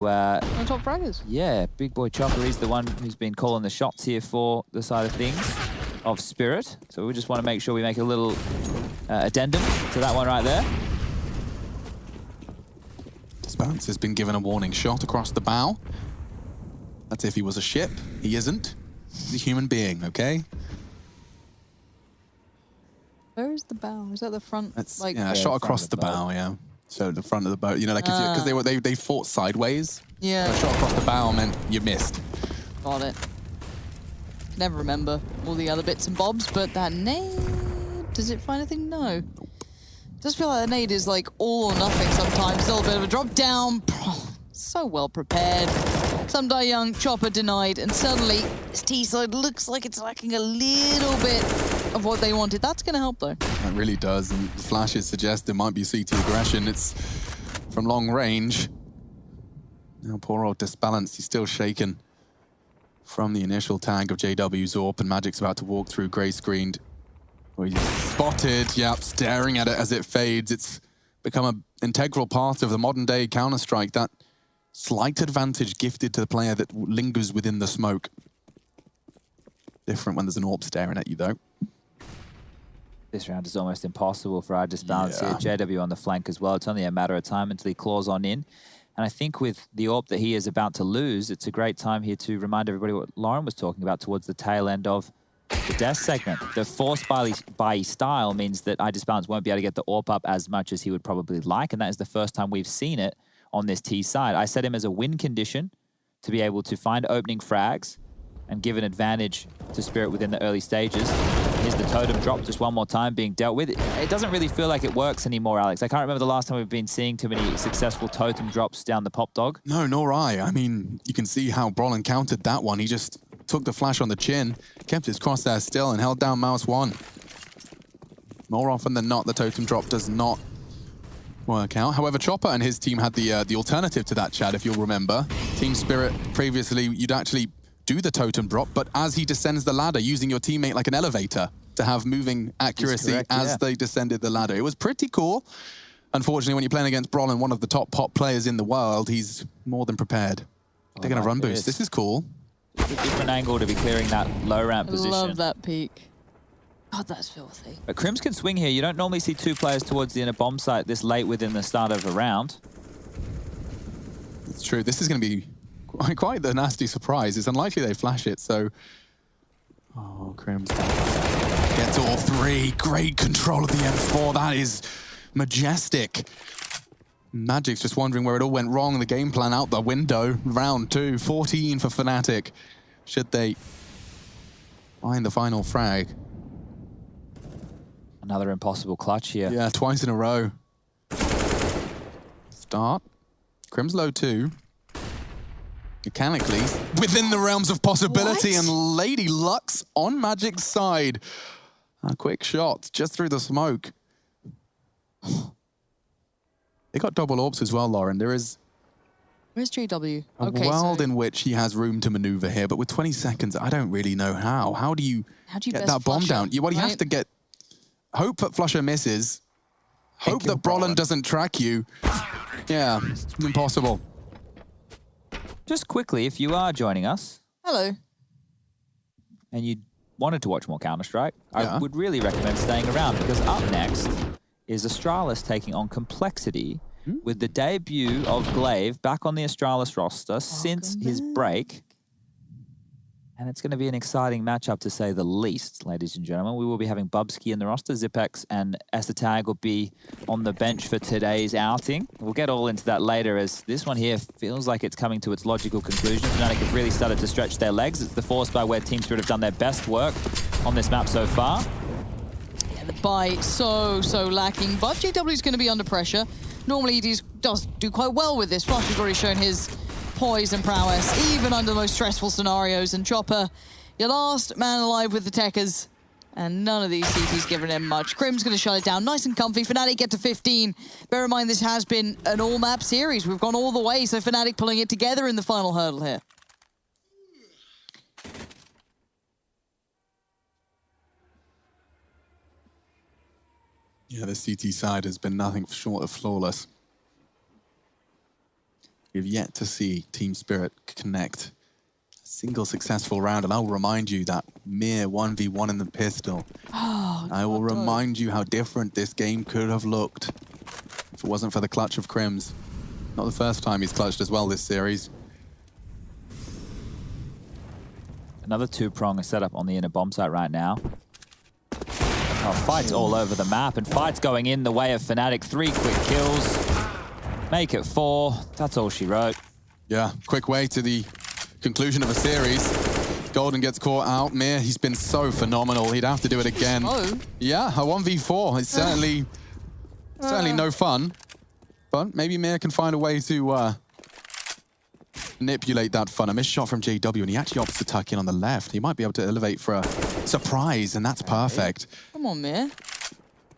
On top fraggers. Yeah, big boy Chopper is the one who's been calling the shots here for the side of things of Spirit. So we just want to make sure we make a little addendum to that one right there. Spence has been given a warning shot across the bow. That's if he was a ship. He isn't. He's a human being, okay? Where is the bow? Is that the front? That's, like, yeah, shot across the bow, yeah. So the front of the boat, you know, like if you, because they fought sideways. Yeah. So a shot across the bow meant you missed. Got it. Never remember all the other bits and bobs, but that nade, does it find anything? No. Does feel like the nade is like all or nothing sometimes. A little bit of a drop down. So well prepared. Some die young, Chopper denied, and suddenly this T side looks like it's lacking a little bit of what they wanted. That's going to help though. It really does, and the flashes suggest there might be CT aggression. It's from long range. Now poor old Disbalance, he's still shaken from the initial tag of JW Zorp, and Magic's about to walk through grey screened. Well, he's spotted, yep, staring at it as it fades. It's become an integral part of the modern day Counter-Strike, that slight advantage gifted to the player that lingers within the smoke. Different when there's an AWP staring at you though. This round is almost impossible for our Disbalance here. JW on the flank as well. It's only a matter of time until he claws on in. And I think with the AWP that he is about to lose, it's a great time here to remind everybody what Lauren was talking about towards the tail end of the death segment. The forced by style means that Disbalance won't be able to get the AWP up as much as he would probably like, and that is the first time we've seen it on this T side. I set him as a win condition to be able to find opening frags and give an advantage to Spirit within the early stages. Here's the totem drop just one more time being dealt with. It doesn't really feel like it works anymore, Alex. I can't remember the last time we've been seeing too many successful totem drops down the pop dog. No, nor I. I mean, you can see how Brolin countered that one. He just took the flash on the chin, kept his crosshair still, and held down mouse one. More often than not, the totem drop does not work out. However, Chopper and his team had the alternative to that, Chad, if you'll remember. Team Spirit, previously, you'd actually do the totem drop, but as he descends the ladder, using your teammate like an elevator to have moving accuracy as they descended the ladder. It was pretty cool. Unfortunately, when you're playing against Brolin, one of the top pop players in the world, he's more than prepared. They're going to run boost. This is cool. It's a different angle to be clearing that low ramp position. I love that peak. God, that's filthy. But Crims can swing here. You don't normally see two players towards the inner bomb site this late within the start of a round. It's true. This is going to be quite the nasty surprise. It's unlikely they flash it, so... Oh, Crims gets all three. Great control of the M4. That is majestic. Magic's just wondering where it all went wrong. The game plan out the window. Round 2, 14 for Fnatic. Should they find the final frag? Another impossible clutch here. Yeah, twice in a row. Start. Crims low 2. Mechanically, within the realms of possibility, and Lady Luck's on Magic's side. A quick shot just through the smoke. They got double AWPs as well, Lauren. There is Where's JW? a world in which he has room to maneuver here, but with 20 seconds, I don't really know how. How do you get that bomb down? You have to get... Hope that Flusher misses. Hope that Brolin doesn't track you. Yeah, impossible. Just quickly, if you are joining us... Hello. ...and you wanted to watch more Counter-Strike, I would really recommend staying around, because up next is Astralis taking on Complexity with the debut of Glaive back on the Astralis roster since his break. And it's going to be an exciting matchup, to say the least, ladies and gentlemen. We will be having Bubsky in the roster. Zipex and Esatag will be on the bench for today's outing. We'll get all into that later, as this one here feels like it's coming to its logical conclusion. Fnatic have really started to stretch their legs. It's the force by where Team Spirit have done their best work on this map so far. Yeah, the buy so lacking, but JW's going to be under pressure. Normally he does do quite well with this. Flush has already shown his poise and prowess, even under the most stressful scenarios. And Chopper, your last man alive with the Techers, and none of these CTs giving him much. Crim's going to shut it down nice and comfy. Fnatic get to 15. Bear in mind, this has been an all-map series. We've gone all the way, so Fnatic pulling it together in the final hurdle here. Yeah, the CT side has been nothing short of flawless. We've yet to see Team Spirit connect a single successful round, and I'll remind you that mere 1v1 in the pistol. Oh, I will God, remind you how different this game could have looked if it wasn't for the clutch of Crims. Not the first time he's clutched as well this series. Another two-prong setup on the inner bomb site right now. Oh, Fight's all over the map, and Fight's going in the way of Fnatic. 3 quick kills. Make it 4. That's all she wrote. Yeah, quick way to the conclusion of a series. Golden gets caught out. Mir, he's been so phenomenal. He'd have to do it again. Oh. Yeah, a 1v4. It's certainly no fun. But maybe Mir can find a way to manipulate that fun. A missed shot from JW, and he actually opts to tuck in on the left. He might be able to elevate for a surprise, and that's perfect. Come on, Mir.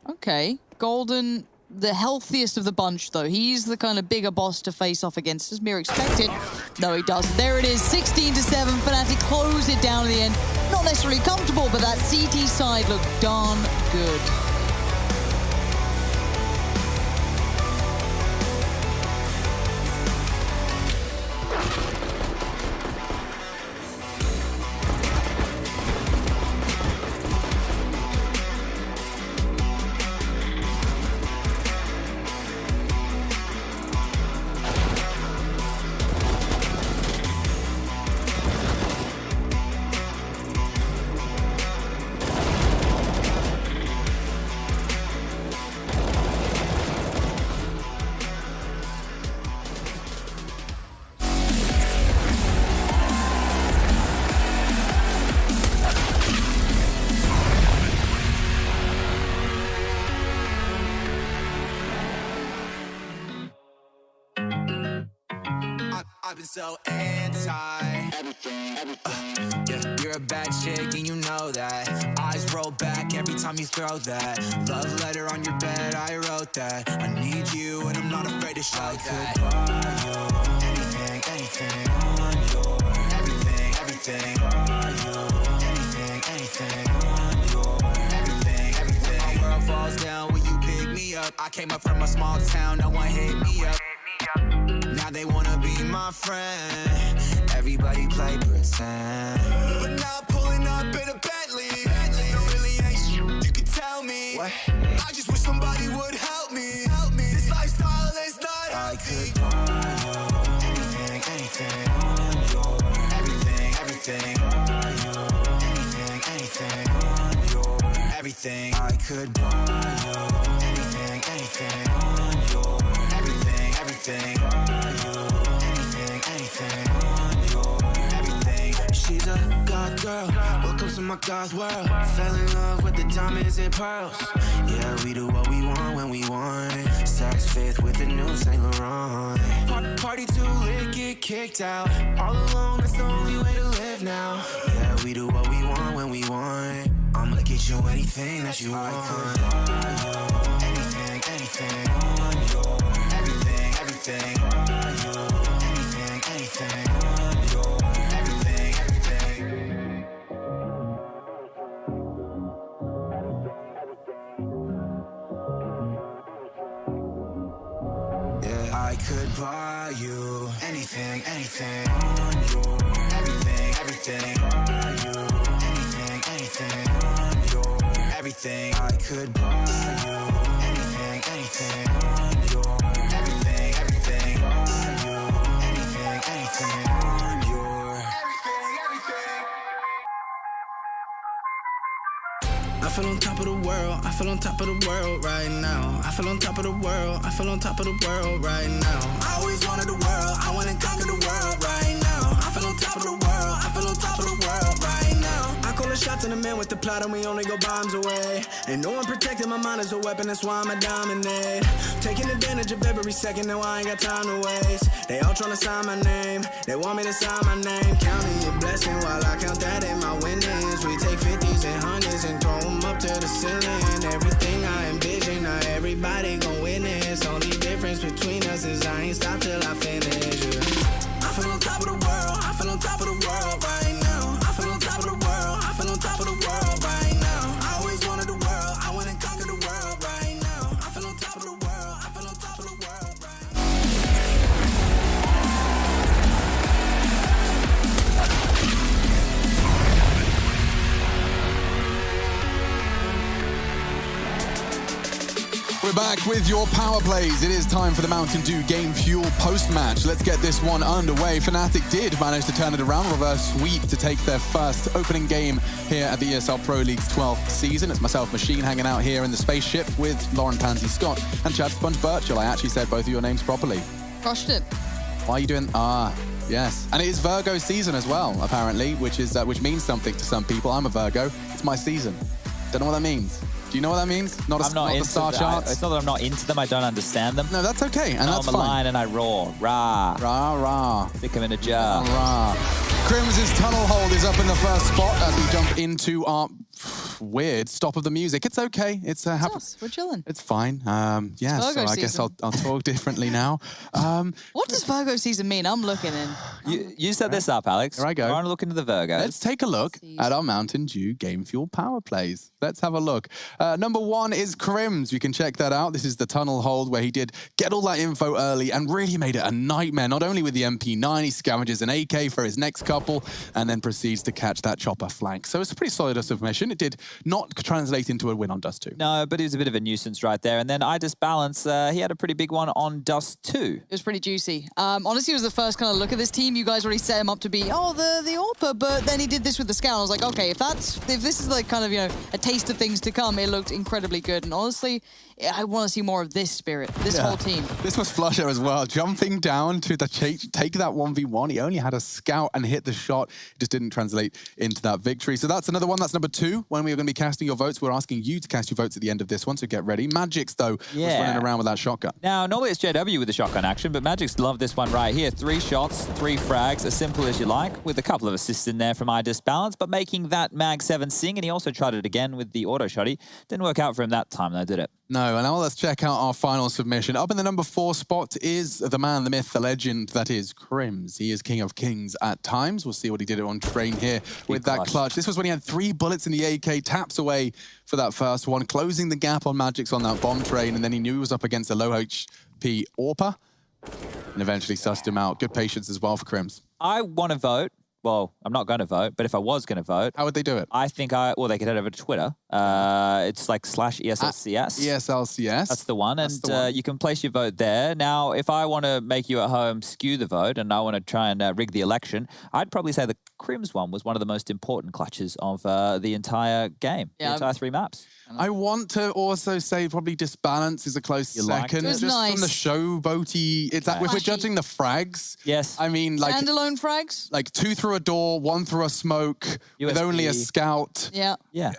Okay. Golden, the healthiest of the bunch, though. He's the kind of bigger boss to face off against, as Mir expected. No, he doesn't. There it is, 16-7. Fnatic close it down in the end. Not necessarily comfortable, but that CT side looked darn good. I've been so yeah, you're a bad chick and you know that. Eyes roll back every time you throw that. Love letter on your bed, I wrote that. I need you and I'm not afraid to show that. Anything, anything on your everything, everything on your anything on your everything. My world falls down when you pick me up. I came up from a small town, no one hit me up. Now they wanna be my friend. Everybody play pretend. But now I'm pulling up in a Bentley. There really ain't shit you can tell me. What? I just wish somebody would help me. This lifestyle is not healthy. I could buy you anything, anything on your everything, everything on your anything, anything on your everything. I could buy you anything, anything on your everything, everything. She's a God girl, welcome to my God's world. Fell in love with the diamonds and pearls. Yeah, we do what we want when we want. Saks Fifth with the new Saint Laurent. Party too lit, get kicked out. All alone, that's the only way to live now. Yeah, we do what we want when we want. I'ma get you anything that you want. I could buy you anything, anything on your everything, everything on your anything, anything on your everything, everything. Yeah, I could buy you anything, anything on your everything, everything on your anything, anything on your everything. I could buy you anything, anything on your everything, everything on your anything, anything on your everything, everything. I feel on top of the world, I feel on top of the world right now. I feel on top of the world, I feel on top of the world right now. I always wanted the world, I wanna conquer the world right now. I feel on top of the world, I feel on top of the world right now. I call the shots in the man with the plot and we only go bombs away. Ain't no one protecting my mind as a weapon, that's why I'ma dominate. Taking advantage of every second, now I ain't got time to waste. They all tryna sign my name, they want me to sign my name. Counting your blessing while I count that in my winnings. We take 50s and 100s and throw them up to the ceiling. Everything I envision, not everybody gon' witness. Only difference between us is I ain't stop till I finish. Yeah. I feel on top of the world, I feel on top of the world right now. I feel on top of the world, I feel on top of the world right now. I always wanted the world, I wanna conquer the world right now. I feel on top of the world, I feel on top of the world right now. We're back with your power plays. It is time for the Mountain Dew Game Fuel post-match. Let's get this one underway. Fnatic did manage to turn it around, reverse sweep to take their first opening game here at the ESL Pro League's 12th season. It's myself, Machine, hanging out here in the spaceship with Lauren Pansy Scott and Chad Sponge Birchall. I actually said both of your names properly. Crushed it. Why are you doing... yes. And it is Virgo season as well, apparently, which means something to some people. I'm a Virgo. It's my season. Don't know what that means. Do you know what that means? Not the star charts? It's not that I'm not into them, I don't understand them. No, that's okay, and that's fine. I'm a lion and I roar. Rah. Rah, rah. Stick them in a jar. Rah. Crim's tunnel hold is up in the first spot as we jump into our weird stop of the music. It's okay. It's us. We're chilling. It's fine. Yeah, so I guess I'll talk differently now. What does Virgo season mean? I'm looking in. You set this up, Alex. Here I go. I want to look into the Virgos. Let's take a look at our Mountain Dew Game Fuel power plays. Let's have a look. Number 1 is Crims. You can check that out. This is the tunnel hold where he did get all that info early and really made it a nightmare. Not only with the MP9, he scavenges an AK for his next couple and then proceeds to catch that chopper flank. So it's a pretty solid submission. It did not translate into a win on Dust 2. No, but he was a bit of a nuisance right there. And then I Just Balance, he had a pretty big one on Dust 2. It was pretty juicy. Honestly, it was the first kind of look at this team. You guys already set him up to be, the AWPer, but then he did this with the Scout. I was like, okay, if this is like kind of, a taste of things to come, it looked incredibly good. And honestly, I want to see more of this spirit, this whole team. This was Flusher as well, jumping down to take that 1v1. He only had a Scout and hit the shot. It just didn't translate into that victory. So that's another one. That's number 2. When we are going to be casting your votes, we're asking you to cast your votes at the end of this one, so get ready. Magix, though, was running around with that shotgun. Now, normally it's JW with the shotgun action, but Magix loved this one right here. 3 shots, 3 frags, as simple as you like, with a couple of assists in there from I Just Balance, but making that Mag 7 sing, and he also tried it again with the auto shotty. Didn't work out for him that time, though, did it? No, and now let's check out our final submission. Up in the number 4 spot is the man, the myth, the legend, that is Crims. He is king of kings at times. We'll see what he did on train here with that clutch. This was when he had 3 bullets in the AK, taps away for that first one, closing the gap on Magix on that bomb train, and then he knew he was up against a low HP AWPer, and eventually sussed him out. Good patience as well for Crims. I want to vote. Well, I'm not going to vote, but if I was going to vote... How would they do it? I think they could head over to Twitter. It's like /ESLCS. ESLCS. That's the one. And you can place your vote there. Now, if I want to make you at home skew the vote and I want to try and rig the election, I'd probably say the Crims one was one of the most important clutches of the entire game, the entire 3 maps. I want to also say probably Disbalance is a close second. Just from the showboaty. It's if we're judging the frags. Yes. I mean, like standalone frags. Like 2 through a door, 1 through a smoke, with only a Scout. Yeah. Yeah.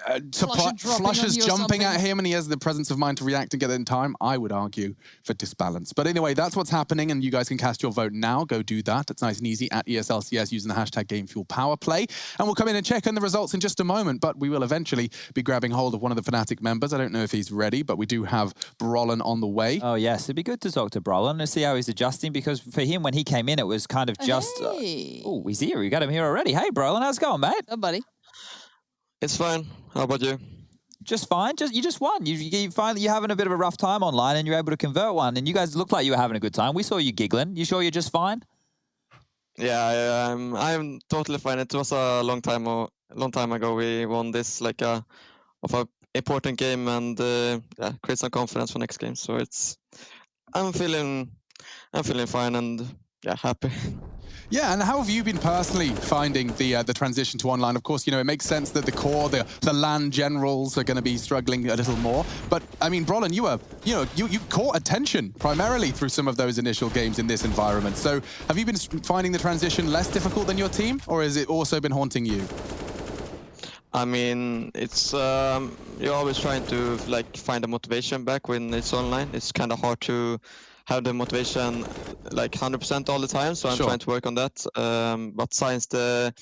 Flusher's jumping at him and he has the presence of mind to react and get it in time. I would argue for Disbalance. But anyway, that's what's happening, and you guys can cast your vote now. Go do that. It's nice and easy at ESLCS using the hashtag GameFuelPowerPlay. And we'll come in and check on the results in just a moment, but we will eventually be grabbing hold of one of the Fnatic members. I don't know if he's ready, but we do have Brolin on the way. Oh, yes. It'd be good to talk to Brolin and see how he's adjusting, because for him, when he came in, it was kind of just... oh, he's here. We got him here already. Hey, Brolin, how's it going, mate? Oh, buddy. It's fine. How about you? Just fine. You just won. You find that you're having a bit of a rough time online and you're able to convert one, and you guys looked like you were having a good time. We saw you giggling. You sure you're just fine? Yeah, I'm totally fine. It was a long time ago we won this of a important game, and create some confidence for next game. So I'm feeling fine and happy. Yeah, and how have you been personally finding the transition to online? Of course, it makes sense that the core, the LAN generals are going to be struggling a little more. But I mean, Brolin, you caught attention primarily through some of those initial games in this environment. So have you been finding the transition less difficult than your team, or has it also been haunting you? I mean, it's you're always trying to find the motivation back when it's online. It's kind of hard to have the motivation 100% all the time, so I'm trying to work on that. But since the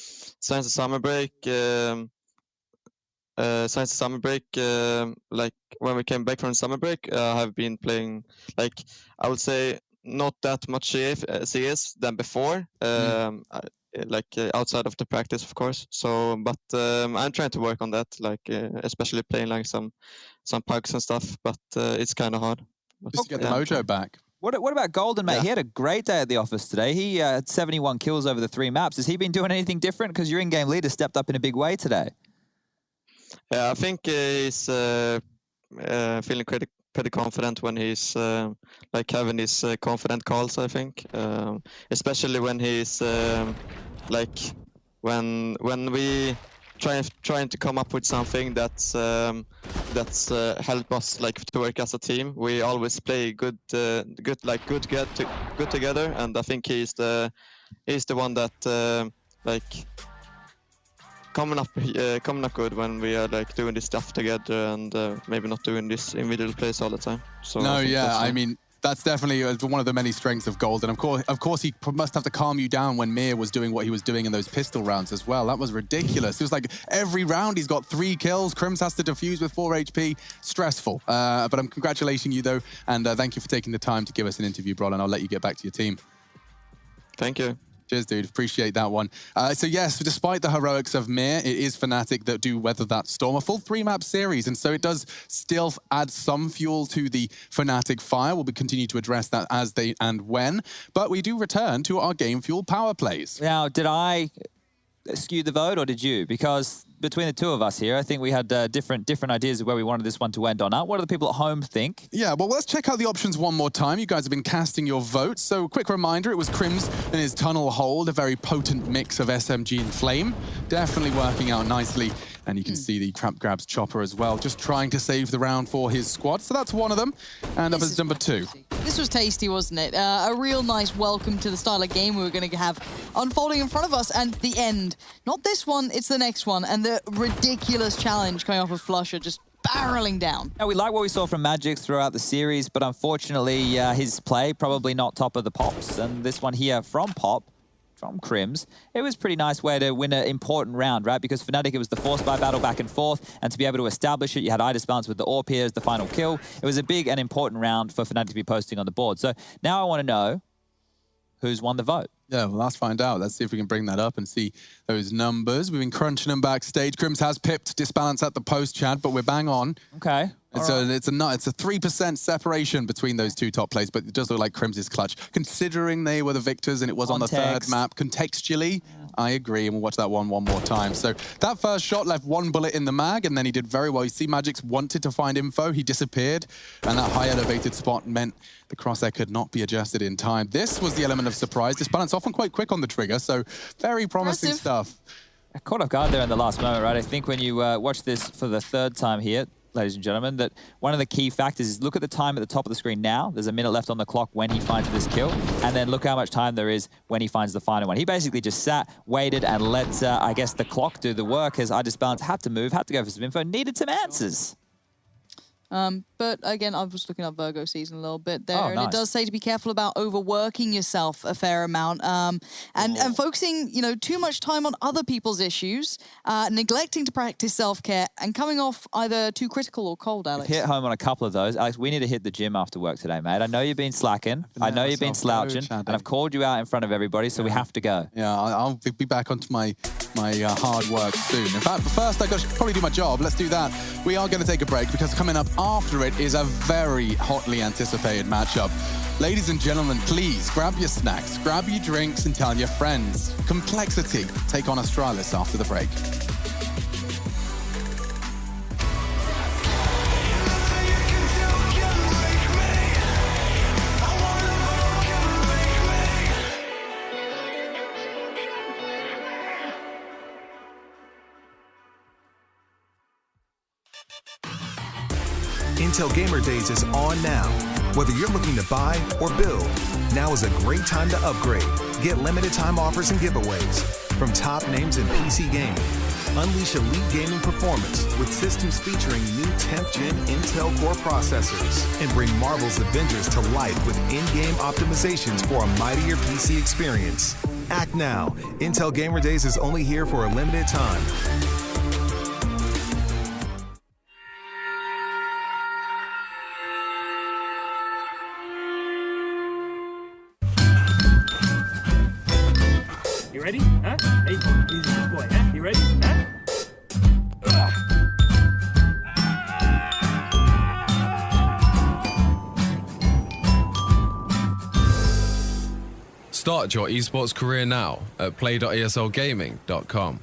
summer break, when we came back from the summer break, I have been playing I would say not that much CS than before. Outside of the practice, of course. So, but I'm trying to work on that, especially playing some pugs and stuff. But it's kind of hard. Just to get the mojo back. What about Golden, mate? Yeah. He had a great day at the office today. He had 71 kills over the 3 maps. Has he been doing anything different? Because your in-game leader stepped up in a big way today. Yeah, I think he's feeling pretty confident when he's like having his confident calls, I think, especially when he's like when we trying to come up with something that's help us like to work as a team. We always play good together, and I think he's the one that like coming up good when we are like doing this stuff together and maybe not doing this individual plays all the time. So no, I mean, that's definitely one of the many strengths of Golden. Of course, he must have to calm you down when Mir was doing what he was doing in those pistol rounds as well. That was ridiculous. It was like every round he's got 3 kills. Crims has to defuse with 4 HP. Stressful. But I'm congratulating you, though, and thank you for taking the time to give us an interview, Brol, and I'll let you get back to your team. Thank you. Cheers, dude. Appreciate that one. So yes, despite the heroics of Mir, it is Fnatic that do weather that storm. A full 3-map series, and so it does still add some fuel to the Fnatic fire. We'll continue to address that as they and when. But we do return to our game fuel power plays. Now, did I skew the vote or did you? Because between the two of us here, I think we had different ideas of where we wanted this one to end on. What do the people at home think? Yeah, well, let's check out the options one more time. You guys have been casting your votes. So quick reminder, it was Crims and his Tunnel Hold, a very potent mix of SMG and Flame. Definitely working out nicely. And you can see the Trap Grabs Chopper as well, just trying to save the round for his squad. So that's one of them. And up is number 2. This was tasty, wasn't it? A real nice welcome to the style of game we were going to have unfolding in front of us. And the end. Not this one, it's the next one. And the ridiculous challenge coming off of Flusher, just barreling down. Now, we like what we saw from Magic throughout the series, but unfortunately, his play probably not top of the pops. And this one here from Pop, from Crims, it was a pretty nice way to win an important round, right? Because Fnatic, it was the force by battle back and forth, and to be able to establish it, you had Idis Balance with the AWP here as the final kill. It was a big and important round for Fnatic to be posting on the board. So now I want to know who's won the vote. Yeah, well, let's find out. Let's see if we can bring that up and see those numbers. We've been crunching them backstage. Crims has pipped Disbalance at the post, Chad, but we're bang on. Okay. It's a 3% separation between those two top plays, but it does look like Crims is clutch. Considering they were the victors and it was on the 3rd map, contextually, I agree, and we'll watch that one more time. So that first shot left 1 bullet in the mag, and then he did very well. You see Magic's wanted to find info, he disappeared, and that high elevated spot meant the crosshair could not be adjusted in time. This was the element of surprise. Disbalance often quite quick on the trigger, so very promising stuff. I caught off guard there in the last moment, right? I think when you watch this for the 3rd time here, ladies and gentlemen, that one of the key factors is look at the time at the top of the screen now. There's a minute left on the clock when he finds this kill, and then look how much time there is when he finds the final one. He basically just sat, waited, and let, I guess, the clock do the work as Idis Balance had to move, had to go for some info, needed some answers. But again, I was looking up Virgo season a little bit there, nice. and it does say to be careful about overworking yourself a fair amount, and focusing, too much time on other people's issues, neglecting to practice self-care, and coming off either too critical or cold, Alex. Hit home on a couple of those. Alex, we need to hit the gym after work today, mate. I know you've been slacking. I know you've been slouching, and I've called you out in front of everybody, so we have to go. Yeah, I'll be back onto my hard work soon. In fact, first, I should probably do my job. Let's do that. We are going to take a break because coming up after it is a very hotly anticipated matchup. Ladies and gentlemen, please grab your snacks, grab your drinks, and tell your friends. Complexity take on Astralis after the break. Intel Gamer Days is on now. Whether you're looking to buy or build, now is a great time to upgrade. Get limited time offers and giveaways from top names in PC gaming. Unleash elite gaming performance with systems featuring new 10th gen Intel Core processors and bring Marvel's Avengers to life with in-game optimizations for a mightier PC experience. Act now. Intel Gamer Days is only here for a limited time. You ready? Huh? Hey, he's a good boy, huh? You ready? Huh? Start your esports career now at play.eslgaming.com.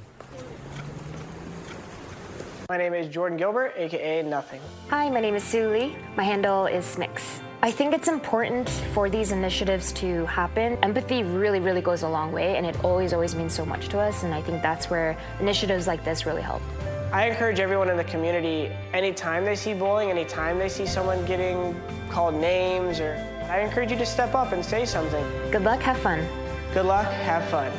My name is Jordan Gilbert, aka Nothing. Hi, my name is Sue Lee. My handle is Smix. I think it's important for these initiatives to happen. Empathy really, really goes a long way, and it always means so much to us, and I think that's where initiatives like this really help. I encourage everyone in the community, anytime they see bullying, anytime they see someone getting called names, I encourage you to step up and say something. Good luck, have fun. Good luck, have fun.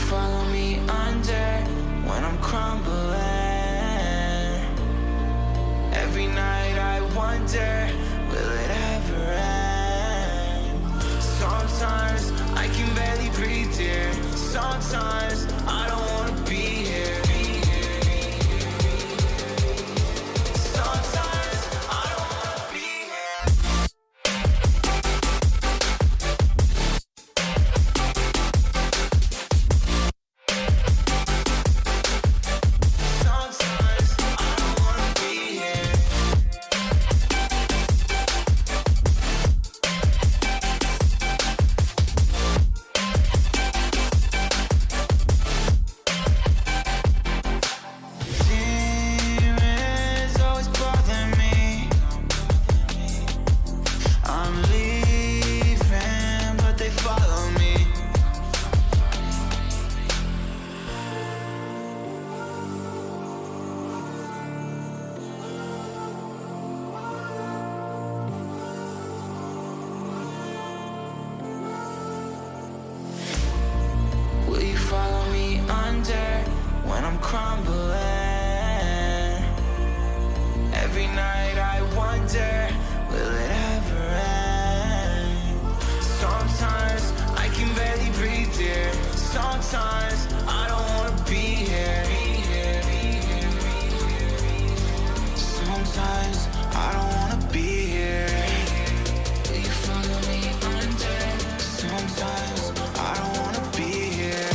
Follow me under when I'm crumbling. Every night I wonder, will it ever end? Sometimes I can barely breathe, dear. Sometimes I don't wanna be here. Sometimes I don't wanna be here. Follow me under when I'm crumbling. Every night I wonder, will it ever end? Sometimes I can barely breathe, dear. Sometimes I don't wanna be here. Sometimes I don't wanna be here. Will you follow me under? Sometimes I don't wanna be here.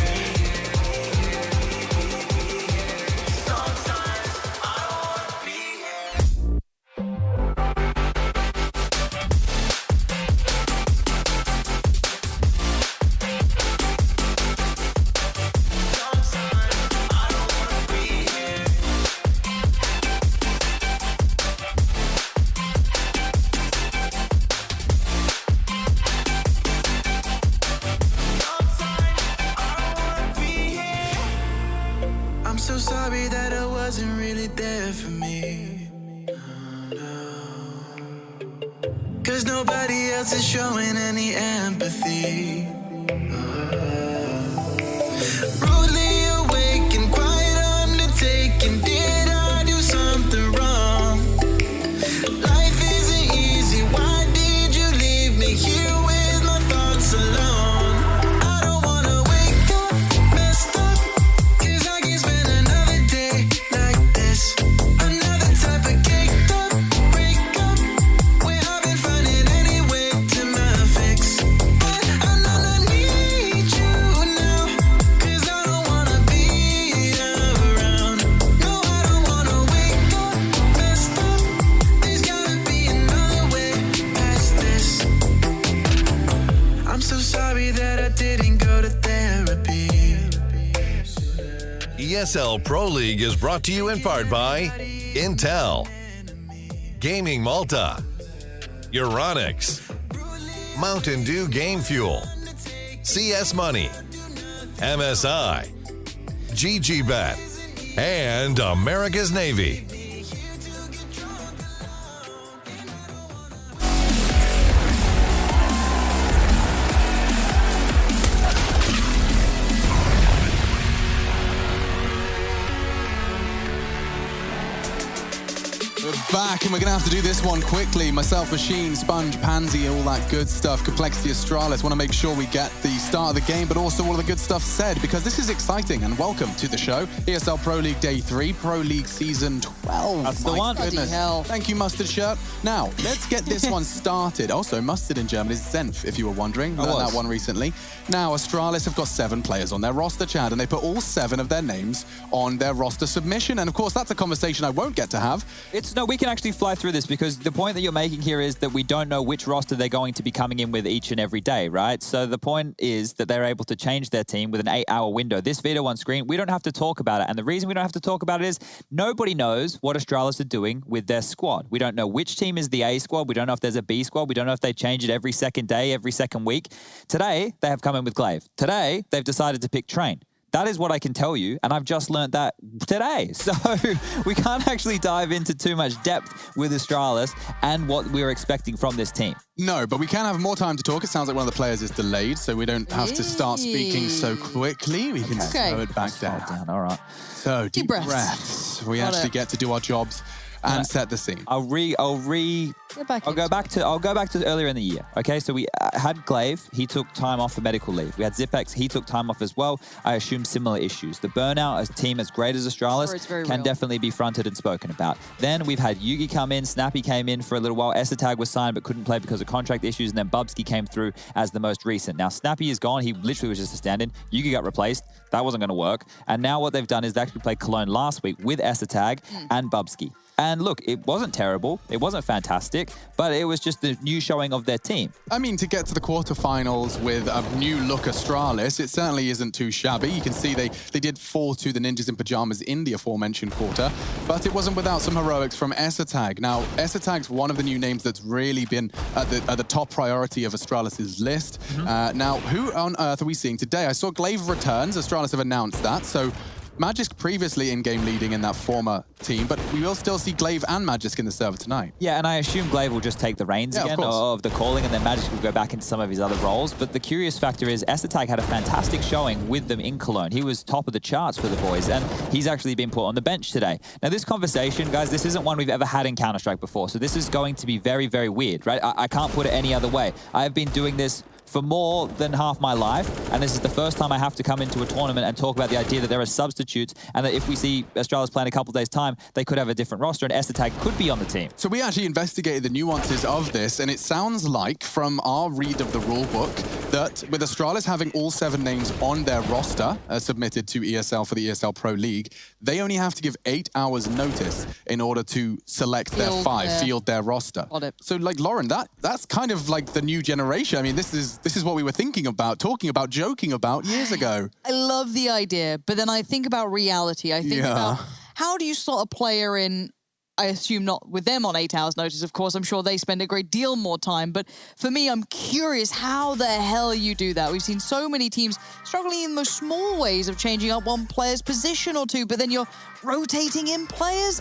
I'm so sorry that I wasn't really there for me. Cause nobody else is showing any empathy. Rudely awake and quiet undertaking. Did I do something wrong? Life isn't easy. Why did you leave me here with my thoughts alone? I don't wanna wake up messed up, cause I can't spend another day like this. Another type of caked up breakup, where I've been finding any way to my fix. But I know I need you. ESL Pro League is brought to you in part by Intel, Gaming Malta, Euronics, Mountain Dew Game Fuel, CS Money, MSI, GGBet, and America's Navy. We're back, and we're going to have to do this one quickly. Myself, Machine, Sponge, Pansy, all that good stuff. Complexity, Astralis. Want to make sure we get the start of the game, but also all of the good stuff said, because this is exciting. And welcome to the show. ESL Pro League Day 3, Pro League Season 12. That's the one. Goodness. Hell. Thank you, Mustard Shirt. Now, let's get this one started. Also, Mustard in German is Senf, if you were wondering. Learned that one recently. Now, Astralis have got 7 players on their roster, Chad, and they put all 7 of their names on their roster submission. And of course, that's a conversation I won't get to have. No, we can actually fly through this, because the point that you're making here is that we don't know which roster they're going to be coming in with each and every day, right? So the point is that they're able to change their team with an 8-hour window. This video on screen, we don't have to talk about it. And the reason we don't have to talk about it is nobody knows what Astralis are doing with their squad. We don't know which team is the A squad. We don't know if there's a B squad. We don't know if they change it every second day, every second week. Today, they have come in with Glaive. Today, they've decided to pick Train. That is what I can tell you, and I've just learned that today. So we can't actually dive into too much depth with Astralis and what we're expecting from this team. No, but we can have more time to talk. It sounds like one of the players is delayed, so we don't have to start speaking so quickly. We can slow it back down. All right. So deep breaths. We actually get to do our jobs and set the scene. I'll go back to earlier in the year. Okay, so we had Glaive. He took time off for medical leave. We had Zipex. He took time off as well. I assume similar issues. The burnout, a team as great as Astralis, can definitely be fronted and spoken about. Then we've had Yugi come in. Snappy came in for a little while. Esatag was signed but couldn't play because of contract issues. And then Bubsky came through as the most recent. Now Snappy is gone. He literally was just a stand-in. Yugi got replaced. That wasn't going to work. And now what they've done is they actually played Cologne last week with Esatag and Bubsky. And look, it wasn't terrible. It wasn't fantastic, but it was just the new showing of their team. I mean, to get to the quarterfinals with a new look Astralis, it certainly isn't too shabby. You can see they did fall to the Ninjas in Pajamas in the aforementioned quarter, but it wasn't without some heroics from Esatag. Now, Esatag's one of the new names that's really been at the top priority of Astralis's list. Now, who on earth are we seeing today? I saw Glaive returns. Astralis have announced that, so Magisk previously in-game leading in that former team, but we will still see Glaive and Magisk in the server tonight. Yeah, and I assume Glaive will just take the reins again of the calling, and then Magisk will go back into some of his other roles. But the curious factor is Esatag had a fantastic showing with them in Cologne. He was top of the charts for the boys, and he's actually been put on the bench today. Now, this conversation, guys, this isn't one we've ever had in Counter-Strike before, so this is going to be very, very weird, right? I can't put it any other way. I've been doing this for more than half my life, and this is the first time I have to come into a tournament and talk about the idea that there are substitutes, and that if we see Astralis play in a couple of days' time, they could have a different roster, and Esatag could be on the team. So we actually investigated the nuances of this, and it sounds like, from our read of the rulebook, that with Astralis having all 7 names on their roster submitted to ESL for the ESL Pro League, they only have to give 8 hours notice in order to select their 5, field their roster. So, like, Lauren, that's kind of like the new generation. I mean, this is what we were thinking about, talking about, joking about years ago. I love the idea, but then I think about reality. I think about how do you slot a player in, I assume not with them on 8 hours notice, of course. I'm sure they spend a great deal more time. But for me, I'm curious how the hell you do that. We've seen so many teams struggling in those small ways of changing up one player's position or two, but then you're rotating in players.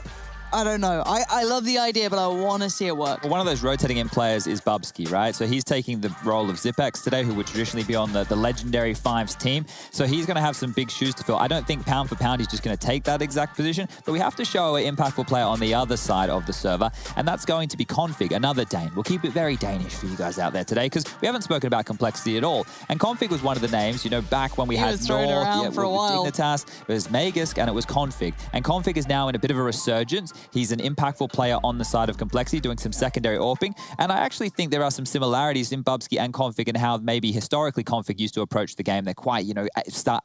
I don't know. I love the idea, but I want to see it work. Well, one of those rotating in players is Bubsky, right? So he's taking the role of Zipex today, who would traditionally be on the legendary Fives team. So he's going to have some big shoes to fill. I don't think pound for pound he's just going to take that exact position, but we have to show an impactful player on the other side of the server, and that's going to be Config, another Dane. We'll keep it very Danish for you guys out there today, because we haven't spoken about complexity at all. And Config was one of the names, you know, back when we had North, for a while. Dignitas, it was Magisk, and it was Config. And Config is now in a bit of a resurgence. He's an impactful player on the side of complexity, doing some secondary AWPing. And I actually think there are some similarities in Bubsky and Config and how maybe historically Config used to approach the game. They're quite, you know, star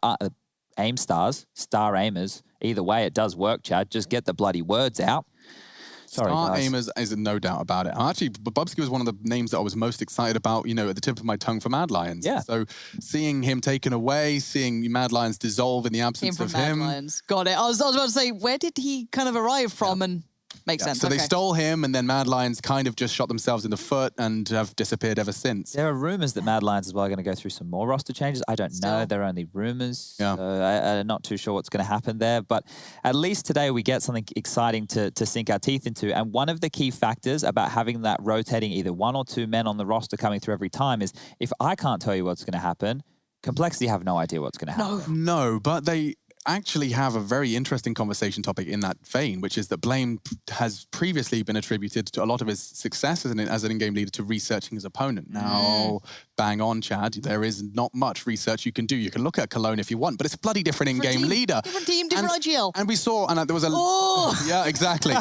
aimers. Either way, it does work, Chad. Just get the bloody words out. Sorry, Star guys. aim is no doubt about it. Actually, Bubsky was one of the names that I was most excited about, you know, at the tip of my tongue for Mad Lions. Yeah. So seeing him taken away, seeing Mad Lions dissolve in the absence of him. Mad Lions. Got it. I was about to say, where did he kind of arrive from? And makes sense. So okay. they stole him, and then Mad Lions kind of just shot themselves in the foot and have disappeared ever since. There are rumors that Mad Lions as well are going to go through some more roster changes. I don't know. They're only rumors. Yeah. So I'm not too sure what's going to happen there. But at least today we get something exciting to sink our teeth into. And one of the key factors about having that rotating either 1 or 2 men on the roster coming through every time is if I can't tell you what's going to happen, Complexity have no idea what's going to happen. No, but they actually have a very interesting conversation topic in that vein, which is that Blame has previously been attributed to a lot of his success as an in-game leader to researching his opponent. Now, bang on, Chad, there is not much research you can do. You can look at Cologne if you want, but it's a bloody different in-game leader. Different team, different IGL. And we saw, and there was a... Yeah, exactly.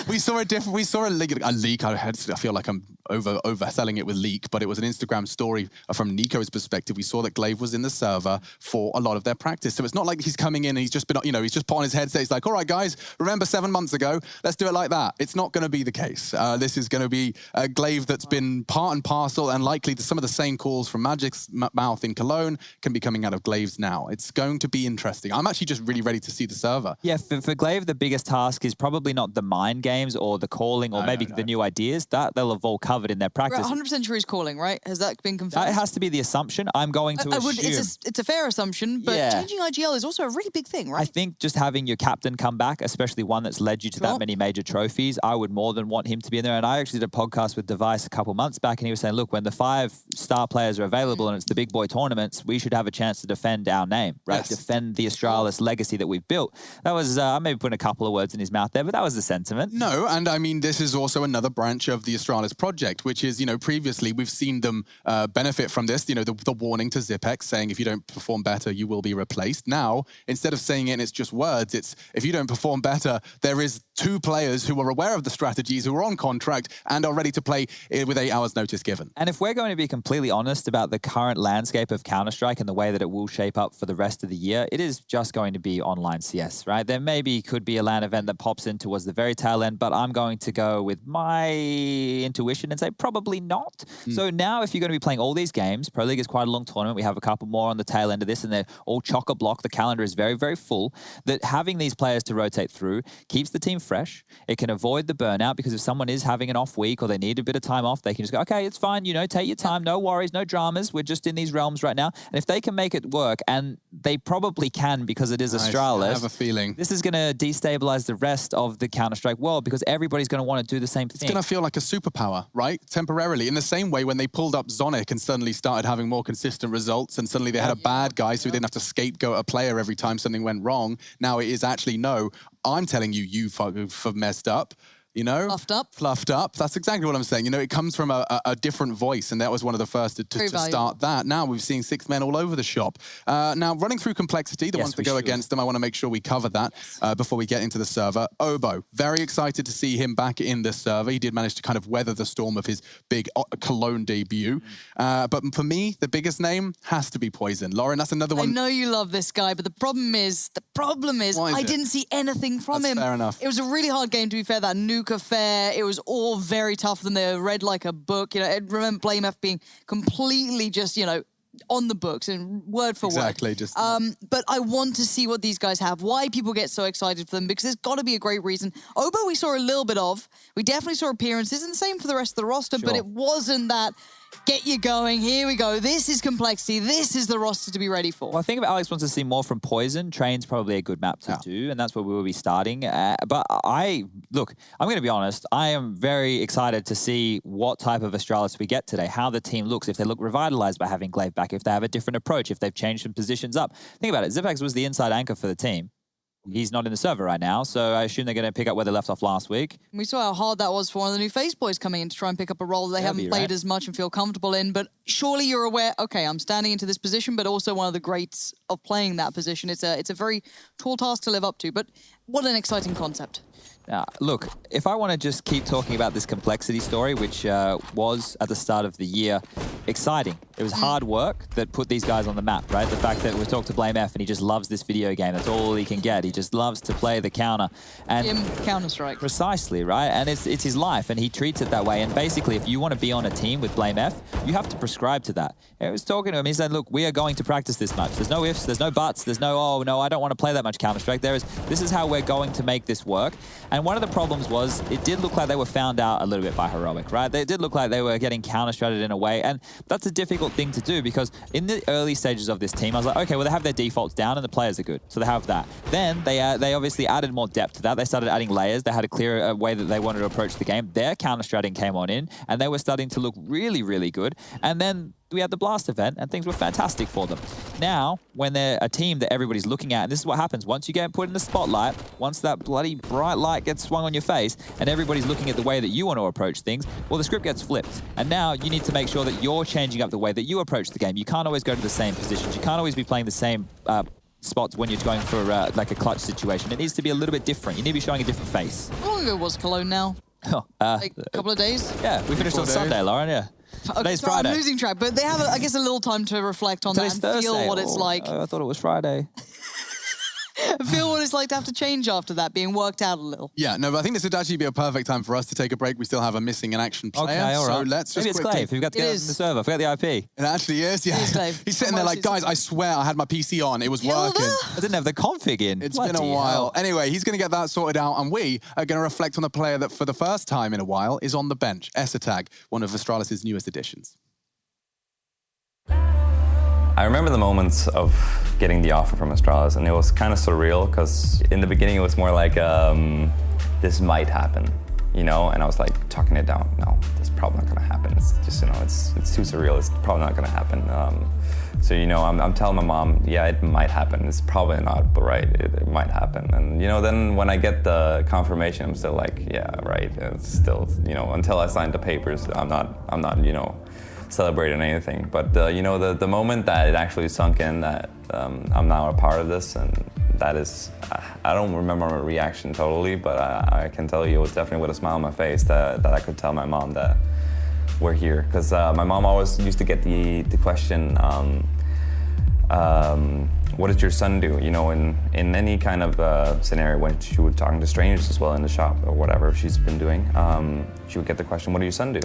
we saw a leak. I feel like I'm overselling it with leak, but it was an Instagram story from Nico's perspective. We saw that Glaive was in the server for a lot of their practice. So it's not like he's coming in and he's just been, you know, he's just put on his headset. He's like, all right, guys, remember 7 months ago? Let's do it like that. It's not going to be the case. This is going to be a Glaive that's been part and parcel, and likely some of the same calls from Magic's mouth in Cologne can be coming out of Glaive's now. It's going to be interesting. I'm actually just really ready to see the server. Yeah, for Glaive, the biggest task is probably not the mind games or the calling or maybe the new ideas. That they'll have all covered in their practice. We're 100% sure he's calling, right? Has that been confirmed? That has to be the assumption. I'm going to assume. It's a fair assumption, but changing IGL is also a really big thing, right? I think just having your captain come back, especially one that's led you to that many major trophies, I would more than want him to be in there. And I actually did a podcast with Device a couple months back, and he was saying, look, when the 5-star players are available and it's the big boy tournaments, we should have a chance to defend our name, right? Yes. Defend the Astralis legacy that we've built. That was, I maybe putting a couple of words in his mouth there, but that was the sentiment. No, and I mean, this is also another branch of the Astralis project, which is, you know, previously we've seen them benefit from this, you know, the warning to Zipex saying if you don't perform better, you will be replaced. Now, instead of saying it and it's just words, it's if you don't perform better, there is 2 players who are aware of the strategies, who are on contract and are ready to play with 8 hours notice given. And if we're going to be completely honest about the current landscape of Counter-Strike and the way that it will shape up for the rest of the year, it is just going to be online CS, right? There maybe could be a LAN event that pops in towards the very tail end, but I'm going to go with my intuition and say probably not. So now if you're going to be playing all these games, Pro League is quite a long tournament. We have a couple more on the tail end of this, and they're all chock-a-block. The calendar is very, very full. That having these players to rotate through keeps the team fresh. It can avoid the burnout, because if someone is having an off week or they need a bit of time off, they can just go, okay, it's fine, you know, take your time, no worries, no dramas. We're just in these realms right now. And if they can make it work, and they probably can because it is Astralis, I have a feeling this is going to destabilize the rest of the Counter-Strike world, because everybody's going to want to do the same thing. It's going to feel like a superpower, right? Temporarily. In the same way when they pulled up Zonic and suddenly started having more consistent results, and suddenly they had a bad guy, so we didn't have to scapegoat a player every time something went wrong. Now it is actually, no, I'm telling you, you have messed up. You know? Fluffed up. That's exactly what I'm saying. You know, it comes from a different voice, and that was one of the first to start that. Now we've seen 6 men all over the shop. Now, running through Complexity, the ones that go against them, I want to make sure we cover that before we get into the server. Obo, very excited to see him back in the server. He did manage to kind of weather the storm of his big Cologne debut. But for me, the biggest name has to be Poison. Lauren, that's another one. I know you love this guy, but the problem is I didn't see anything from him. Fair enough. It was a really hard game, to be fair. That nuke affair, it was all very tough. Then they read like a book. You know, I remember Blame F being completely just, you know, on the books and word for word. Just but I want to see what these guys have, why people get so excited for them, because there's got to be a great reason. Obo we saw a little bit of. We definitely saw appearances, and the same for the rest of the roster, but it wasn't that get you going, here we go, this is Complexity, this is the roster to be ready for. Well, I think if Alex wants to see more from Poison, Train's probably a good map to do, and that's where we will be starting. But look, I'm going to be honest, I am very excited to see what type of Astralis we get today, how the team looks, if they look revitalized by having Glaive back, if they have a different approach, if they've changed some positions up. Think about it, Zipex was the inside anchor for the team. He's not in the server right now, so I assume they're going to pick up where they left off last week. We saw how hard that was for one of the new Face Boys coming in to try and pick up a role that they haven't played as much and feel comfortable in. But surely you're aware, okay, I'm standing into this position, but also one of the greats of playing that position. It's a very tall task to live up to, but what an exciting concept. Now, look, if I want to just keep talking about this Complexity story, which was at the start of the year exciting, It was hard work that put these guys on the map, right? The fact that we talked to Blame F and he just loves this video game. That's all he can get. He just loves to play the counter. And Counter-Strike. Precisely, right? And it's his life, and he treats it that way. And basically, if you want to be on a team with Blame F, you have to prescribe to that. I was talking to him. He said, look, we are going to practice this much. There's no ifs, there's no buts, there's no, oh, no, I don't want to play that much Counter-Strike. This is how we're going to make this work. And one of the problems was it did look like they were found out a little bit by Heroic, right? They did look like they were getting counter-stratted in a way. And that's a difficult thing to do because in the early stages of this team, I was like, okay, well, they have their defaults down and the players are good. So they have that. Then they obviously added more depth to that. They started adding layers. They had a clear way that they wanted to approach the game. Their counter-stratting came on in and they were starting to look really, really good. And then we had the Blast event and things were fantastic for them. Now, when they're a team that everybody's looking at, and this is what happens, once you get put in the spotlight, once that bloody bright light gets swung on your face and everybody's looking at the way that you want to approach things, well, the script gets flipped. And now you need to make sure that you're changing up the way that you approach the game. You can't always go to the same positions. You can't always be playing the same spots when you're going for like a clutch situation. It needs to be a little bit different. You need to be showing a different face. How long ago was Cologne now? Like a couple of days? Yeah, we finished on Sunday, Lauren, yeah. Okay, Today's so Friday. I'm losing track, but they have, I guess, a little time to reflect on Today's that and Thursday. feel what it's like. I thought it was Friday. Feel what it's like to have to change after that, being worked out a little. Yeah, no, but I think this would actually be a perfect time for us to take a break. We still have a missing in action player. Okay, all right. So let's just Maybe it's quickly... Clave. We've got to get on the server. Forget the IP. It actually is, yeah. It is Clave. He's sitting there like, guys, I swear I had my PC on. It was working. I didn't have the config in. It's been a while. Anyway, he's going to get that sorted out, and we are going to reflect on the player that for the first time in a while is on the bench, Esatag, one of Astralis' newest additions. I remember the moments of getting the offer from Astralis, and it was kind of surreal because in the beginning it was more like, this might happen, you know? And I was like talking it down. No, this is probably not going to happen. It's just, you know, it's too surreal. It's probably not going to happen. So, you know, I'm telling my mom, yeah, it might happen. It's probably not, but right, it might happen. And, you know, then when I get the confirmation, I'm still like, yeah, right. It's still, you know, until I sign the papers, I'm not, you know, celebrating anything. But, you know, the moment that it actually sunk in that I'm now a part of this, and that is, I don't remember my reaction totally, but I can tell you it was definitely with a smile on my face that I could tell my mom that we're here. Because my mom always used to get the question, what does your son do? You know, in any kind of scenario when she would talking to strangers as well in the shop or whatever she's been doing, she would get the question, what does your son do?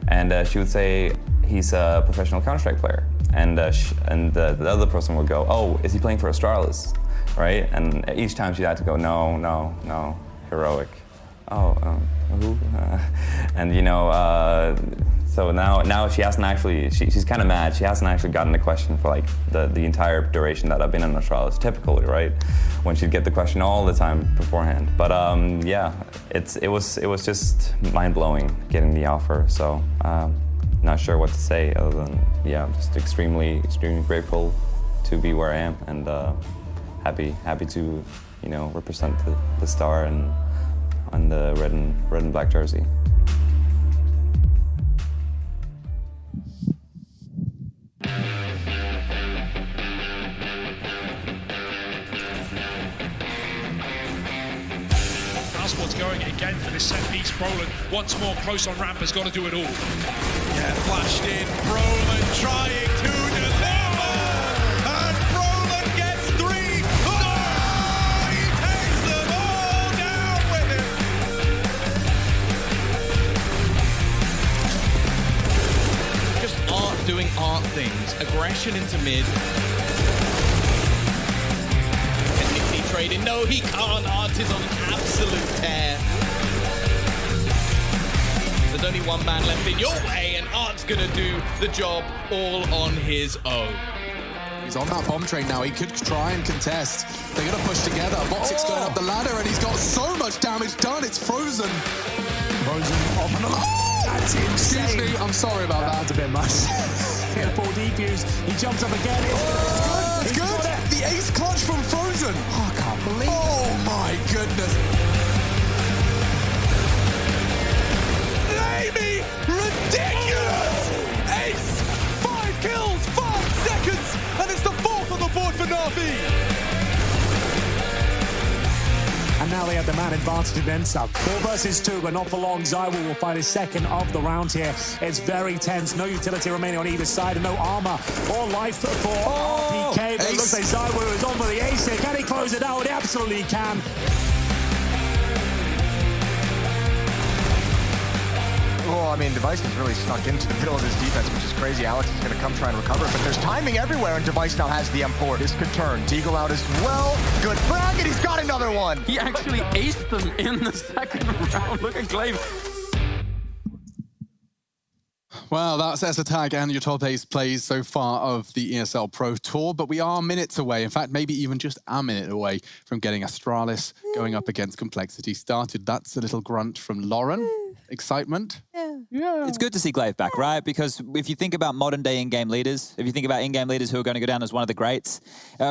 And she would say, he's a professional Counter-Strike player. And the other person would go, oh, is he playing for Astralis? Right? And each time she had to go, no, Heroic. Oh, who? And you know, so now she hasn't actually, she's kind of mad. She hasn't actually gotten the question for like the entire duration that I've been in Astralis, typically, right? When she'd get the question all the time beforehand. But yeah, it was just mind-blowing getting the offer. So not sure what to say other than, yeah, I'm just extremely grateful to be where I am, and happy to, you know, represent the star and on the red and black jersey. Squad's going again for this set piece. Brolin once more close on ramp, has got to do it all. Yeah, flashed in. Brolin trying to deliver, and Brolin gets 3. Oh, he takes them all down with him. Just Art doing Art things. Aggression into mid. Trading. No, he can't. Art is on an absolute tear. There's only one man left in your way, and Art's gonna do the job all on his own. He's on that bomb train now. He could try and contest. They're gonna push together. Boxic's going up the ladder, and he's got so much damage done. It's frozen. Frozen off and on. Oh! That's insane. Excuse me, I'm sorry about that. That's a bit much. Hit a full defuse. He jumps up again. It's good. The ace clutch from Frozen. Oh, I can't believe it. Oh my goodness. Amy, ridiculous! Ace, 5 kills, 5 seconds, and it's the 4th on the board for Na'Vi. And now they have the man in advantage and then some. 4 versus 2, but not for long. Zywoo will find his second of the round here. It's very tense. No utility remaining on either side and no armor or life for RPK. But it looks like Zywoo is on for the ace here. Can he close it out? He absolutely can. Well, I mean, Device has really snuck into the middle of this defense, which is crazy. Alex is going to come try and recover, but there's timing everywhere, and Device now has the M4. This could turn. Deagle out as well. Good frag, and he's got another one. He actually aced them in the second round. Look at Glaive. Well, that's ESL and your top ace plays so far of the ESL Pro Tour, but we are minutes away, in fact, maybe even just a minute away from getting Astralis going up against Complexity started. That's a little grunt from Lauren. Excitement? Yeah. It's good to see Glaive back, right? Because if you think about modern day in-game leaders, if you think about in-game leaders who are going to go down as one of the greats,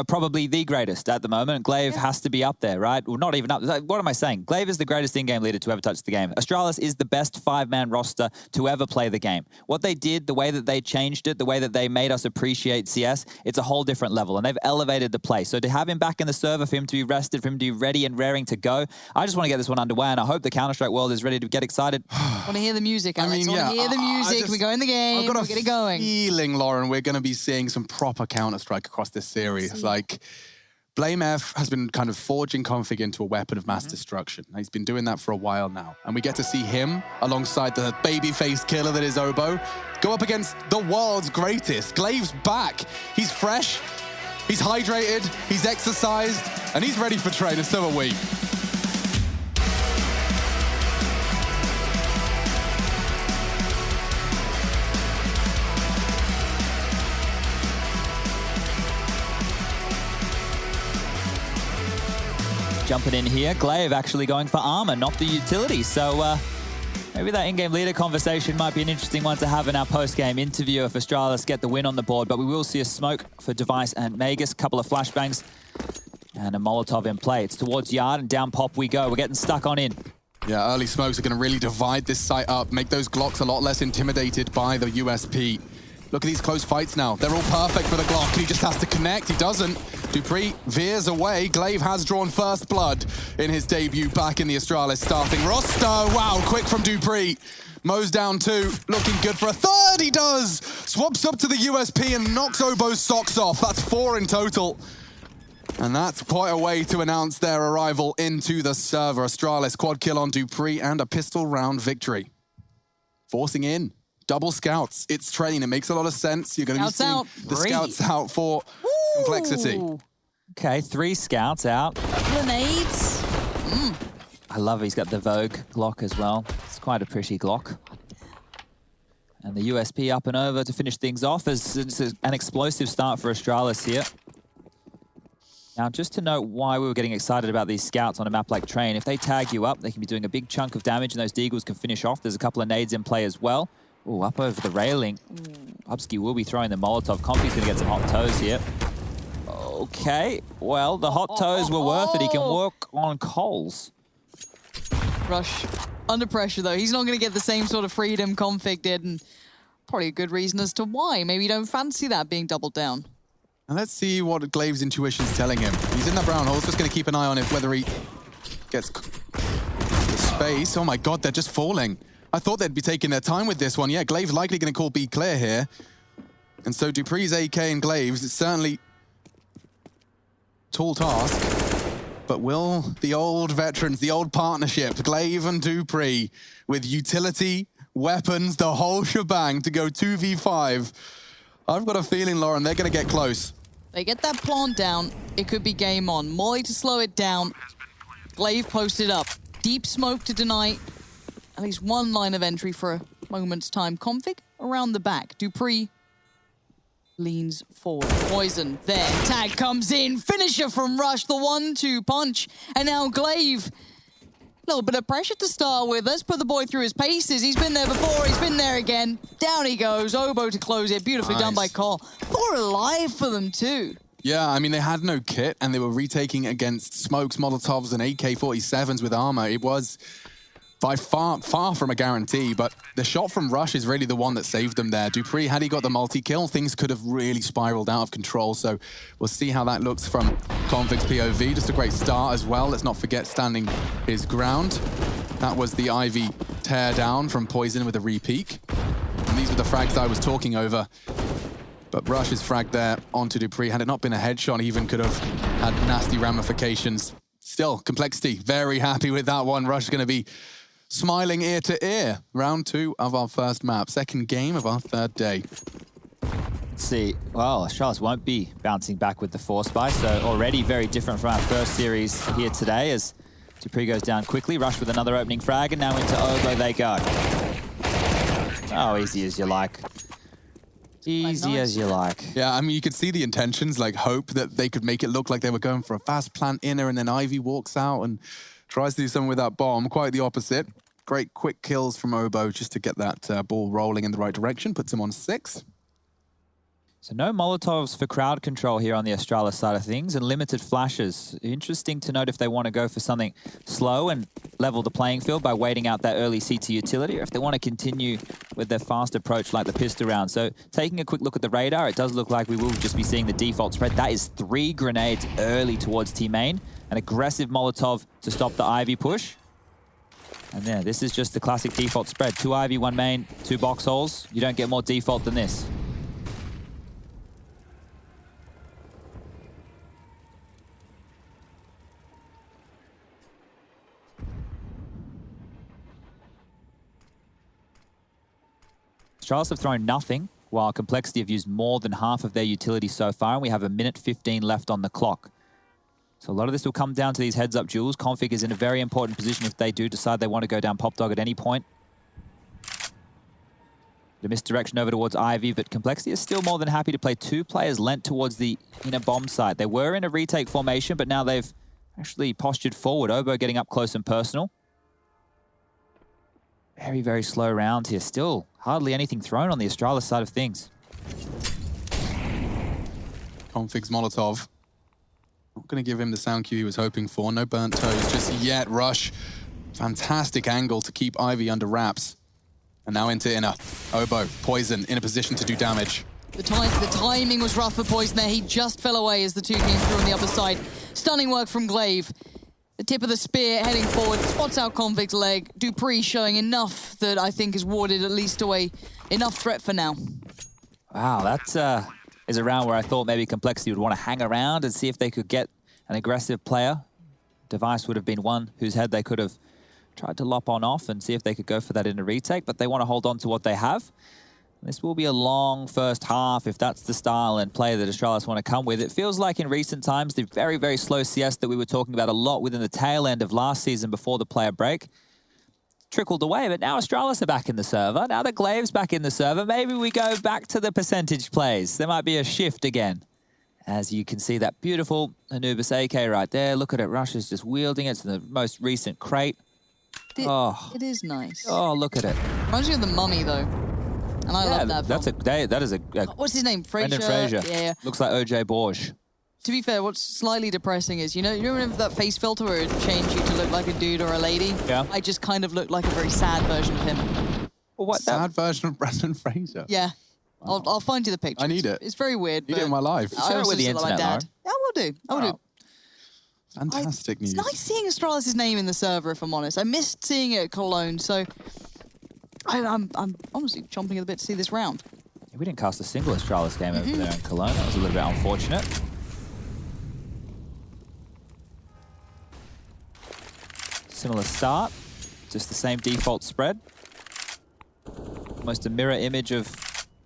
probably the greatest at the moment, Glaive has to be up there, right? Well, not even up. What am I saying? Glaive is the greatest in-game leader to ever touch the game. Astralis is the best 5-man roster to ever play the game. What they did, the way that they changed it, the way that they made us appreciate CS, it's a whole different level, and they've elevated the play. So to have him back in the server, for him to be rested, for him to be ready and raring to go, I just want to get this one underway, and I hope the Counter-Strike world is ready to get excited. I want to hear the music, Alex. I mean, I want to hear the music. We go in the game. I've got a get it going. feeling, Lauren, we're going to be seeing some proper Counter-Strike across this series. Like, Blame F has been kind of forging config into a weapon of mass destruction. He's been doing that for a while now. And we get to see him, alongside the baby-faced killer that is Obo, go up against the world's greatest. Glaive's back. He's fresh, he's hydrated, he's exercised, and he's ready for train, and so are we. Jumping in here, Glaive actually going for armor, not the utility. So maybe that in-game leader conversation might be an interesting one to have in our post-game interview if Astralis get the win on the board. But we will see a smoke for Device and Magus, couple of flashbangs, and a Molotov in play. It's towards Yard, and down pop we go. We're getting stuck on in. Yeah, early smokes are going to really divide this site up, make those Glocks a lot less intimidated by the USP. Look at these close fights now. They're all perfect for the Glock, and he just has to connect. He doesn't. Dupree veers away. Glaive has drawn first blood in his debut back in the Astralis starting roster. Wow, quick from Dupree. Mows down 2, looking good for a third. He does. Swaps up to the USP and knocks Obo's socks off. That's 4 in total. And that's quite a way to announce their arrival into the server. Astralis quad kill on Dupree and a pistol round victory. Forcing in. Double scouts. It's train. It makes a lot of sense. You're going to be seeing the scouts out for Complexity. Okay, 3 scouts out. Grenades. I love he's got the Vogue Glock as well. It's quite a pretty Glock. And the USP up and over to finish things off as it's an explosive start for Astralis here. Now, just to note why we were getting excited about these scouts on a map like Train, if they tag you up, they can be doing a big chunk of damage and those Deagles can finish off. There's a couple of nades in play as well. Ooh, up over the railing. Hubsky will be throwing the Molotov. Comfy's going to get some hot toes here. Okay, well, the hot toes were worth it. He can work on coals. Rush under pressure, though. He's not going to get the same sort of freedom Config did, and probably a good reason as to why. Maybe you don't fancy that being doubled down. And let's see what Glaive's intuition's telling him. He's in that brown hole. Just going to keep an eye on it, whether he gets the space. Oh my God, they're just falling. I thought they'd be taking their time with this one. Yeah, Glaive's likely going to call B clear here. And so Dupree's AK and Glaive's, it's certainly tall task. But will the old veterans, the old partnership, Glaive and Dupree, with utility, weapons, the whole shebang to go 2v5, I've got a feeling, Lauren, they're going to get close. They get that plant down, it could be game on. Molly to slow it down. Glaive posted up. Deep smoke to deny at least one line of entry for a moment's time. Config around the back. Dupree leans forward. Poison there. Tag comes in. Finisher from Rush. The 1-2 punch. And now Glaive. A little bit of pressure to start with. Let's put the boy through his paces. He's been there before. He's been there again. Down he goes. Obo to close it. Beautifully done by Cole. 4 alive for them too. Yeah, I mean, they had no kit and they were retaking against smokes, Molotovs, and AK-47s with armor. It was by far from a guarantee, but the shot from Rush is really the one that saved them there. Dupree, had he got the multi-kill, things could have really spiraled out of control, so we'll see how that looks from Config's POV, just a great start as well. Let's not forget standing his ground. That was the Ivy tear down from Poison with a re-peek. And these were the frags I was talking over. But Rush's frag there onto Dupree, had it not been a headshot, he even could have had nasty ramifications. Still, Complexity, very happy with that one. Rush is going to be smiling ear to ear. Round 2 of our first map, second game of our third day. Let's see. Well, Charles won't be bouncing back with the Force Buy, so already very different from our first series here today as Dupree goes down quickly. Rush with another opening frag, and now into Obo they go. Oh, easy as you like. Easy as you like. Yeah, I mean, you could see the intentions, like hope that they could make it look like they were going for a fast plant inner, and then Ivy walks out and tries to do something with that bomb. Quite the opposite. Great quick kills from Obo just to get that ball rolling in the right direction. Puts him on 6. So no Molotovs for crowd control here on the Astralis side of things, and limited flashes. Interesting to note if they want to go for something slow and level the playing field by waiting out that early CT utility, or if they want to continue with their fast approach like the pistol round. So taking a quick look at the radar, it does look like we will just be seeing the default spread. That is 3 grenades early towards T main. An aggressive Molotov to stop the Ivy push. And yeah, this is just the classic default spread. 2 Ivy, 1 main, 2 box holes. You don't get more default than this. Astralis have thrown nothing, while Complexity have used more than half of their utility so far, and we have 1:15 left on the clock. So a lot of this will come down to these heads-up duels. Config is in a very important position if they do decide they want to go down Pop Dog at any point. The misdirection over towards Ivy, but Complexity is still more than happy to play 2 players lent towards the inner bomb site. They were in a retake formation, but now they've actually postured forward. Obo getting up close and personal. Very, very slow round here. Still hardly anything thrown on the Astralis side of things. Config's Molotov. Not going to give him the sound cue he was hoping for. No burnt toes just yet. Rush. Fantastic angle to keep Ivy under wraps. And now into inner. Obo, Poison, in a position to do damage. The timing was rough for Poison there. He just fell away as the 2 came through on the other side. Stunning work from Glaive. The tip of the spear heading forward, spots out Config's leg. Dupree showing enough that I think has warded at least away enough threat for now. Wow, that is a round where I thought maybe Complexity would want to hang around and see if they could get an aggressive player. Device would have been one whose head they could have tried to lop on off and see if they could go for that in a retake, but they want to hold on to what they have. This will be a long first half if that's the style and play that Astralis want to come with. It feels like in recent times, the very, very slow CS that we were talking about a lot within the tail end of last season before the player break trickled away, but now Astralis are back in the server. Now that Glaive's back in the server, maybe we go back to the percentage plays. There might be a shift again. As you can see, that beautiful Anubis AK right there. Look at it, Rush is just wielding it to the most recent crate. It is nice. Oh, look at it. Reminds me of the Mummy, though. And I love that film. That is a what's his name? Brendan Fraser. Yeah. Looks like OJ Borge. To be fair, what's slightly depressing is, you remember that face filter where it changed you to look like a dude or a lady? Yeah. I just kind of look like a very sad version of him. Well, Sad version of Brendan Fraser? Yeah. I'll find you the picture. I need it. It's very weird. Need it in my life. Share it with the internet, Lauren. Yeah, I will do. I will do. Fantastic news. It's nice seeing Astralis' name in the server, if I'm honest. I missed seeing it at Cologne, so I'm honestly chomping at the bit to see this round. We didn't cast a single Astralis game over there in Cologne. That was a little bit unfortunate. Similar start, just the same default spread. Almost a mirror image of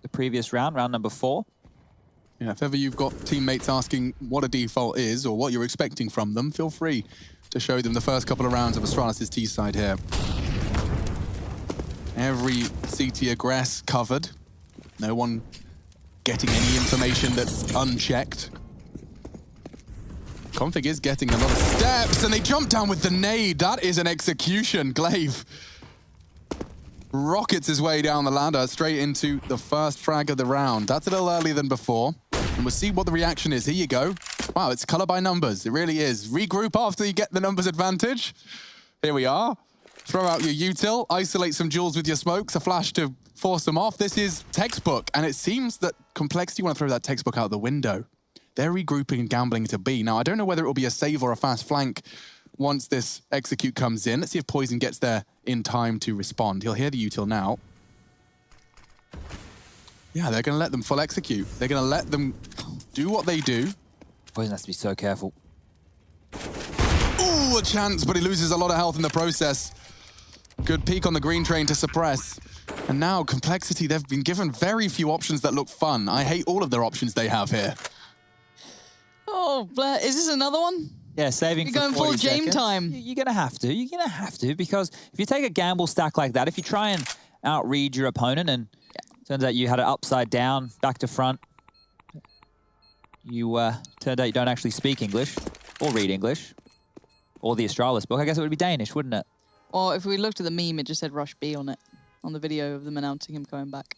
the previous round, round number 4. Yeah, if ever you've got teammates asking what a default is or what you're expecting from them, feel free to show them the first couple of rounds of Astralis' T side here. Every CT aggress covered. No one getting any information that's unchecked. Config is getting a lot of steps, and they jump down with the nade. That is an execution. Glaive rockets his way down the ladder straight into the first frag of the round. That's a little earlier than before. And we'll see what the reaction is. Here you go. Wow, it's color by numbers. It really is. Regroup after you get the numbers advantage. Here we are. Throw out your util, isolate some jewels with your smokes, a flash to force them off. This is textbook, and it seems that Complexity want to throw that textbook out the window. they're regrouping and gambling to B. Now, I don't know whether it will be a save or a fast flank once this execute comes in. Let's see if Poison gets there in time to respond. He'll hear the util now. Yeah, they're going to let them full execute. They're going to let them do what they do. Poison has to be so careful. Ooh, a chance, but he loses a lot of health in the process. Good peek on the green train to suppress. And now, Complexity, they've been given very few options that look fun. I hate all of their options they have here. Oh, is this another one? Yeah, saving You're for going 40 full game seconds. time. You're going to have to. You're going to have to, because if you take a gamble stack like that, if you try and outread your opponent and turns out you had it upside down, back to front, you turned out you don't actually speak English or read English or the Astralis book. I guess it would be Danish, wouldn't it? Or if we looked at the meme, it just said Rush B on it, on the video of them announcing him coming back.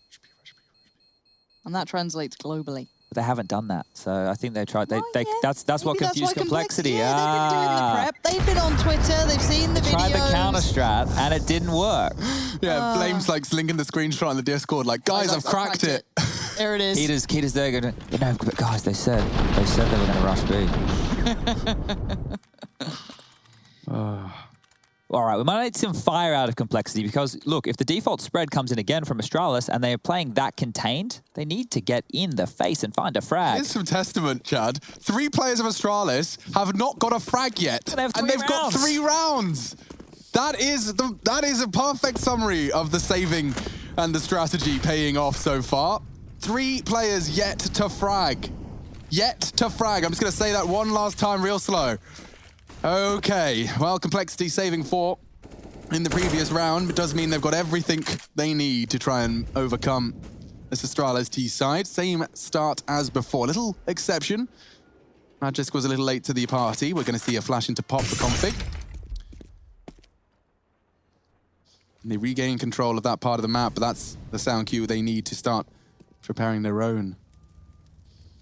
And that translates globally. But they haven't done that, so I think they tried. That's what Maybe confused Complexity. Yeah, they've been doing the prep. They've been on Twitter. They've seen the videos. Tried the counter strat and it didn't work. Yeah, Flame's like linking the screenshot on the Discord, like, guys, I've cracked it. There it is. Keita's there going, you know, but guys, they said they were going to rush B. All right, we might need some fire out of Complexity because, look, if the default spread comes in again from Astralis and they're playing that contained, they need to get in the face and find a frag. Here's some testament, Chad. 3 players of Astralis have not got a frag yet, and they've got 3 rounds. That is a perfect summary of the saving and the strategy paying off so far. 3 players yet to frag. Yet to frag. I'm just going to say that one last time real slow. Okay, well, Complexity saving 4 in the previous round, but does mean they've got everything they need to try and overcome this Astralis T side. Same start as before. Little exception. Magisk was a little late to the party. We're going to see a flash into pop for config. And they regain control of that part of the map, but that's the sound cue they need to start preparing their own.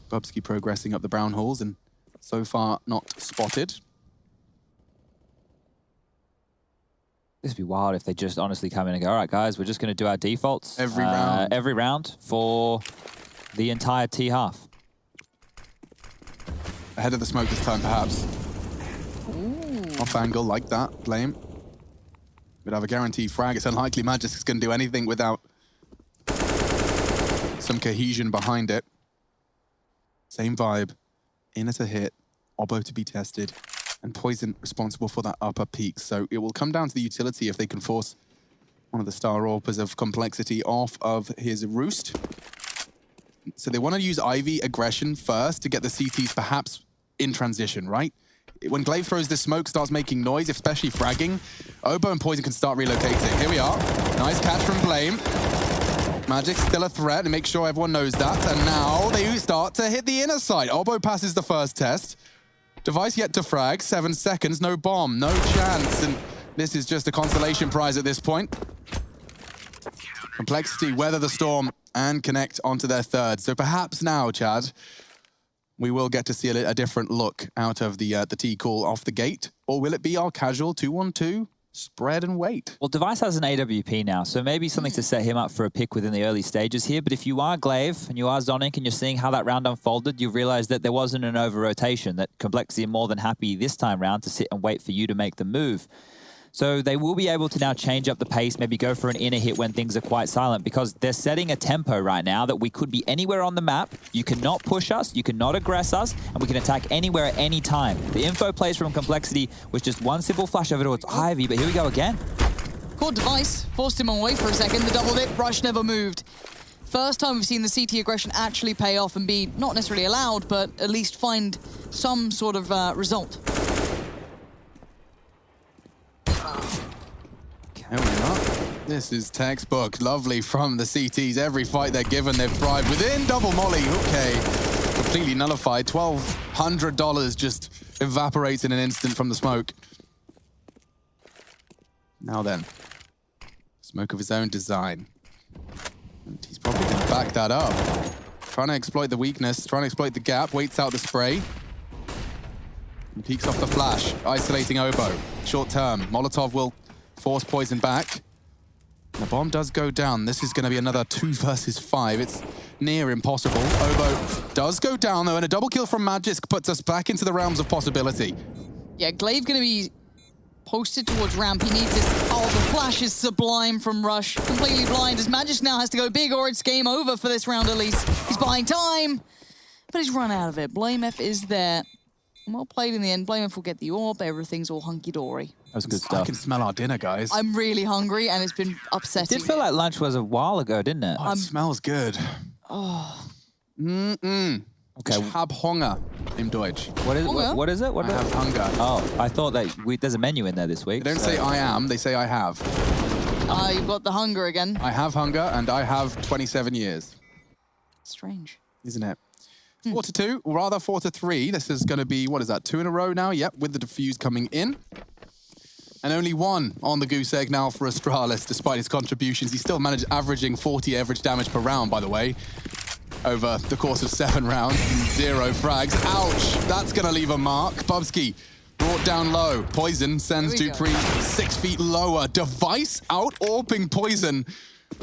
Bubsky progressing up the brown halls and so far not spotted. This would be wild if they just honestly come in and go, all right, guys, we're just going to do our defaults. Every round. Every round for the entire T half. Ahead of the smoke this time, perhaps. Ooh. Off angle like that, Flame. Would have a guaranteed frag. It's unlikely Magisk is going to do anything without some cohesion behind it. Same vibe. In at a hit. Obo to be tested. And Poison responsible for that upper peak. So it will come down to the utility if they can force one of the Star Orbers of Complexity off of his roost. So they want to use Ivy aggression first to get the CTs perhaps in transition, right? When Glaive throws this smoke, starts making noise, especially fragging, Obo and Poison can start relocating. Here we are. Nice catch from Blame. Magic still a threat, and make sure everyone knows that. And now they start to hit the inner side. Obo passes the first test. Device yet to frag, 7 seconds, no bomb, no chance, and this is just a consolation prize at this point. Complexity weather the storm and connect onto their third. So perhaps now, Chad, we will get to see a different look out of the T call off the gate, or will it be our casual 2-1-2? Spread and wait. Well, Device has an AWP now, so maybe something to set him up for a pick within the early stages here. But if you are Glaive and you are Zonic and you're seeing how that round unfolded, you realize that there wasn't an over-rotation, that Complexity are more than happy this time round to sit and wait for you to make the move. So they will be able to now change up the pace, maybe go for an inner hit when things are quite silent, because they're setting a tempo right now that we could be anywhere on the map. You cannot push us, you cannot aggress us, and we can attack anywhere at any time. The info plays from Complexity was just one simple flash over towards Ivy, but here we go again. Caught Device, forced him away for a second. The double dip, Rush never moved. First time we've seen the CT aggression actually pay off and be not necessarily allowed, but at least find some sort of result. Here we are. This is textbook. Lovely from the CTs. Every fight they're given, they've thrived within. Double molly. Okay. Completely nullified. $1,200 just evaporates in an instant from the smoke. Now then. Smoke of his own design. And he's probably going to back that up. Trying to exploit the weakness. Trying to exploit the gap. Waits out the spray. And peeks off the flash. Isolating Obo. Short term. Molotov will force Poison back. The bomb does go down. This is going to be another 2 versus 5. It's near impossible. Obo does go down, though, and a double kill from Magisk puts us back into the realms of possibility. Yeah, Glaive going to be posted towards ramp. He needs this. Oh, the flash is sublime from Rush. Completely blind as Magisk now has to go big or it's game over for this round at least. He's buying time, but he's run out of it. Blamef is there. Well played in the end. Blamef will get the orb. Everything's all hunky-dory. That was good stuff. I can smell our dinner, guys. I'm really hungry and it's been upsetting. It did feel like lunch was a while ago, didn't it? Oh, it smells good. Oh. Okay. Ich hab Hunger im Deutsch. What is it? What is it? What I have hunger. Oh, I thought that there's a menu in there this week. They don't say I am, they say I have. You've got the hunger again. I have hunger and I have 27 years. Strange. Isn't it? 4-2, or rather 4-3. This is going to be, what is that, 2 in a row now? Yep, with the defuse coming in. And only 1 on the goose egg now for Astralis, despite his contributions. He still managed averaging 40 average damage per round, by the way, over the course of 7 rounds. 0 frags. Ouch! That's going to leave a mark. Bubsky brought down low. Poison sends Dupree 6 feet lower. Device out-orping Poison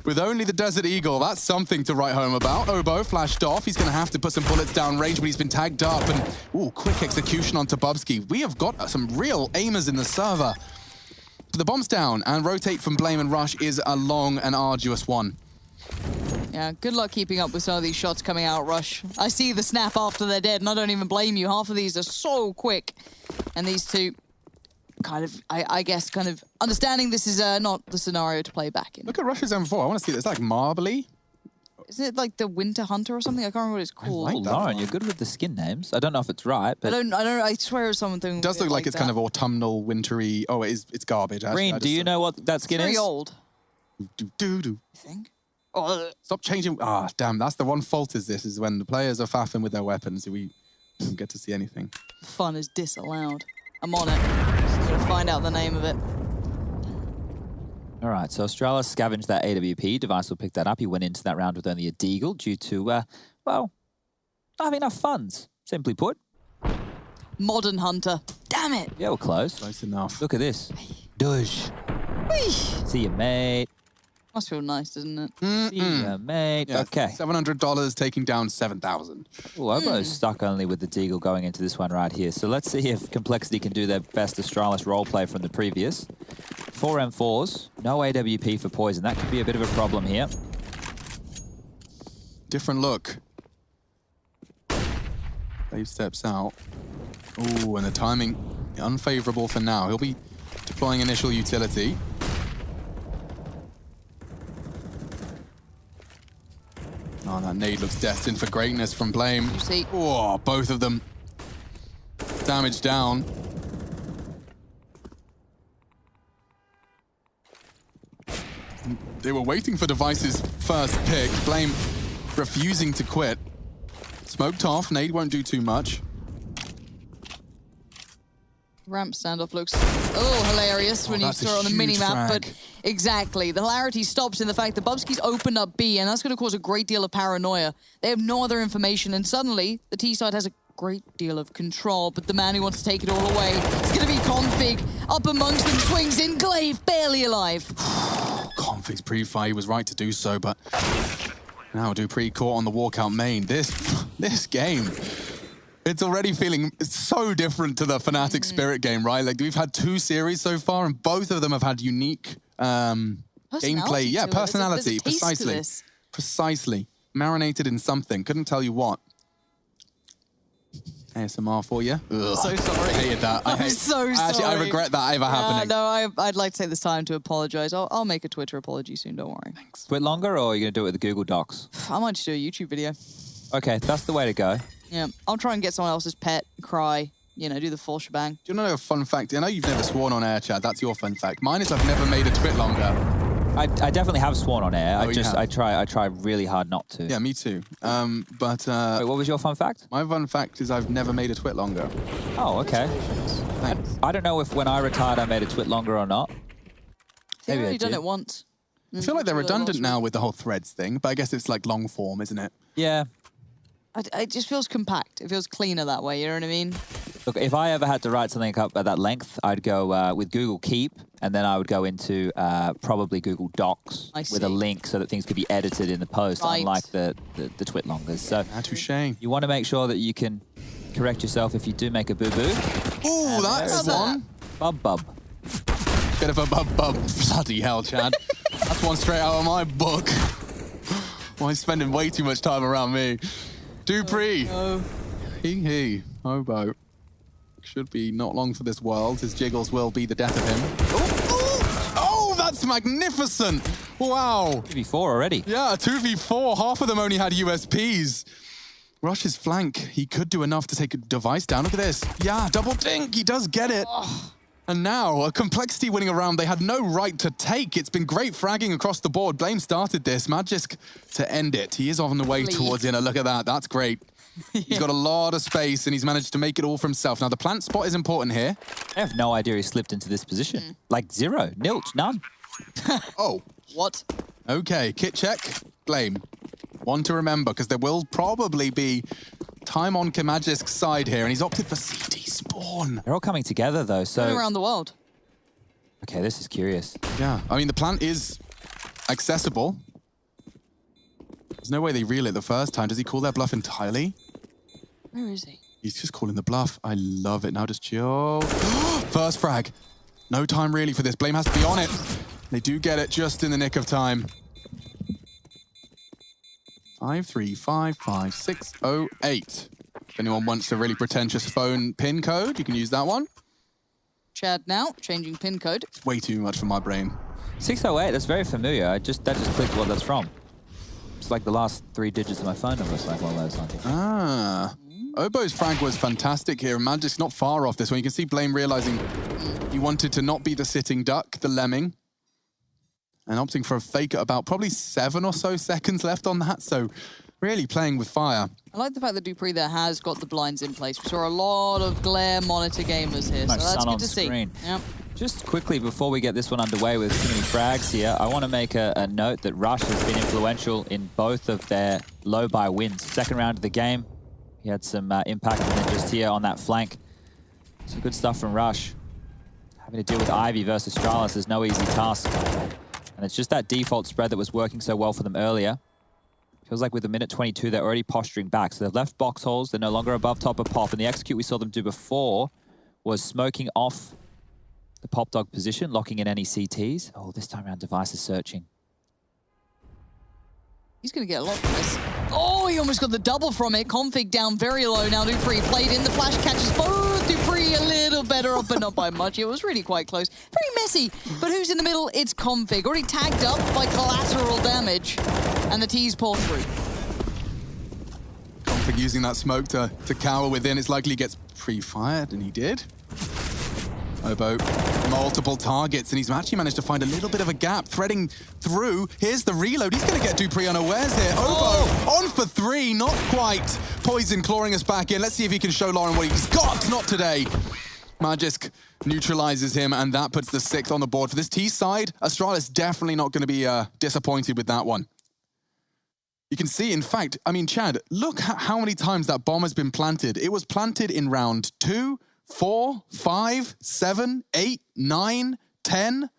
with only the Desert Eagle. That's something to write home about. Obo flashed off. He's going to have to put some bullets down range, but he's been tagged up. And, ooh, quick execution onto Bubsky. We have got some real aimers in the server. The bomb's down, and rotate from Blame and Rush is a long and arduous one. Yeah, good luck keeping up with some of these shots coming out, Rush. I see the snap after they're dead, and I don't even blame you. Half of these are so quick. And these two, kind of, I guess, kind of understanding this is not the scenario to play back in. Look at Rush's M4. I want to see this. It's like marbly. Isn't it like the Winter Hunter or something? I can't remember what it's called. Oh, Lauren, you're good with the skin names. I don't know if it's right, but I swear it's something. It does look like it's kind of autumnal, wintry. Oh, it's garbage. Actually. Green, do you know what that skin is? Very old. Do. You think? Oh. Stop changing. Ah, damn. That's the one fault is when the players are faffing with their weapons. We don't get to see anything. Fun is disallowed. I'm on it. I'm going to find out the name of it. All right, so Astralis scavenged that AWP. Device will pick that up. He went into that round with only a deagle due to, well, not having enough funds, simply put. Modern Hunter. Damn it. Yeah, we're close. Close enough. Look at this. Dush. See you, mate. Must feel nice, doesn't it? See you, mate. Yeah, okay. $700 taking down 7,000. Oh, Obo's stuck only with the deagle going into this one right here. So let's see if Complexity can do their best Astralis roleplay from the previous. 4 M4s, no AWP for Poison. That could be a bit of a problem here. Different look. Dave steps out. Ooh, and the timing unfavorable for now. He'll be deploying initial utility. Oh, that nade looks destined for greatness from Blame. Oh, both of them. Damage down. They were waiting for Device's first pick. Blame refusing to quit. Smoked off. Nade won't do too much. Ramp standoff looks hilarious when you throw it on the mini-map, but exactly. The hilarity stops in the fact that Bubsky's opened up B, and that's going to cause a great deal of paranoia. They have no other information, and suddenly the T side has a great deal of control, but the man who wants to take it all away is going to be Config. Up amongst them, swings in, Glaive, barely alive. Config's pre-fire, he was right to do so, but now Dupree caught on the walkout main. This game, it's already feeling so different to the Fnatic Spirit game, right? Like, we've had 2 series so far, and both of them have had unique gameplay. Yeah, personality, precisely. Precisely. Marinated in something. Couldn't tell you what. ASMR for you. Ugh. So sorry. I hated that. I'm so sorry. Actually, I regret that ever happening. No, I'd like to take this time to apologize. I'll make a Twitter apology soon, don't worry. Thanks. Quit longer, or are you going to do it with the Google Docs? I might just do a YouTube video. Okay, that's the way to go. Yeah, I'll try and get someone else's pet, cry, you know, do the full shebang. Do you know a fun fact? I know you've never sworn on air, Chad. That's your fun fact. Mine is I've never made a twit longer. I definitely have sworn on air. Oh, I try really hard not to. Yeah, me too. Wait, what was your fun fact? My fun fact is I've never made a twit longer. Oh, okay. Thanks. I don't know if when I retired I made a twit longer or not. I've already done it once. I feel like they're redundant now with the whole threads thing, but I guess it's like long form, isn't it? Yeah. It just feels compact. It feels cleaner that way, you know what I mean? Look, if I ever had to write something up at that length, I'd go with Google Keep, and then I would go into probably Google Docs with a link so that things could be edited in the post, unlike the Twitlongers. So touche. You want to make sure that you can correct yourself if you do make a boo-boo. Ooh, that's one. Bub. Bit of a bub. Bloody hell, Chad. That's one straight out of my book. Why he's spending way too much time around me. Dupree. He. Hobo. Should be not long for this world. His jiggles will be the death of him. Oh, that's magnificent. Wow. 2v4 already. Yeah, 2v4. Half of them only had USPs. Rush's flank. He could do enough to take a device down. Look at this. Yeah, double dink. He does get it. And now, a Complexity winning a round they had no right to take. It's been great fragging across the board. Blame started this. Magisk to end it. He is on the way towards Inner. Look at that. That's great. He's got a lot of space, and he's managed to make it all for himself. Now, the plant spot is important here. I have no idea he slipped into this position. Like zero. Nilch. None. Oh. What? Okay. Kit check. Blame. One to remember, because there will probably be time on Magisk's side here, and he's opted for CT spawn. They're all coming together, though, so... Going around the world. Okay, this is curious. Yeah, I mean, the plant is accessible. There's no way they reel it the first time. Does he call their bluff entirely? Where is he? He's just calling the bluff. I love it. Now just chill. First frag. No time really for this. Blame has to be on it. They do get it just in the nick of time. 5355608. If anyone wants a really pretentious phone PIN code, you can use that one. Chad now, changing PIN code. Way too much for my brain. 608, that's very familiar. That just clicked what that's from. It's like the last 3 digits of my phone number. It's like one of those, I think. Ah. Obo's frag was fantastic here. Magic's not far off this one. You can see Blame realizing he wanted to not be the sitting duck, the lemming. And opting for a fake at about probably 7 or so seconds left on that. So really playing with fire. I like the fact that Dupree there has got the blinds in place. We saw a lot of glare monitor gamers here, so that's good to see. Yep. Just quickly, before we get this one underway with too many frags here, I want to make a note that Rush has been influential in both of their low-buy wins. Second round of the game, he had some impact, and then just here on that flank. Some good stuff from Rush. Having to deal with Ivy versus Astralis is no easy task. And it's just that default spread that was working so well for them earlier. Feels like with a minute 22, they're already posturing back. So they've left box holes. They're no longer above top of pop. And the execute we saw them do before was smoking off the pop dog position, locking in any CTs. Oh, this time around, Device is searching. He's going to get a lot from this. Oh, he almost got the double from it. Config down very low now. Dupree played in. The flash catches both. Dupree a little better off, but not by much. It was really quite close. Very messy. But who's in the middle? It's Config. Already tagged up by collateral damage. And the T's pour through. Config using that smoke to cower within. It's likely he gets pre-fired, and he did. Obo, multiple targets, and he's actually managed to find a little bit of a gap, threading through. Here's the reload. He's going to get Dupree unawares here. Obo on for 3, not quite. Poison clawing us back in. Let's see if he can show Lauren what he's got. Not today. Magisk neutralizes him, and that puts the 6th on the board. For this T side, Astralis definitely not going to be disappointed with that one. You can see, in fact, I mean, Chad, look how many times that bomb has been planted. It was planted in round 2, 4, 5, 7, 8, 9, 10.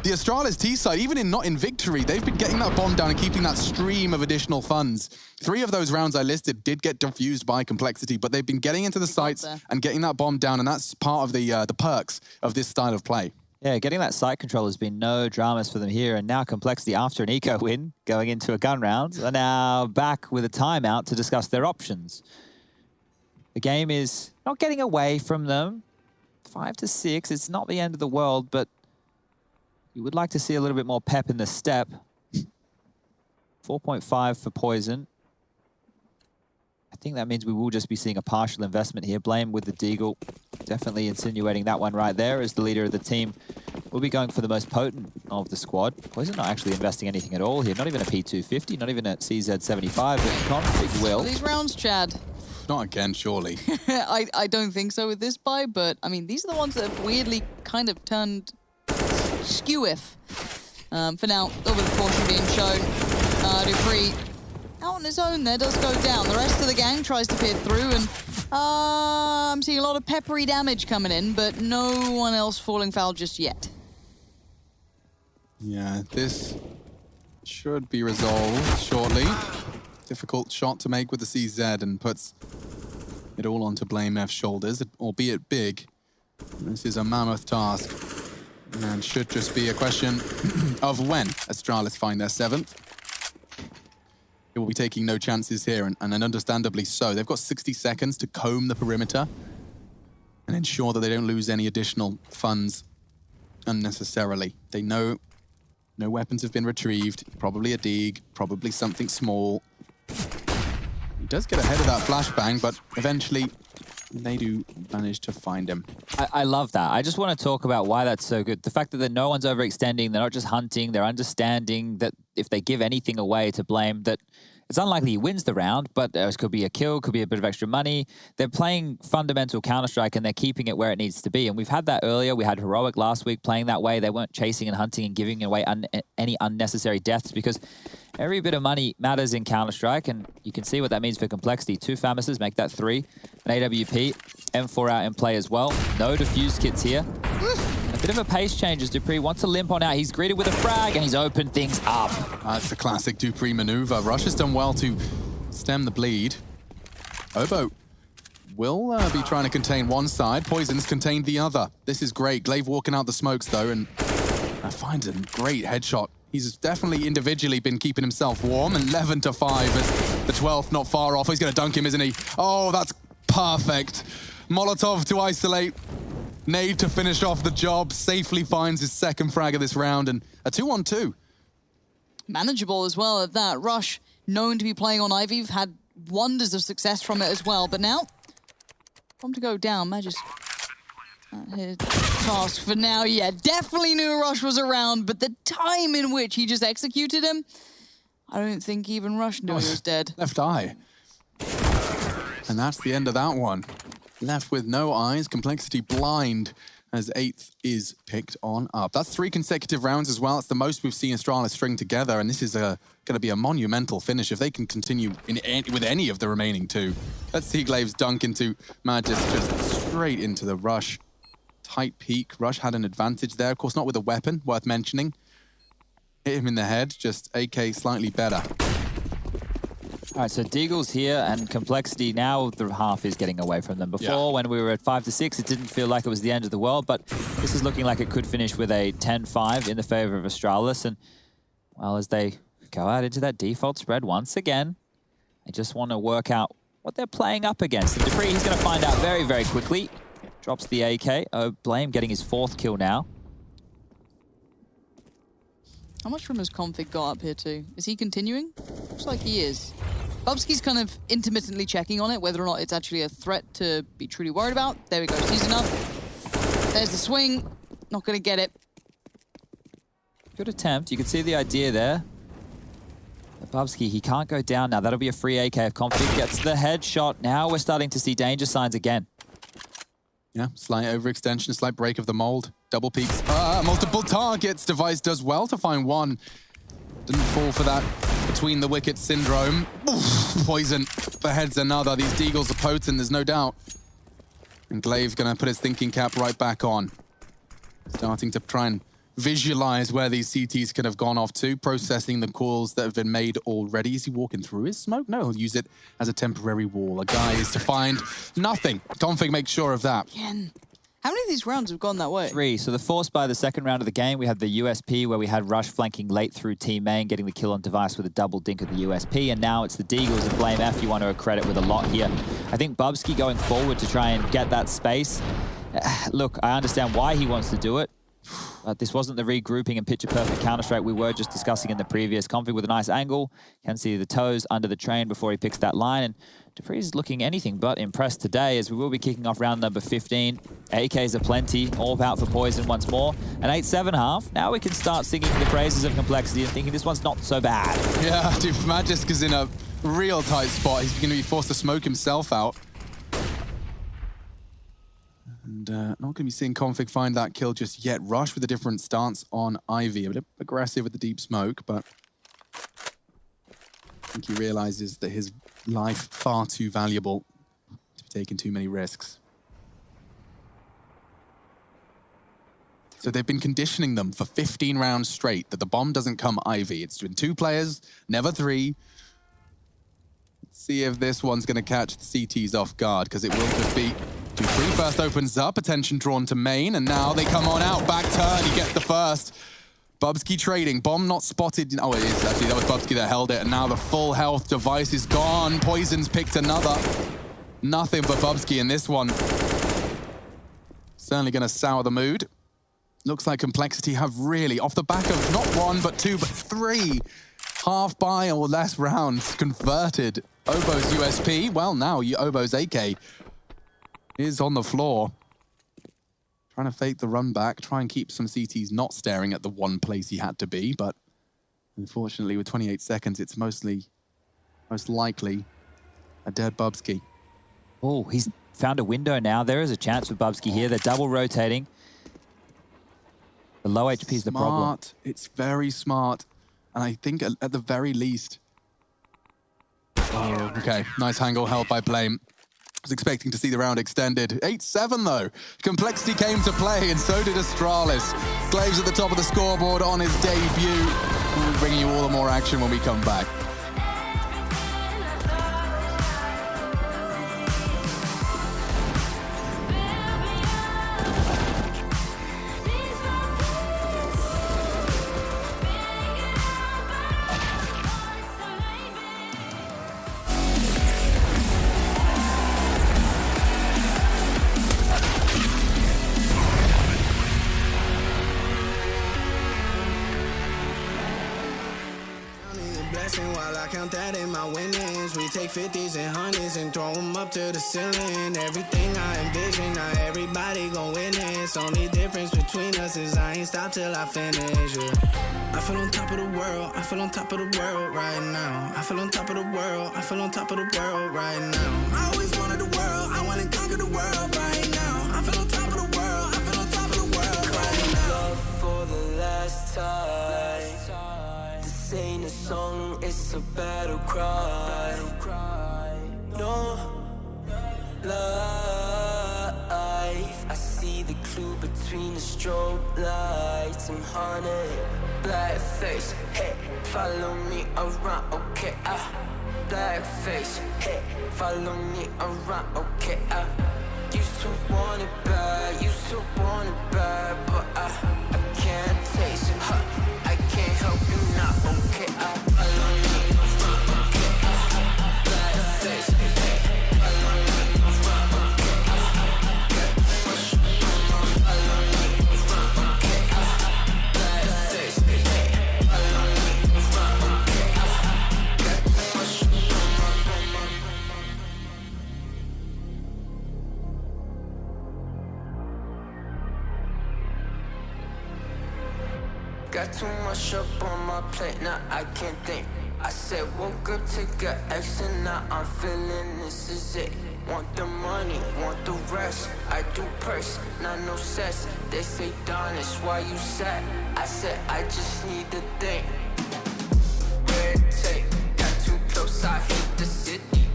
The Astralis T side, even not in victory, they've been getting that bomb down and keeping that stream of additional funds. 3 of those rounds I listed did get diffused by Complexity, but they've been getting into the sites and getting that bomb down, and that's part of the perks of this style of play. Yeah, getting that site control has been no dramas for them here, and now Complexity, after an eco win, going into a gun round, are now back with a timeout to discuss their options. The game is not getting away from them. 5-6, it's not the end of the world, but you would like to see a little bit more pep in the step. 4.5 for Poison. I think that means we will just be seeing a partial investment here. Blame with the Deagle. Definitely insinuating that one right there as the leader of the team. We'll be going for the most potent of the squad. Poison not actually investing anything at all here. Not even a P250, not even a CZ75, but Config will. These rounds, Chad. Not again, surely. I don't think so with this buy, but I mean, these are the ones that have weirdly kind of turned skew-if. For now, over the caution being shown. Dupree out on his own there, does go down. The rest of the gang tries to peer through, and I'm seeing a lot of peppery damage coming in, but no one else falling foul just yet. Yeah, this should be resolved shortly. Difficult shot to make with the CZ and puts it all onto Blame F's shoulders, albeit big. This is a mammoth task and should just be a question of when Astralis find their 7th. It will be taking no chances here, and understandably so. They've got 60 seconds to comb the perimeter and ensure that they don't lose any additional funds unnecessarily. They know no weapons have been retrieved, probably a dig, probably something small. He does get ahead of that flashbang, but eventually they do manage to find him. I love that. I just want to talk about why that's so good. The fact that no one's overextending, they're not just hunting, they're understanding that if they give anything away to Blame, that it's unlikely he wins the round, but it could be a kill, could be a bit of extra money. They're playing fundamental Counter-Strike and they're keeping it where it needs to be. And we've had that earlier. We had Heroic last week playing that way. They weren't chasing and hunting and giving away any unnecessary deaths, because every bit of money matters in Counter-Strike, and you can see what that means for Complexity. 2 Famouses make that 3. An AWP, M4 out in play as well. No defuse kits here. A bit of a pace change as dupreeh wants to limp on out. He's greeted with a frag and he's opened things up. That's the classic dupreeh maneuver. Rush has done well to stem the bleed. Obo will be trying to contain one side. Poison's contained the other. This is great. Glaive walking out the smokes though, and finds a great headshot. He's definitely individually been keeping himself warm, and 11 to 5 as the 12th not far off. He's going to dunk him, isn't he? Oh, that's perfect. Molotov to isolate. Nade to finish off the job. Safely finds his 2nd frag of this round, and a 2-on-2. Manageable as well at that. Rush, known to be playing on Ivy, had wonders of success from it as well. But now, time to go down. Magis his task for now. Yeah, definitely knew Rush was around, but the time in which he just executed him, I don't think even Rush knew he was dead. Left eye. And that's the end of that one. Left with no eyes, Complexity blind as 8th is picked on up. That's 3 consecutive rounds as well. It's the most we've seen Astralis string together, and this is going to be a monumental finish if they can continue with any of the remaining 2. Let's see Glaive's dunk into Magis, just straight into the Rush. Tight peak. Rush had an advantage there. Of course, not with a weapon, worth mentioning. Hit him in the head, just AK slightly better. All right, so Deagle's here, and Complexity now the half is getting away from them. Before, when we were at 5 to 6, it didn't feel like it was the end of the world, but this is looking like it could finish with a 10-5 in the favor of Astralis. And, well, as they go out into that default spread once again, they just want to work out what they're playing up against. And dupreeh, he's going to find out very, very quickly. Drops the AK. Oh, Blame getting his 4th kill now. How much room has Config got up here too? Is he continuing? Looks like he is. Bubsky's kind of intermittently checking on it, whether or not it's actually a threat to be truly worried about. There we go, sees enough. There's the swing. Not going to get it. Good attempt. You can see the idea there. Bubsky, he can't go down now. That'll be a free AK if Config gets the headshot. Now we're starting to see danger signs again. Yeah, slight overextension, slight break of the mold. Double peaks, multiple targets. Device does well to find one. Didn't fall for that between the wickets syndrome. Oof, Poison beheads another. These Deagles are potent, there's no doubt. And Glaive gonna put his thinking cap right back on. Starting to try and visualize where these CTs could have gone off to, processing the calls that have been made already. Is he walking through his smoke? No, he'll use it as a temporary wall. A guy is to find nothing. Config makes sure of that. Again. How many of these rounds have gone that way? 3. So the force by the 2nd round of the game, we had the USP where we had Rush flanking late through team main, getting the kill on Device with a double dink of the USP, and now it's the Deagles and Blame F you want to credit with a lot here. I think Bubsky going forward to try and get that space. Look, I understand why he wants to do it. This wasn't the regrouping and picture-perfect Counter-Strike we were just discussing in the previous. Config with a nice angle. Can see the toes under the train before he picks that line. And dupreeh is looking anything but impressed today, as we will be kicking off round number 15. AKs are plenty. All out for Poison once more. An 8-7 half. Now we can start singing the praises of Complexity and thinking this one's not so bad. Yeah, dude, Magisk is in a real tight spot. He's going to be forced to smoke himself out. And not going to be seeing Config find that kill just yet. Rush with a different stance on Ivy. A bit aggressive with the deep smoke, but I think he realizes that his life far too valuable to be taking too many risks. So they've been conditioning them for 15 rounds straight that the bomb doesn't come Ivy. It's been 2 players, never 3. Let's see if this one's going to catch the CTs off guard, because it will just be 2-3. First opens up, attention drawn to main, and now they come on out. Back turn, he gets the first. Bubsky trading, bomb not spotted. Oh, it is actually, that was Bubsky that held it, and now the full health device is gone. Poison's picked another. Nothing but Bubsky in this one. Certainly going to sour the mood. Looks like Complexity have really, off the back of not 1, but 2, but 3 half buy or less rounds converted. Obo's USP, well now Obo's AK is on the floor. Trying to fake the run back, try and keep some CTs not staring at the one place he had to be, but unfortunately with 28 seconds, it's most likely a dead Bubsky. Oh, he's found a window now. There is a chance for Bubsky here. They're double rotating. The low HP is the problem. It's very smart. And I think at the very least... Oh, okay, nice angle held by Blame. Was expecting to see the round extended. 8-7 though. Complexity came to play and so did Astralis. Glaive's at the top of the scoreboard on his debut. We'll be bringing you all the more action when we come back. While I count that in my winnings, we take 50s and 100s and throw them up to the ceiling. Everything I envision, not everybody gon' witness. Only difference between us is I ain't stop till I finish. I feel on top of the world, I feel on top of the world right now. I feel on top of the world, I feel on top of the world right now. I always wanted the world, I wanna conquer the world right now. I feel on top of the world, I feel on top of the world right now. Love for the last time. This ain't a song, it's a battle cry. No life. I see the clue between the strobe lights. I'm haunted, black face. Hey, follow me around, okay? Black face. Hey, follow me around, okay? Used to want it bad, used to want it bad, but I can't taste it. I can't help you now, okay? Follow me around, okay? Black face. Hey, follow me around, okay? Follow me around, okay? Black face. Hey, follow me around, okay? Got too much up on my plate, now I can't think. I said woke up to get X and now I'm feeling this is it. Want the money, want the rest. I do purse, not no cess. They say Donis, why you sad? I said I just need the thing. Red tape, got too close, I hit the city.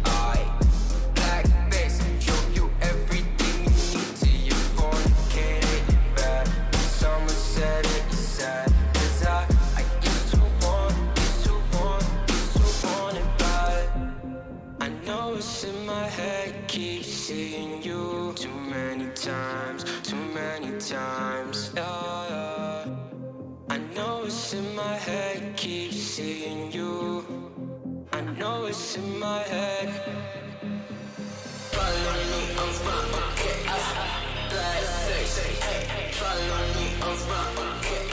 Black face, show you everything you need to your phone. Can't hit it back. Someone said it's sad. I used to want it bad. I know it's in my head, keep seeing you too many times. Yeah. I know it's in my head, keep seeing you. I know it's in my head. Follow me around, okay? Black face, hey, follow me around, okay?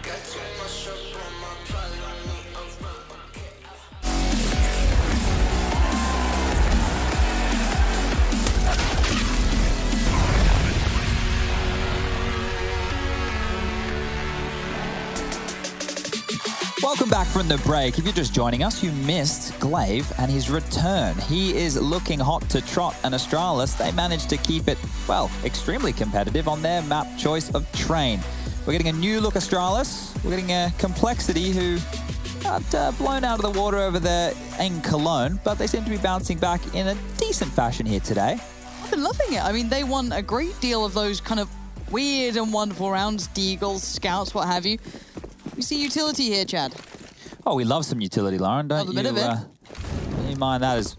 Got too much up on my follow me around, okay? Welcome back from the break. If you're just joining us, you missed Glaive and his return. He is looking hot to trot, and Astralis, they managed to keep it, well, extremely competitive on their map choice of Train. We're getting a new look Astralis. We're getting a Complexity who Not blown out of the water over there in Cologne, but they seem to be bouncing back in a decent fashion here today. I've been loving it. I mean, they won a great deal of those kind of weird and wonderful rounds, Deagles, Scouts, what have you. You see utility here, Chad? Oh, we love some utility, Lauren, don't you? A bit of it. You mind that as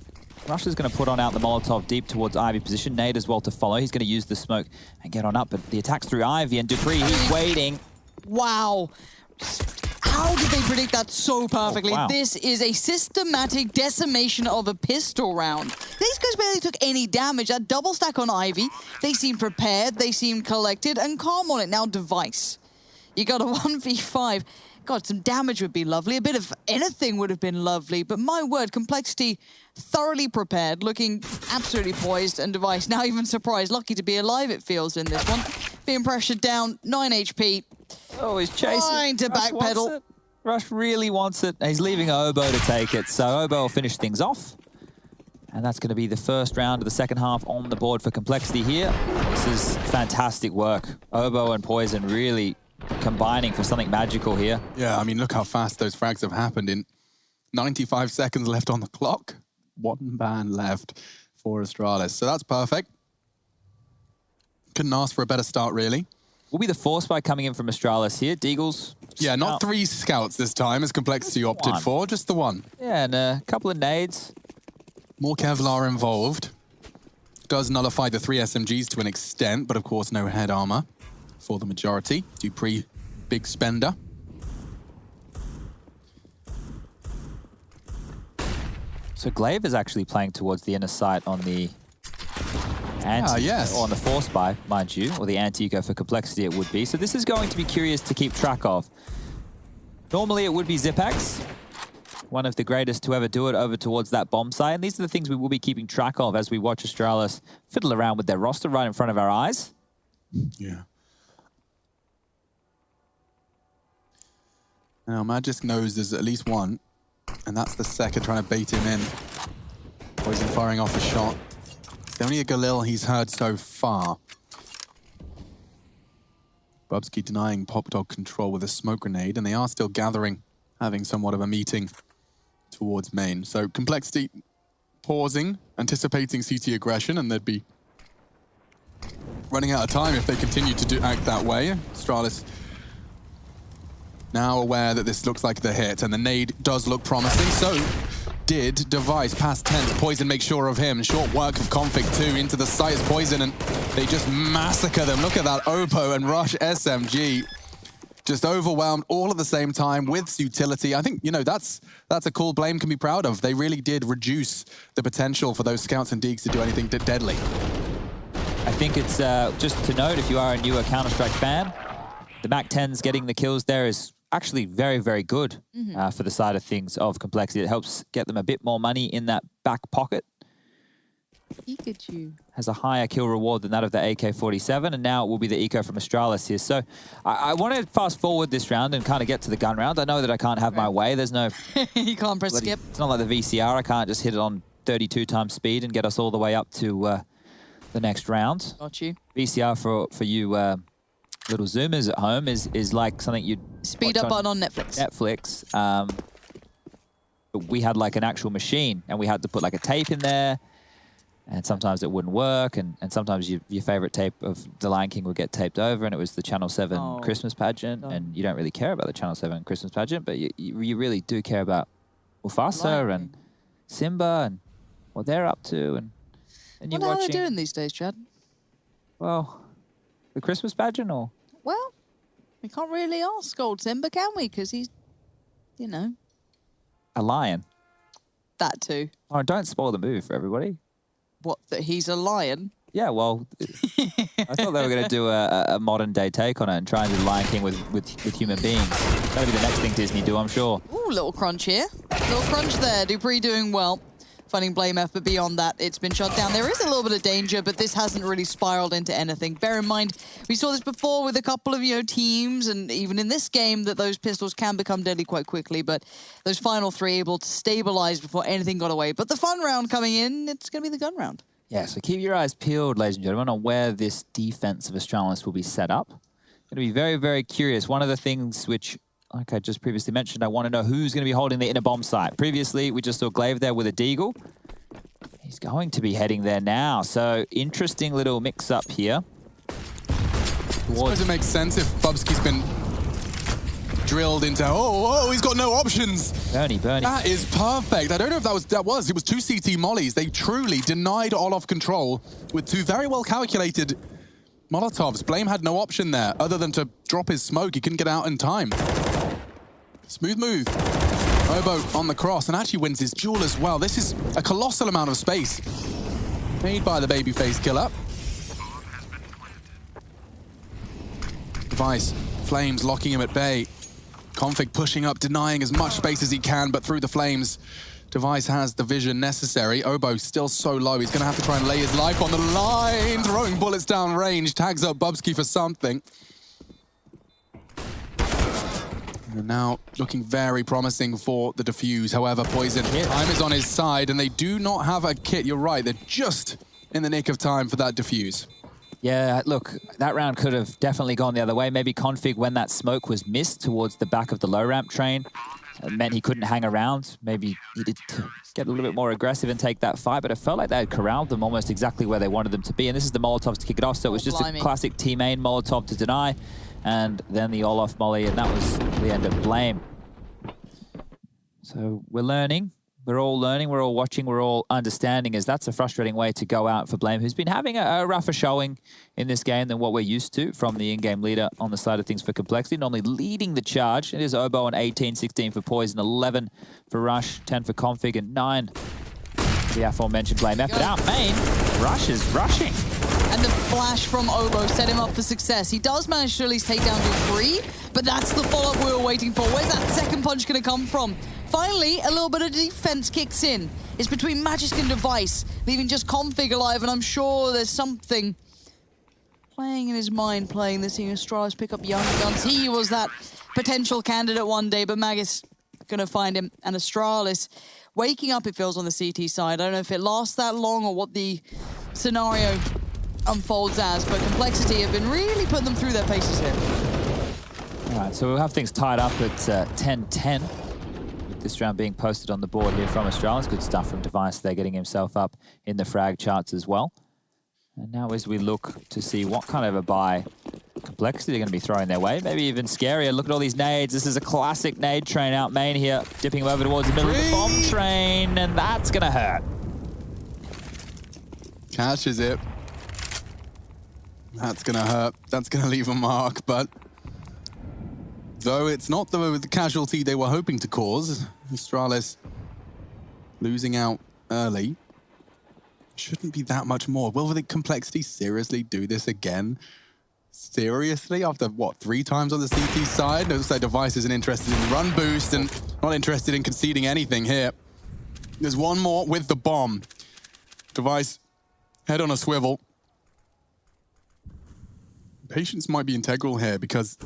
Russia's going to put on out the Molotov deep towards Ivy position. Nade as well to follow. He's going to use the smoke and get on up, but the attack's through Ivy and Dupree, he's waiting. Wow. How did they predict that so perfectly? Oh, wow. This is a systematic decimation of a pistol round. These guys barely took any damage. That double stack on Ivy, they seemed prepared, they seemed collected, and calm on it. Now Device. You got a 1v5. God, some damage would be lovely. A bit of anything would have been lovely. But my word, Complexity thoroughly prepared, looking absolutely poised, and Device now even surprised. Lucky to be alive, it feels, in this one. Being pressured down, 9 HP. Oh, he's chasing. Trying to backpedal. Rush really wants it. He's leaving Oboe to take it, so Oboe will finish things off. And that's going to be the first round of the second half on the board for Complexity here. This is fantastic work. Oboe and Poison really combining for something magical here. Yeah, I mean, look how fast those frags have happened. In 95 seconds left on the clock. 1 ban left for Astralis. So that's perfect. Couldn't ask for a better start, really. Will be the force by coming in from Astralis here. Deagles. Yeah, not 3 scouts this time, as Complexity opted for, just the 1. Yeah, and a couple of nades. More Kevlar involved. Does nullify the 3 SMGs to an extent, but of course no head armor for the majority. Dupree, big spender. So Glaive is actually playing towards the inner sight on the yes. or on the force buy, mind you, or the anti-eco for Complexity it would be. So this is going to be curious to keep track of. Normally it would be Zipax, one of the greatest to ever do it, over towards that bomb site. And these are the things we will be keeping track of as we watch Astralis fiddle around with their roster right in front of our eyes. Yeah. Now, Magisk knows there's at least one, and that's the second trying to bait him in. Poison firing off a shot. It's only a Galil he's heard so far. Bubsky denying Pop Dog control with a smoke grenade, and they are still gathering, having somewhat of a meeting towards main. So Complexity pausing, anticipating CT aggression, and they'd be running out of time if they continue to act that way. Astralis now aware that this looks like the hit, and the nade does look promising. So did Device past 10. Poison makes sure of him. Short work of Config 2 into the site as Poison, and they just massacre them. Look at that Oppo and Rush SMG. Just overwhelmed all at the same time with utility. I think, you know, that's a cool Blame can be proud of. They really did reduce the potential for those Scouts and Deags to do anything deadly. I think it's just to note, if you are a newer Counter-Strike fan, the MAC-10s getting the kills there is actually very, very good for the side of things of Complexity. It helps get them a bit more money in that back pocket. Pikachu has a higher kill reward than that of the AK-47, and now it will be the eco from Astralis here. So I want to fast forward this round and kind of get to the gun round. I know that I can't have my way. There's no... You can't press skip. It's not like the VCR. I can't just hit it on 32 times speed and get us all the way up to the next round. Got you. VCR for you little zoomers at home is like something you'd speed up on Netflix. But we had like an actual machine, and we had to put like a tape in there, and sometimes it wouldn't work, and sometimes your favorite tape of The Lion King would get taped over, and it was the Channel 7 Christmas pageant, and you don't really care about the Channel 7 Christmas pageant, but you really do care about Mufasa and Simba and what they're up to, and you're what watching. What are they doing these days, Chad? Well, the Christmas pageant, or? Well, we can't really ask old Simba, can we? Because he's, you know. A lion. That too. Oh, don't spoil the movie for everybody. What, that he's a lion? Yeah, well, I thought they were going to do a modern day take on it and try and do Lion King with human beings. That'll be the next thing Disney do, I'm sure. Ooh, little crunch here. Little crunch there. Dupree doing well. Finding Blame F, but beyond that, it's been shut down. There is a little bit of danger, but this hasn't really spiraled into anything. Bear in mind, we saw this before with a couple of, teams, and even in this game, that those pistols can become deadly quite quickly, but those final 3 able to stabilize before anything got away. But the fun round coming in, it's going to be the gun round. Yeah, so keep your eyes peeled, ladies and gentlemen, on where this defense of Astralis will be set up. Going to be very, very curious. One of the things which like I just previously mentioned, I want to know who's going to be holding the inner bomb site. Previously, we just saw Glaive there with a Deagle. He's going to be heading there now. So interesting little mix-up here. I suppose it makes sense if Bubsky's been drilled into, oh, he's got no options. Bernie. That is perfect. I don't know if it was 2 CT mollies. They truly denied Olof control with 2 very well calculated Molotovs. Blame had no option there other than to drop his smoke. He couldn't get out in time. Smooth move. Obo on the cross and actually wins his duel as well. This is a colossal amount of space made by the babyface killer. Device, Flames locking him at bay. Config pushing up, denying as much space as he can, but through the Flames, Device has the vision necessary. Obo still so low, he's gonna have to try and lay his life on the line. Throwing bullets down range, tags up Bubsky for something. And now looking very promising for the defuse. However, Poison, time is on his side, and they do not have a kit. You're right, they're just in the nick of time for that defuse. Yeah, look, that round could have definitely gone the other way. Maybe Config, when that smoke was missed towards the back of the low ramp train, it meant he couldn't hang around. Maybe he needed to get a little bit more aggressive and take that fight, but it felt like they had corralled them almost exactly where they wanted them to be. And this is the Molotovs to kick it off, so it was just a classic team-main Molotov to deny, and then the Olof molly, and that was the end of Blame. So we're learning. We're all learning, we're all watching, we're all understanding, as that's a frustrating way to go out for Blame, who's been having a rougher showing in this game than what we're used to from the in-game leader on the side of things for Complexity, normally leading the charge. It is Obo on 18, 16 for Poison, 11 for Rush, 10 for Config, and 9 for the aforementioned Blame. Effort out main, Rush is rushing. And the flash from Obo set him up for success. He does manage to at least take down to 3, but that's the follow-up we were waiting for. Where's that second punch going to come from? Finally, a little bit of defense kicks in. It's between Magisk and Device, leaving just Config alive, and I'm sure there's something playing in his mind, playing this. Seeing Astralis pick up Young Guns. He was that potential candidate one day, but Magus going to find him, and Astralis waking up, it feels, on the CT side. I don't know if it lasts that long or what the scenario unfolds as, but Complexity have been really putting them through their paces here. All right, so we'll have things tied up at 10-10. This round being posted on the board here from Astralis. Good stuff from Device there, getting himself up in the frag charts as well. And now as we look to see what kind of a buy Complexity they're going to be throwing their way, maybe even scarier. Look at all these nades. This is a classic nade train out main here, dipping him over towards the middle of the bomb train, and that's going to hurt. Catches it. That's going to hurt. That's going to leave a mark, but though it's not the casualty they were hoping to cause, Astralis losing out early. Shouldn't be that much more. Will the Complexity seriously do this again? Seriously? After, what, 3 times on the CT side? Looks like Device isn't interested in the run boost and not interested in conceding anything here. There's one more with the bomb. Device, head on a swivel. Patience might be integral here, because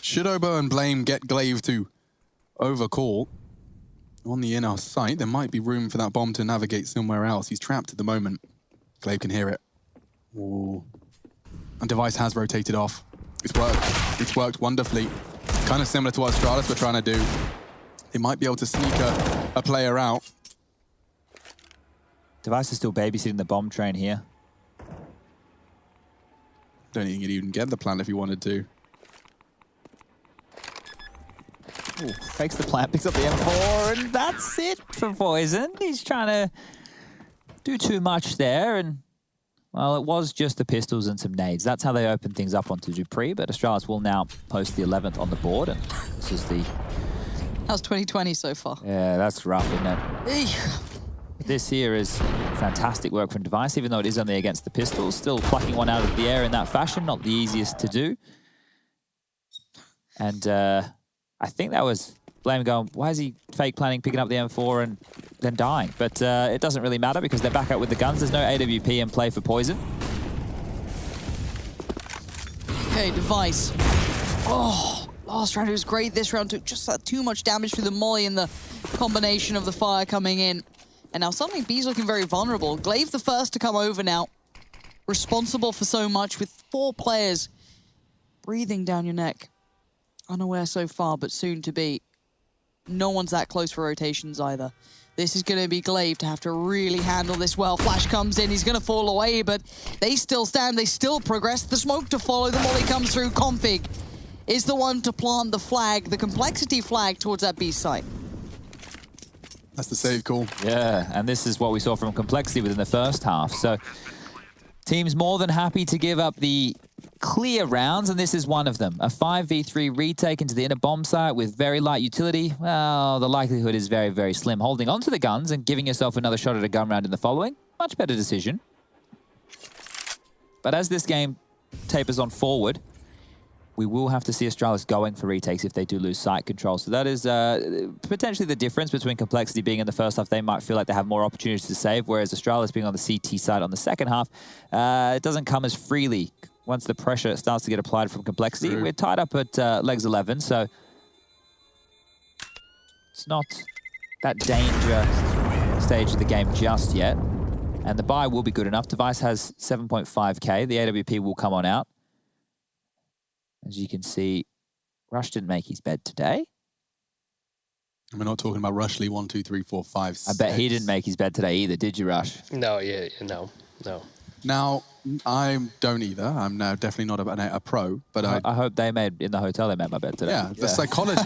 should Obo and Blame get Glaive to overcall on the inner site, there might be room for that bomb to navigate somewhere else. He's trapped at the moment. Glaive can hear it. Ooh. And Device has rotated off. It's worked. It's worked wonderfully. Kind of similar to what Astralis were trying to do. They might be able to sneak a player out. Device is still babysitting the bomb train here. Don't think he'd even get the plant if he wanted to. Ooh, fakes the plant, picks up the M4, and that's it for Poison. He's trying to do too much there, and, well, it was just the pistols and some nades. That's how they open things up onto Dupree, but Astralis will now post the 11th on the board, and this is the... How's 2020 so far? Yeah, that's rough, isn't it? This here is fantastic work from Device, even though it is only against the pistols. Still plucking one out of the air in that fashion, not the easiest to do. And I think that was Blame going, why is he fake planning, picking up the M4 and then dying? But it doesn't really matter because they're back out with the guns. There's no AWP in play for Poison. Okay, Device. Oh, last round it was great. This round took just too much damage through the molly and the combination of the fire coming in. And now suddenly B's looking very vulnerable. Glaive the first to come over now. Responsible for so much with 4 players breathing down your neck. unaware so far, but soon to be. No one's that close for rotations either. This is going to be Glaive to have to really handle this well. Flash comes in, he's going to fall away, but they still stand, they still progress. The smoke to follow, the molly comes through. Config is the one to plant the flag, the complexity flag towards that B site. That's the save call. Yeah, and this is what we saw from Complexity within the first half. So teams more than happy to give up the clear rounds, and this is one of them. A 5v3 retake into the inner bomb site with very light utility. Well, the likelihood is very, very slim. Holding onto the guns and giving yourself another shot at a gun round in the following, much better decision. But as this game tapers on forward, we will have to see Astralis going for retakes if they do lose site control. So that is potentially the difference between Complexity being in the first half. They might feel like they have more opportunities to save, whereas Astralis being on the CT side on the second half, it doesn't come as freely once the pressure starts to get applied from Complexity. True. We're tied up at legs 11, so it's not that danger stage of the game just yet. And the buy will be good enough. Device has 7.5k. The AWP will come on out. As you can see, Rush didn't make his bed today. And we're not talking about Rushley 1, 2, 3, 4, 5, 6. I bet he didn't make his bed today either, did you, Rush? No, yeah, no. Now, I don't either. I'm now definitely not a pro, but I hope they made, in the hotel, they made my bed today. Yeah, the psychology.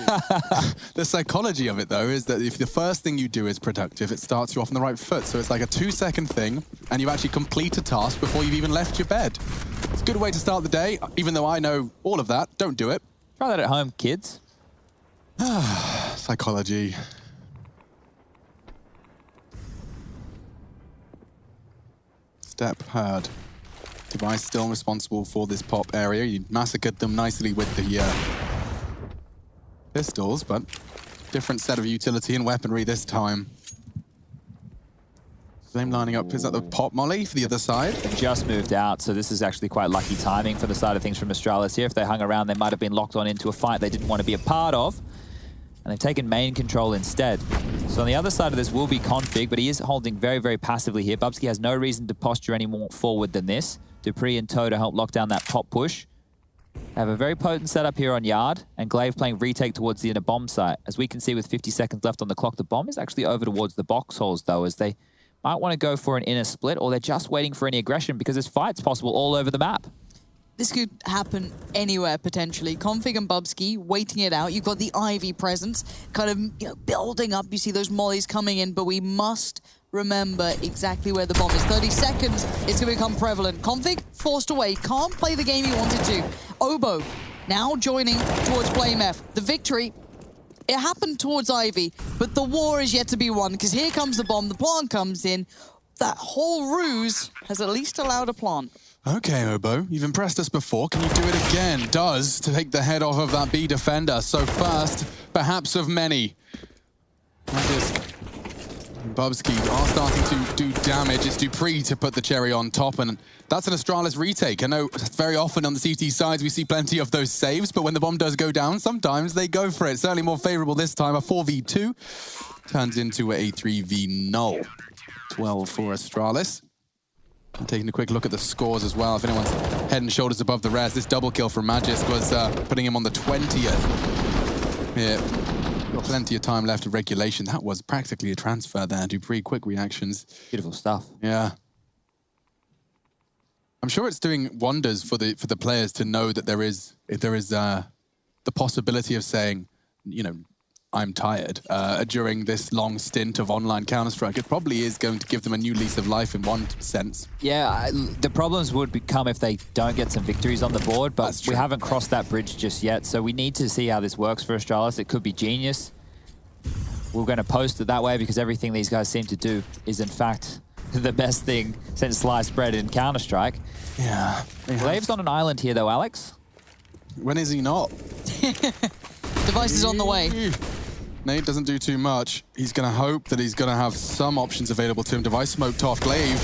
The psychology of it, though, is that if the first thing you do is productive, it starts you off on the right foot. So it's like a 2-second thing, and you actually complete a task before you've even left your bed. It's a good way to start the day, even though I know all of that. Don't do it. Try that at home, kids. Psychology. Step heard. Device still responsible for this pop area. You massacred them nicely with the pistols, but different set of utility and weaponry this time. Flame lining up. Is that the pop molly for the other side? They just moved out, so this is actually quite lucky timing for the side of things from Astralis here. If they hung around, they might have been locked on into a fight they didn't want to be a part of. And they've taken main control instead. So on the other side of this will be Config, but he is holding very, very passively here. Bubsky has no reason to posture any more forward than this. Dupree and Toe to help lock down that pop push. They have a very potent setup here on Yard, and Glaive playing retake towards the inner bomb site. As we can see with 50 seconds left on the clock, the bomb is actually over towards the box holes though, as they might want to go for an inner split, or they're just waiting for any aggression because there's fights possible all over the map. This could happen anywhere, potentially. Config and Bubsky waiting it out. You've got the Ivy presence kind of building up. You see those mollies coming in, but we must remember exactly where the bomb is. 30 seconds, it's going to become prevalent. Config forced away, can't play the game he wanted to. Obo now joining towards Blame F. The victory, it happened towards Ivy, but the war is yet to be won, because here comes the bomb, the plant comes in. That whole ruse has at least allowed a plant. Okay, Obo, you've impressed us before. Can you do it again? Does to take the head off of that B defender. So first, perhaps of many. Bubsky are starting to do damage. It's Dupree to put the cherry on top, and that's an Astralis retake. I know very often on the CT sides we see plenty of those saves, but when the bomb does go down, sometimes they go for it. Certainly more favorable this time. A 4v2 turns into a 3v null. 12 for Astralis. And taking a quick look at the scores as well. If anyone's head and shoulders above the rest, this double kill from Magist was putting him on the 20th. Yeah, got plenty of time left of regulation. That was practically a transfer there. Dupree, quick reactions. Beautiful stuff. Yeah. I'm sure it's doing wonders for the players to know that there is the possibility of saying, you know, I'm tired during this long stint of online Counter-Strike. It probably is going to give them a new lease of life in one sense. Yeah, the problems would become if they don't get some victories on the board, but we haven't crossed that bridge just yet, so we need to see how this works for Astralis. It could be genius. We're going to post it that way because everything these guys seem to do is, in fact, the best thing since sliced bread in Counter-Strike. Yeah. Glaive's on an island here, though, Alex. When is he not? Device is on the way. Nate doesn't do too much. He's going to hope that he's going to have some options available to him. Device smoked off. Glaive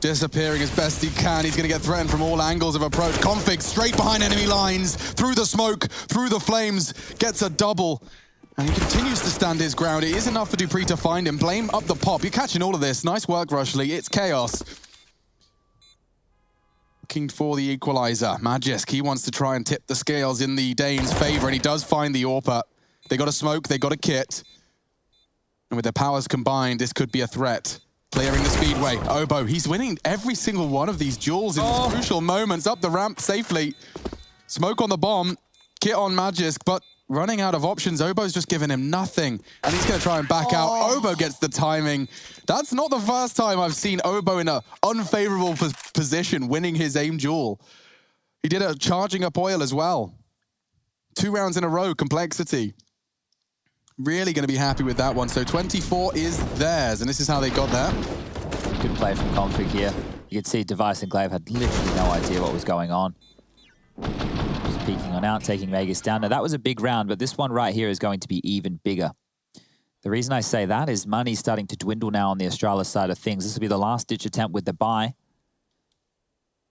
disappearing as best he can. He's going to get threatened from all angles of approach. Config straight behind enemy lines, through the smoke, through the flames, gets a double. And he continues to stand his ground. It is enough for Dupree to find him. Blame up the pop. You're catching all of this. Nice work, Rushley. It's chaos. Looking for the equalizer. Magisk, he wants to try and tip the scales in the Danes' favor, and he does find the AWPer. They got a smoke, they got a kit. And with their powers combined, this could be a threat. Clearing the speedway. Obo, he's winning every single one of these duels in these crucial moments. Up the ramp safely. Smoke on the bomb. Kit on Magisk, but running out of options. Obo's just giving him nothing. And he's going to try and back out. Obo gets the timing. That's not the first time I've seen Obo in an unfavorable position winning his aim duel. He did it charging up oil as well. 2 rounds in a row, Complexity. Really going to be happy with that one. So 24 is theirs, and this is how they got there. Good play from Config here. You could see Device and Glaive had literally no idea what was going on. Just peeking on out, taking Vegas down. Now, that was a big round, but this one right here is going to be even bigger. The reason I say that is money's starting to dwindle now on the Astralis side of things. This will be the last-ditch attempt with the buy.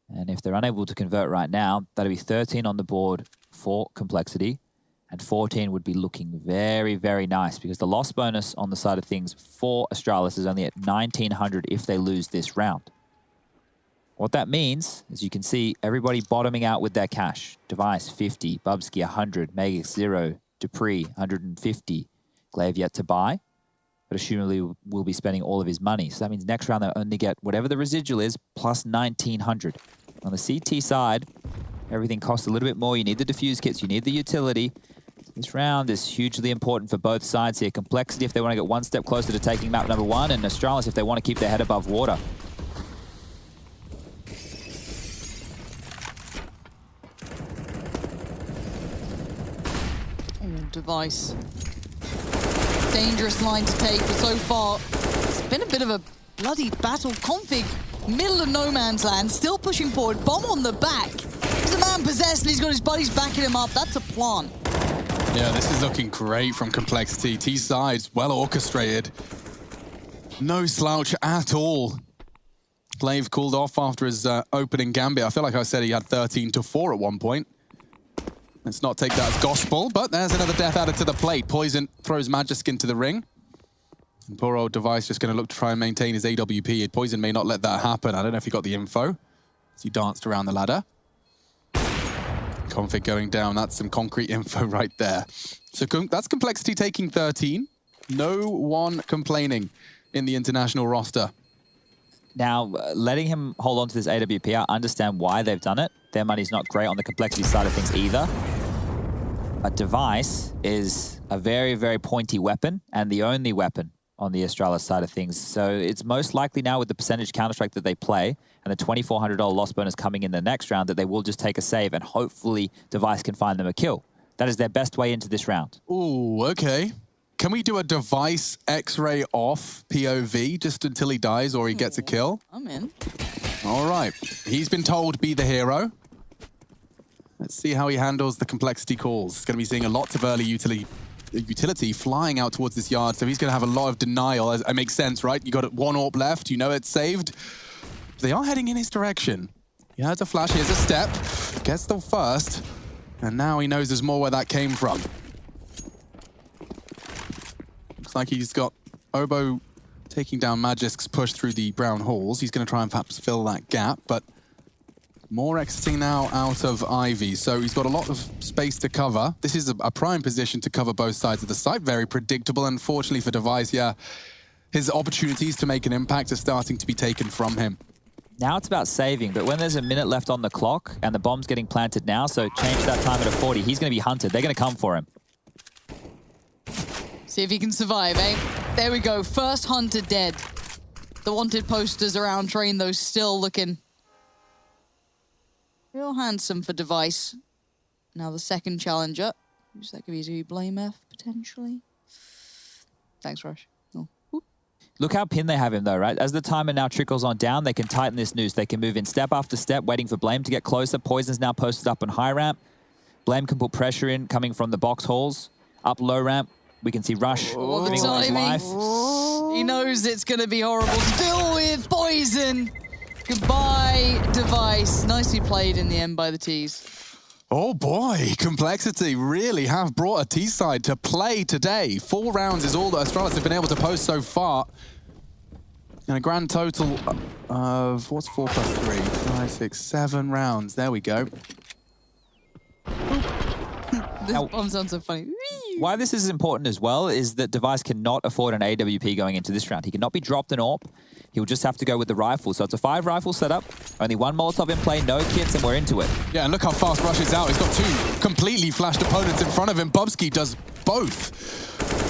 And if they're unable to convert right now, that'll be 13 on the board for Complexity. And 14 would be looking very, very nice because the loss bonus on the side of things for Astralis is only at 1,900 if they lose this round. What that means, as you can see, everybody bottoming out with their cash. Device, 50. Bubsky, 100. Megix, 0. Dupree, 150. Glaive yet to buy, but assumably will be spending all of his money. So that means next round they'll only get whatever the residual is, plus 1,900. On the CT side, everything costs a little bit more. You need the diffuse kits, you need the utility. This round is hugely important for both sides here. Complexity if they want to get one step closer to taking map number 1, and Astralis if they want to keep their head above water. Device. Dangerous line to take, but so far it's been a bit of a bloody battle. Config, middle of no man's land, still pushing forward. Bomb on the back. He's a man possessed and he's got his buddies backing him up. That's a plan. Yeah, this is looking great from Complexity. T-side's well orchestrated. No slouch at all. Glaive cooled off after his opening gambit. I feel like I said he had 13-4 at one point. Let's not take that as gospel, but there's another death added to the plate. Poison throws Magisk into the ring. And poor old Device just going to look to try and maintain his AWP. Poison may not let that happen. I don't know if he got the info as he danced around the ladder. Config going down. That's some concrete info right there. So that's Complexity taking 13. No one complaining in the international roster. Now, letting him hold on to this AWP, I understand why they've done it. Their money's not great on the Complexity side of things either. A Device is a very, very pointy weapon and the only weapon on the Astralis side of things. So it's most likely now with the percentage Counter-Strike that they play and the $2,400 loss bonus coming in the next round that they will just take a save and hopefully Device can find them a kill. That is their best way into this round. Ooh, okay. Can we do a Device X-ray off POV just until he dies or he gets a kill? I'm in. All right. He's been told be the hero. Let's see how he handles the Complexity calls. He's going to be seeing a lot of early utility flying out towards this yard, so he's going to have a lot of denial. It makes sense, right? You got 1 AWP left. You know it's saved. They are heading in his direction. He has a flash. Here's a step. Gets the first. And now he knows there's more where that came from. Looks like he's got Obo taking down Magisk's push through the brown halls. He's going to try and perhaps fill that gap, but more exiting now out of Ivy. So he's got a lot of space to cover. This is a prime position to cover both sides of the site. Very predictable. Unfortunately for Device, yeah, his opportunities to make an impact are starting to be taken from him. Now it's about saving, but when there's a minute left on the clock and the bomb's getting planted now, so change that time at a 40, he's going to be hunted. They're going to come for him. See if he can survive, eh? There we go. First hunter dead. The wanted posters around train, though, still looking real handsome for Device. Now the second challenger. Who's that going to be? Blame F, potentially? Thanks, Rush. Oh. Look how pinned they have him, though, right? As the timer now trickles on down, they can tighten this noose. They can move in step after step, waiting for Blame to get closer. Poison's now posted up on high ramp. Blame can put pressure in, coming from the box halls. Up low ramp, we can see Rush giving all his life. He knows it's going to be horrible to deal with. Poison. Goodbye, Device. Nicely played in the end by the T's. Oh boy, Complexity really have brought a T-side to play today. 4 rounds is all that Astralis have been able to post so far. And a grand total of, what's 4 plus 3? 5, 6, 7 rounds. There we go. This bomb sounds so funny. Why this is important as well is that Device cannot afford an AWP going into this round. He cannot be dropped an AWP. He'll just have to go with the rifle. So it's a 5 rifle setup, only 1 Molotov in play, no kits, and we're into it. Yeah, and look how fast Rush is out. He's got 2 completely flashed opponents in front of him. Bubsky does both.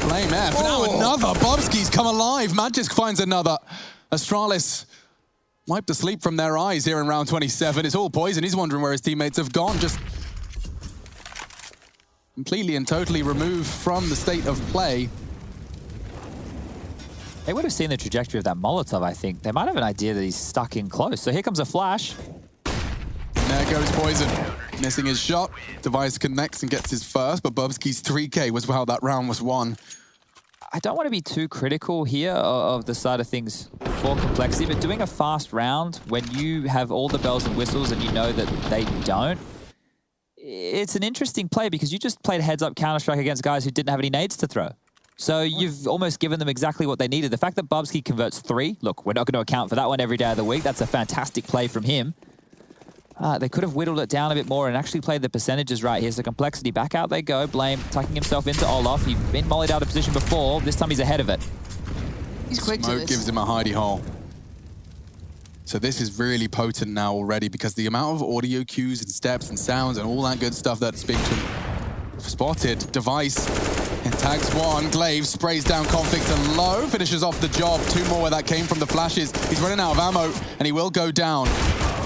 Flame F. Now another. Bubsky's come alive. Magisk finds another. Astralis wiped the sleep from their eyes here in round 27. It's all poison. He's wondering where his teammates have gone. Just completely and totally removed from the state of play. They would have seen the trajectory of that Molotov, I think. They might have an idea that he's stuck in close. So here comes a flash. And there goes Poison, missing his shot. Device connects and gets his first, but Bubsky's 3K was how that round was won. I don't want to be too critical here of the side of things for Complexity, but doing a fast round when you have all the bells and whistles and you know that they don't, it's an interesting play because you just played heads-up Counter-Strike against guys who didn't have any nades to throw. So you've almost given them exactly what they needed. The fact that Bubsky converts 3, look, we're not going to account for that one every day of the week. That's a fantastic play from him. They could have whittled it down a bit more and actually played the percentages right here. So Complexity, back out they go. Blame tucking himself into Olaf. He's been mollied out of position before. This time he's ahead of it. He's quick to this. Smoke gives him a hidey hole. So this is really potent now already because the amount of audio cues and steps and sounds and all that good stuff that's being spotted. Device and tags 1. Glaive sprays down Conflict and low. Finishes off the job. 2 more where that came from the flashes. He's running out of ammo and he will go down.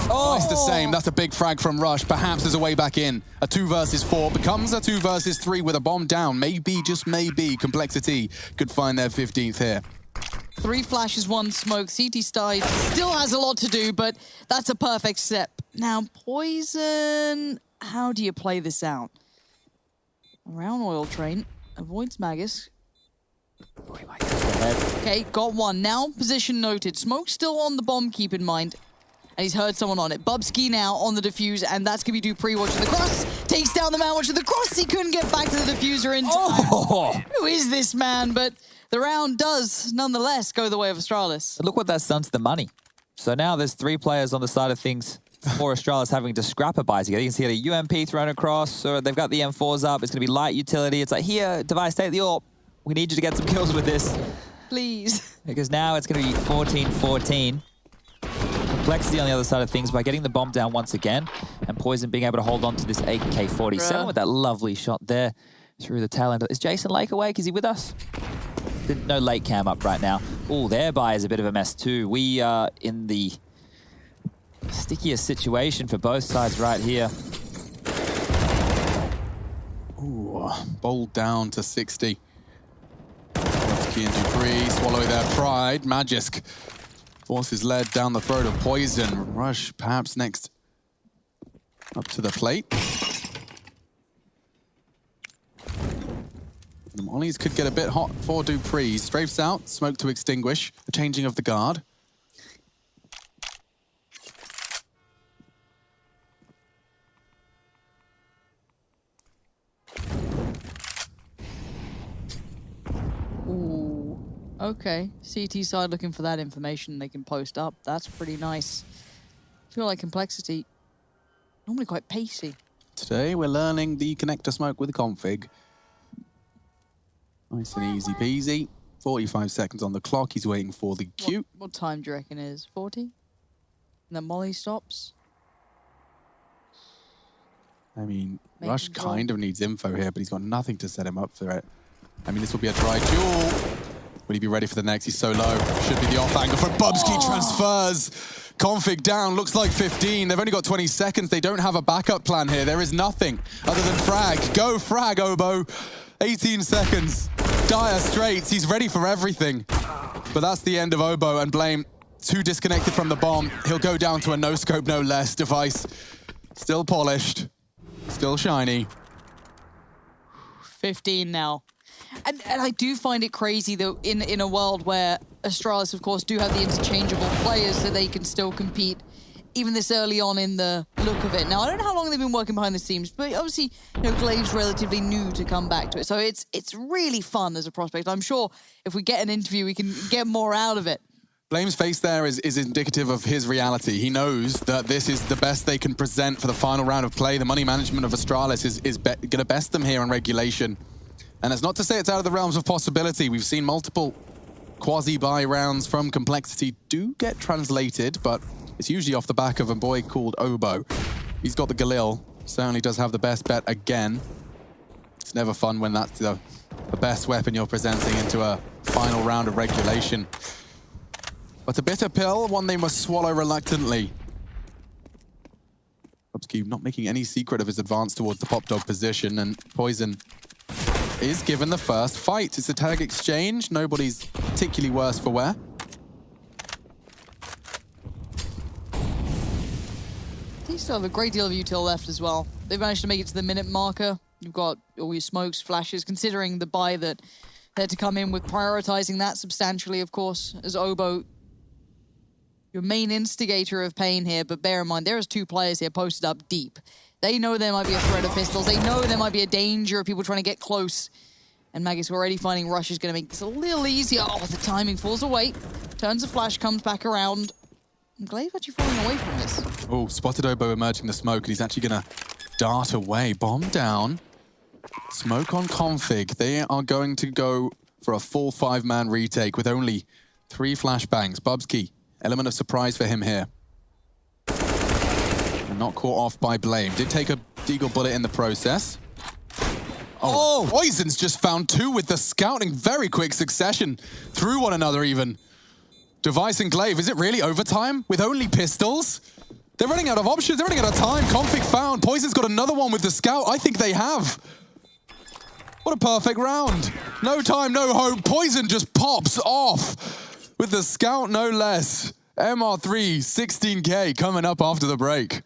Twice the same. That's a big frag from Rush. Perhaps there's a way back in. A 2 versus 4 becomes a 2 versus 3 with a bomb down. Maybe, just maybe, Complexity could find their 15th here. 3 flashes, 1 smoke. CT Stide still has a lot to do, but that's a perfect step. Now, Poison, how do you play this out? Around Oil Train, avoids Magus. Okay, got 1. Now, position noted. Smoke still on the bomb, keep in mind. And he's heard someone on it. Bubsky now on the defuse, and that's going to be Dupree watching the cross. Takes down the man watching the cross. He couldn't get back to the diffuser in time. Who is this man? But the round does, nonetheless, go the way of Astralis. But look what that's done to the money. So now there's 3 players on the side of things for Astralis having to scrap a buy together. You can see a UMP thrown across, or they've got the M4s up. It's going to be light utility. It's like, here, Device, take the AWP. We need you to get some kills with this. Please. Because now it's going to be 14-14. Complexity on the other side of things by getting the bomb down once again, and Poison being able to hold on to this AK-47 with that lovely shot there through the tail end. Is Jason Lake awake? Is he with us? No late cam up right now. Oh, their buy is a bit of a mess too. We are in the stickiest situation for both sides right here. Ooh, bowled down to 60. Bubsky and Dupree swallow their pride. Magisk forces led down the throat of Poison. Rush perhaps next up to the plate. The mollies could get a bit hot for Dupree. Strafes out, smoke to extinguish. A changing of the guard. Ooh, okay. CT side looking for that information they can post up. That's pretty nice. I feel like Complexity, normally quite pacey. Today we're learning the connector smoke with config. Nice and easy peasy. 45 seconds on the clock. He's waiting for the cue. What time do you reckon it is? 40? And then Molly stops? I mean, Make Rush him draw. kind of needs info here, but he's got nothing to set him up for it. I mean, this will be a dry duel. Will he be ready for the next? He's so low. Should be the off angle from Bubsky. Transfers. Config down. Looks like 15. They've only got 20 seconds. They don't have a backup plan here. There is nothing other than frag. Go frag, Obo. 18 seconds. Dire Straits. He's ready for everything. But that's the end of Obo and Blame. Too disconnected from the bomb. He'll go down to a no-scope, no less. Device still polished. Still shiny. 15 now. And I do find it crazy, though, in a world where Astralis, of course, do have the interchangeable players so they can still compete, even this early on in the look of it. Now, I don't know how long they've been working behind the scenes, but obviously, you know, Glaive's relatively new to come back to it. So it's really fun as a prospect. I'm sure if we get an interview, we can get more out of it. Blame's face there is indicative of his reality. He knows that this is the best they can present for the final round of play. The money management of Astralis is going to best them here in regulation. And it's not to say it's out of the realms of possibility. We've seen multiple quasi-buy rounds from Complexity do get translated, but it's usually off the back of a boy called Obo. He's got the Galil. Certainly does have the best bet again. It's never fun when that's the best weapon you're presenting into a final round of regulation. But a bitter pill, one they must swallow reluctantly. Bubsky not making any secret of his advance towards the Pop Dog position, and Poison is given the first fight. It's a tag exchange. Nobody's particularly worse for wear. They still have a great deal of util left as well. They've managed to make it to the minute marker. You've got all your smokes, flashes, considering the buy that they had to come in with, prioritizing that substantially, of course, as Obo, your main instigator of pain here. But bear in mind, there's 2 players here posted up deep. They know there might be a threat of pistols. They know there might be a danger of people trying to get close. And Magus already finding Rush is going to make this a little easier. Oh, the timing falls away. Turns the flash, comes back around. And Glaive actually falling away from this. Oh, spotted Obo emerging the smoke, and he's actually going to dart away. Bomb down. Smoke on config. They are going to go for a full 5-man retake with only 3 flashbangs. Bubsky, element of surprise for him here. Not caught off by Blame. Did take a Deagle bullet in the process. Oh, Poison's just found 2 with the scouting. Very quick succession through one another even. Device and Glaive, is it really overtime with only pistols? They're running out of options. They're running out of time. Config found. Poison's got another one with the scout. I think they have. What a perfect round. No time, no hope. Poison just pops off with the scout, no less. MR3, 16K coming up after the break.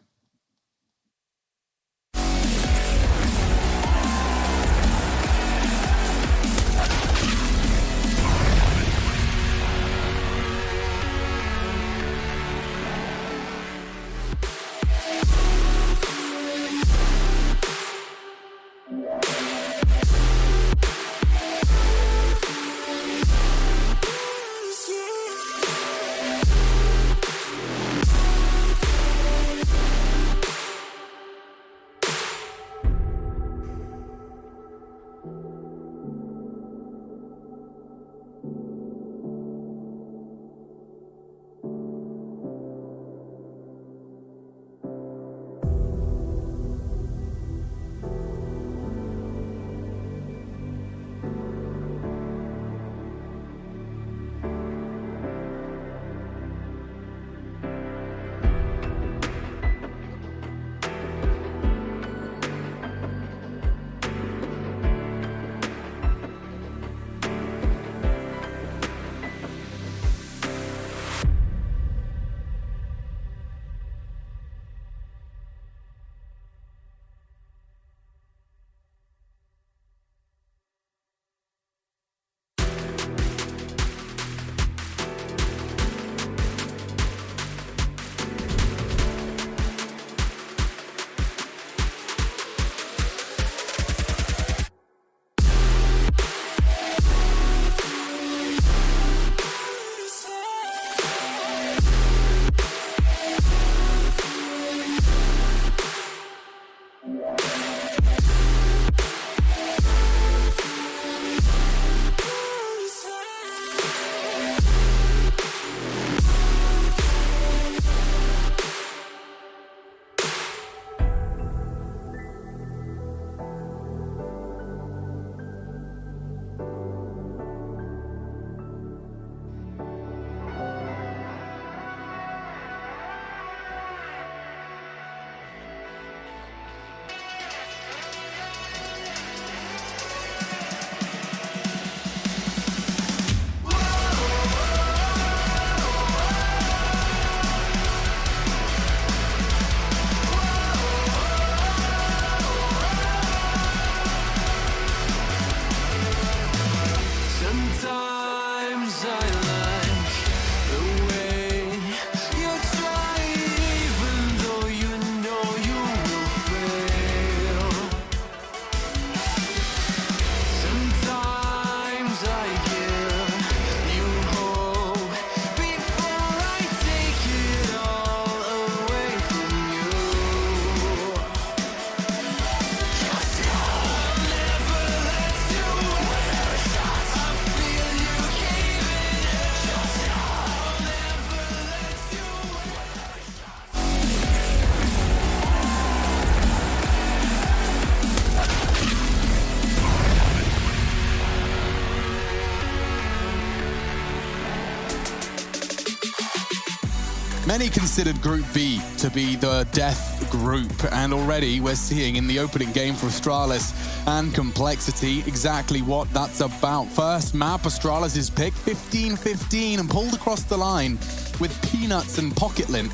Many considered Group B to be the death group, and already we're seeing in the opening game for Astralis and Complexity exactly what that's about. First map, Astralis is picked 15-15 and pulled across the line with Peanuts and Pocket Lint,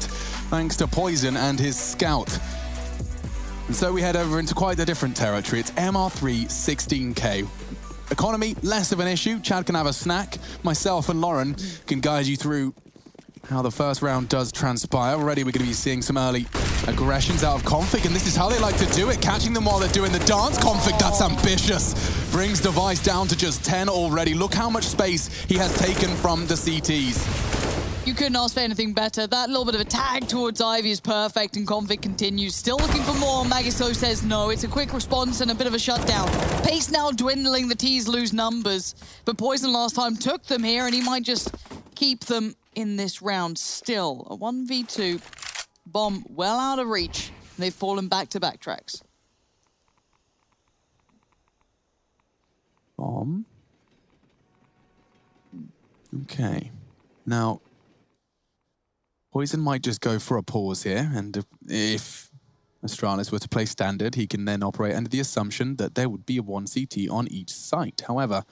thanks to Poison and his scout. And so we head over into quite a different territory. It's MR3 16K. Economy, less of an issue. Chad can have a snack. Myself and Lauren can guide you through how the first round does transpire. Already we're going to be seeing some early aggressions out of Config, and this is how they like to do it, catching them while they're doing the dance. Config, that's ambitious. Brings Device down to just 10 already. Look how much space he has taken from the CTs. You couldn't ask for anything better. That little bit of a tag towards Ivy is perfect, and Config continues. Still looking for more. Magisto says no. It's a quick response and a bit of a shutdown. Pace now dwindling. The T's lose numbers. But Poison last time took them here, and he might just keep them in this round. Still, a 1v2. Bomb well out of reach. They've fallen back to backtracks. Bomb. Okay. Now, Poison might just go for a pause here, and if Astralis were to play standard, he can then operate under the assumption that there would be a 1 CT on each site. However,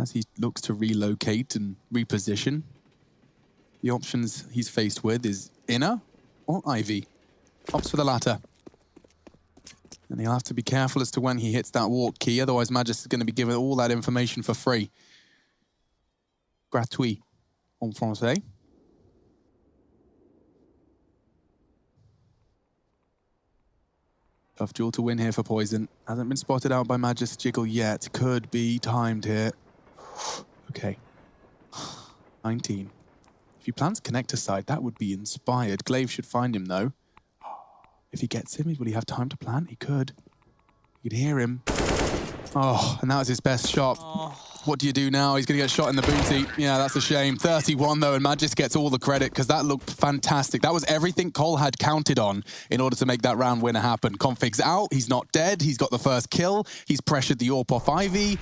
as he looks to relocate and reposition, the options he's faced with is Inner or Ivy. Opts for the latter. And he'll have to be careful as to when he hits that walk key, otherwise Magis is going to be given all that information for free. Gratuit. En français. Tough duel to win here for Poison. Hasn't been spotted out by Magis Jiggle yet. Could be timed here. Okay. 19. If he plans connector side, that would be inspired. Glaive should find him though. If he gets him, will he have time to plant? He could. You could hear him. Oh, and that was his best shot. What do you do now? He's going to get shot in the booty. Yeah, that's a shame. 31 though, and Magis gets all the credit because that looked fantastic. That was everything Cole had counted on in order to make that round winner happen. Config's out. He's not dead. He's got the first kill. He's pressured the AWP off Ivy.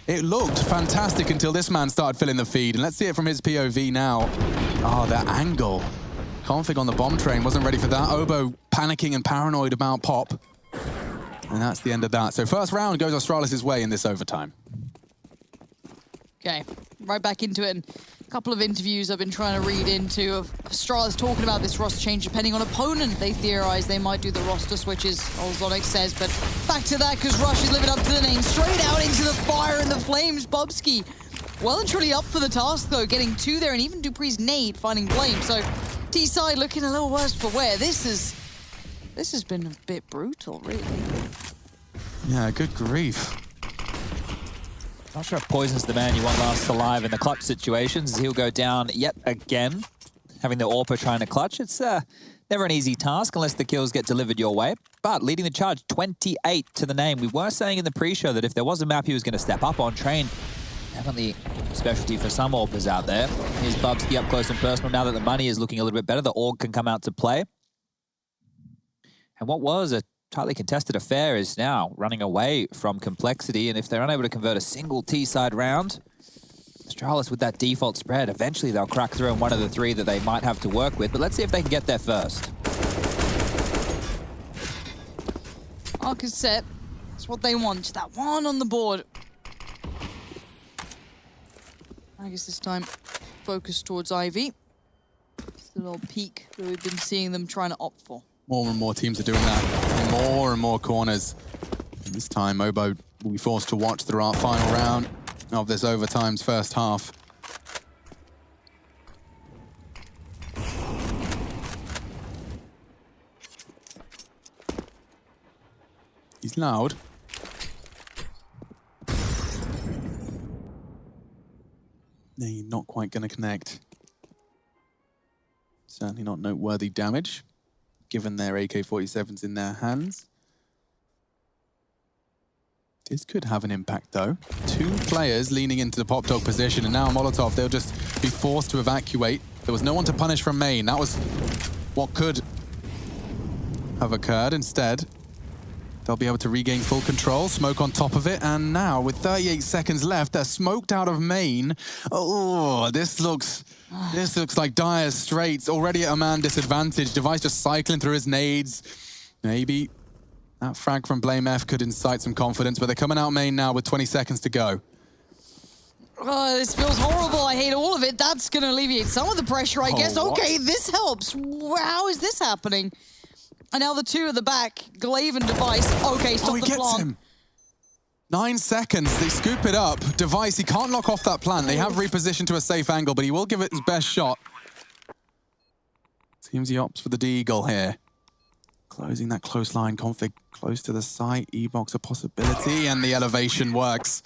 It looked fantastic until this man started filling the feed. And let's see it from his POV now. Oh, that angle. Config on the bomb train. Wasn't ready for that. Obo panicking and paranoid about Pop. And that's the end of that. So first round goes Astralis' way in this overtime. Okay, right back into it. And a couple of interviews I've been trying to read into of Astralis talking about this roster change depending on opponent. They theorize they might do the roster switches, Olzonic says, but back to that because Rush is living up to the name. Straight out into the fire and the flames. Bubsky well and truly up for the task though, getting 2 there, and even Dupree's nade finding Blame. So T-side looking a little worse for wear. This has been a bit brutal, really. Yeah, good grief. Not sure if Poison's the man you want last alive in the clutch situations. He'll go down yet again, having the AWPer trying to clutch. It's never an easy task unless the kills get delivered your way. But leading the charge, 28 to the name. We were saying in the pre-show that if there was a map he was going to step up on, Train. Definitely specialty for some AWPers out there. Here's Bubsky up close and personal. Now that the money is looking a little bit better, the AUG can come out to play. And what was a tightly contested affair is now running away from Complexity, and if they're unable to convert a single T-side round, Astralis with that default spread, eventually they'll crack through in one of the 3 that they might have to work with, but let's see if they can get there first. Arc is set. That's what they want. Just that one on the board. I guess this time focus towards Ivy. It's the little peak that we've been seeing them trying to opt for. More and more teams are doing that. More and more corners. And this time, Obo will be forced to watch the final round of this overtime's first half. He's loud. No, not quite going to connect. Certainly not noteworthy damage, given their AK-47s in their hands. This could have an impact, though. 2 players leaning into the Pop Dog position, and now Molotov, they'll just be forced to evacuate. There was no one to punish from main. That was what could have occurred. Instead, they'll be able to regain full control. Smoke on top of it, and now with 38 seconds left, they're smoked out of main. Oh, this looks like dire straits. Already at a man disadvantage. Device just cycling through his nades. Maybe that frag from Blame F could incite some confidence, but they're coming out main now with 20 seconds to go. Oh, this feels horrible. I hate all of it. That's going to alleviate some of the pressure, I guess. What? Okay, this helps. How is this happening? And now the two at the back, Glaive and Device. Okay, stop he the gets plant. him. 9 seconds, they scoop it up. Device, he can't knock off that plant. They have repositioned to a safe angle, but he will give it his best shot. Seems he opts for the Deagle here. Closing that close line config close to the site. E-box a possibility, and the elevation works.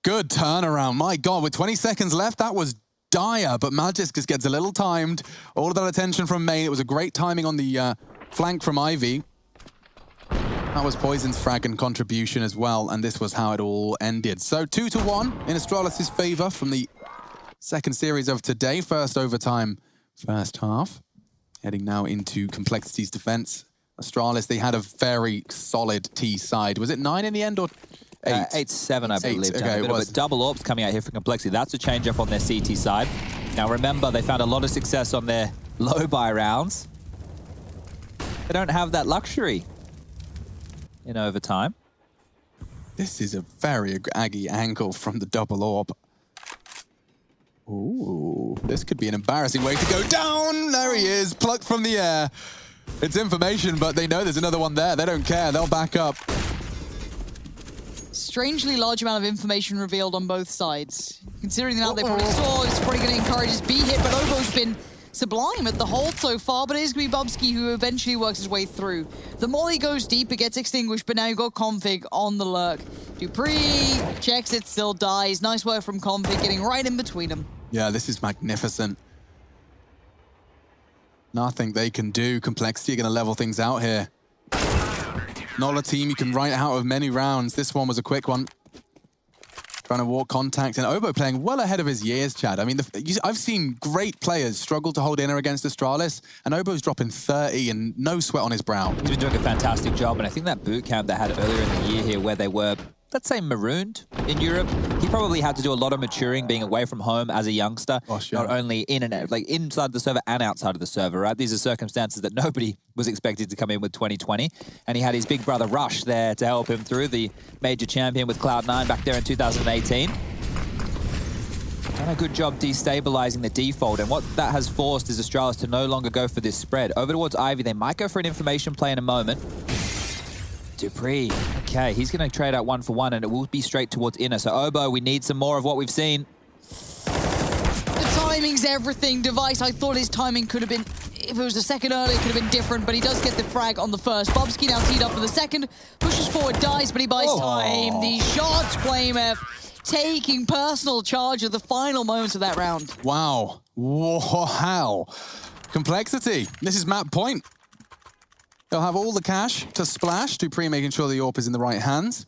Good turnaround. My God, with 20 seconds left, that was dire, but Magisk just gets a little timed. All of that attention from main. It was a great timing on the flank from Ivy. That was Poison's frag and contribution as well, and this was how it all ended. So 2-1 in Astralis' favor from the second series of today. First overtime, first half. Heading now into Complexity's defense. Astralis, they had a very solid T side. Was it 9 in the end or 8? 8-7, I believe. Okay, it was. But double AWPs coming out here for Complexity. That's a change up on their CT side. Now remember, they found a lot of success on their low buy rounds. They don't have that luxury in overtime. This is a very aggy angle from the double AWP. Ooh, this could be an embarrassing way to go down. There he is, plucked from the air. It's information, but they know there's another one there. They don't care, they'll back up. Strangely large amount of information revealed on both sides. Considering the amount they probably saw, it's probably going to encourage his B hit, but Obo's been sublime at the hold so far, but it is going to be Bubsky who eventually works his way through. The molly goes deep, it gets extinguished, but now you've got Config on the lurk. Dupree checks it, still dies. Nice work from Config, getting right in between them. Yeah, this is magnificent. Nothing they can do. Complexity are going to level things out here. Not a team you can write out of many rounds. This one was a quick one. Trying to walk contact, and Obo playing well ahead of his years, Chad. I mean, I've seen great players struggle to hold inner against Astralis, and Obo's dropping 30 and no sweat on his brow. He's been doing a fantastic job, and I think that boot camp they had earlier in the year here where they were, let's say, marooned in Europe, he probably had to do a lot of maturing being away from home as a youngster, not only in and out, like inside the server and outside of the server, right? These are circumstances that nobody was expected to come in with 2020, and he had his big brother Rush there to help him through, the major champion with Cloud9 back there in 2018. Done a good job destabilizing the default, and what that has forced is Astralis to no longer go for this spread. Over towards Ivy, they might go for an information play in a moment. Dupree, okay, he's going to trade out 1-for-1, and it will be straight towards inner. So Obo, we need some more of what we've seen. The timing's everything. Device, I thought his timing could have been, if it was a second earlier, it could have been different, but he does get the frag on the first. Bubsky now teed up for the second, pushes forward, dies, but he buys time. These shots, Flame F, taking personal charge of the final moments of that round. Wow. Wow. Complexity. This is map point. They'll have all the cash to splash. Dupree making sure the AWP is in the right hands.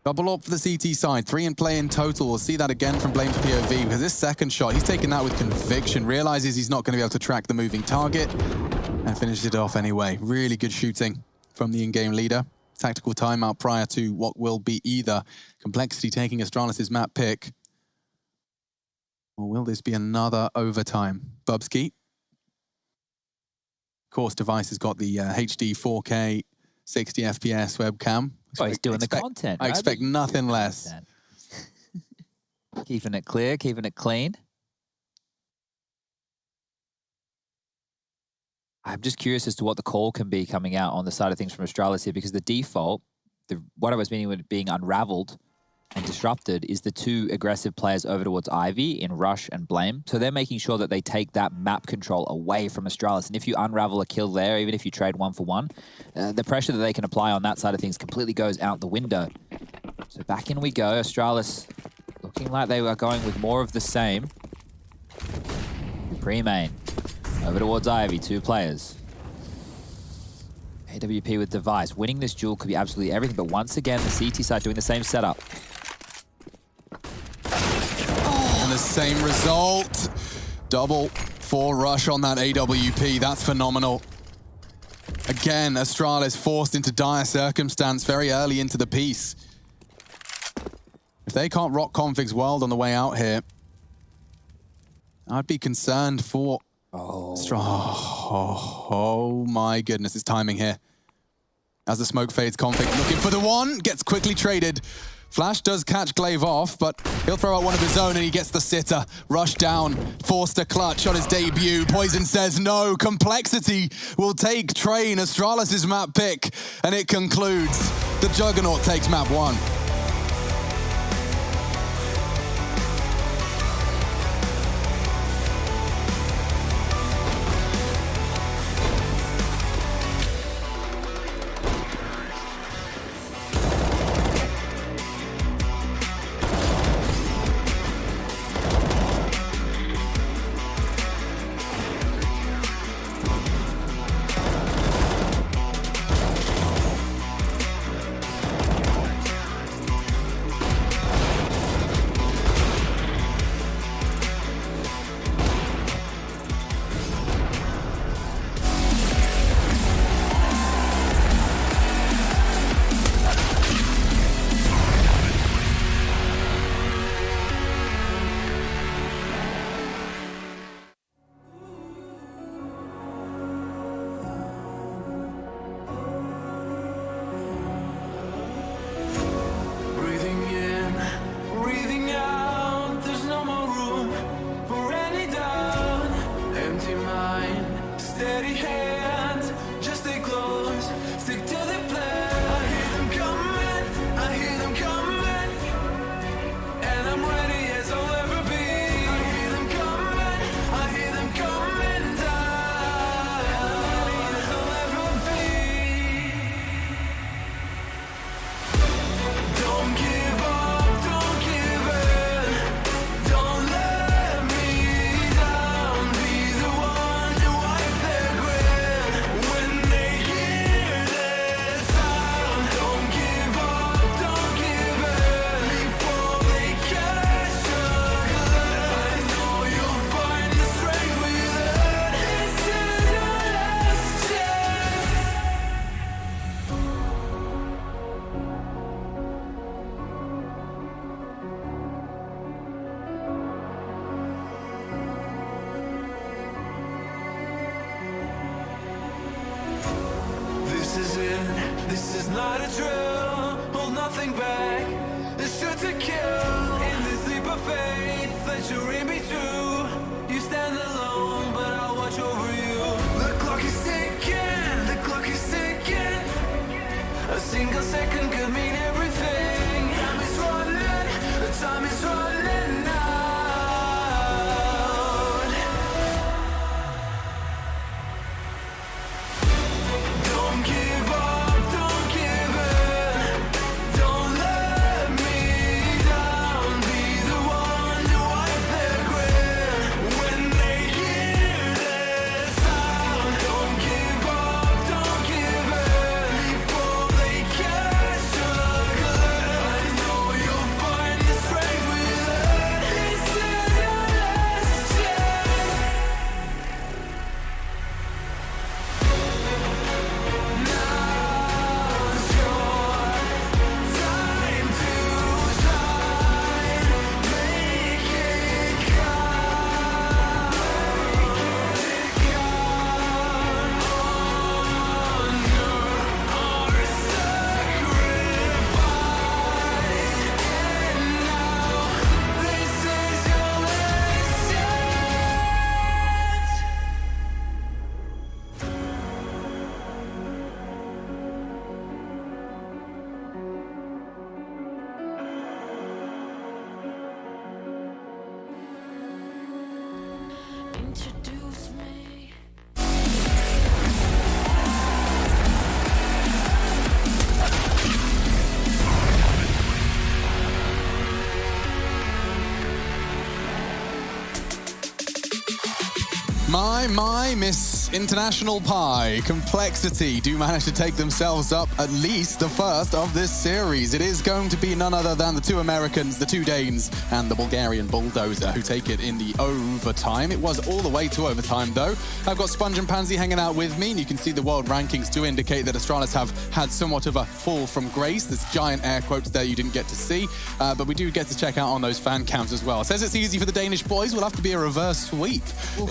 Double AWP for the CT side. 3 in play in total. We'll see that again from Blame's POV, because this second shot, he's taking that with conviction. Realizes he's not going to be able to track the moving target and finishes it off anyway. Really good shooting from the in-game leader. Tactical timeout prior to what will be either Complexity taking Astralis' map pick, or will this be another overtime? Bubsky. Of course, Device has got the HD 4K 60 FPS webcam. Oh, he's doing the content. I expect nothing less. Keeping it clear, keeping it clean. I'm just curious as to what the call can be coming out on the side of things from Astralis here, because the default, what I was meaning with being unraveled and disrupted, is the two aggressive players over towards Ivy in Rush and Blame. So they're making sure that they take that map control away from Astralis. And if you unravel a kill there, even if you trade 1-for-1, the pressure that they can apply on that side of things completely goes out the window. So back in we go. Astralis looking like they are going with more of the same. Pre-main. Over towards Ivy, 2 players. AWP with Device. Winning this duel could be absolutely everything, but once again, the CT side doing the same setup. And the same result. Double for Rush on that AWP. That's phenomenal. Again, Astralis forced into dire circumstance very early into the piece. If they can't rock Config's world on the way out here, I'd be concerned for Oh my goodness, it's timing here. As the smoke fades, Config looking for the one, gets quickly traded. Flash does catch Glaive off, but he'll throw out one of his own and he gets the sitter. Rush down, forced a clutch on his debut. Poison says no, Complexity will take Train, Astralis' map pick, and it concludes. The Juggernaut takes map 1. My, Miss International Pie, Complexity do manage to take themselves up at least the first of this series. It is going to be none other than the 2 Americans, the 2 Danes, and the Bulgarian Bulldozer who take it in the overtime. It was all the way to overtime, though. I've got Sponge and Pansy hanging out with me, and you can see the world rankings do indicate that Astralis have had somewhat of a fall from grace. There's giant air quotes there you didn't get to see, but we do get to check out on those fan cams as well. It says it's easy for the Danish boys. Will have to be a reverse sweep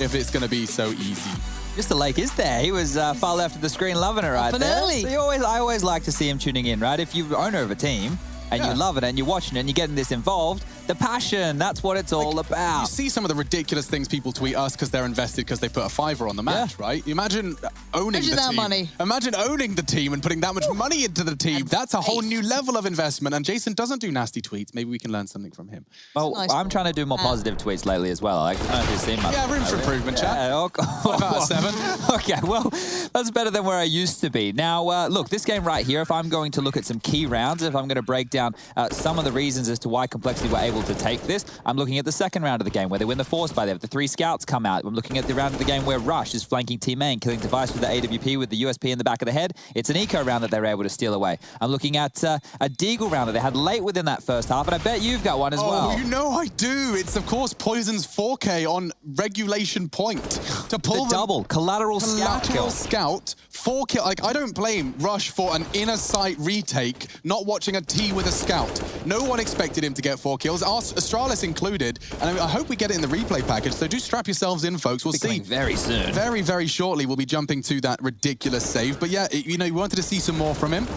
if it's going to be so easy. Mr. Lake is there. He was far left of the screen loving it right there. So I always like to see him tuning in, right? If you're owner of a team and you love it and you're watching it and you're getting this involved, the passion, that's what it's all about. You see some of the ridiculous things people tweet us because they're invested because they put a $5 on the match, right? Imagine owning the team. Money. Imagine owning the team and putting that much money into the team. That's a whole new level of investment. And Jason doesn't do nasty tweets. Maybe we can learn something from him. Well, I'm trying to do more positive tweets lately as well. I don't know if you've seen my... Yeah, room for improvement, chat. Yeah, about 7. Okay, well, that's better than where I used to be. Now, look, this game right here, if I'm going to look at some key rounds, if I'm going to break down some of the reasons as to why Complexity were able to take this, I'm looking at the second round of the game where they win the Force by there. The 3 scouts come out. I'm looking at the round of the game where Rush is flanking Team A and killing Device with the AWP with the USP in the back of the head. It's an eco round that they're able to steal away. I'm looking at a Deagle round that they had late within that first half, and I bet you've got one as well. Oh, you know I do. It's, of course, Poison's 4K on regulation point to pull the double, collateral scout kill. 4 kill. Like, I don't blame Rush for an inner sight retake, not watching a T with a scout. No one expected him to get 4 kills, Astralis included, and I hope we get it in the replay package, so do strap yourselves in, folks. We'll see very soon. Very, very shortly, we'll be jumping to that ridiculous save. But yeah, you know, you wanted to see some more from him.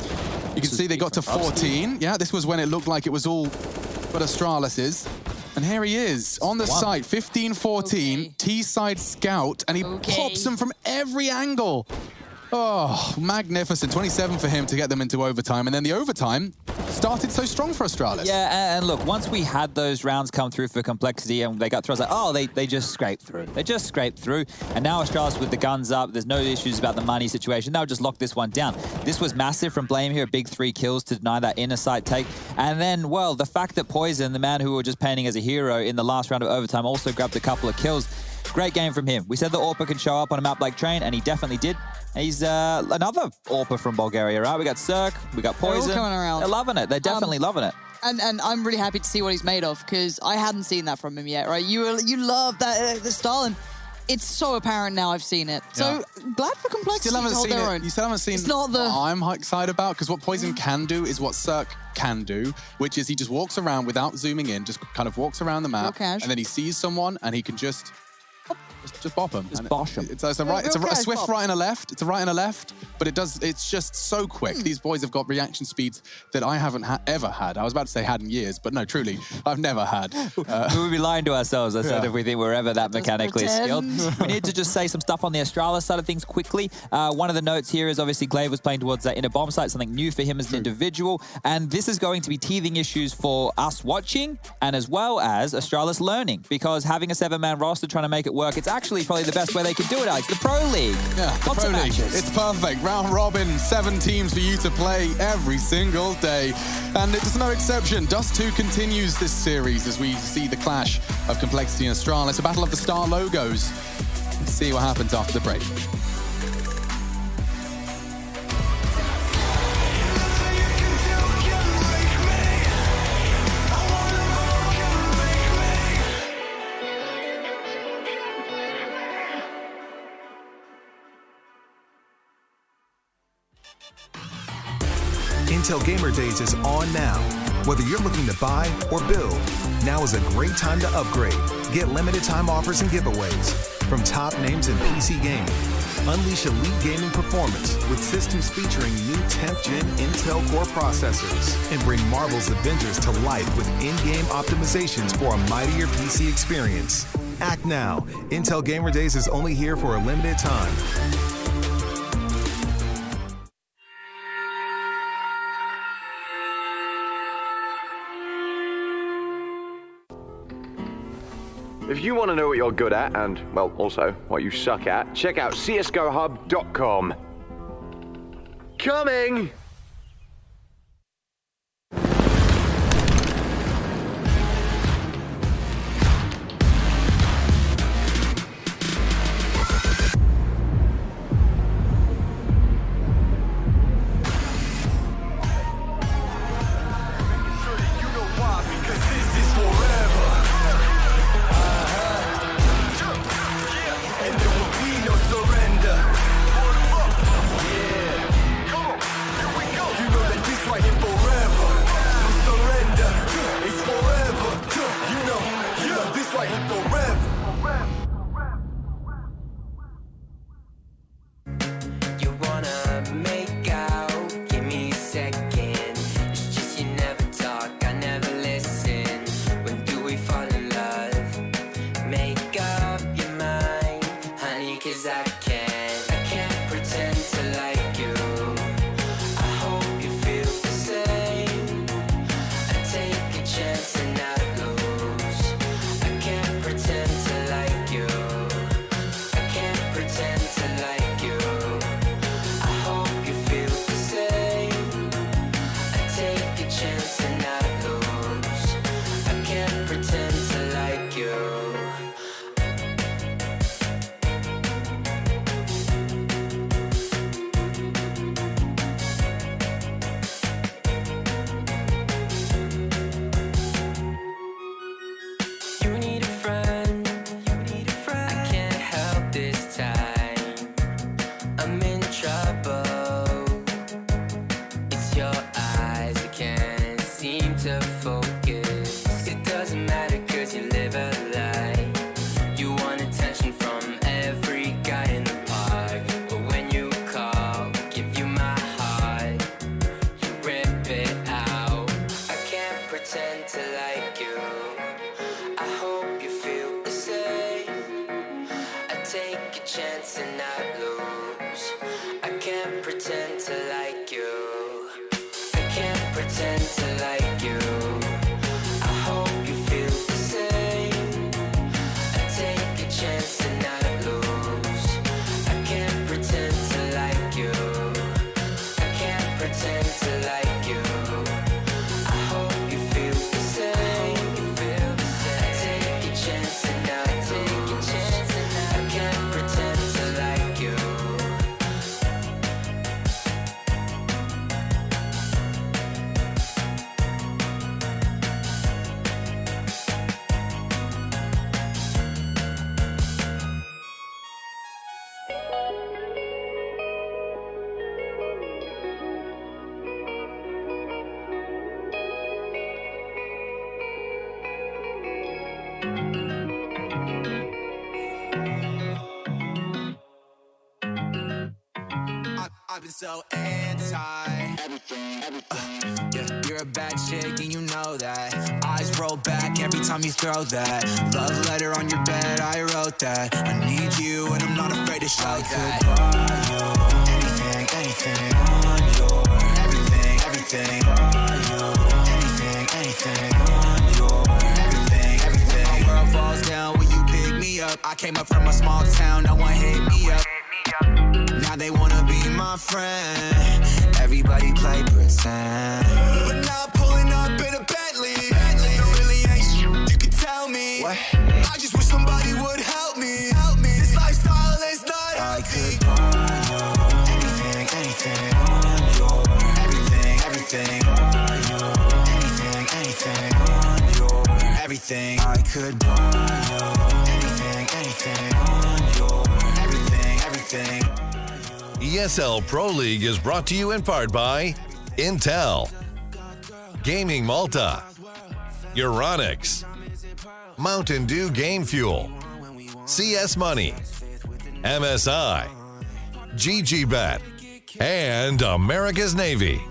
You can see they got to 14. Yeah, this was when it looked like it was all but Astralis's. And here he is, on the site, 15-14, T-side scout, and he pops them from every angle. Oh, magnificent. 27 for him to get them into overtime. And then the overtime started so strong for Astralis. Yeah, and look, once we had those rounds come through for Complexity and they got through, I was like, oh, they just scraped through. They just scraped through. And now Astralis with the guns up, there's no issues about the money situation. They'll just lock this one down. This was massive from Blame here, a big 3 kills to deny that inner sight take. And then, well, the fact that Poison, the man who we were just painting as a hero in the last round of overtime, also grabbed a couple of kills. Great game from him. We said the AWPer can show up on a map like Train, and he definitely did. He's another AWPer from Bulgaria, right? We got Cirque, we got Poison. They're all coming around. They're loving it. They're definitely loving it. And I'm really happy to see what he's made of, because I hadn't seen that from him yet, right? You love that the style, and it's so apparent now I've seen it. So glad for Complexity to hold their own. You still haven't seen what I'm excited about, because what Poison can do is what Cirque can do, which is he just walks around without zooming in, just kind of walks around the map, and then he sees someone and he can just bop him. Just bosh him. It's a swift right and a left. It's a right and a left, but it's just so quick. These boys have got reaction speeds that I haven't ever had. I was about to say had in years, but no, truly, I've never had. We would be lying to ourselves, I said, if we think we're ever that mechanically skilled. We need to just say some stuff on the Astralis side of things quickly. One of the notes here is obviously Glaive was playing towards that inner bomb site, something new for him as an individual, and this is going to be teething issues for us watching, and as well as Astralis learning, because having a 7-man roster trying to make it work, it's actually probably the best way they could do it, Alex. The Pro League. Yeah, the Pro League. It's perfect. Round robin, 7 teams for you to play every single day. And it's no exception. Dust 2 continues this series as we see the clash of Complexity and Astralis, a battle of the star logos. Let's see what happens after the break. Intel Gamer Days is on now. Whether you're looking to buy or build, now is a great time to upgrade. Get limited time offers and giveaways from top names in PC gaming. Unleash elite gaming performance with systems featuring new 10th gen Intel Core processors. And bring Marvel's Avengers to life with in-game optimizations for a mightier PC experience. Act now. Intel Gamer Days is only here for a limited time. If you want to know what you're good at and, well, also what you suck at, check out csgohub.com. Coming! I've been so anti yeah, you're a bad chick and you know that. Eyes roll back every time you throw that. Love letter on your bed, I wrote that. I need you and I'm not afraid to show that. Anything, anything on your everything, everything on your anything on your everything. My world falls down when you pick me up. I came up from a small town, no one hit me up. Now they wanna be my friend. Everybody play pretend. But now I'm pulling up in a Bentley. There really ain't shit you can tell me. What? I just wish somebody would help me. This lifestyle is not healthy. I could buy you anything, anything on your everything, everything on your anything, anything on your everything. I could buy you anything, anything on your everything, everything. ESL Pro League is brought to you in part by Intel, Gaming Malta, Euronics, Mountain Dew Game Fuel, CS Money, MSI, GGBet, and America's Navy.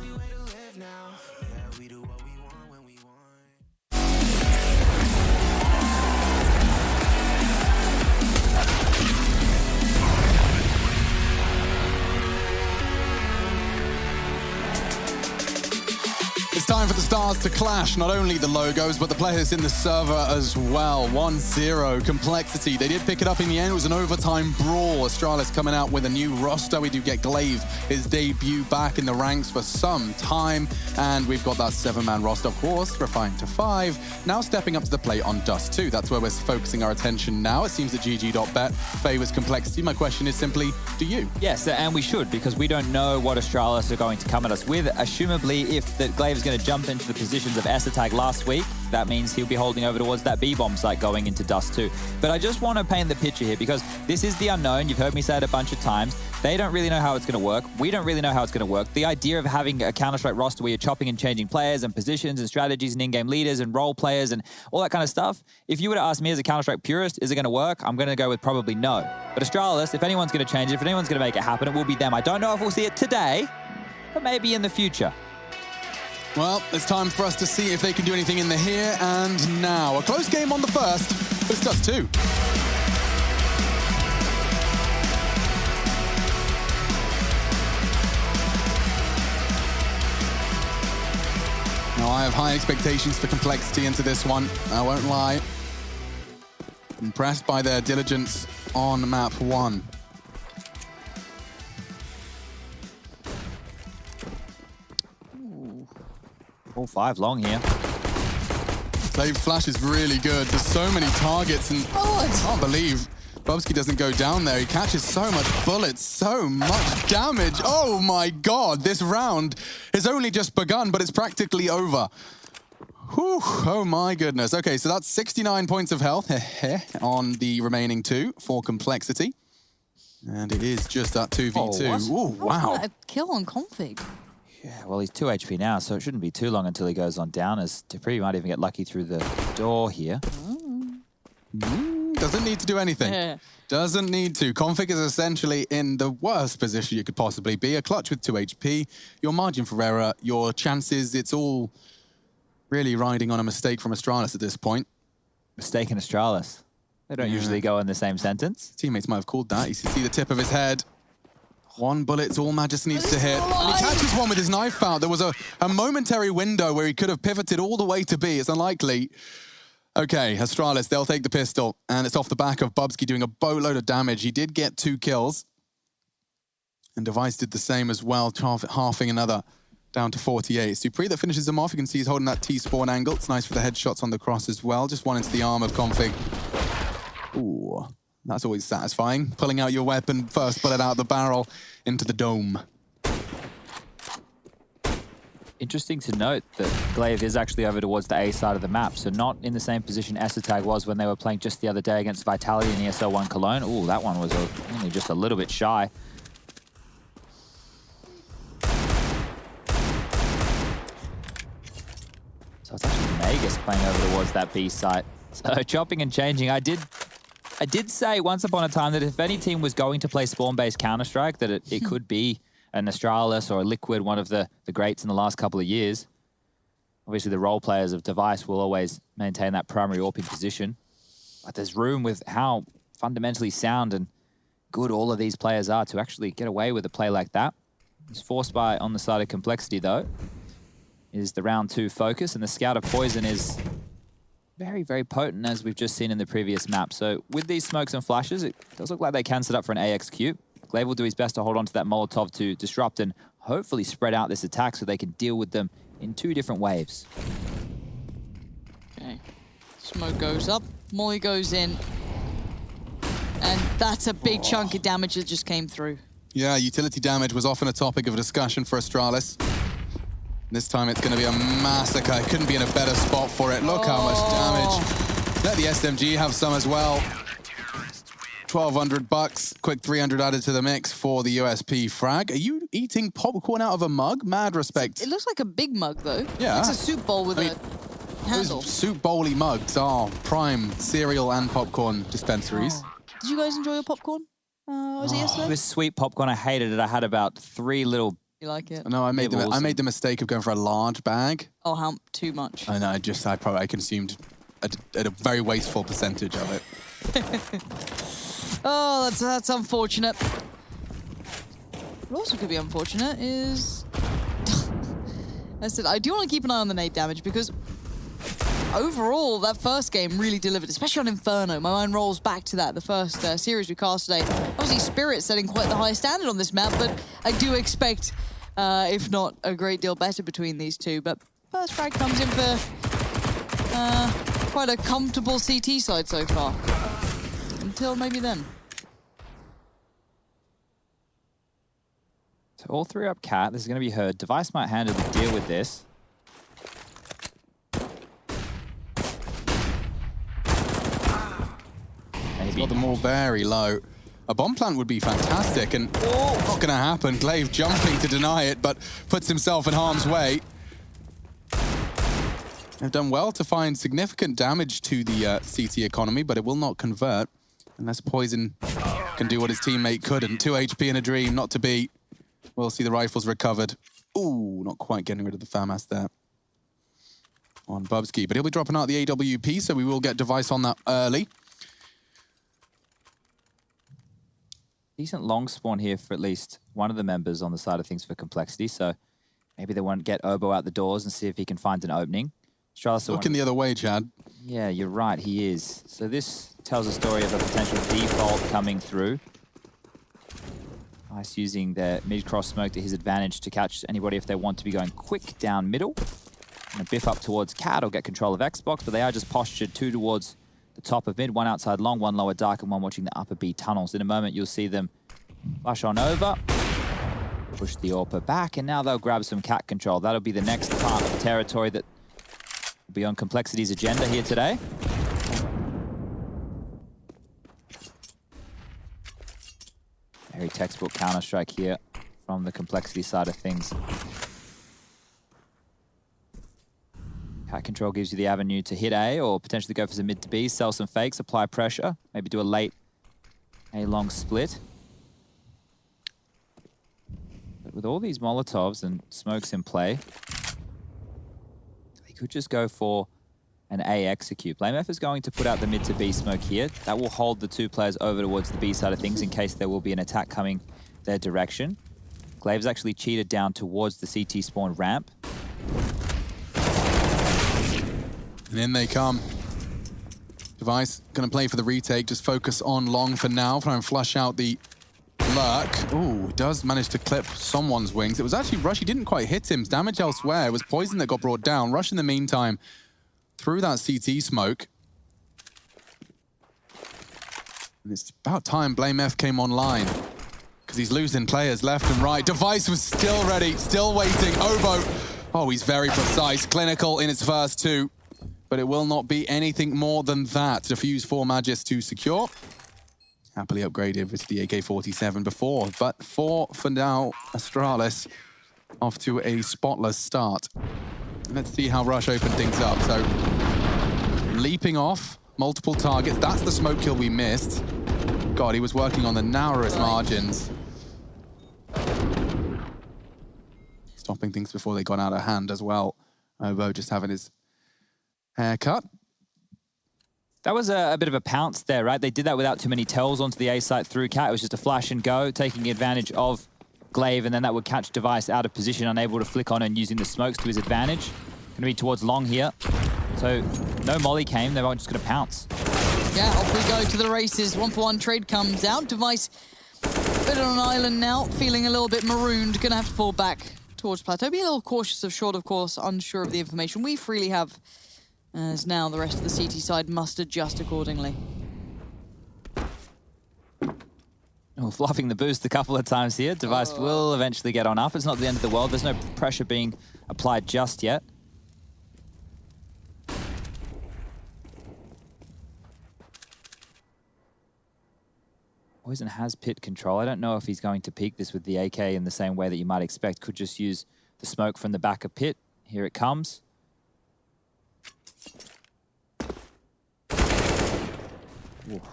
It's time for the stars to clash, not only the logos, but the players in the server as well. 1-0, Complexity. They did pick it up in the end. It was an overtime brawl. Astralis coming out with a new roster. We do get Glaive, his debut back in the ranks for some time. And we've got that 7-man roster, of course, refined to 5. Now stepping up to the plate on Dust 2. That's where we're focusing our attention now. It seems that GG.bet favors Complexity. My question is simply, do you? Yes, and we should, because we don't know what Astralis are going to come at us with. Assumably, if the Glaive is going to jump into the positions of Esatag last week, that means he'll be holding over towards that B-bomb site going into Dust 2. But I just want to paint the picture here, because this is the unknown. You've heard me say it a bunch of times. They don't really know how it's going to work. We don't really know how it's going to work. The idea of having a Counter-Strike roster where you're chopping and changing players and positions and strategies and in-game leaders and role players and all that kind of stuff, if you were to ask me as a Counter-Strike purist, is it going to work? I'm going to go with probably no. But Astralis, if anyone's going to change it, if anyone's going to make it happen, it will be them. I don't know if we'll see it today, but maybe in the future. Well, it's time for us to see if they can do anything in the here and now. A close game on the first, but it's Dust 2. Now, I have high expectations for Complexity into this one. I won't lie. Impressed by their diligence on map 1. All 5 long here. Glaive flash is really good. There's so many targets, and I can't believe Bubsky doesn't go down there. He catches so much bullets, so much damage. Oh my God, this round has only just begun, but it's practically over. Whew, oh my goodness. Okay, so that's 69 points of health on the remaining 2 for Complexity. And it is just that 2v2. Oh, wow. A kill on Config. Yeah, well, he's 2 HP now, so it shouldn't be too long until he goes on down, as Dupree might even get lucky through the door here. Doesn't need to do anything. Yeah. Doesn't need to. Config is essentially in the worst position you could possibly be. A clutch with 2 HP, your margin for error, your chances, it's all really riding on a mistake from Astralis at this point. Mistake in Astralis. They don't usually go in the same sentence. Teammates might have called that. You can see the tip of his head. 1 bullet's all Magus needs to hit. And he catches one with his knife out. There was a momentary window where he could have pivoted all the way to B. It's unlikely. Okay, Astralis, they'll take the pistol. And it's off the back of Bubsky doing a boatload of damage. He did get 2 kills. And Device did the same as well, halving another down to 48. Dupree that finishes him off. You can see he's holding that T-spawn angle. It's nice for the headshots on the cross as well. Just one into the arm of Config. Ooh. That's always satisfying. Pulling out your weapon, first bullet out the barrel into the dome. Interesting to note that Glaive is actually over towards the A side of the map, so not in the same position Esatag was when they were playing just the other day against Vitality in ESL 1 Cologne. Ooh, that one was only just a little bit shy. So it's actually Magus playing over towards that B site. So chopping and changing. I did I did say once upon a time that if any team was going to play spawn-based Counter-Strike, that it could be an Astralis or a Liquid, one of the greats in the last couple of years. Obviously, the role players of Device will always maintain that primary AWPing position. But there's room with how fundamentally sound and good all of these players are to actually get away with a play like that. It's forced by, on the side of Complexity, though, is the round 2 focus, and the Scout of Poison is very, very potent, as we've just seen in the previous map. So with these smokes and flashes, it does look like they can set up for an AX cube. Glaive will do his best to hold on to that Molotov to disrupt and hopefully spread out this attack so they can deal with them in 2 different waves. Okay. Smoke goes up, Molly goes in, and that's a big chunk of damage that just came through. Yeah, utility damage was often a topic of discussion for Astralis. This time it's going to be a massacre. It couldn't be in a better spot for it. Look how much damage. Let the SMG have some as well. 1,200 bucks, quick 300 added to the mix for the USP frag. Are you eating popcorn out of a mug? Mad respect. It looks like a big mug, though. Yeah. It's a soup bowl with a handle. Those soup bowly mugs are prime cereal and popcorn dispensaries. Oh. Did you guys enjoy your popcorn? Was it yesterday? It was sweet popcorn. I hated it. I had about 3 little... You like it? No, I made the mistake of going for a large bag. Oh, how too much? And I consumed a very wasteful percentage of it. Oh, that's unfortunate. What also could be unfortunate is... I said, I do want to keep an eye on the nade damage because overall, that first game really delivered, especially on Inferno. My mind rolls back to that, the first series we cast today. Obviously, Spirit setting quite the high standard on this map, but I do expect, if not a great deal better between these two. But first frag comes in for quite a comfortable CT side so far. Until maybe then. So all 3 up cat. This is going to be heard. Device might handle the deal with this. He's got them all very low. A bomb plant would be fantastic, and not going to happen. Glaive jumping to deny it, but puts himself in harm's way. They've done well to find significant damage to the CT economy, but it will not convert unless Poison can do what his teammate couldn't. 2 HP in a dream, not to beat. We'll see the rifles recovered. Ooh, not quite getting rid of the FAMAS there on Bubsky, but he'll be dropping out the AWP, so we will get Device on that early. Decent long spawn here for at least one of the members on the side of things for Complexity, so maybe they want to get Obo out the doors and see if he can find an opening. Looking the other way, Chad. Yeah, you're right, he is. So this tells a story of a potential default coming through. Ice using their mid-cross smoke to his advantage to catch anybody if they want to be going quick down middle. And a biff up towards Cat or get control of Xbox, but they are just postured 2 towards the top of mid, 1 outside long, 1 lower dark, and 1 watching the upper B tunnels. In a moment, you'll see them flush on over, push the AWPer back, and now they'll grab some Cat control. That'll be the next part of the territory that will be on Complexity's agenda here today. Very textbook Counter-Strike here from the Complexity side of things. Cat control gives you the avenue to hit A or potentially go for some mid to B, sell some fakes, apply pressure, maybe do a late A-long split. But with all these Molotovs and smokes in play, they could just go for an A execute. BlameF is going to put out the mid to B smoke here. That will hold the 2 players over towards the B side of things in case there will be an attack coming their direction. Glaive's actually cheated down towards the CT spawn ramp. And in they come. Device going to play for the retake, just focus on long for now, try and flush out the lurk. Ooh, does manage to clip someone's wings. It was actually Rush, he didn't quite hit him. Damage elsewhere. It was Poison that got brought down. Rush in the meantime through that CT smoke. And it's about time BlameF came online, because he's losing players left and right. Device was still ready, still waiting. Obo, oh, he's very precise, clinical in its first 2. But it will not be anything more than that. Defuse 4 Magis to secure. Happily upgraded with the AK-47 before. But for now, Astralis off to a spotless start. Let's see how Rush open things up. So, leaping off multiple targets. That's the smoke kill we missed. God, he was working on the narrowest margins. Stopping things before they got out of hand as well. Obo just having his hair cut. That was a bit of a pounce there, right? They did that without too many tells onto the A site through Cat. It was just a flash and go, taking advantage of Glaive, and then that would catch Device out of position, unable to flick on and using the smokes to his advantage. Going to be towards long here. So no molly came, they were just going to pounce. Yeah, off we go to the races. 1-for-1 trade comes out. Device bit on an island now, feeling a little bit marooned. Going to have to fall back towards Plateau. Be a little cautious of short, of course, unsure of the information we freely have. As now the rest of the CT side must adjust accordingly. Oh, fluffing the boost a couple of times here. Device will eventually get on up. It's not the end of the world. There's no pressure being applied just yet. Poison has pit control. I don't know if he's going to peek this with the AK in the same way that you might expect. Could just use the smoke from the back of pit. Here it comes.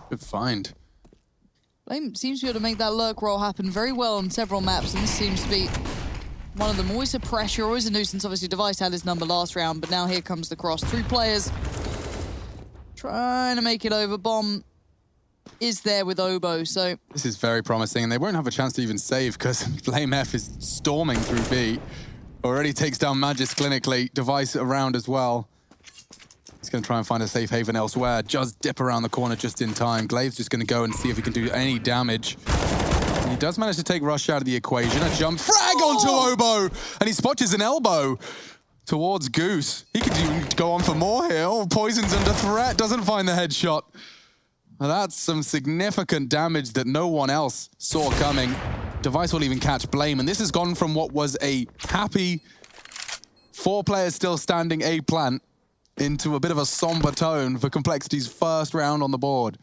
Good find. Blame seems to be able to make that lurk roll happen very well on several maps, and this seems to be one of them. Always a pressure, always a nuisance. Obviously, Device had his number last round, but now here comes the cross. 3 players trying to make it over. Bomb is there with Obo, so... This is very promising, and they won't have a chance to even save because Blame F is storming through B. Already takes down Magis clinically. Device around as well. He's going to try and find a safe haven elsewhere. Just dip around the corner just in time. Glaive's just going to go and see if he can do any damage. And he does manage to take Rush out of the equation. A jump frag onto Obo! And he spotches an elbow towards Goose. He could even go on for more here. Oh, Poison's under threat. Doesn't find the headshot. Well, that's some significant damage that no one else saw coming. Device will even catch Blame. And this has gone from what was a happy 4 players still standing A plant into a bit of a somber tone for Complexity's first round on the board.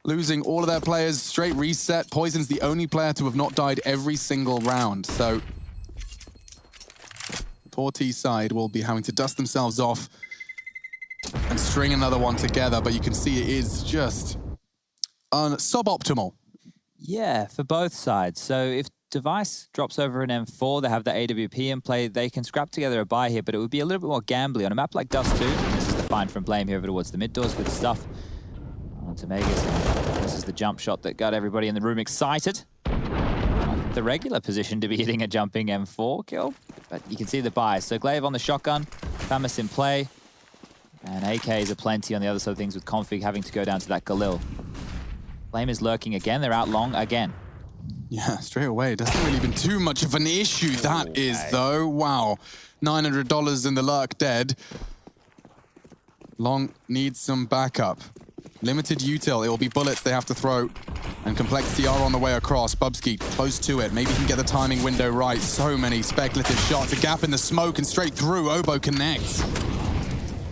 Losing all of their players, straight reset. Poison's the only player to have not died every single round. So the poor T side will be having to dust themselves off and string another one together, but you can see it is just suboptimal. Yeah, for both sides. So if Device drops over an M4, they have the AWP in play, they can scrap together a buy here, but it would be a little bit more gambly on a map like Dust 2. This is the find from Blame here over towards the mid doors. Good stuff. On to Magus. This is the jump shot that got everybody in the room excited. Not the regular position to be hitting a jumping M4 kill, but you can see the buy. So Glaive on the shotgun, Famus in play, and AKs are plenty on the other side of things with Config having to go down to that Galil. Blame is lurking again. They're out long again. Yeah, straight away. It doesn't really been too much of an issue. That is, though. Wow. $900 in the lurk dead. Long needs some backup. Limited util. It will be bullets they have to throw. And Complexity are on the way across. Bubsky close to it. Maybe he can get the timing window right. So many speculative shots. A gap in the smoke and straight through. Obo connects.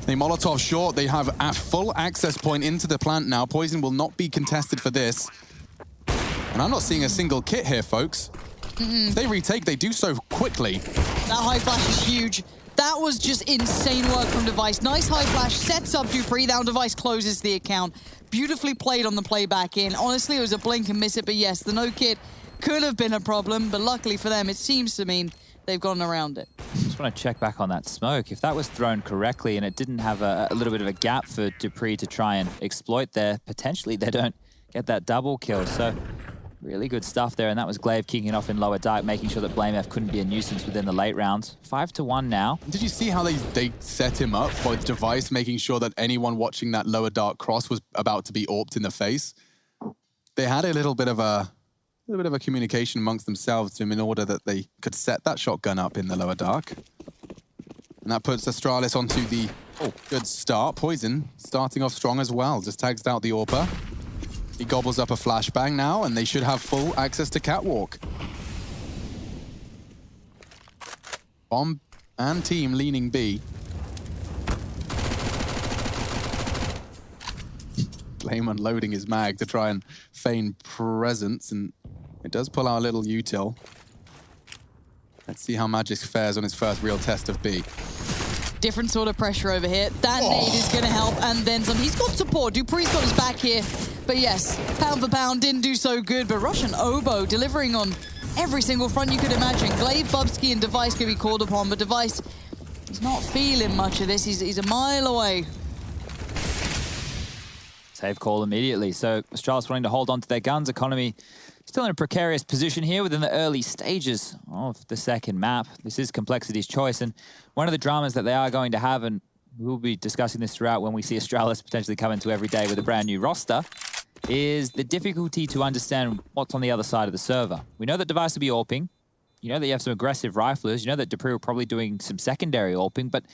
They Molotov short. They have a full access point into the plant now. Poison will not be contested for this. And I'm not seeing a single kit here, folks. If they retake, they do so quickly. That high flash is huge. That was just insane work from Device. Nice high flash, sets up dupreeh. Now Device closes the account. Beautifully played on the playback in. Honestly, it was a blink and miss it, but yes, the no kit could have been a problem, but luckily for them, it seems to mean they've gone around it. Just want to check back on that smoke. If that was thrown correctly and it didn't have a little bit of a gap for dupreeh to try and exploit there, potentially they don't get that double kill. So really good stuff there, and that was Glaive kicking off in lower dark, making sure that Blame F couldn't be a nuisance within the late rounds. 5-1 now. Did you see how they set him up with Device, making sure that anyone watching that lower dark cross was about to be AWP'd in the face? They had a little bit of a communication amongst themselves in order that they could set that shotgun up in the lower dark. And that puts Astralis onto the good start. Poison starting off strong as well. Just tags out the AWPer. He gobbles up a flashbang now, and they should have full access to Catwalk. Bomb and team leaning B. Blame unloading his mag to try and feign presence, and it does pull out a little util. Let's see how Magic fares on his first real test of B. different sort of pressure over here. That nade is going to help, and then some. He's got support. Dupree's got his back here. But yes, pound for pound didn't do so good. But Russian Oboe delivering on every single front you could imagine. Glaive, Bubsky, and Device could be called upon, but Device, he's not feeling much of this. He's a mile away. Save call immediately. So Astralis wanting to hold on to their guns. Economy still in a precarious position here within the early stages of the second map. This is Complexity's choice, and one of the dramas that they are going to have, and we'll be discussing this throughout when we see Astralis potentially come into every day with a brand new roster, is the difficulty to understand what's on the other side of the server. We know that Device will be AWPing. You know that you have some aggressive riflers. You know that Dupree will probably doing some secondary AWPing, but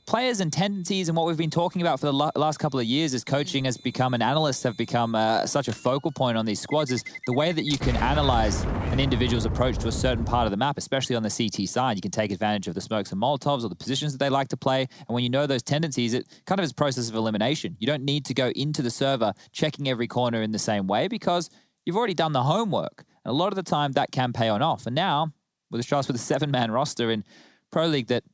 players and tendencies and what we've been talking about for the last couple of years as coaching has become, and analysts have become such a focal point on these squads, is the way that you can analyze an individual's approach to a certain part of the map, especially on the CT side. You can take advantage of the smokes and Molotovs or the positions that they like to play. And when you know those tendencies, it kind of is a process of elimination. You don't need to go into the server checking every corner in the same way because you've already done the homework. And a lot of the time that can pay on off. And now, with Astralis with a 7-man roster in Pro League that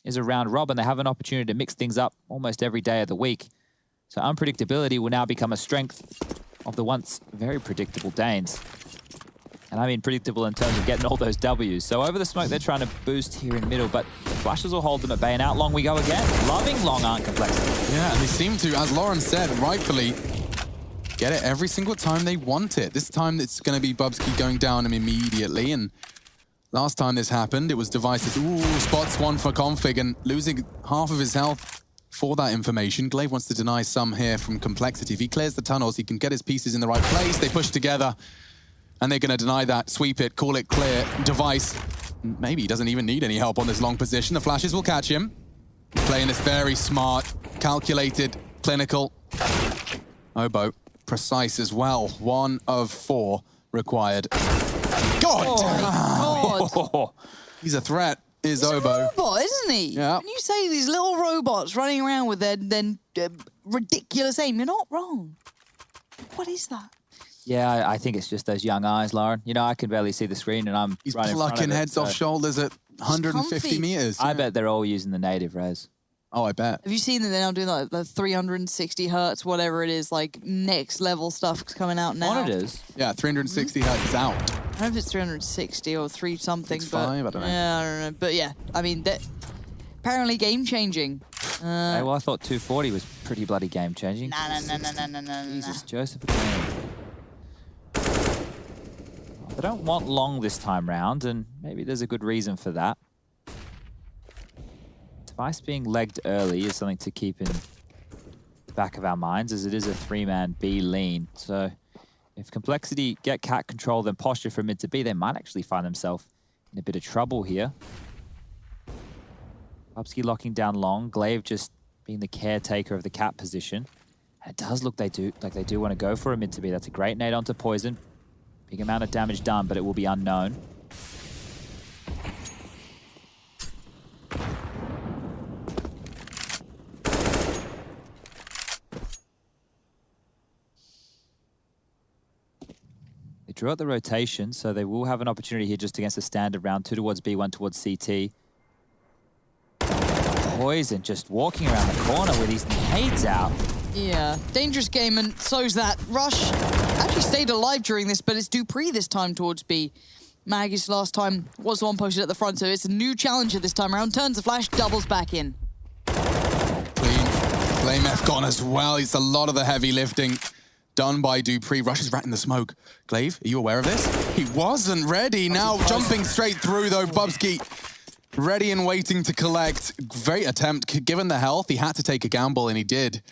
is a round robin, they have an opportunity to mix things up almost every day of the week. So unpredictability will now become a strength of the once very predictable Danes. And I mean predictable in terms of getting all those Ws. So over the smoke, they're trying to boost here in middle, but the flashes will hold them at bay, and out long we go again. Loving long arm Complexity. Yeah, and they seem to, as Lauren said, rightfully get it every single time they want it. This time it's going to be Bubsky going down him immediately, and last time this happened, it was Devices. Ooh, spots one for Config and losing half of his health for that information. Glaive wants to deny some here from Complexity. If he clears the tunnels, he can get his pieces in the right place. They push together, and they're going to deny that, sweep it, call it clear. Device, maybe he doesn't even need any help on this long position. The flashes will catch him. Playing this very smart, calculated, clinical. Oboe, precise as well. 1 of 4 required. God! He's a threat, is Oboe. He's a robot, isn't he? Yeah. When you say these little robots running around with their ridiculous aim, you're not wrong. What is that? Yeah, I think it's just those young eyes, Lauren. You know, I can barely see the screen, and I'm He's right in front of plucking it, heads off shoulders at 150 meters. I bet they're all using the native res. Oh, I bet. Have you seen that they're now doing like the 360 hertz, whatever it is, like next level stuff coming out now? Monitors? Yeah, 360 hertz is out. I don't know if it's 360 or 3 something, but 5, I don't know. Yeah, I don't know. But yeah, I mean, apparently game changing. Hey, well, I thought 240 was pretty bloody game changing. Nah. Jesus, Joseph. They don't want long this time round, and maybe there's a good reason for that. Device being legged early is something to keep in the back of our minds, as it is a 3-man B lean. So if Complexity get cat control, then posture from mid to B, they might actually find themselves in a bit of trouble here. Bubsky locking down long, Glaive just being the caretaker of the cat position. And it does look like they do want to go for a mid to B. That's a great nade onto Poison. Big amount of damage done, but it will be unknown. They drew out the rotation, so they will have an opportunity here just against the standard round. 2 towards B, 1 towards CT. Poison just walking around the corner with his nades out. Yeah, dangerous game, and so's that. Rush actually stayed alive during this, but it's Dupree this time towards B. Maggie's last time was the one posted at the front, so it's a new challenger this time around. Turns the flash, doubles back in. Clean. Flame F gone as well. It's a lot of the heavy lifting done by Dupree. Rush is rat in the smoke. Glaive, are you aware of this? He wasn't ready. Now jumping straight through, though. Bubsky ready and waiting to collect. Great attempt. Given the health, he had to take a gamble, and he did.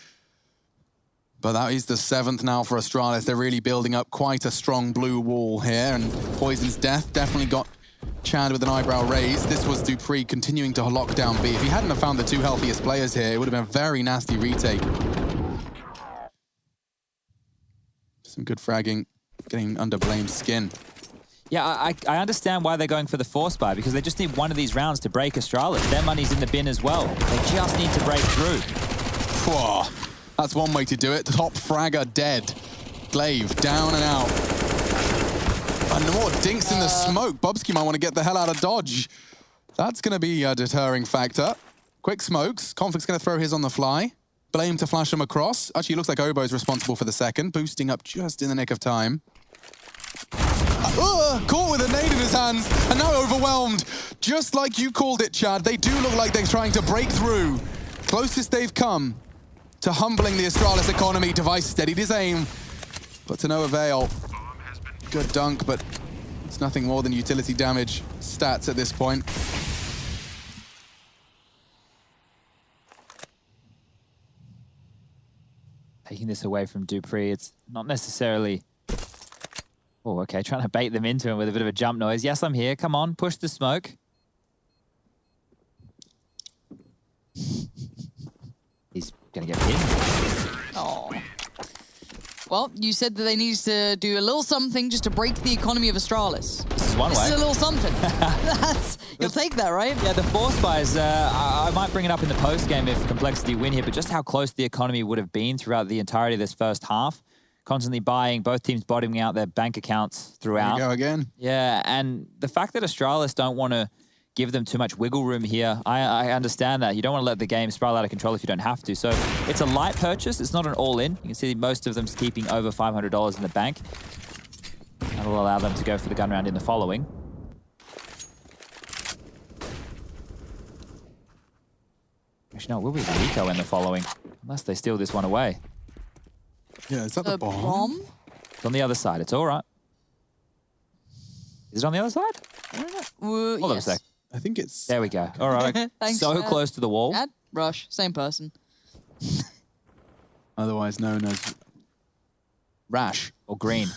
But that is the 7th now for Astralis. They're really building up quite a strong blue wall here, and Poison's death definitely got Chad with an eyebrow raised. This was Dupree continuing to lock down B. If he hadn't have found the 2 healthiest players here, it would have been a very nasty retake. Some good fragging, getting under Blame's skin. Yeah, I understand why they're going for the force buy, because they just need one of these rounds to break Astralis. Their money's in the bin as well. They just need to break through. Whoa. That's one way to do it. Top fragger dead. Glaive down and out. And more dinks in the smoke. Bubsky might want to get the hell out of Dodge. That's going to be a deterring factor. Quick smokes. Conflict's going to throw his on the fly. Blame to flash him across. Actually, looks like Obo's responsible for the second, boosting up just in the nick of time. Caught with a nade in his hands, and now overwhelmed. Just like you called it, Chad. They do look like they're trying to break through. Closest they've come to humbling the Astralis economy. Device steadied his aim, but to no avail. Good dunk, but it's nothing more than utility damage stats at this point. Taking this away from dupreeh, it's not necessarily... Oh, okay, trying to bait them into him with a bit of a jump noise. Yes, I'm here. Come on, push the smoke. He's going to get pinned. Oh. Well, you said that they needed to do a little something just to break the economy of Astralis. This is one way. This is a little something. You'll take that, right? Yeah, the force buys, I might bring it up in the post-game if Complexity win here, but just how close the economy would have been throughout the entirety of this first half. Constantly buying, both teams bottoming out their bank accounts throughout. There you go again. Yeah, and the fact that Astralis don't want to give them too much wiggle room here, I understand that. You don't want to let the game spiral out of control if you don't have to. So it's a light purchase. It's not an all-in. You can see most of them keeping over $500 in the bank. That'll allow them to go for the gun round in the following. Actually, no, it will be Rico in the following, unless they steal this one away. Yeah, is that the bomb? It's on the other side. It's all right. Is it on the other side? Hold on a sec. I think it's... There we go. All right. Thanks, so close to the wall. Ad, Rush, same person. Otherwise known as Rash. Or Green.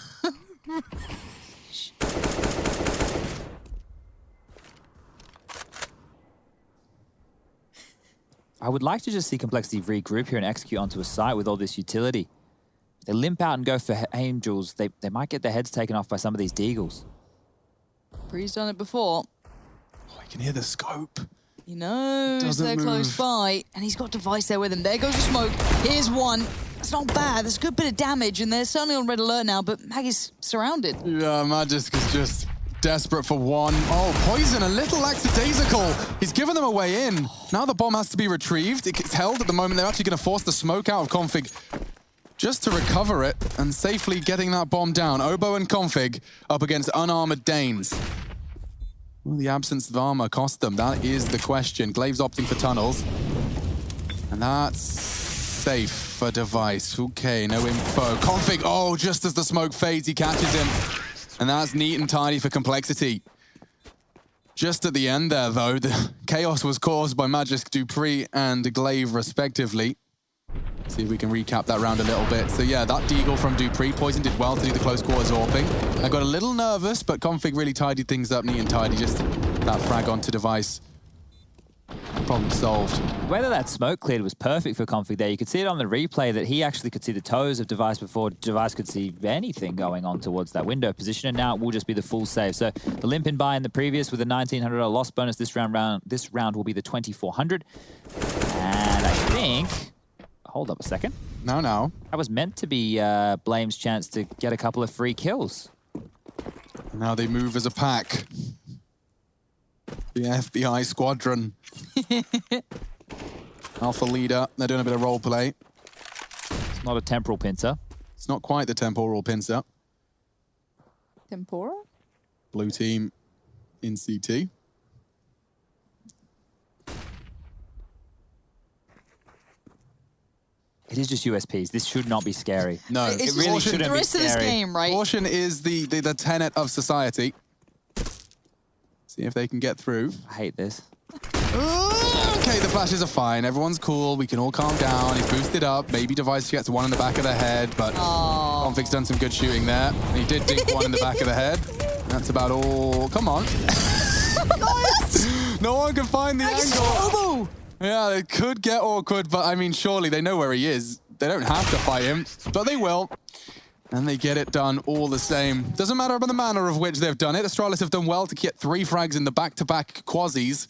I would like to just see Complexity regroup here and execute onto a site with all this utility. If they limp out and go for Angels, they might get their heads taken off by some of these Deagles. Bree's done it before. Oh, I can hear the scope. He knows they're close move. by, and he's got Device there with him. There goes the smoke. Here's one. It's not bad. There's a good bit of damage, and they're certainly on red alert now, but Maggie's surrounded. Yeah, Magisk is just desperate for one. Oh, Poison, a little lackadaisical. He's given them a way in. Now the bomb has to be retrieved. It's held at the moment. They're actually going to force the smoke out of Config just to recover it and safely getting that bomb down. Obo and Config up against unarmored Danes. Will the absence of armor cost them? That is the question. Glaive's opting for tunnels. And that's safe for Device. Okay, no info. Config, oh, just as the smoke fades, he catches him. And that's neat and tidy for Complexity. Just at the end there, though, the chaos was caused by Magisk, dupreeh, and Glaive, respectively. See if we can recap that round a little bit. So yeah, that deagle from dupreeh. Poison did well to do the close quarters AWPing. I got a little nervous, but Config really tidied things up neat and tidy. Just that frag onto Device. Problem solved. Whether that smoke cleared was perfect for Config there. You could see it on the replay that he actually could see the toes of Device before Device could see anything going on towards that window position, and now it will just be the full save. So the limp in buy in the previous with a $1,900 loss bonus this round will be the $2,400. And I think... Hold up a second. No. That was meant to be Blame's chance to get a couple of free kills. Now they move as a pack. The FBI squadron. Alpha leader. They're doing a bit of role play. It's not a temporal pincer. It's not quite the temporal pincer. Tempora? Blue team in CT. It is just USPs. This should not be scary. No, It's it just really shouldn't the be rest of this scary. game, right? Caution is the tenet of society. See if they can get through. I hate this. Okay, the flashes are fine. Everyone's cool. We can all calm down. He's boosted up. Maybe Device gets one in the back of the head, but Config's done some good shooting there. And he did dink one in the back of the head. That's about all. Come on. No one can find the angle. Yeah, it could get awkward, but I mean, surely they know where he is. They don't have to fight him, but they will. And they get it done all the same. Doesn't matter about the manner of which they've done it. Astralis have done well to get 3 frags in the back-to-back quasis.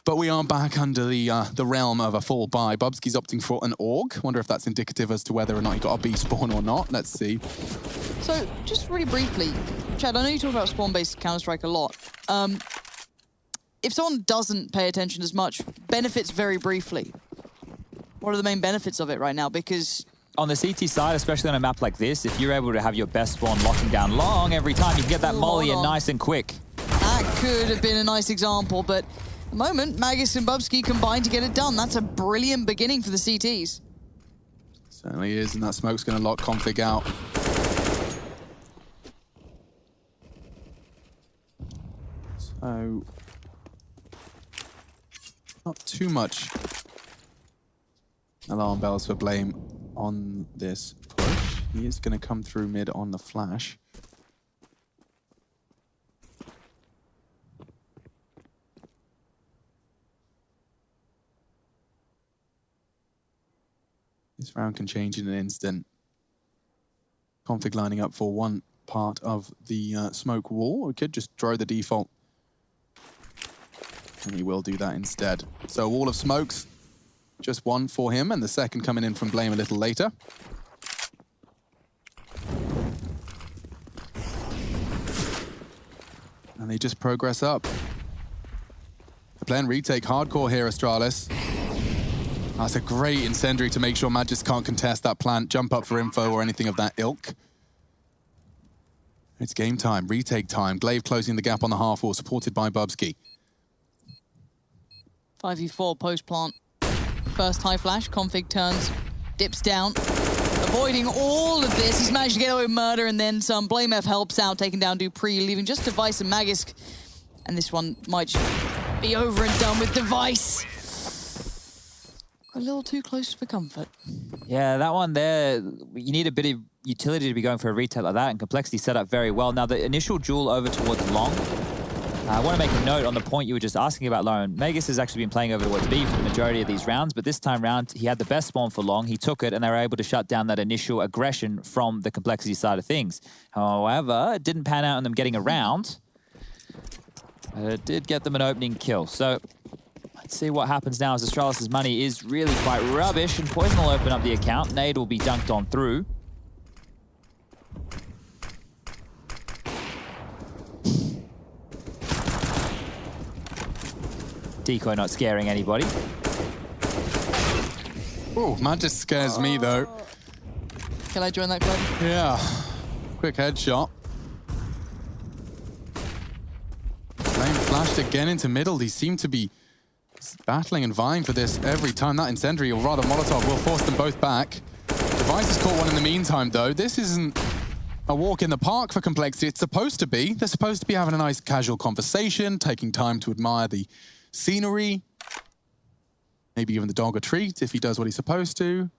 But we are back under the realm of a full buy. Bubsky's opting for an AUG. Wonder if that's indicative as to whether or not he got a B spawn or not. Let's see. So, just really briefly, Chad, I know you talk about spawn-based Counter-Strike a lot. if someone doesn't pay attention as much, benefits very briefly. What are the main benefits of it right now? Because on the CT side, especially on a map like this, if you're able to have your best spawn locking down long every time, you can get that molly in nice and quick. That could have been a nice example, but at the moment, Magus and Bubsky combined to get it done. That's a brilliant beginning for the CTs. Certainly is, and that smoke's going to lock Config out. So, not too much alarm bells for Blame on this push. He is going to come through mid on the flash. This round can change in an instant. Config lining up for one part of the smoke wall. We could just throw the default. And he will do that instead. So wall of smokes, just one for him, and the second coming in from Blame a little later. And they just progress up. They're playing retake hardcore here, Astralis. That's a great incendiary to make sure Magis can't contest that plant, jump up for info or anything of that ilk. It's game time, retake time. Glaive closing the gap on the half wall, supported by Bubsky. 5v4 post-plant. First high flash, Config turns, dips down. Avoiding all of this, he's managed to get away with murder and then some. Blame F helps out, taking down Dupree, leaving just Device and Magisk. And this one might be over and done with Device. A little too close for comfort. Yeah, that one there, you need a bit of utility to be going for a retake like that, and Complexity set up very well. Now, the initial duel over towards Long, I want to make a note on the point you were just asking about, Lauren. Magus has actually been playing over towards B for the majority of these rounds, but this time round, he had the best spawn for Long. He took it, and they were able to shut down that initial aggression from the Complexity side of things. However, it didn't pan out on them getting around. It did get them an opening kill. So let's see what happens now, as Astralis' money is really quite rubbish, and Poison will open up the account. Nade will be dunked on through. Decoy not scaring anybody. Oh, man just scares me, though. Can I join that club? Yeah. Quick headshot. Flame flashed again into middle. They seem to be battling and vying for this every time. That incendiary, or rather Molotov, will force them both back. Device has caught one in the meantime, though. This isn't a walk in the park for Complexity. It's supposed to be. They're supposed to be having a nice casual conversation, taking time to admire the scenery. Maybe giving the dog a treat if he does what he's supposed to.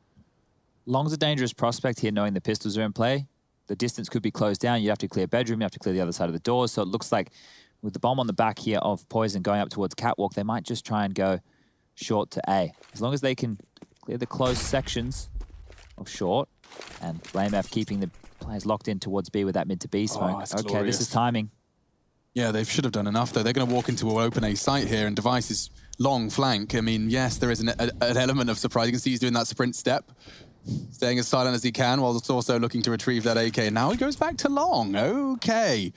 Long's a dangerous prospect here, knowing the pistols are in play. The distance could be closed down. You have to clear bedroom, you have to clear the other side of the doors. So it looks like with the bomb on the back here of Poison going up towards Catwalk, they might just try and go short to A. As long as they can clear the closed sections of short, and Blame F keeping the players locked in towards B with that mid to B smoke. Okay, glorious. This is timing. Yeah, they should have done enough, though. They're going to walk into an open A site here, and Device's long flank. I mean, yes, there is an element of surprise. You can see he's doing that sprint step, staying as silent as he can, while also looking to retrieve that AK. Now he goes back to Long. Okay.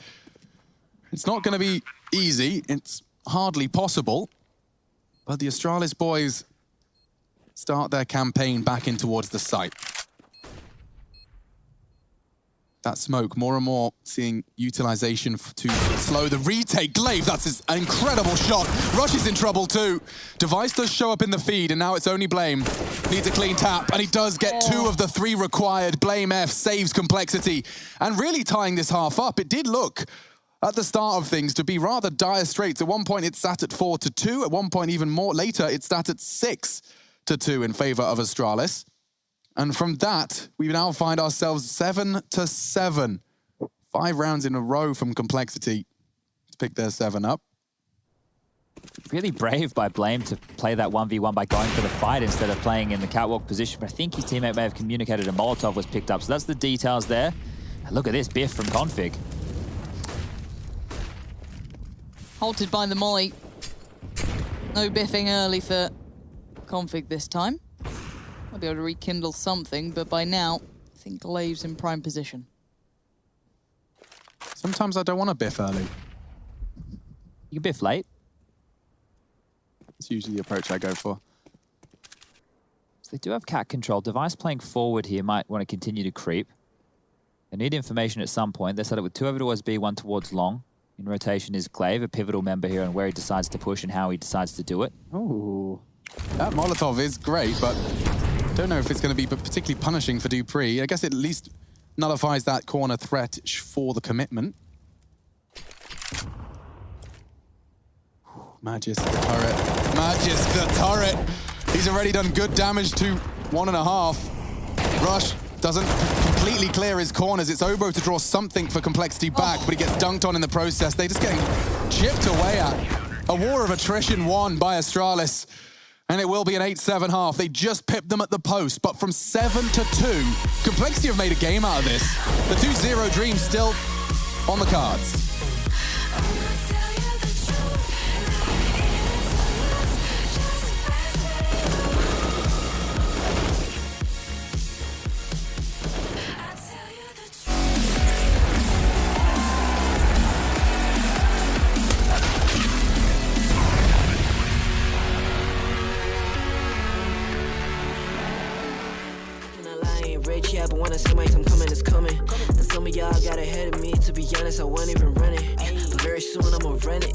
It's not going to be easy. It's hardly possible. But the Astralis boys start their campaign back in towards the site. That smoke, more and more seeing utilization to slow the retake. Glaive, that's an incredible shot. Rush is in trouble too. Device does show up in the feed, and now it's only Blame. Needs a clean tap, and he does get 2 of the 3 required. Blame F saves Complexity, and really tying this half up. It did look, at the start of things, to be rather dire straits. At one point, it sat at 4-2. At one point, even more later, it sat at 6-2 in favor of Astralis. And from that, we now find ourselves 7-7. 5 rounds in a row from Complexity to pick their 7 up. Really brave by Blame to play that 1v1 by going for the fight instead of playing in the catwalk position. But I think his teammate may have communicated a Molotov was picked up. So that's the details there. And look at this biff from Config. Halted by the molly. No biffing early for Config this time. Might be able to rekindle something, but by now, I think Glaive's in prime position. Sometimes I don't want to biff early. You can biff late. It's usually the approach I go for. So they do have cat control. Device playing forward here might want to continue to creep. They need information at some point. They set up with 2 over towards B, 1 towards long. In rotation is Glaive, a pivotal member here, and where he decides to push and how he decides to do it. Oh, that Molotov is great, but don't know if it's going to be particularly punishing for Dupree. I guess it at least nullifies that corner threat for the commitment. Magis the turret. Magis the turret. He's already done good damage to 1.5. Rush doesn't completely clear his corners. It's Obo to draw something for Complexity back, but he gets dunked on in the process. They're just getting chipped away at. A war of attrition won by Astralis. And it will be an 8-7 half. They just pipped them at the post, but from 7-2, Complexity have made a game out of this. The 2-0 dream still on the cards. Yeah, but when I see my time coming, it's coming. And some of y'all got ahead of me. To be honest, I wasn't even running. But very soon I'ma run it.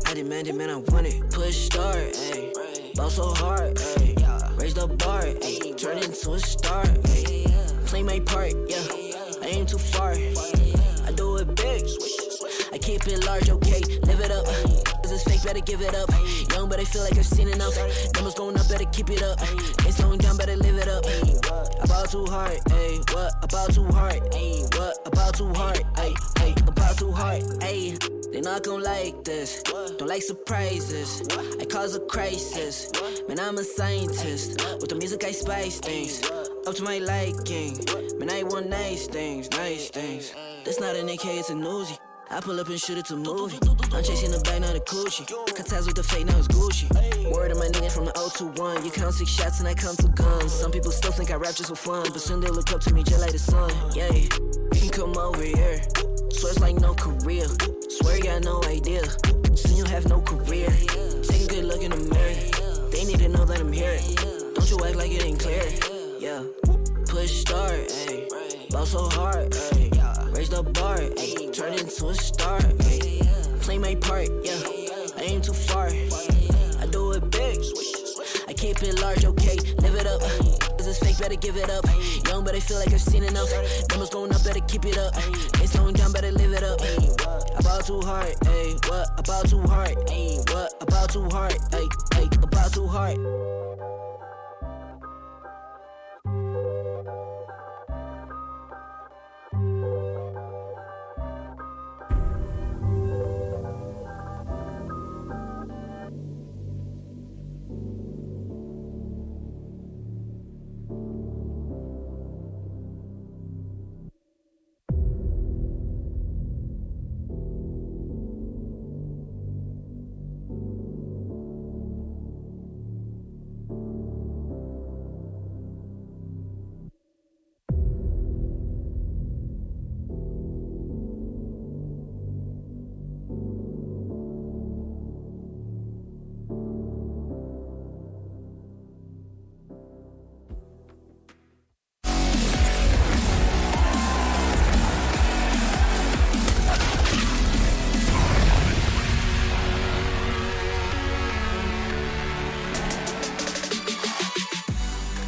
I demand it, man, I want it. Push start, ayy. Ball so hard, ayy. Raise the bar, ayy. Turn into a star, ayy. Play my part, yeah. I aim too far. I do it big. I keep it large, okay. Live it up. This is fake, better give it up. Young, but I feel like I've seen enough. Numbers going up, better keep it up. Ain't slowing down, better live it up. About too hard, ayy. What about too hard, ayy? What about too hard, ayy? About too hard, ayy. They not gon' like this. Don't like surprises. I cause a crisis. Man, I'm a scientist. With the music, I spice things up to my liking. Man, I want nice things, nice things. That's not an AK, it's a Uzi. I pull up and shoot it to movie. I'm chasing the bag, not a coochie. Cut ties with the fake, now it's Gucci. Word of my nigga from the 021. You count 6 shots and I count 2 guns. Some people still think I rap just for fun, but soon they'll look up to me just like the sun. Yeah, you can come over here. Swear it's like no career. Swear you got no idea. Soon you'll have no career. Take a good look in the mirror. They need to know that I'm here. Don't you act like it ain't clear. Yeah, push start, ayy. Ball so hard, ayy. Raise the bar, ayy. Turn into a star, ayy. Play my part, yeah. I aim too far. I do it big. I keep it large, okay. Live it up. This is fake, better give it up. Young, but I feel like I've seen enough. Numbers going up, better keep it up. Ain't slowing down, better live it up. About too hard, ayy. What about too hard, ayy? What about too hard, ayy? About too hard.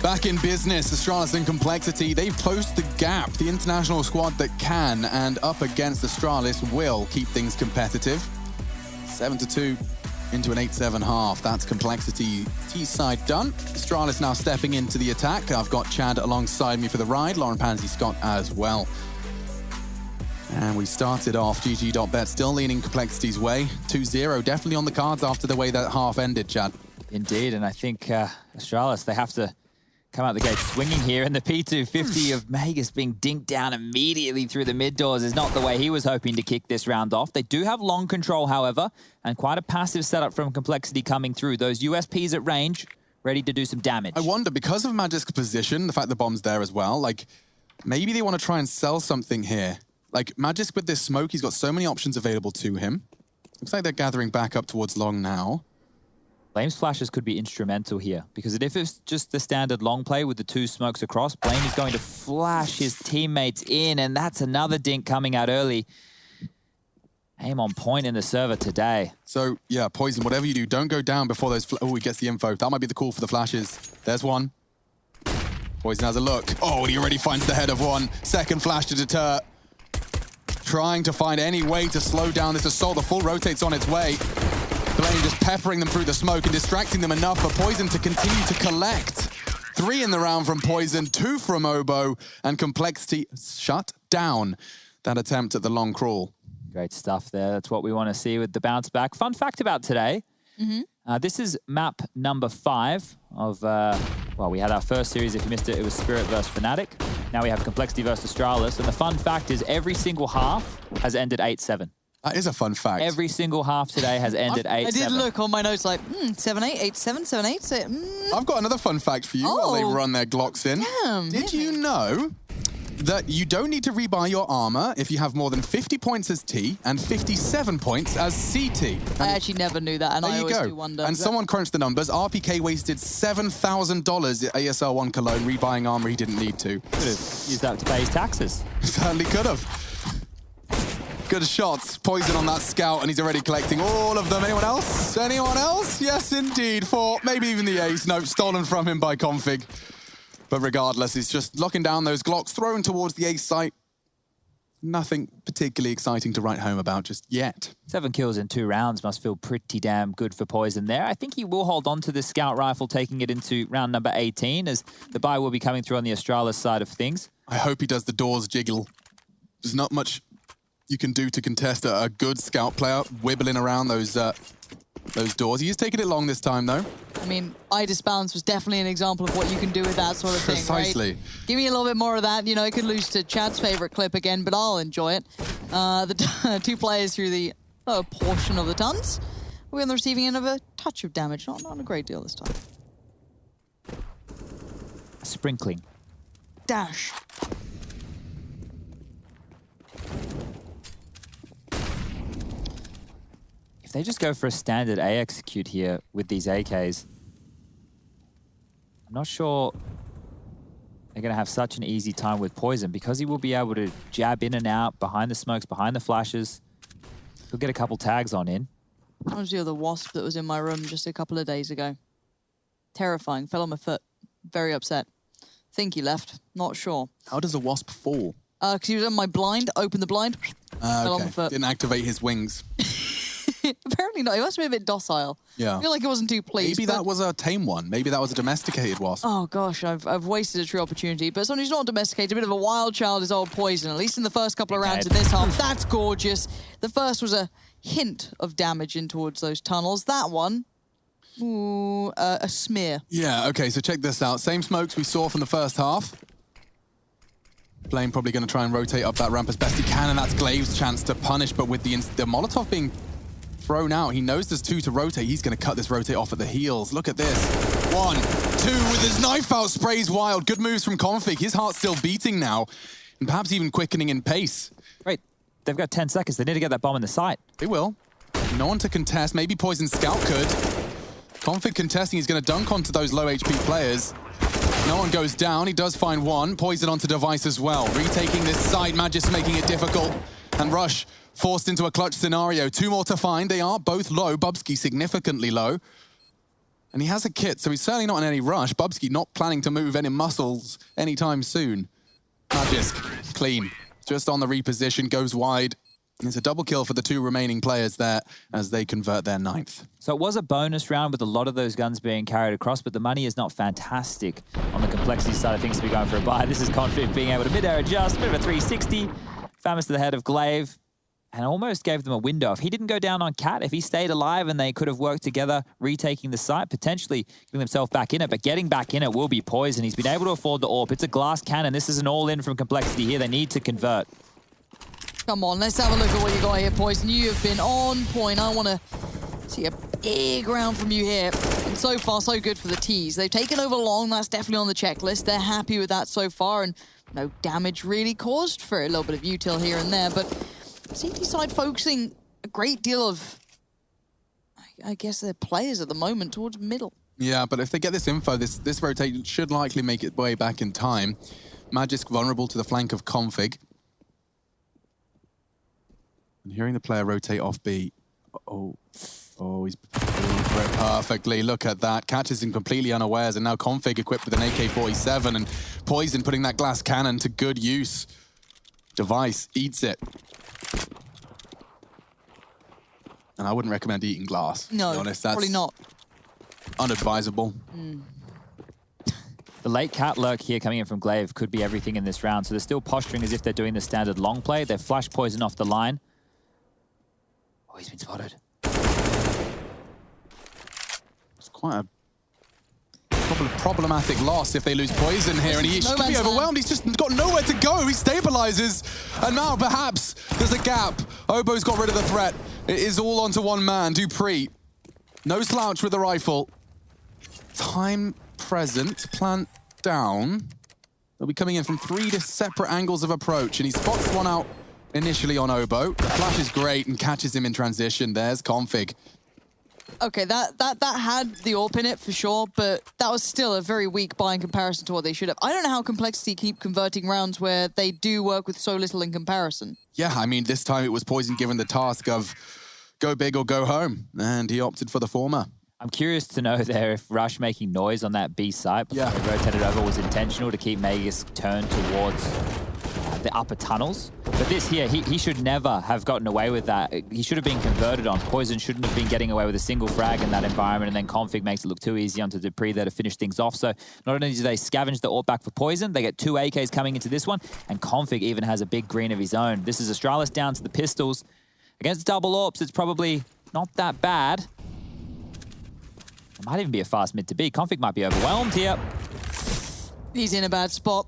Back in business, Astralis and Complexity, they've closed the gap. The international squad that can and up against Astralis will keep things competitive. 7-2 into an 8-7 half. That's Complexity T-side done. Astralis now stepping into the attack. I've got Chad alongside me for the ride, Lauren Pansy Scott as well. And we started off GG.bet still leaning Complexity's way. 2-0, definitely on the cards after the way that half ended, Chad. Indeed, and I think Astralis, they have to come out the gate swinging here, and the P250 of Magus being dinked down immediately through the mid doors is not the way he was hoping to kick this round off. They do have long control, however, and quite a passive setup from Complexity coming through. Those USPs at range, ready to do some damage. I wonder, because of Magic's position, the fact the bomb's there as well, like, maybe they want to try and sell something here. Like, Magisk with this smoke, he's got so many options available to him. Looks like they're gathering back up towards long now. Blame's flashes could be instrumental here, because if it's just the standard long play with the 2 smokes across, Blame is going to flash his teammates in, and that's another dink coming out early. Aim on point in the server today. So, yeah, Poison, whatever you do, don't go down before those... Oh, he gets the info. That might be the call for the flashes. There's one. Poison has a look. Oh, he already finds the head of one. Second flash to deter. Trying to find any way to slow down this assault. The full rotate's on its way. Blame just peppering them through the smoke and distracting them enough for Poison to continue to collect. 3 in the round from Poison, 2 from Obo, and Complexity shut down that attempt at the long crawl. Great stuff there. That's what we want to see with the bounce back. Fun fact about today. This is map number 5 of, well, we had our first series. If you missed it, it was Spirit versus Fnatic. Now we have Complexity versus Astralis. And the fun fact is every single half has ended 8-7. That is a fun fact. Every single half today has ended 8-7. I did look on my notes like, 7-8, 8-7, 7-8. I've got another fun fact for you while they run their Glocks in. Damn, did you know that you don't need to rebuy your armor if you have more than 50 points as T and 57 points as CT? I actually never knew that, and I always do wonder. And someone crunched the numbers. RPK wasted $7,000 at ASL 1 Cologne rebuying armor he didn't need to. Could have used that to pay his taxes. Certainly could have. Good shots. Poison on that scout, and he's already collecting all of them. Anyone else? Anyone else? Yes, indeed. 4, maybe even the ace. No, stolen from him by Config. But regardless, he's just locking down those Glocks, thrown towards the ace site. Nothing particularly exciting to write home about just yet. 7 kills in 2 rounds must feel pretty damn good for Poison there. I think he will hold on to this scout rifle, taking it into round number 18, as the buy will be coming through on the Astralis side of things. I hope he does the doors jiggle. There's not much you can do to contest a good scout player wibbling around those doors. He is taking it long this time, though. I mean, Idis Balance was definitely an example of what you can do with that sort of thing, Precisely. Right? Give me a little bit more of that. You know, it could lose to Chad's favorite clip again, but I'll enjoy it. The 2 players through the lower portion of the tons. We're on the receiving end of a touch of damage. Not a great deal this time. Sprinkling. Dash. They just go for a standard A execute here with these AKs. I'm not sure they're going to have such an easy time with Poison, because he will be able to jab in and out behind the smokes, behind the flashes. He'll get a couple tags on in. That was the other wasp that was in my room just a couple of days ago. Terrifying. Fell on my foot. Very upset. Think he left. Not sure. How does a wasp fall? Because he was on my blind. Opened the blind. Fell on the foot. Didn't activate his wings. Apparently not. He must be a bit docile. Yeah. I feel like he wasn't too pleased. Maybe that was a tame one. Maybe that was a domesticated wasp. Oh gosh, I've wasted a true opportunity. But someone who's not domesticated, a bit of a wild child is old Poison, at least in the first couple of rounds in this half. That's gorgeous. The first was a hint of damage in towards those tunnels. That one, ooh, a smear. Yeah, okay, so check this out. Same smokes we saw from the first half. Blame probably going to try and rotate up that ramp as best he can, and that's Glaive's chance to punish, but with the Molotov being thrown out, he knows there's 2 to rotate. He's going to cut this rotate off at the heels. Look at this. 1, 2, with his knife out, sprays wild. Good moves from Config. His heart's still beating now, and perhaps even quickening in pace. Right, they've got 10 seconds. They need to get that bomb in the site. They will. No one to contest. Maybe Poison Scout could. Config contesting. He's going to dunk onto those low HP players. No one goes down. He does find one. Poison onto Device as well. Retaking this side, Magis making it difficult. And Rush forced into a clutch scenario. 2 more to find. They are both low. Bubsky significantly low. And he has a kit, so he's certainly not in any rush. Bubsky not planning to move any muscles anytime soon. Magis, clean. Just on the reposition, goes wide. It's a double kill for the 2 remaining players there as they convert their 9th. So it was a bonus round with a lot of those guns being carried across, but the money is not fantastic on the Complexity side of things to be going for a buy. This is Config being able to mid-air adjust, bit of a 360. Famous to the head of Glaive, and almost gave them a window. If he didn't go down on Cat, if he stayed alive and they could have worked together, retaking the site, potentially getting himself back in it, but getting back in it will be Poison. He's been able to afford the AWP. It's a glass cannon. This is an all-in from Complexity here. They need to convert. Come on, let's have a look at what you got here, Poison. You have been on point. I want to see a big round from you here. And so far, so good for the T's. They've taken over long. That's definitely on the checklist. They're happy with that so far, and no damage really caused for a little bit of util here and there. But CT side focusing a great deal of I guess they're players at the moment towards middle. Yeah, but if they get this info, this rotate should likely make its way back in time. Magisk vulnerable to the flank of Config. And hearing the player rotate off B. Oh, he's through it perfectly. Look at that. Catches him completely unawares, and now Config equipped with an AK-47, and Poison putting that glass cannon to good use. Device eats it. And I wouldn't recommend eating glass, to be honest. That's probably not. Unadvisable. The late cat lurk here coming in from Glaive could be everything in this round. So they're still posturing as if they're doing the standard long play. They've flashed Poison off the line. Oh, he's been spotted. It's quite a problematic loss if they lose Poison here, and he should be overwhelmed. He's just got nowhere to go. He stabilizes, and now perhaps there's a gap. Obo's got rid of the threat. It is all onto one man, Dupree. No slouch with the rifle. Time present, plant down. They'll be coming in from 3 separate angles of approach, and he spots one out initially on Obo. The flash is great and catches him in transition. There's Config. Okay, that had the AWP in it for sure, but that was still a very weak buy in comparison to what they should have. I don't know how Complexity keep converting rounds where they do work with so little in comparison. Yeah, I mean, this time it was Poison given the task of go big or go home, and he opted for the former. I'm curious to know there if Rush making noise on that B site before they rotated over was intentional to keep Magus turned towards the upper tunnels. But this here, he should never have gotten away with that. He should have been converted on. Poison shouldn't have been getting away with a single frag in that environment, and then Config makes it look too easy onto Dupree there to finish things off. So not only do they scavenge the AWP back for Poison, they get 2 AKs coming into this one, and Config even has a big green of his own. This is Astralis down to the pistols. Against double AWPs, it's probably not that bad. It might even be a fast mid to B. Config might be overwhelmed here. He's in a bad spot.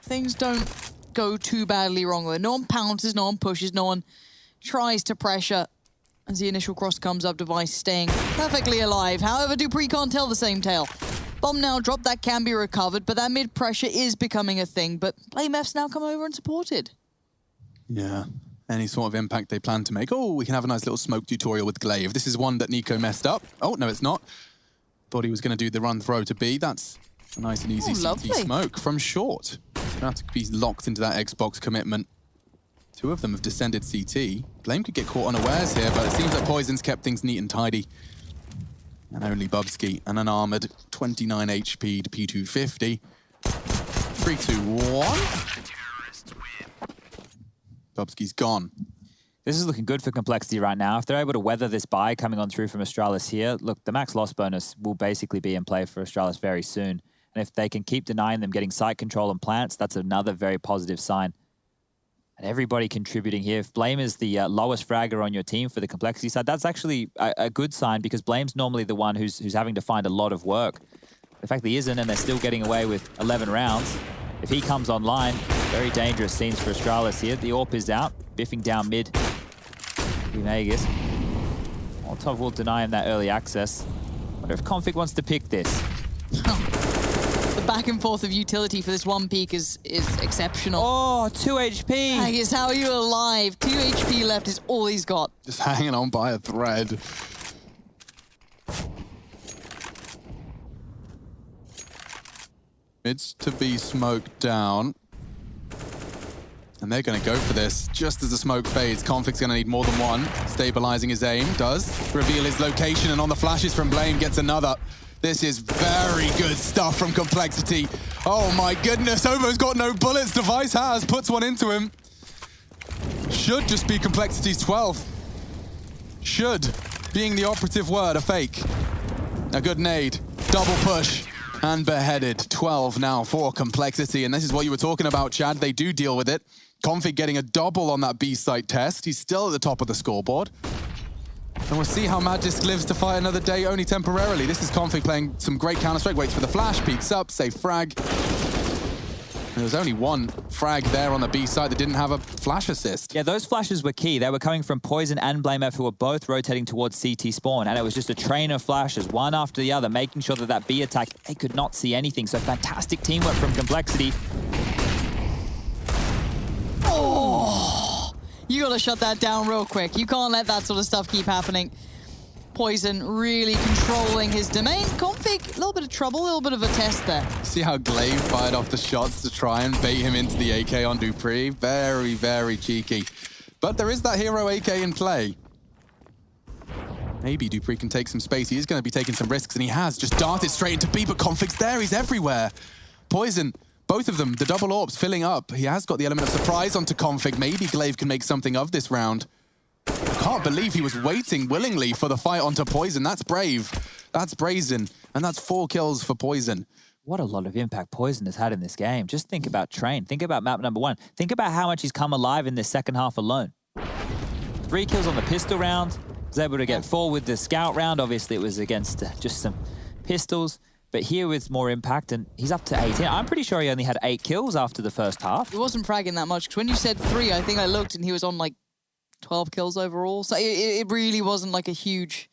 Things don't go too badly wrong with it. No one pounces, no one pushes, no one tries to pressure. As the initial cross comes up, Device staying perfectly alive. However, Dupree can't tell the same tale. Bomb now dropped, that can be recovered, but that mid pressure is becoming a thing. But BlameF's now come over and supported. Yeah. Any sort of impact they plan to make. Oh, we can have a nice little smoke tutorial with Glaive. This is one that Nico messed up. Oh, no, it's not. Thought he was going to do the run throw to B. That's a nice and easy CT smoke from short. About to be locked into that Xbox commitment. 2 of them have descended CT. Blame could get caught unawares here, but it seems like Poison's kept things neat and tidy. And only Bubsky, an unarmored 29 HP to P250. 3, 2, 1. Bubsky's gone. This is looking good for Complexity right now. If they're able to weather this buy coming on through from Astralis here, look, the max loss bonus will basically be in play for Astralis very soon. And if they can keep denying them getting site control and plants, that's another very positive sign. And everybody contributing here. If Blame is the lowest fragger on your team for the Complexity side, that's actually a good sign, because Blame's normally the one who's having to find a lot of work. The fact that he isn't, and they're still getting away with 11 rounds, if he comes online, very dangerous scenes for Astralis here. The AWP is out, biffing down mid. Magus. Molotov will deny him that early access. Wonder if Config wants to pick this. The back and forth of utility for this one peak is exceptional. Oh, 2 HP. Magus, how are you alive? 2 HP left is all he's got. Just hanging on by a thread. It's to be smoked down. And they're going to go for this. Just as the smoke fades, Config's going to need more than one. Stabilizing his aim, does reveal his location, and on the flashes from Blame gets another. This is very good stuff from Complexity. Oh my goodness, Ovo's got no bullets. Device has, puts one into him. Should just be Complexity's 12th. Should, being the operative word, a fake. A good nade, double push. And beheaded. 12 now for Complexity. And this is what you were talking about, Chad. They do deal with it. Config getting a double on that B site test. He's still at the top of the scoreboard. And we'll see how Magisk lives to fight another day, only temporarily. This is Config playing some great Counter-Strike. Waits for the flash, peeks up, safe frag. There was only one frag there on the B side that didn't have a flash assist. Yeah, those flashes were key. They were coming from Poison and BlameF, who were both rotating towards CT spawn, and it was just a train of flashes, one after the other, making sure that that B attack, they could not see anything. So fantastic teamwork from Complexity. Oh, you gotta shut that down real quick. You can't let that sort of stuff keep happening. Poison really controlling his domain. Config, a little bit of trouble, a little bit of a test there. See how Glaive fired off the shots to try and bait him into the AK on dupreeh? Very, very cheeky. But there is that hero AK in play. Maybe dupreeh can take some space. He is going to be taking some risks, and he has just darted straight into B, but Config's there. He's everywhere. Poison, both of them, the double orbs filling up. He has got the element of surprise onto Config. Maybe Glaive can make something of this round. I can't believe he was waiting willingly for the fight onto Poison. That's brave. That's brazen. And that's 4 kills for Poison. What a lot of impact Poison has had in this game. Just think about Train. Think about map number 1. Think about how much he's come alive in this second half alone. 3 kills on the pistol round. Was able to get 4 with the scout round. Obviously, it was against just some pistols. But here with more impact, and he's up to 18. I'm pretty sure he only had 8 kills after the first half. He wasn't fragging that much, because when you said 3, I think I looked and he was on like 12 kills overall. So it really wasn't like a huge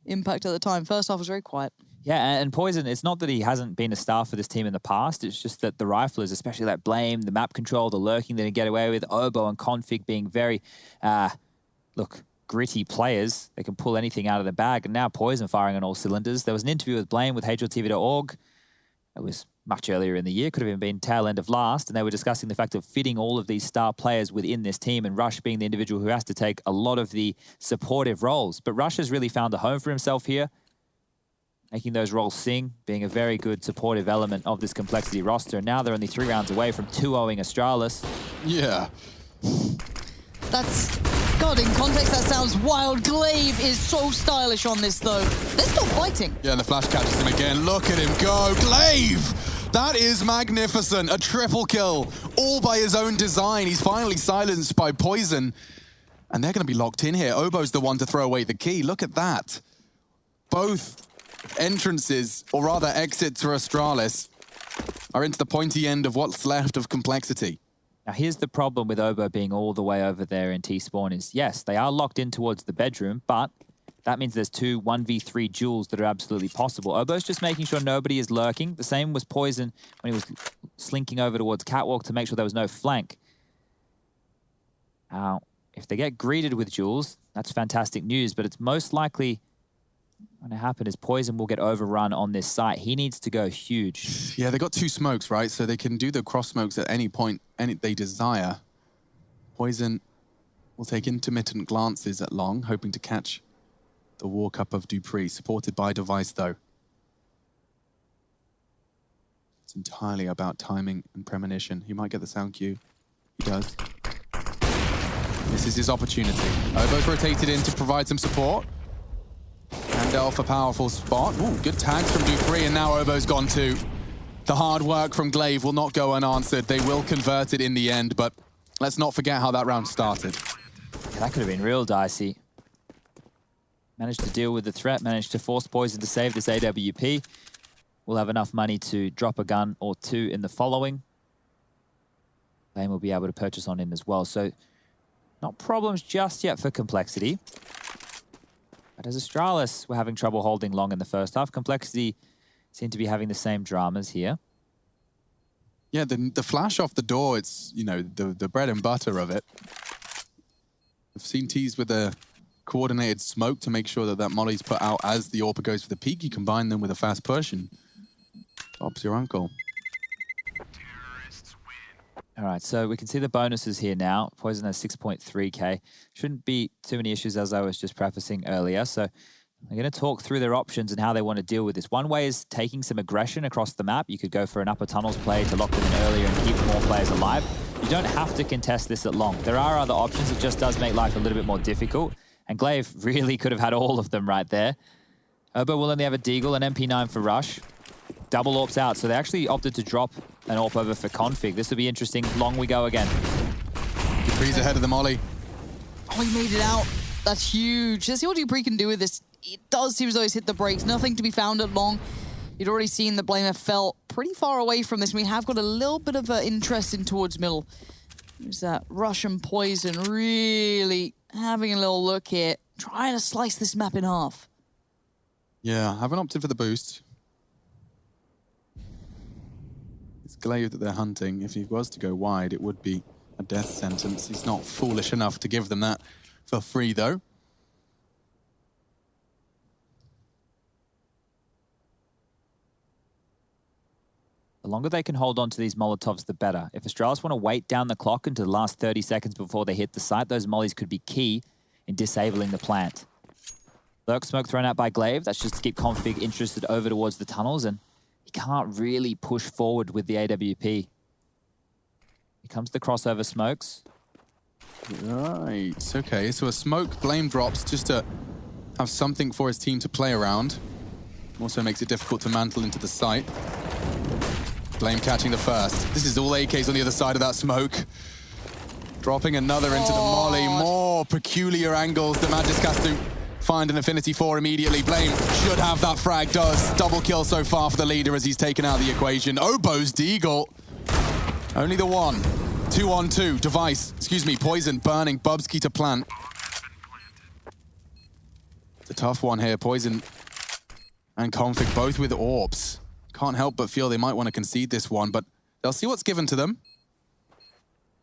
impact at the time. First half was very quiet. Yeah, and Poison, it's not that he hasn't been a star for this team in the past. It's just that the riflers, especially that Blame, the map control, the lurking that he get away with, Obo and Config being very, gritty players. They can pull anything out of the bag. And now Poison firing on all cylinders. There was an interview with Blame with HLTV.org. It was much earlier in the year, could have even been tail end of last, and they were discussing the fact of fitting all of these star players within this team, and Rush being the individual who has to take a lot of the supportive roles. But Rush has really found a home for himself here, making those roles sing, being a very good supportive element of this Complexity roster. And now they're only 3 rounds away from 2-0ing Astralis. Yeah. That's... God, in context, that sounds wild. Glaive is so stylish on this, though. They're still fighting. Yeah, and the flash catches him again. Look at him go. Glaive! That is magnificent. A triple kill, all by his own design. He's finally silenced by Poison. And they're going to be locked in here. Obo's the one to throw away the key. Look at that. Both entrances, or rather exits for Astralis, are into the pointy end of what's left of Complexity. Now, here's the problem with Obo being all the way over there in T-Spawn is, yes, they are locked in towards the bedroom, but that means there's 2 1v3 duels that are absolutely possible. Obo's just making sure nobody is lurking. The same was Poison when he was slinking over towards Catwalk to make sure there was no flank. Now, if they get greeted with duels, that's fantastic news, but it's most likely going to happen is Poison will get overrun on this site. He needs to go huge. Yeah, they got 2 smokes, right? So they can do the cross smokes at any point they desire. Poison will take intermittent glances at Long, hoping to catch the walk up of dupreeh, supported by Device, though. It's entirely about timing and premonition. He might get the sound cue. He does. This is his opportunity. Obo's rotated in to provide some support. Handel for powerful spot. Ooh, good tags from dupreeh, and now Obo's gone too. The hard work from Glaive will not go unanswered. They will convert it in the end, but let's not forget how that round started. That could have been real dicey. Managed to deal with the threat, managed to force Poison to save this AWP. We'll have enough money to drop a gun or 2 in the following. Blame will be able to purchase on in as well. So not problems just yet for Complexity. But as Astralis were having trouble holding Long in the first half, Complexity seem to be having the same dramas here. Yeah, the flash off the door, it's, you know, the bread and butter of it. I've seen teased with a coordinated smoke to make sure that that molly's put out as the AWP goes for the peak. You combine them with a fast push and pops your uncle. All right, so we can see the bonuses here now. Poison has 6.3k. Shouldn't be too many issues, as I was just prefacing earlier. So I'm going to talk through their options and how they want to deal with this. One way is taking some aggression across the map. You could go for an upper tunnels play to lock them in earlier and keep more players alive. You don't have to contest this at long. There are other options. It just does make life a little bit more difficult. And Glaive really could have had all of them right there. Obo will only have a Deagle, an MP9 for Rush. Double AWPs out, so they actually opted to drop an AWP over for Config. This will be interesting. Long we go again. dupreeh's ahead of the molly. Oh, he made it out. That's huge. Let's see what dupreeh can do with this. It does seem as though he's hit the brakes. Nothing to be found at long. You'd already seen the Blamer fell pretty far away from this. We have got a little bit of interest in towards middle. There's that Russian Poison really having a little look here, trying to slice this map in half. Yeah, I haven't opted for the boost. It's Glaive that they're hunting. If he was to go wide, it would be a death sentence. He's not foolish enough to give them that for free, though. The longer they can hold on to these Molotovs, the better. If Astralis want to wait down the clock into the last 30 seconds before they hit the site, those mollies could be key in disabling the plant. Lurk smoke thrown out by Glaive. That's just to keep Config interested over towards the tunnels, and he can't really push forward with the AWP. Here comes the crossover smokes. Right, okay, so a smoke blame drops just to have something for his team to play around. Also makes it difficult to mantle into the site. Blame catching the first. This is all AKs on the other side of that smoke. Dropping another into the molly. More peculiar angles that Magisk has to find an affinity for immediately. Blame should have that frag, does. Double kill so far for the leader as he's taken out of the equation. Obo's Deagle. Only the one. 2-on-2. Device, excuse me, Poison burning Bubsky to plant. It's a tough one here. Poison and Config both with orbs. Can't help but feel they might want to concede this one, but they'll see what's given to them.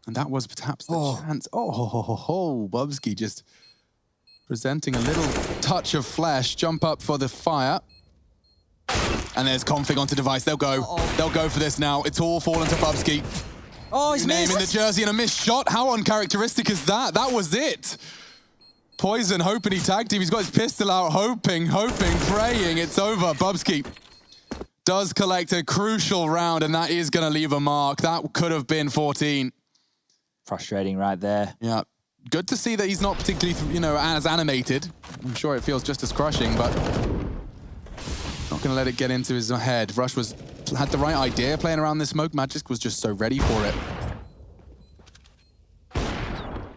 And that was perhaps the chance. Bubsky just presenting a little touch of flesh. Jump up for the fire. And there's Config onto Device. They'll go. They'll go for this now. It's all fallen to Bubsky. Oh, he's missed. Name in the jersey and a missed shot. How uncharacteristic is that? That was it. Poison hoping he tagged him. He's got his pistol out, hoping, praying. It's over. Bubsky does collect a crucial round, and that is going to leave a mark. That could have been 14. Frustrating right there. Yeah. Good to see that he's not particularly, as animated. I'm sure it feels just as crushing, but not going to let it get into his head. Rush had the right idea playing around this smoke. Magisk was just so ready for it.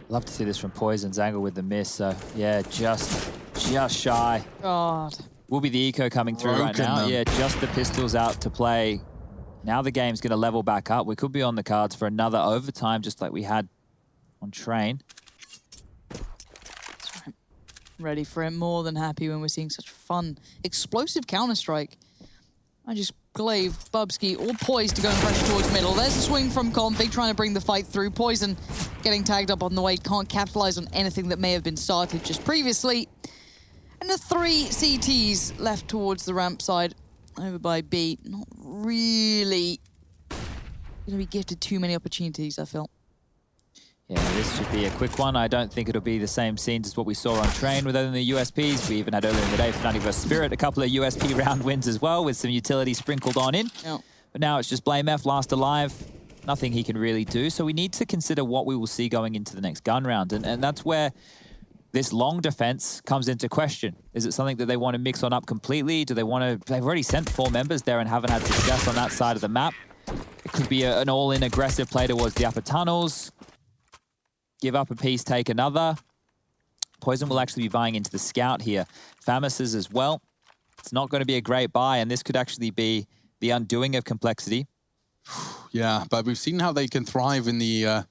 Love to see this from Poison's angle with the miss. So, yeah, just shy. God. Will be the eco coming through right now. Them. Yeah, just the pistols out to play. Now the game's going to level back up. We could be on the cards for another overtime, just like we had on Train. That's right. Ready for it. More than happy when we're seeing such fun, explosive Counter-Strike. I just Glaive, Bubsky, all poised to go and pressure towards middle. There's a swing from Config, trying to bring the fight through. Poison getting tagged up on the way. Can't capitalize on anything that may have been started just previously. And the 3 CTs left towards the ramp side over by B. Not really going to be gifted too many opportunities, I feel. Yeah, this should be a quick one. I don't think it'll be the same scenes as what we saw on Train with only the USPs. We even had earlier in the day Fnatic vs Spirit, a couple of USP round wins as well with some utility sprinkled on in. Yep. But now it's just Blame F last alive. Nothing he can really do. So we need to consider what we will see going into the next gun round. And that's where this long defense comes into question. Is it something that they want to mix on up completely? Do they want to... They've already sent 4 members there and haven't had success on that side of the map. It could be an all-in aggressive play towards the upper tunnels. Give up a piece, take another. Poison will actually be buying into the scout here. Famouses as well. It's not going to be a great buy, and this could actually be the undoing of Complexity. Yeah, but we've seen how they can thrive in the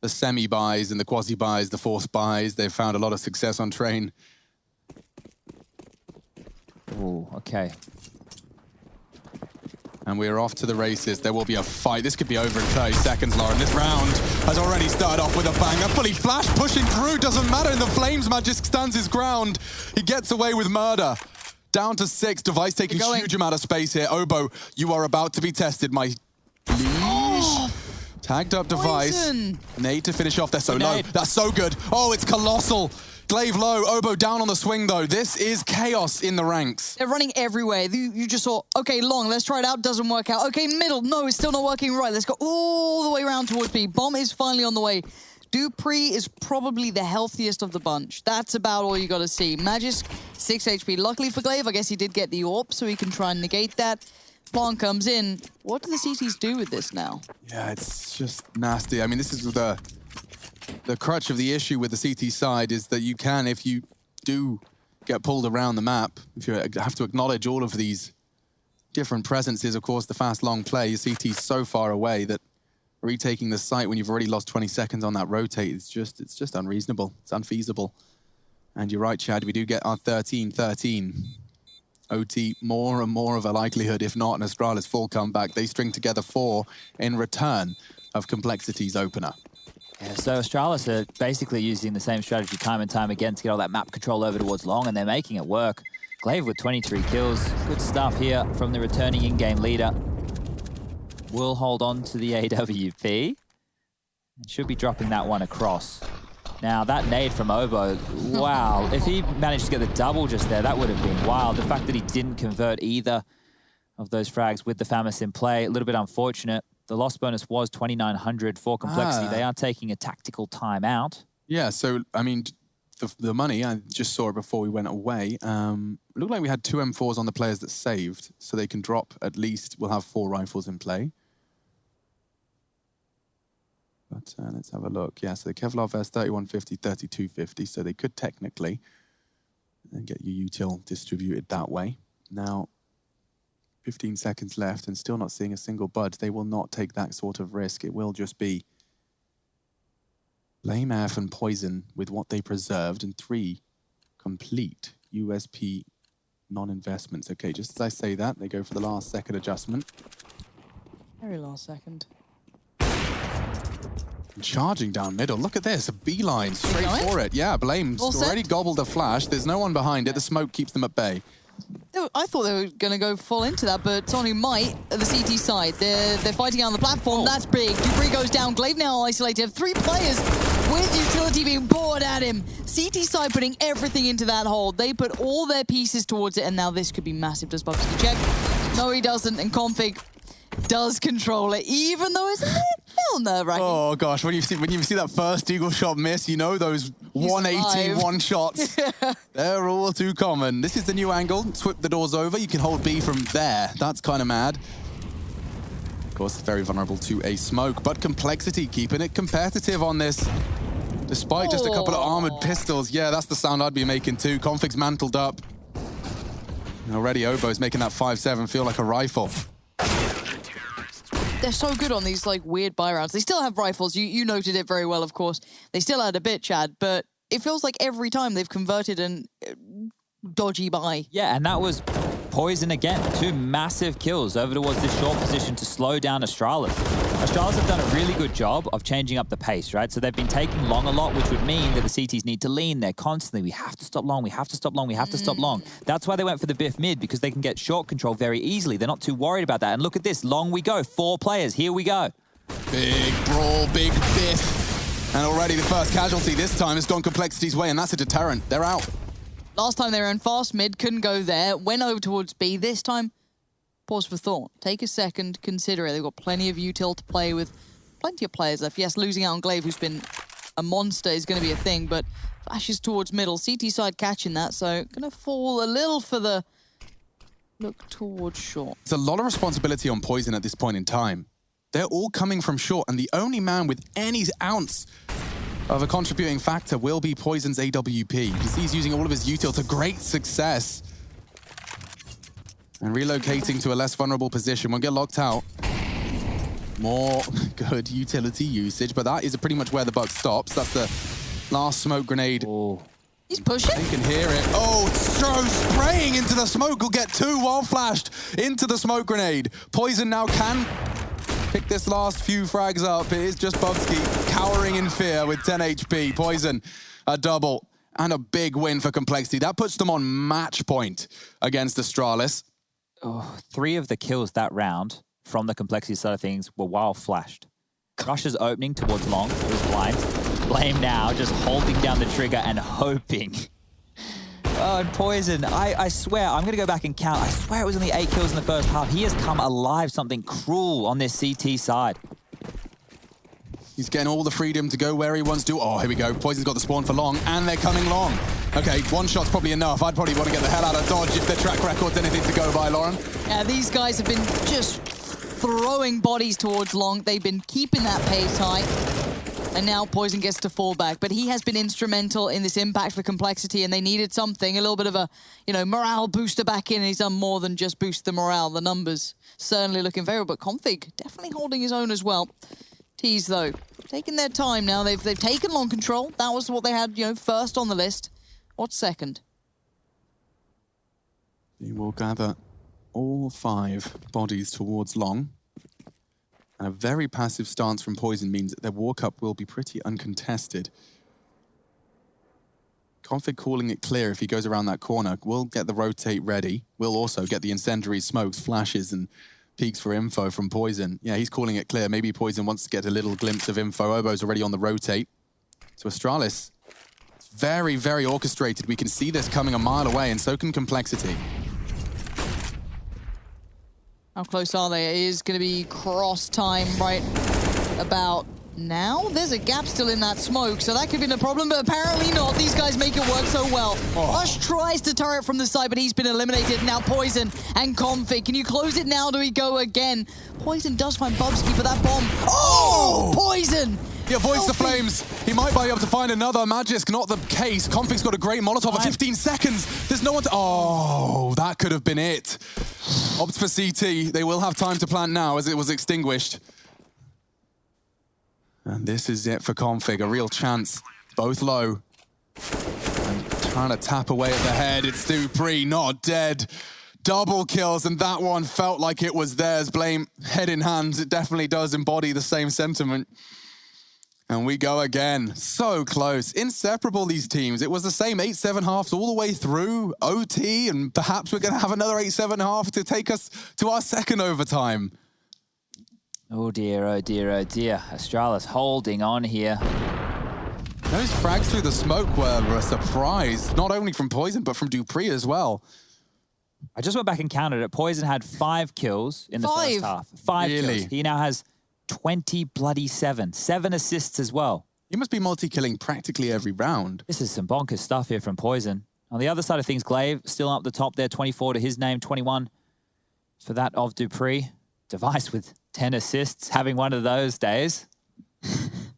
semi-buys and the quasi-buys, the forced buys. They've found a lot of success on Train. Oh, okay. And we're off to the races. There will be a fight. This could be over in 30 seconds, Lauren. This round has already started off with a bang. A fully flash pushing through. Doesn't matter in the flames. Magisk stands his ground. He gets away with murder. Down to 6. Device taking a huge amount of space here. Obo, you are about to be tested, my liege. Tagged up Device. Nade to finish off. They're so low. That's so good. Oh, it's colossal. Glaive low, Obo down on the swing though. This is chaos in the ranks. They're running everywhere. You just saw, okay, long, let's try it out, doesn't work out. Okay, middle, no, it's still not working right. Let's go all the way around towards B. Bomb is finally on the way. Dupree is probably the healthiest of the bunch. That's about all you got to see. Magisk, 6 HP. Luckily for Glaive, I guess he did get the AWP, so he can try and negate that. Plan comes in. What do the CTs do with this now? Yeah, it's just nasty. I mean, this is the crutch of the issue with the CT side is that you can, if you do get pulled around the map, if you have to acknowledge all of these different presences, of course, the fast, long play, your CT's so far away that retaking the site when you've already lost 20 seconds on that rotate, it's just unreasonable. It's unfeasible. And you're right, Chad, we do get our 13-13. OT, more and more of a likelihood, if not an Astralis full comeback. They string together 4 in return of Complexity's opener. Yeah, so Astralis are basically using the same strategy time and time again to get all that map control over towards long, and they're making it work. Glaive with 23 kills. Good stuff here from the returning in-game leader. will hold on to the AWP. Should be dropping that one across. Now, that nade from Obo, wow. If he managed to get the double just there, that would have been wild. The fact that he didn't convert either of those frags with the FAMAS in play, a little bit unfortunate. The loss bonus was 2,900 for Complexity. They are taking a tactical timeout. Yeah, so, I mean, the money, I just saw it before we went away. Looked like we had 2 M4s on the players that saved, so they can drop at least, we'll have 4 rifles in play. But let's have a look. Yeah, so the Kevlar vest, 3150, 3250, so they could technically get your util distributed that way. Now, 15 seconds left and still not seeing a single budge. They will not take that sort of risk. It will just be Blame F and Poison with what they preserved and 3 complete USP non-investments. Okay, just as I say that, they go for the last second adjustment. Very last second. Charging down middle. Look at this, a beeline straight for it. Yeah, Blame's already gobbled a flash. There's no one behind it. The smoke keeps them at bay. I thought they were going to go full into that, but Tony might at the CT side. They're fighting on the platform. That's big. Dupree goes down. Glaive now isolated. 3 players with utility being poured at him. CT side putting everything into that hole. They put all their pieces towards it, and now this could be massive. Does Bubsky check? No, he doesn't, and Config does control it, even though it's a little nerve-wracking. Oh gosh, when you see that first eagle shot miss, you know those 180 one-shots. They're all too common. This is the new angle. Swip the doors over. You can hold B from there. That's kind of mad. Of course, it's very vulnerable to a smoke, but Complexity keeping it competitive on this. Despite just a couple of armored pistols. Yeah, that's the sound I'd be making too. Config's mantled up. And already Obo's making that 5-7 feel like a rifle. They're so good on these like weird buy rounds. They still have rifles. You noted it very well, of course. They still had a bit, Chad, but it feels like every time they've converted an dodgy buy. Yeah, and that was Poison again. 2 massive kills over towards this short position to slow down Astralis. Astralis have done a really good job of changing up the pace, right? So they've been taking long a lot, which would mean that the CTs need to lean there constantly. We have to stop long, we have to stop long, we have to stop long. That's why they went for the Biff mid, because they can get short control very easily. They're not too worried about that. And look at this, long we go, 4 players, here we go. Big brawl, big Biff. And already the first casualty this time has gone Complexity's way, and that's a deterrent. They're out. Last time they were in fast mid, couldn't go there, went over towards B. This time, pause for thought. Take a second, consider it. They've got plenty of util to play with, plenty of players left. Yes, losing out on Glaive, who's been a monster, is going to be a thing, but flashes towards middle. CT side catching that, so going to fall a little for the look towards short. It's a lot of responsibility on Poison at this point in time. They're all coming from short, and the only man with any ounce of a contributing factor will be Poison's AWP. You can see he's using all of his util to great success. And relocating to a less vulnerable position won't get locked out. More good utility usage, but that is pretty much where the buck stops. That's the last smoke grenade. Oh. He's pushing. You can hear it. Oh, spraying into the smoke. Will get 2 while flashed into the smoke grenade. Poison now can pick this last few frags up. It is just Bubsky cowering in fear with 10 HP. Poison, a double and a big win for Complexity. That puts them on match point against Astralis. Oh, 3 of the kills that round from the Complexity side of things were while flashed. Rush's opening towards long, it was blind. Blame now just holding down the trigger and hoping. Oh, and Poison, I swear, I'm going to go back and count. I swear it was only 8 kills in the first half. He has come alive, something cruel on this CT side. He's getting all the freedom to go where he wants to. Oh, here we go. Poison's got the spawn for long, and they're coming long. Okay, 1 shot's probably enough. I'd probably want to get the hell out of Dodge if their track record's anything to go by, Lauren. Yeah, these guys have been just throwing bodies towards long. They've been keeping that pace high. And now Poison gets to fall back. But he has been instrumental in this impact for Complexity, and they needed something, a little bit of a, morale booster back in, and he's done more than just boost the morale. The numbers certainly looking favorable, but Config definitely holding his own as well. Tease, though, taking their time now. They've taken long control. That was what they had, first on the list. What's second? They will gather all 5 bodies towards long. And a very passive stance from Poison means that their walk-up will be pretty uncontested. Config calling it clear if he goes around that corner. We'll get the rotate ready. We'll also get the incendiary smokes, flashes, and peeks for info from Poison. Yeah, he's calling it clear. Maybe Poison wants to get a little glimpse of info. Obo's already on the rotate. So Astralis, very, very orchestrated. We can see this coming a mile away, and so can Complexity. How close are they? It is going to be cross time right about now. There's a gap still in that smoke, so that could be the problem, but apparently not. These guys make it work so well. Rush tries to turret from the side, but he's been eliminated. Now Poison and Config. Can you close it now? Do we go again? Poison does find Bubsky for that bomb. Oh! Poison! He avoids the flames. He might be able to find another. Magisk, not the case. Config's got a great Molotov at 15 seconds. There's no one to... Oh, that could have been it. Opts for CT. They will have time to plant now as it was extinguished. And this is it for Config. A real chance. Both low. And trying to tap away at the head. It's Dupree, not dead. Double kills, and that one felt like it was theirs. Blame head in hand. It definitely does embody the same sentiment. And we go again. So close. Inseparable, these teams. It was the same 8-7 halves all the way through OT, and perhaps we're going to have another 8-7 half to take us to our second overtime. Oh dear, oh dear, oh dear. Astralis holding on here. Those frags through the smoke were a surprise, not only from Poison, but from Dupree as well. I just went back and counted it. Poison had 5 kills in the first half. 5 kills. He now has 27. 7 assists as well. He must be multi-killing practically every round. This is some bonkers stuff here from Poison. On the other side of things, Glaive still up the top there, 24 to his name, 21 for that of Dupree. Device with 10 assists, having one of those days.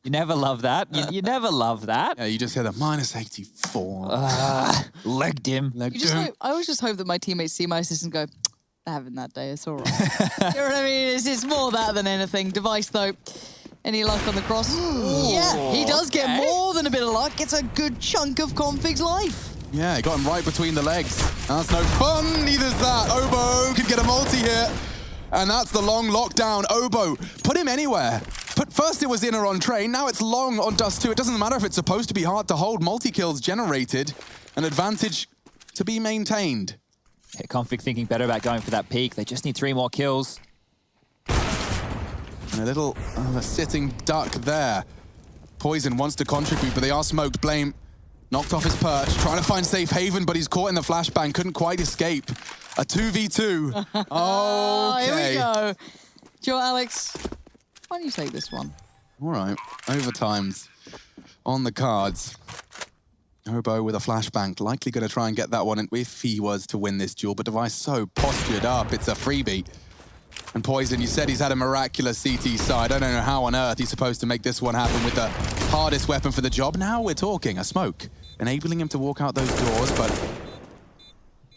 You never love that. You never love that. Yeah, you just hit a -84. Legged him. I always just hope that my teammates see my assist and go, they're having that day, it's all right. You know what I mean? It's more that than anything. Device, though, any luck on the cross? Yeah, he does get more than a bit of luck. It's a good chunk of Config's life. Yeah, he got him right between the legs. That's no fun, neither's that. Obo could get a multi here. And that's the long lockdown. Obo, put him anywhere. But first it was inner on train, now it's long on Dust 2. It doesn't matter if it's supposed to be hard to hold. Multi-kills generated, an advantage to be maintained. Yeah, Config thinking better about going for that peak. They just need 3 more kills. And a little of a sitting duck there. Poison wants to contribute, but they are smoked. Blame knocked off his perch, trying to find safe haven, but he's caught in the flashbang, couldn't quite escape. A 2v2. Okay. Here we go. Joe, Alex, why don't you take this one? All right, overtimes on the cards. Obo with a flashbang, likely going to try and get that one if he was to win this duel, but Device so postured up, it's a freebie. And Poison, you said he's had a miraculous CT side. I don't know how on earth he's supposed to make this one happen with the hardest weapon for the job. Now we're talking, a smoke, enabling him to walk out those doors, but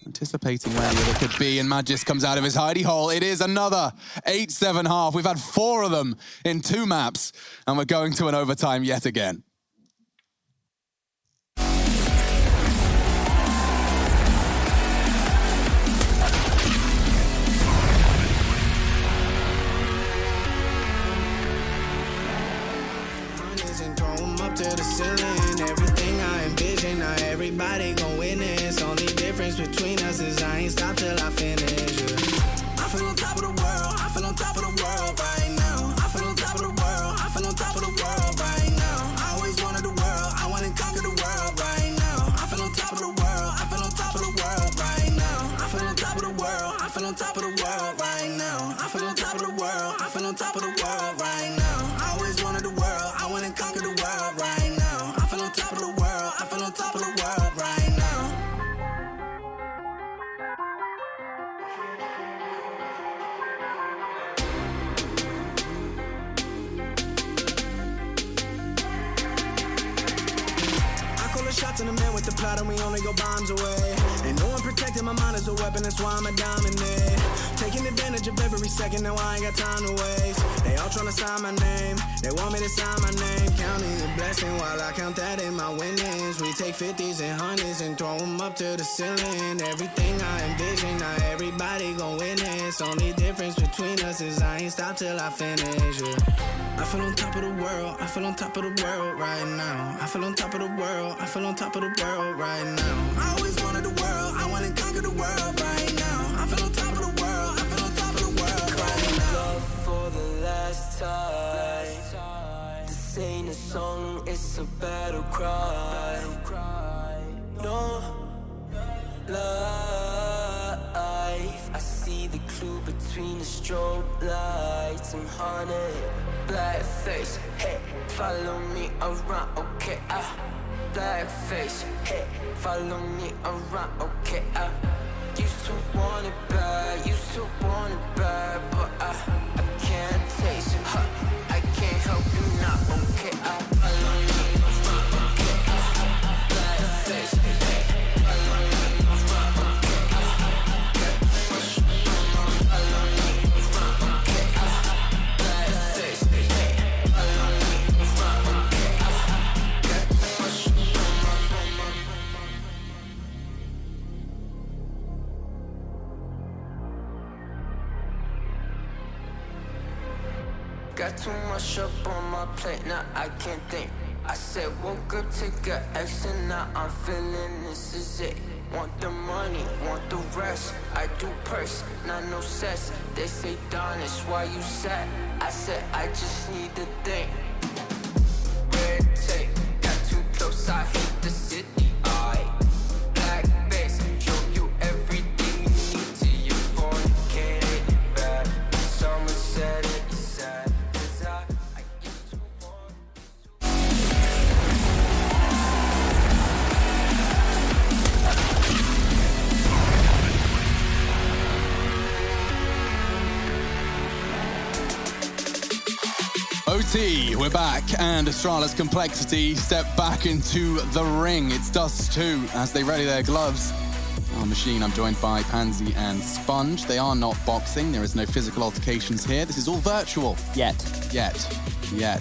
anticipating where the other could be, and Magisk comes out of his hidey hole. It is another 8-7 half. We've had 4 of them in 2 maps, and we're going to an overtime yet again. To the ceiling, everything I envision, now everybody gon' witness. Only difference between us is I ain't stop till I finish. I feel on top of the world, I feel on top of the world right now. I feel on top of the world, I feel on top of the world right now. I always wanted the world, I wanna conquer the world right now. I feel on top of the world, I feel on top of the world right now. I feel on top of the world, I feel on top of the world right now. I feel on top of the world, I feel on top of the world right now. I always wanted the world, I wanna conquer the world right now. I feel on top of the world, I feel on top of the world right now. I call the shots in the man with the plot and we only go bombs away. Ain't no one protecting my mind as a weapon, that's why I'm a dominate. Taking advantage of every second, now I ain't got time to waste. They all tryna sign my name, they want me to sign my name. Counting the blessing while I count that in my winnings. We take 50s and 100s and throw them up to the ceiling. Everything I envision, now everybody gon' witness. Only difference between us is I ain't stop till I finish, yeah. I feel on top of the world, I feel on top of the world right now. I feel on top of the world, I feel on top of the world right now. I always wanted the world, I wanna conquer the world right now. I feel on top of the world, I feel on top of the world right now. side. This ain't a song, it's a battle cry. No life. I see the clue between the strobe lights. I'm haunted, black face. Hey, follow me around, okay? Black face. Hey, follow me around, okay? Used to want it bad, used to want it bad, but I can't taste it. I can't help you now, okay? Follow me around, okay? Black face. Hey, follow me around, okay? Follow me around, okay? Black face. Hey, follow me around, okay? Got too much up on my plate, now I can't think. I said woke up to get X and now I'm feeling this is it. Want the money, want the rest. I do purse, not no cess. They say Donish, why you sad? I said I just need to think. Red tape, got too close, I hit the city. Black face, show you everything you need to you fornicate it bad. Someone said it's sad. OT, we're back, and Astrala's Complexity step back into the ring. It's Dust 2 as they ready their gloves. Our machine, I'm joined by Pansy and Sponge. They are not boxing. There is no physical altercations here. This is all virtual. Yet.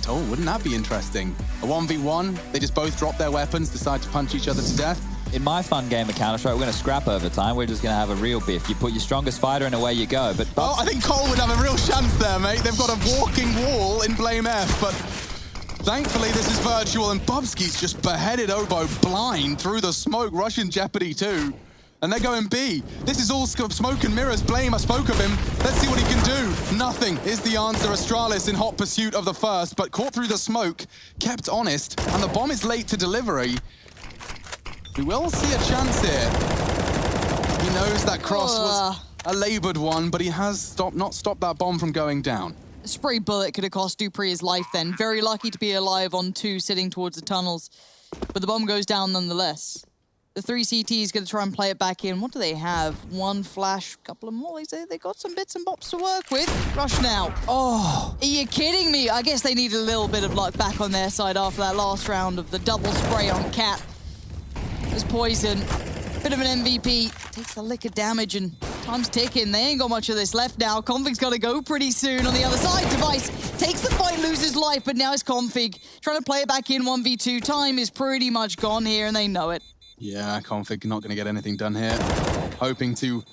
Oh, wouldn't that be interesting? A 1v1, they just both drop their weapons, decide to punch each other to death. In my fun game of Counter-Strike, we're going to scrap over time. We're just going to have a real biff. You put your strongest fighter and away you go. But oh, I think Cole would have a real chance there, mate. They've got a walking wall in Blame F, but thankfully this is virtual, and Bubsky's just beheaded Oboe blind through the smoke, Russian Jeopardy too. And they're going B. This is all smoke and mirrors. Blame, I spoke of him. Let's see what he can do. Nothing is the answer. Astralis in hot pursuit of the first, but caught through the smoke, kept honest, and the bomb is late to delivery. We will see a chance here. He knows that cross was a laboured one, but he has not stopped that bomb from going down. A spray bullet could have cost Dupree his life then. Very lucky to be alive on 2 sitting towards the tunnels. But the bomb goes down nonetheless. The 3 CT is going to try and play it back in. What do they have? 1 flash, couple of mollies. They got some bits and bops to work with. Rush now. Oh, are you kidding me? I guess they need a little bit of luck back on their side after that last round of the double spray on Cat. There's Poison. Bit of an MVP. Takes the lick of damage and time's ticking. They ain't got much of this left now. Config's got to go pretty soon on the other side. Device takes the fight, loses life, but now it's Config trying to play it back in 1v2. Time is pretty much gone here and they know it. Yeah, Config not going to get anything done here. Hoping to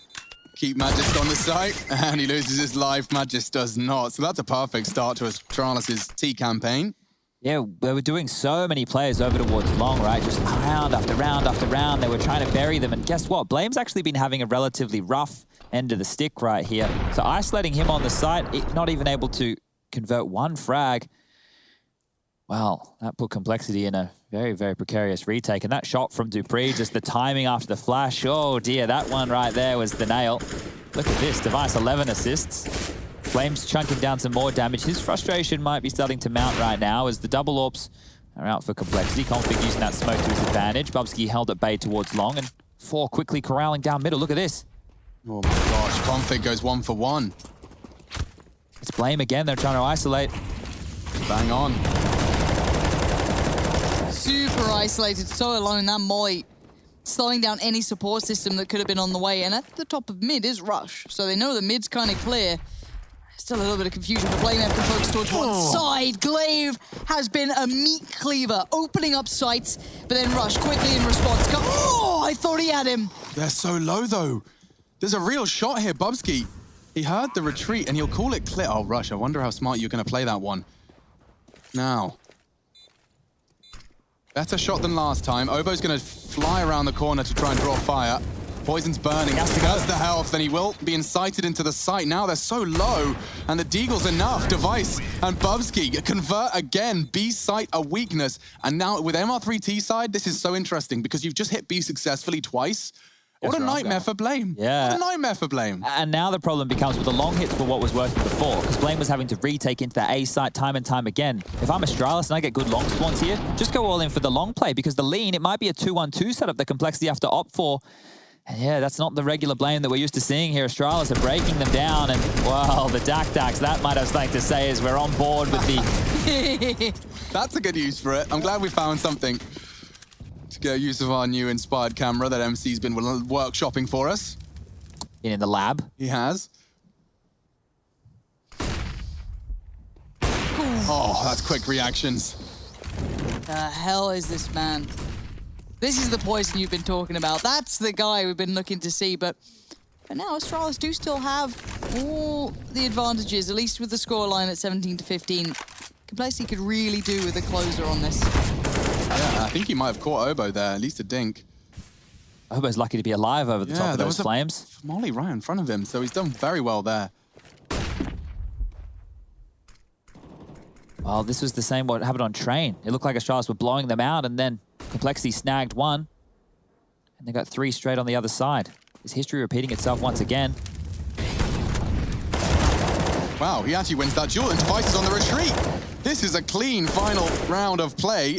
keep Magist on the site, and he loses his life. Magist does not. So that's a perfect start to Astralis' T campaign. Yeah, they were doing so many players over towards long, right? Just round after round after round. They were trying to bury them. And guess what? Blame's actually been having a relatively rough end of the stick right here. So isolating him on the site, not even able to convert 1 frag. Well, that put Complexity in a very, very precarious retake. And that shot from Dupree, just the timing after the flash. Oh dear, that one right there was the nail. Look at this, Device 11 assists. Flames chunking down some more damage. His frustration might be starting to mount right now as the double orbs are out for Complexity. Config using that smoke to his advantage. Bubsky held at bay towards long, and 4 quickly corralling down middle. Look at this. Oh my gosh, Config goes 1 for 1. It's Blame again. They're trying to isolate. Bang on. Super isolated, so alone. That molly slowing down any support system that could have been on the way. And at the top of mid is Rush, so they know the mid's kind of clear. Still a little bit of confusion, but Blame have to focus towards one side. Glaive has been a meat cleaver, opening up sights, but then Rush quickly in response. Oh, I thought he had him. They're so low, though. There's a real shot here, Bubsky. He heard the retreat, and he'll call it clear. Oh, Rush, I wonder how smart you're going to play that one. Now. Better shot than last time. Obo's going to fly around the corner to try and draw fire. Poison's burning. Has the health, and he will be incited into the site. Now they're so low, and the Deagle's enough. Device and Bubsky convert again. B site a weakness. And now with MR3T side, this is so interesting because you've just hit B successfully twice. What a nightmare for Blame. Yeah. What a nightmare for Blame. And now the problem becomes with the long hits for what was working before, because Blame was having to retake into that A site time and time again. If I'm Astralis and I get good long spawns here, just go all in for the long play, because the lean, it might be a 2-1-2 setup that Complexity have to opt for. And yeah, that's not the regular Blame that we're used to seeing here. Astralis are breaking them down, and well, the Dak-Daks, that might have something to say as we're on board with the... That's a good use for it. I'm glad we found something to get use of our new inspired camera that MC's been workshopping for us. In the lab. He has. Oh, that's quick reactions. The hell is this man? This is the Poison you've been talking about. That's the guy we've been looking to see, but now Astralis do still have all the advantages, at least with the scoreline at 17-15. Complexity could really do with a closer on this. Yeah, I think he might have caught Obo there, at least a dink. Obo's lucky to be alive over the top of those flames. Molly right in front of him, so he's done very well there. Well, this was the same what happened on Train. It looked like Astralis were blowing them out, and then Complexity snagged one, and they got 3 straight on the other side. Is history repeating itself once again? Wow, he actually wins that duel, and Device is on the retreat. This is a clean final round of play.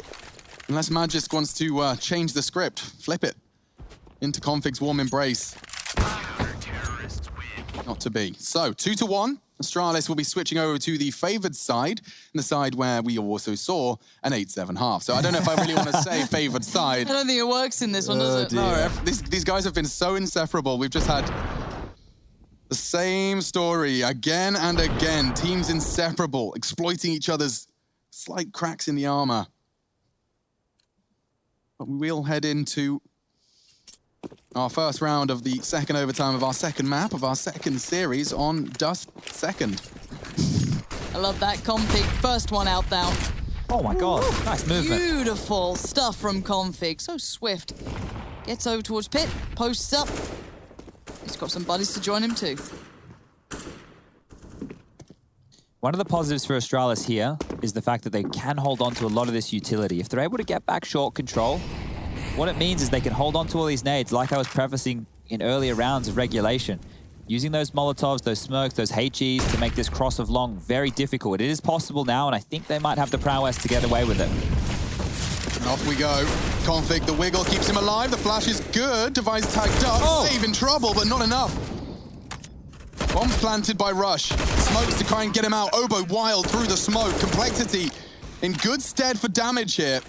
Unless Magisk wants to change the script, flip it into Config's warm embrace. Not to be. So, 2-1. Astralis will be switching over to the favored side, the side where we also saw an 8-7 So I don't know if I really want to say favored side. I don't think it works in this one, does it? No, these guys have been so inseparable. We've just had the same story again and again. Teams inseparable, exploiting each other's slight cracks in the armor. But we'll head into our first round of the second overtime of our second map, of our second series on Dust Second. I love that Config. First one out now. Oh my god, nice movement. Beautiful stuff from Config. So swift. Gets over towards Pit, posts up. He's got some buddies to join him too. One of the positives for Astralis here is the fact that they can hold on to a lot of this utility. If they're able to get back short control, what it means is they can hold on to all these nades, like I was prefacing in earlier rounds of regulation. Using those Molotovs, those Smokes, those HEs to make this cross of long very difficult. It is possible now, and I think they might have the prowess to get away with it. And off we go. Config, the wiggle keeps him alive. The flash is good. Device tagged up. Save in trouble, but not enough. Bombs planted by Rush. Smokes to try and get him out. Obo wild through the smoke. Complexity in good stead for damage here.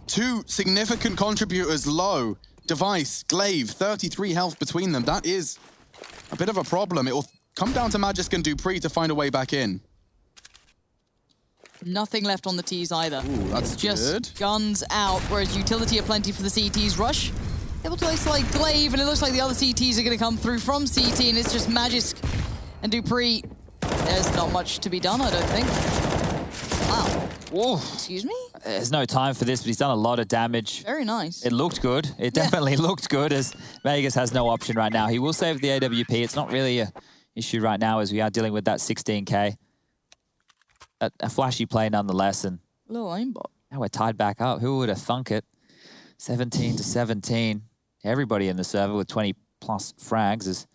2 significant contributors low. Device, Glaive, 33 health between them. That is a bit of a problem. It will come down to Magisk and Dupree to find a way back in. Nothing left on the T's either. Ooh, that's it's just good. guns out, whereas utility are plenty for the CTs. Rush able to isolate Glaive, and it looks like the other CTs are going to come through from CT, and it's just Magisk and Dupree. There's not much to be done, I don't think. Wow. Whoa. Excuse me? There's no time for this, but he's done a lot of damage. Very nice. It looked good. It definitely looked good, as Vegas has no option right now. He will save the AWP. It's not really an issue right now, as we are dealing with that 16K. A flashy play nonetheless, and little aimbot. Now we're tied back up. Who would have thunk it? 17-17. Everybody in the server with 20+ frags, as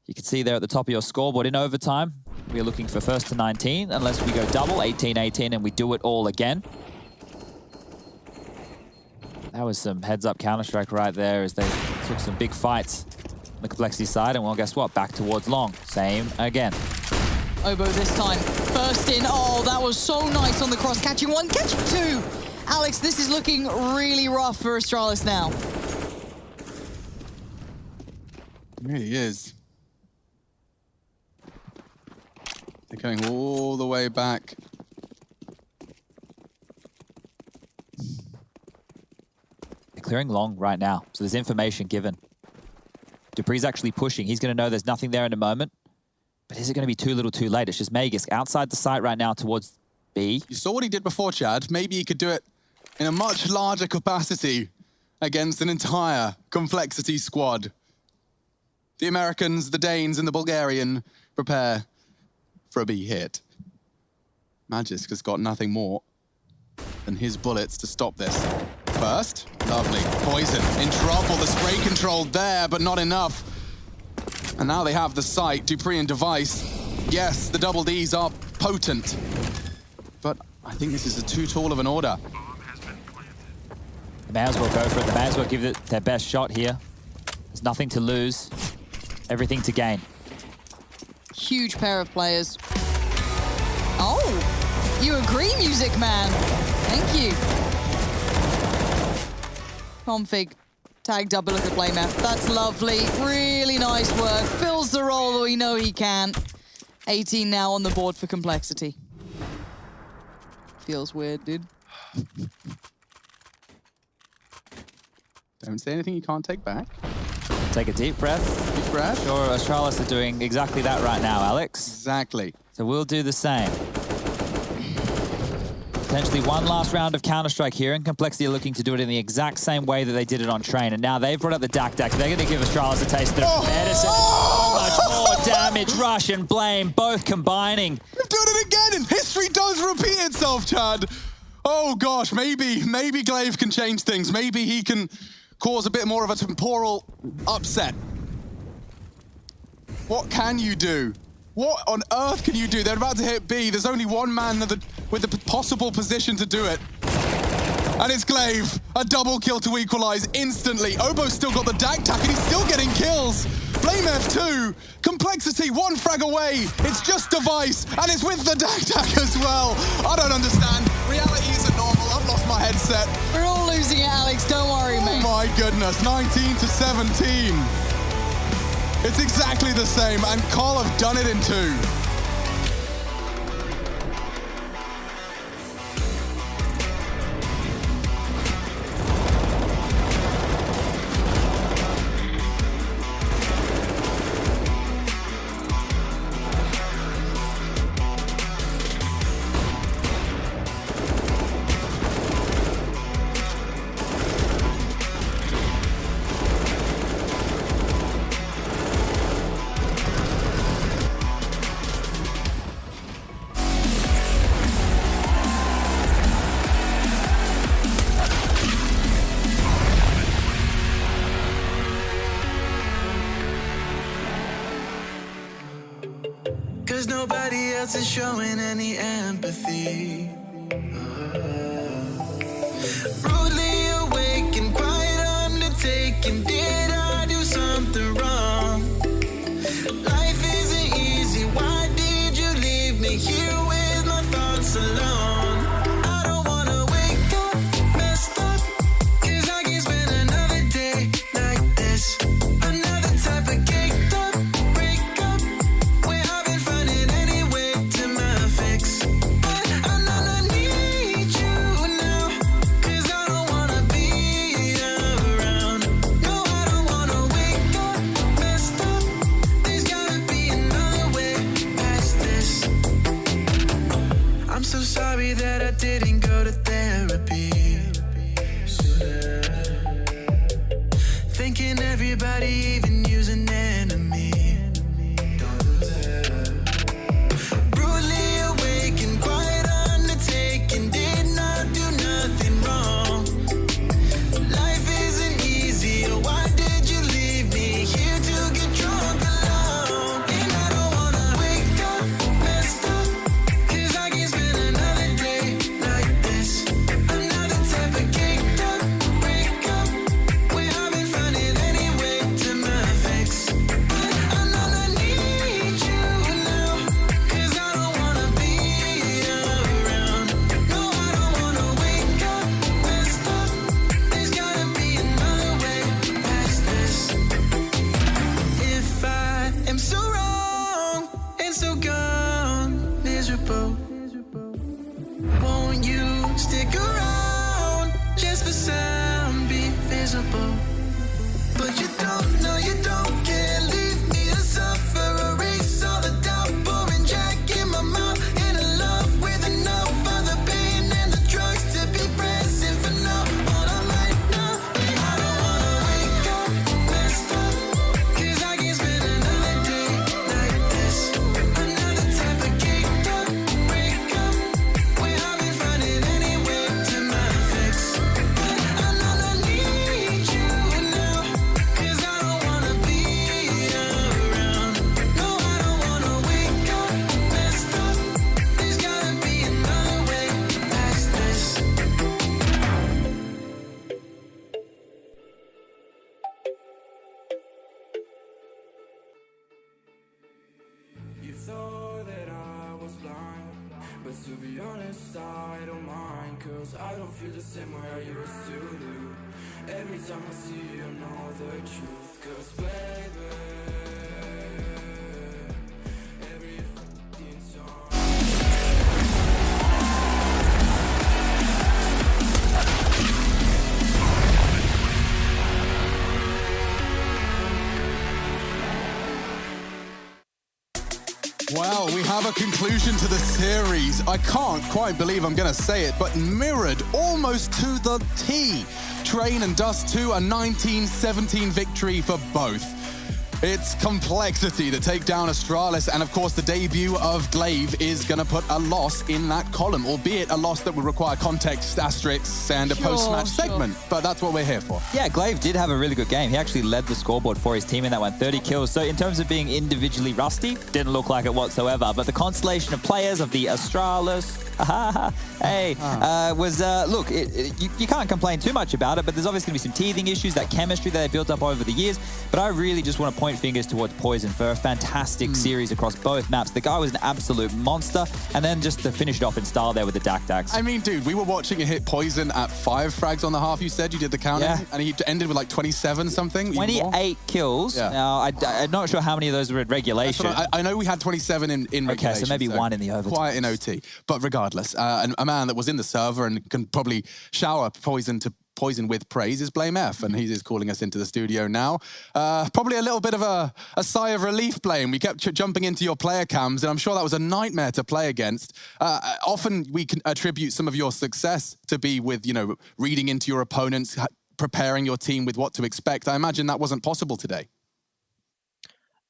you can see there at the top of your scoreboard. In overtime, we are looking for first to 19, unless we go double, 18-18, and we do it all again. That was some heads-up Counter-Strike right there, as they took some big fights on the Complexity side, and well, guess what? Back towards long. Same again. Obo this time. First in. Oh, that was so nice on the cross. Catching one, catching 2. Alex, this is looking really rough for Astralis now. It really is. They're going all the way back. They're clearing long right now, so there's information given. Dupree's actually pushing. He's going to know there's nothing there in a moment. But is it going to be too little too late? It's just Magisk outside the site right now towards B. You saw what he did before, Chad. Maybe he could do it in a much larger capacity against an entire Complexity squad. The Americans, the Danes, and the Bulgarian prepare for a big hit. Magisk has got nothing more than his bullets to stop this. First, lovely. Poison in trouble. The spray control there, but not enough. And now they have the sight, Dupree and Device. Yes, the double Ds are potent. But I think this is too tall of an order. They may as well go for it. They may as well give it their best shot here. There's nothing to lose, everything to gain. Huge pair of players. Oh, you agree, Music Man. Thank you. Config, tagged up a look at Playmap. That's lovely, really nice work. Fills the role that we know he can. 18 now on the board for Complexity. Feels weird, dude. Don't say anything you can't take back. Take a deep breath. Deep breath. Sure, Astralis are doing exactly that right now, Alex. Exactly. So we'll do the same. Potentially one last round of Counter-Strike here, and Complexity are looking to do it in the exact same way that they did it on Train. And now they've brought up the Dak. They're going to give Astralis a taste of medicine. So much more damage. Rush and Blame both combining. They've done it again, and history does repeat itself, Chad. Oh gosh, maybe Glaive can change things. Maybe he can cause a bit more of a temporal upset. What can you do? What on earth can you do? They're about to hit B. There's only one man with the possible position to do it. And it's Glaive. A double kill to equalize instantly. Obo's still got the Dak and he's still getting kills. Blame F2. Complexity, one frag away. It's just Device, and it's with the Dak as well. I don't understand. Reality isn't normal. I've lost my headset. We're all losing it, Alex. Don't worry, mate. Oh my goodness. 19 to 17. It's exactly the same, and Col have done it in 2. Cause nobody else is showing any empathy. Rudely awake and quiet undertaking. Did I do something wrong? Life isn't easy. Why did you leave me here with my thoughts alone? I don't wanna wake up messed up, cause I can spend another day like this. Another type of caked up breakup, where I've been finding any way to my fix. But I need you now, cause I don't wanna be around. No, I don't wanna wake up messed up. There's gotta be another way past this. I'm so sorry that I didn't go to therapy. Thinking everybody, even you, an enemy. Brutally awake and quiet undertaking. Did not do nothing wrong. Life isn't easy. Why did you leave me here to get drunk alone? And I don't wanna wake up messed up, cause I can spend another day like this. Another type of caked up breakup, where I've been finding any way to my honest, I don't mind, cause I don't feel the same way I used to do. Every time I see you, I know the truth, cause baby, every fucking Well, we have a conclusion to the series. I can't quite believe I'm going to say it, but mirrored almost to the T. Train and Dust 2, a 19-17 victory for both. It's complexity to take down Astralis, and of course the debut of Glaive is going to put a loss in that column, albeit a loss that would require context, asterisks, and a post-match segment, but that's what we're here for. Yeah, Glaive did have a really good game. He actually led the scoreboard for his team in that one, 30 kills. So in terms of being individually rusty, didn't look like it whatsoever, but the constellation of players of the Astralis, look, you can't complain too much about it, but there's obviously going to be some teething issues, that chemistry that they built up over the years. But I really just want to point fingers towards Poison for a fantastic series across both maps. The guy was an absolute monster, and then just to finish it off in style there with the Dak-Daks. I mean, dude, we were watching it hit Poison at 5 frags on the half, you said? You did the counting? Yeah. And he ended with like 27 something? 28 kills. Yeah. Now, I'm not sure how many of those were in regulation. I know we had 27 in regulation. Okay, so maybe one in the overtime. Quiet in OT. But regardless, a man that was in the server and can probably shower Poison with praise is Blame F, and he is calling us into the studio now. Probably a little bit of a sigh of relief, Blame. We kept jumping into your player cams, and I'm sure that was a nightmare to play against. Often we can attribute some of your success to be with, reading into your opponents, preparing your team with what to expect. I imagine that wasn't possible today.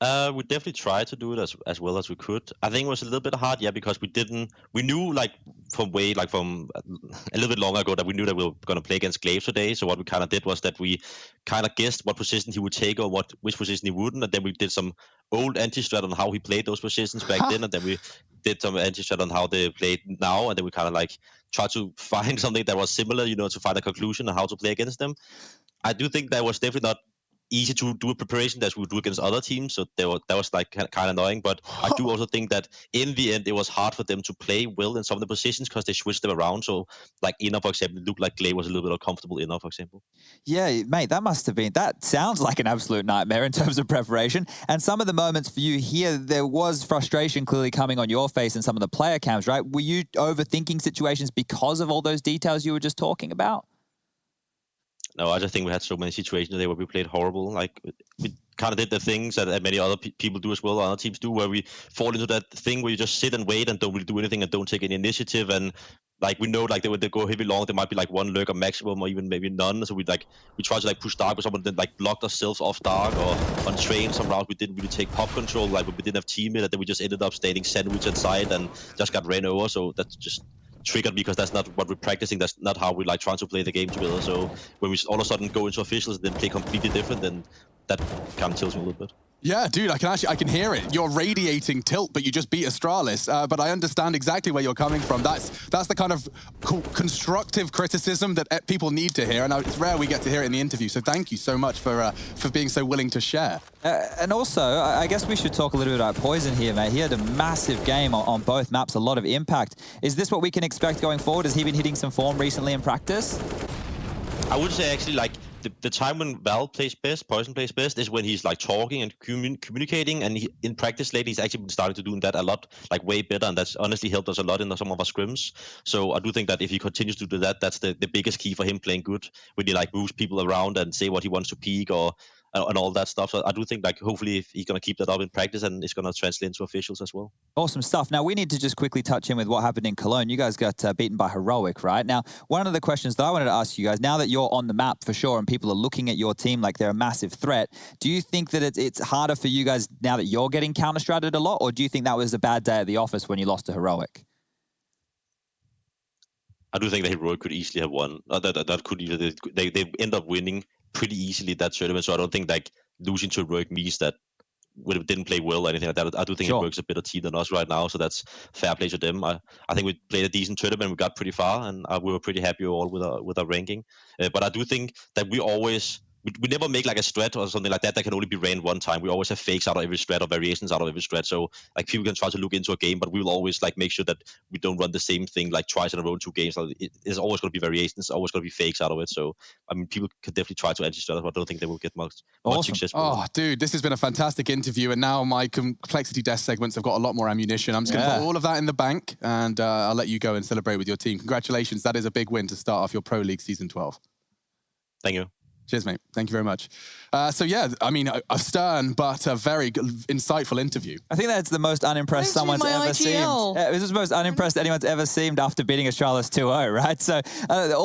We definitely tried to do it as well as we could. I think it was a little bit hard, because we knew from a little bit longer ago that we knew that we were going to play against Glaive today. So what we kind of did was that we kind of guessed what position he would take or which position he wouldn't, and then we did some old anti-strat on how he played those positions back then, and then we did some anti-strat on how they played now, and then we kind of tried to find something that was similar, to find a conclusion on how to play against them. I do think that was definitely not easy to do a preparation as we would do against other teams, so that was kind of annoying. But I do also think that in the end it was hard for them to play well in some of the positions because they switched them around. So Inner, for example, it looked like Glaive was a little bit uncomfortable Inner, for example. Yeah, mate, that sounds like an absolute nightmare in terms of preparation. And some of the moments for you here, there was frustration clearly coming on your face in some of the player cams, right? Were you overthinking situations because of all those details you were just talking about? No, I just think we had so many situations there where we played horrible. We kind of did the things that many other people do as well, other teams do, where we fall into that thing where you just sit and wait and don't really do anything and don't take any initiative. And we know when they go heavy long, there might be one lurker maximum or even maybe none. So we try to push dark, but someone then blocked ourselves off dark, or on train some routes we didn't really take pop control, we didn't have teammate, and then we just ended up standing sandwich inside and just got ran over. So that's just triggered because that's not what we're practicing. That's not how we trying to play the game together. So when we all of a sudden go into officials and then play completely different, then that kind of tilts me a little bit. Yeah, dude, I can hear it. You're radiating tilt, but you just beat Astralis. But I understand exactly where you're coming from. That's the kind of constructive criticism that people need to hear, and it's rare we get to hear it in the interview. So thank you so much for being so willing to share. And also, I guess we should talk a little bit about Poison here, mate. He had a massive game on both maps, a lot of impact. Is this what we can expect going forward? Has he been hitting some form recently in practice? I would say actually the time when Val plays best, Poison plays best, is when he's talking and communicating, and in practice lately he's actually been starting to do that a lot, way better, and that's honestly helped us a lot in some of our scrims. So I do think that if he continues to do that, that's the biggest key for him playing good, when he moves people around and say what he wants to peak and all that stuff. So I do think hopefully if he's going to keep that up in practice, and it's going to translate into officials as well. Awesome stuff. Now we need to just quickly touch in with what happened in Cologne. You guys got beaten by Heroic, right? Now, one of the questions that I wanted to ask you guys, now that you're on the map for sure and people are looking at your team like they're a massive threat, do you think that it's harder for you guys now that you're getting counter-stratted a lot, or do you think that was a bad day at the office when you lost to Heroic? I do think that Heroic could easily have won. That could either they end up winning pretty easily that tournament. So I don't think losing to Heroic means that we didn't play well or anything like that. I do think Heroic's a better team than us right now, so that's fair play to them. I think we played a decent tournament. We got pretty far, and we were pretty happy all with our ranking. But I do think that we always we never make like a strat or something like that can only be ran one time. We always have fakes out of every strat or variations out of every strat. So like people can try to look into a game, but we will always like make sure that we don't run the same thing like twice in a row in 2 games. So it's always going to be variations, always going to be fakes out of it. So I mean, people could definitely try to anti-strat, but I don't think they will get much success. Oh, dude, this has been a fantastic interview, and now my complexity desk segments have got a lot more ammunition. I'm just going to put all of that in the bank, and I'll let you go and celebrate with your team. Congratulations, that is a big win to start off your Pro League Season 12. Thank you. Cheers, mate. Thank you very much. So yeah, I mean, a stern but a very insightful interview. I think that's the most unimpressed someone's ever seemed. Yeah, it was the most unimpressed anyone's ever seemed after beating Astralis 2-0, right? So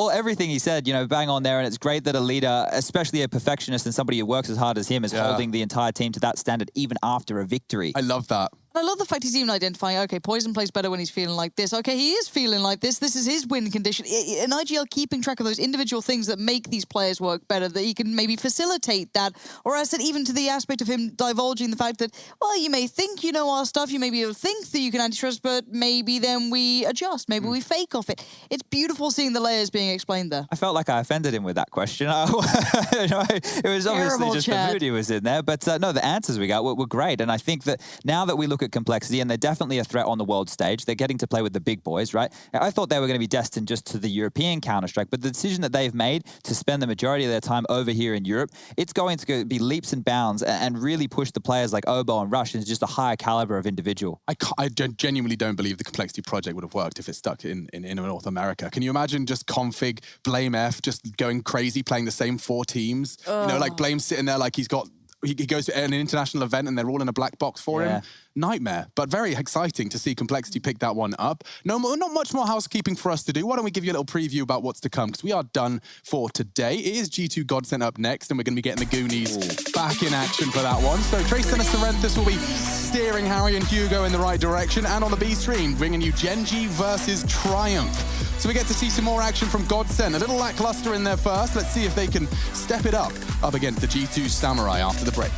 everything he said, bang on there, and it's great that a leader, especially a perfectionist and somebody who works as hard as him, is holding the entire team to that standard even after a victory. I love that. I love the fact he's even identifying, okay, Poison plays better when he's feeling like this. Okay, he is feeling like this. This is his win condition. And IGL keeping track of those individual things that make these players work better, that he can maybe facilitate that. Or I said, even to the aspect of him divulging the fact that, well, you may think you know our stuff, you maybe think that you can anti-trust, but maybe then we adjust. Maybe we fake off it. It's beautiful seeing the layers being explained there. I felt like I offended him with that question. It was obviously just the mood he was in there. But no, the answers we got were great. And I think that now that we look at complexity, and they're definitely a threat on the world stage, they're getting to play with the big boys, right? I thought they were going to be destined just to the European Counter-Strike, but the decision that they've made to spend the majority of their time over here in Europe, it's going to be leaps and bounds and really push the players like Obo and Rush into just a higher caliber of individual. I genuinely don't believe the Complexity project would have worked if it stuck in North America. Can you imagine just Config, Blame F, just going crazy, playing the same 4 teams? Like Blame sitting there like he goes to an international event and they're all in a black box for him. Nightmare, but very exciting to see Complexity pick that one up. Not much more housekeeping for us to do. Why don't we give you a little preview about what's to come, because we are done for today. It is G2 Godsent up next, and we're going to be getting the Goonies back in action for that one. So Trace and Serenthus will be steering Harry and Hugo in the right direction, and on the B stream, bringing you Genji versus Triumph. So we get to see some more action from Godsent. A little lackluster in there first. Let's see if they can step it up against the G2 Samurai after the break.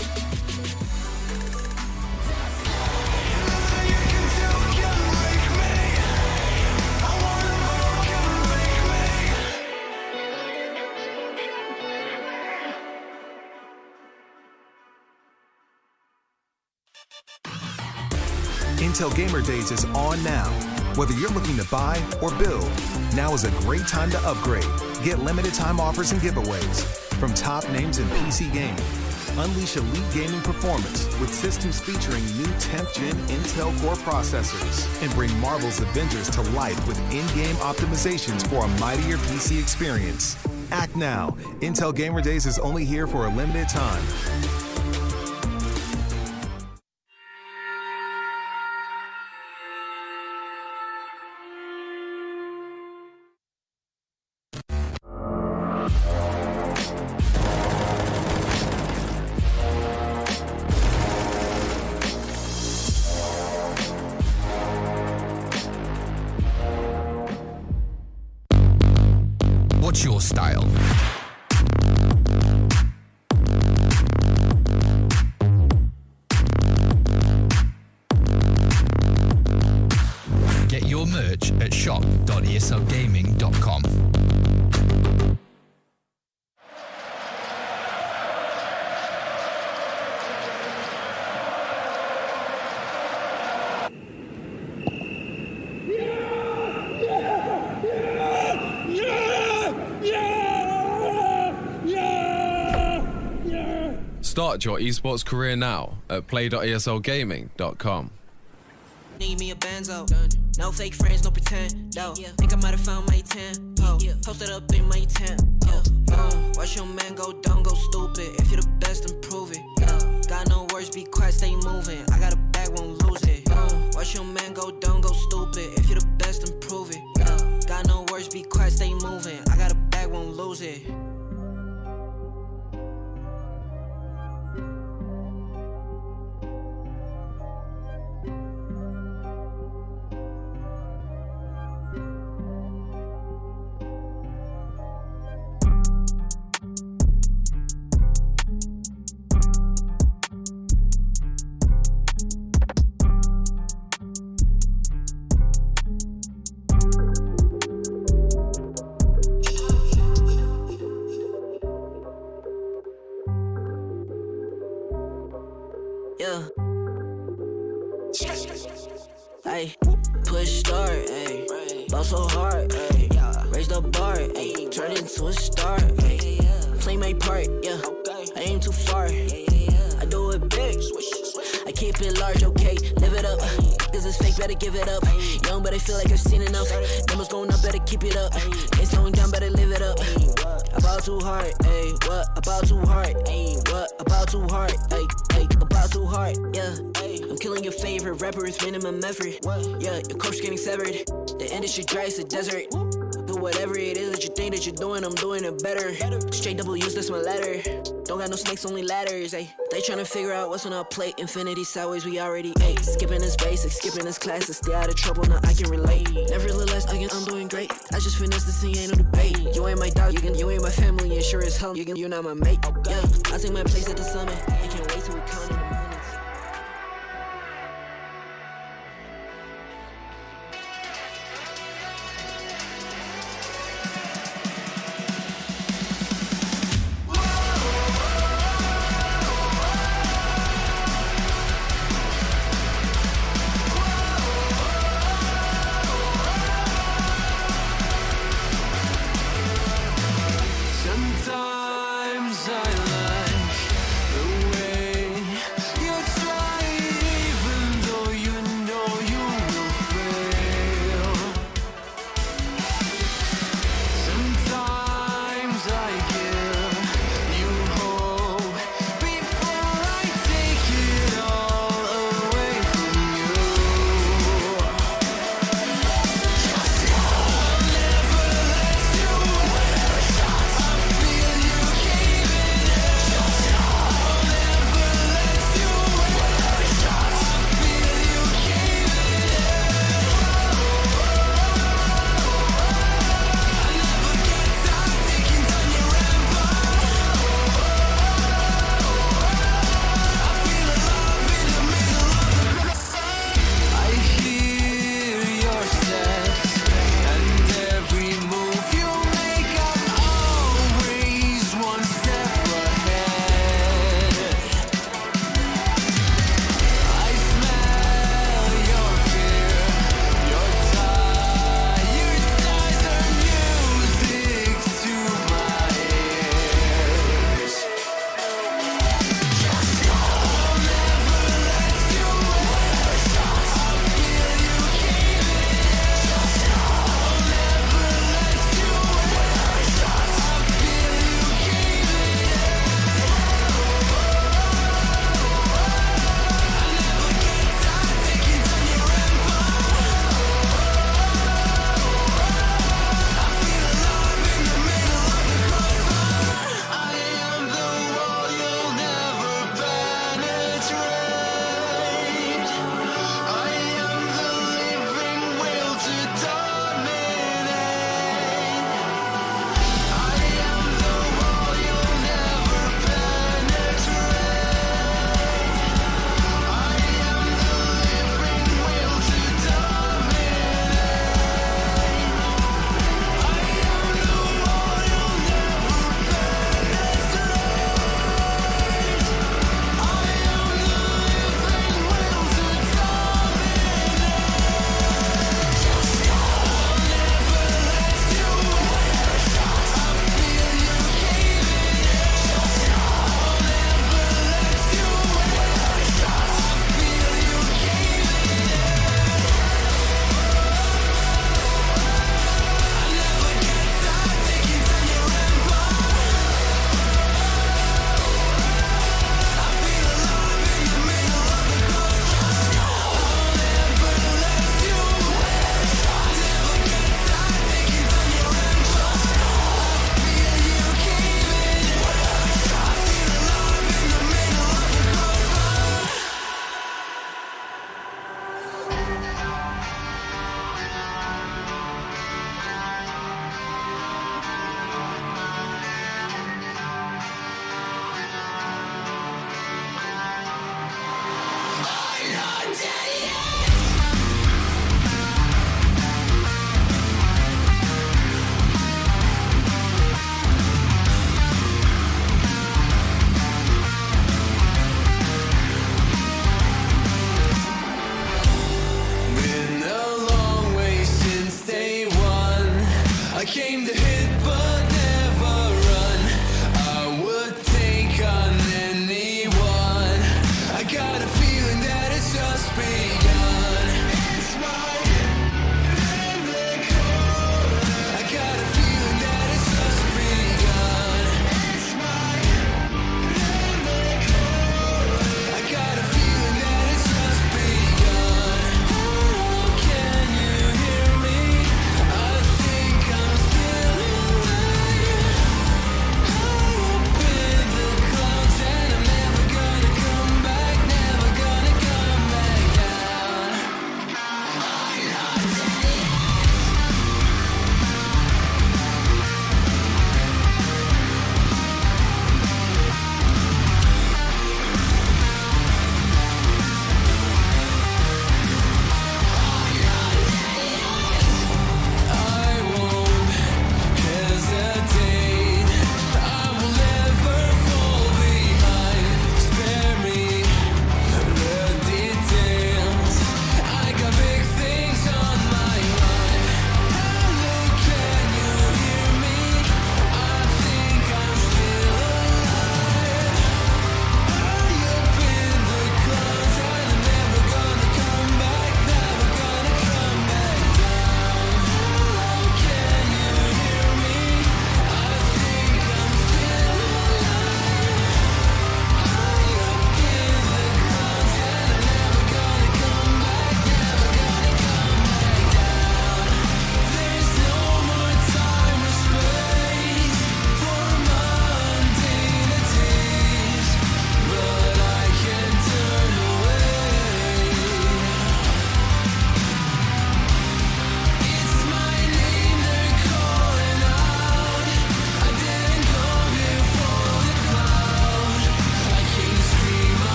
Intel Gamer Days is on now. Whether you're looking to buy or build, now is a great time to upgrade. Get limited time offers and giveaways from top names in PC gaming. Unleash elite gaming performance with systems featuring new 10th gen Intel Core processors, and bring Marvel's Avengers to life with in-game optimizations for a mightier PC experience. Act now. Intel Gamer Days is only here for a limited time. What's your style? Get your merch at shop.eslgaming.com. Start your esports career now at play.eslgaming.com. Need me a benzo. No fake friends, no pretend. Yo, think I might have found my 10. Posted up in my tent. Watch your man go dumb, go stupid. If you're the best, then prove it. Got no words, be quiet, stay moving. I got a bag, won't lose it. Watch your man go dumb, go stupid. If you're the best, then prove it. Got no words, be quiet, stay moving. I got a bag, won't lose it. yeah. Ay, push start, ay, ball so hard, ay, raise the bar, ay, turn into a star, ay, play my part, yeah, I aim too far, I do it big, I keep it large, okay, live it up, cause it's fake, better give it up, young but I feel like I've seen enough, numbers going up, better keep it up, ain't slowing down, better live it up, about too hard, ayy, what, about too hard, ayy, what, about too hard, ayy, about too hard, yeah, I'm killing your favorite rapper, it's minimum effort, yeah, your corpse getting severed, the industry dry, it's a desert, do whatever it is that you think that you're doing, I'm doing it better, straight double use, that's my ladder, don't got no snakes, only ladders, ayy, they tryna figure out what's on our plate, infinity sideways, we already ate, skipping is basic, skipping is classic, stay out of trouble, now I can relate, nevertheless, again, I'm doing great, I just finished this thing, ain't no debate, you ain't my dog, you ain't my family, and sure as hell, you're not my mate, yeah, I take my place at the summit, I can't wait till we count in the minutes. Sometimes I like the way you try, even though you know you will fail. Sometimes I give you hope before I take it all away from you. I'll never let you win. I feel you keeping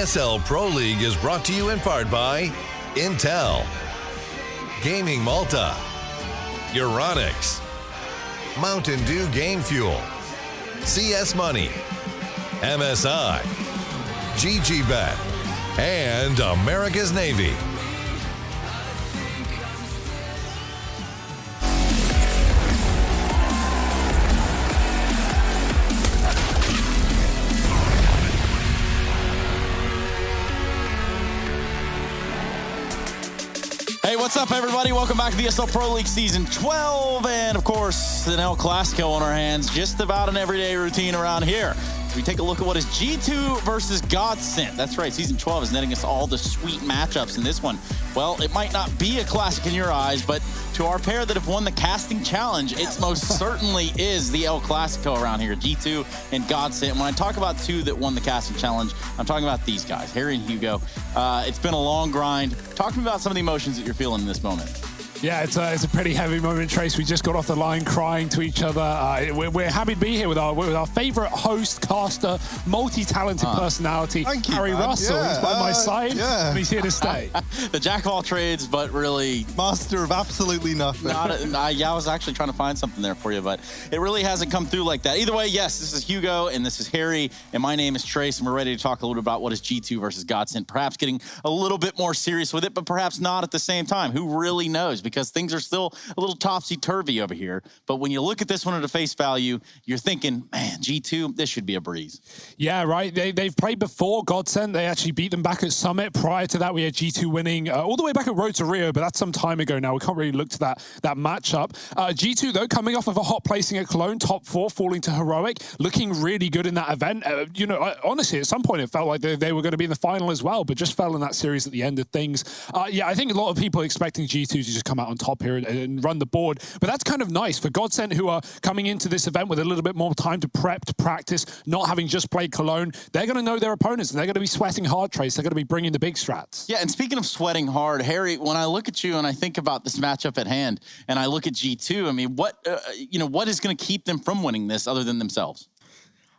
ESL Pro League is brought to you in part by Intel, Gaming Malta, Euronics, Mountain Dew Game Fuel, CS Money, MSI, GGBet, and America's Navy. Hey, what's up, everybody? Welcome back to the ESL Pro League Season 12. And, of course, an El Clasico on our hands. Just about an everyday routine around here. We take a look at what is G2 versus Godsent. That's right, Season 12 is netting us all the sweet matchups in this one. Well, it might not be a classic in your eyes, but to our pair that have won the casting challenge, it most certainly is the El Clasico around here, G2 and Godsent. When I talk about two that won the casting challenge, I'm talking about these guys, Harry and Hugo. It's been a long grind. Talk to me about some of the emotions that you're feeling in this moment. Yeah, it's a pretty heavy moment, Trace. We just got off the line crying to each other. We're happy to be here with our favorite host, caster, multi-talented personality, Harry Russell. He's by my side, and he's here to stay. The jack of all trades, but really master of absolutely nothing. I was actually trying to find something there for you, but it really hasn't come through like that. Either way, yes, this is Hugo, and this is Harry, and my name is Trace, and we're ready to talk a little bit about what is G2 versus Godsent. Perhaps getting a little bit more serious with it, but perhaps not at the same time. Who really knows? Because things are still a little topsy-turvy over here. But when you look at this one at a face value, you're thinking, man, G2, this should be a breeze. Yeah, right. They've played before Godsent. They actually beat them back at Summit. Prior to that, we had G2 winning all the way back at Road to Rio, but that's some time ago now. We can't really look to that matchup. G2, though, coming off of a hot placing at Cologne, top 4, falling to Heroic, looking really good in that event. Honestly, at some point, it felt like they were going to be in the final as well, but just fell in that series at the end of things. Yeah, I think a lot of people are expecting G2 to just come out on top here and run the board. But that's kind of nice for Godsent, who are coming into this event with a little bit more time to prep, to practice, not having just played Cologne. They're going to know their opponents, and they're going to be sweating hard, Trace. They're going to be bringing the big strats. Yeah, and speaking of sweating hard, Harry, when I look at you and I think about this matchup at hand, and I look at G2, I mean, what is going to keep them from winning this other than themselves?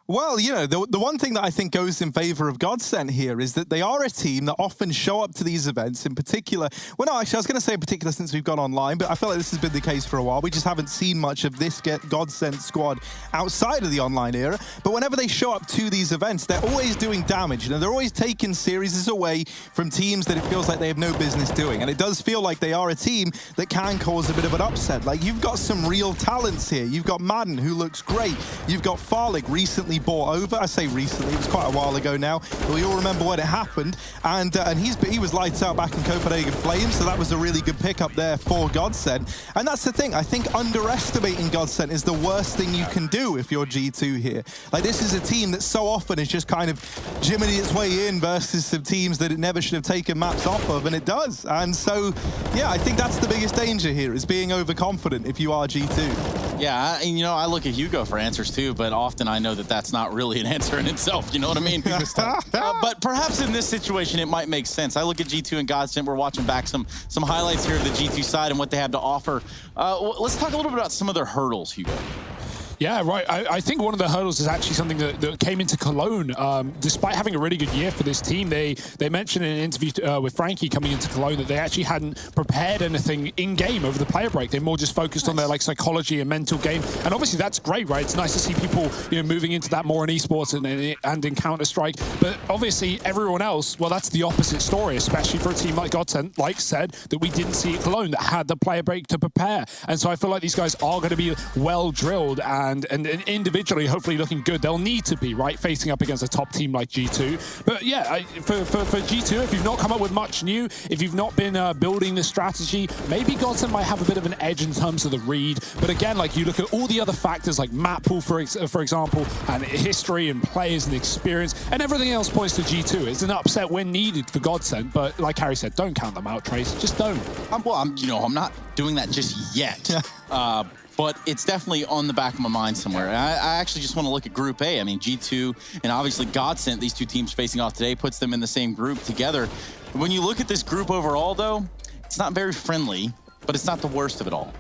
Well, the one thing that I think goes in favor of Godsent here is that they are a team that often show up to these events in particular. Well, no, actually, I was going to say in particular since we've gone online, but I feel like this has been the case for a while. We just haven't seen much of this Godsent squad outside of the online era. But whenever they show up to these events, they're always doing damage. They're always taking series away from teams that it feels like they have no business doing. And it does feel like they are a team that can cause a bit of an upset. Like, you've got some real talents here. You've got Madden, who looks great. You've got Farlig, recently bought over. I say recently, it was quite a while ago now, but we all remember when it happened. And he was lights out back in Copenhagen Flames, so that was a really good pickup there for Godsent. And that's the thing, I think underestimating Godsent is the worst thing you can do if you're G2 here. Like, this is a team that so often is just kind of jiminy its way in versus some teams that it never should have taken maps off of, and it does. And so, yeah, I think that's the biggest danger here, is being overconfident if you are G2. Yeah, I look at Hugo for answers too, but often I know that that's not really an answer in itself, you know what I mean? But perhaps in this situation, it might make sense. I look at G2 and Godsent. We're watching back some highlights here of the G2 side and what they have to offer. Let's talk a little bit about some of their hurdles, Hugo. Yeah, right. I think one of the hurdles is actually something that came into Cologne. Despite having a really good year for this team, they mentioned in an interview with Frankie coming into Cologne that they actually hadn't prepared anything in-game over the player break. They're more just focused on their psychology and mental game. And obviously that's great, right? It's nice to see people moving into that more in esports and in Counter-Strike. But obviously everyone else, well, that's the opposite story, especially for a team like Godsent, like said, that we didn't see at Cologne, that had the player break to prepare. And so I feel like these guys are going to be well drilled and individually hopefully looking good. They'll need to be, right, facing up against a top team like G2. But yeah, for G2, if you've not come up with much new, if you've not been building the strategy, maybe Godsent might have a bit of an edge in terms of the read. But again, like, you look at all the other factors like map pool, for example, and history and players and experience, and everything else points to G2. It's an upset when needed for Godsent, but like Harry said, don't count them out, Trace. Just don't. I'm not doing that just yet. But it's definitely on the back of my mind somewhere. And I actually just want to look at Group A. I mean, G2 and obviously Godsent, these two teams facing off today, puts them in the same group together. When you look at this group overall, though, it's not very friendly, but it's not the worst of it all.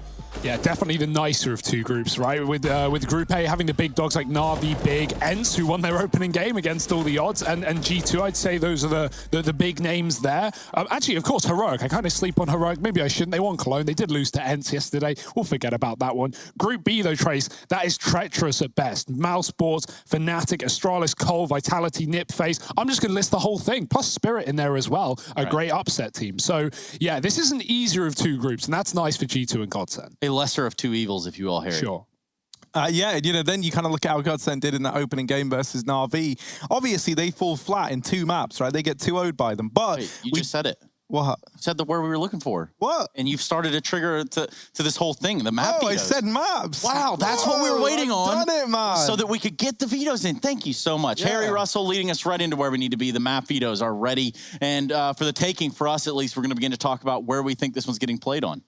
Yeah, definitely the nicer of two groups, right? With Group A having the big dogs like Na'Vi, Big, ENCE, who won their opening game against all the odds, and G2, I'd say those are the big names there. Actually, of course, Heroic. I kind of sleep on Heroic. Maybe I shouldn't. They won Cologne. They did lose to ENCE yesterday. We'll forget about that one. Group B, though, Trace, that is treacherous at best. Mousesports, Fnatic, Astralis, Cole, Vitality, Nipface. I'm just going to list the whole thing, plus Spirit in there as well. A great upset team. So, yeah, this is an easier of two groups, and that's nice for G2 and Godsend. A lesser of two evils, if you will, Harry. Sure. Yeah, then you kind of look at how Godsend did in that opening game versus Na'Vi. Obviously, they fall flat in 2 maps, right? They get 2-0'd by them. But wait, you just said it. What? You said the word we were looking for. What? And you've started a trigger to this whole thing, the map vetoes. I said maps. Wow, that's what we were waiting on. I've done it, man. So that we could get the vetoes in. Thank you so much. Yeah. Harry Russell leading us right into where we need to be. The map vetoes are ready. And for the taking, for us at least, we're going to begin to talk about where we think this one's getting played on.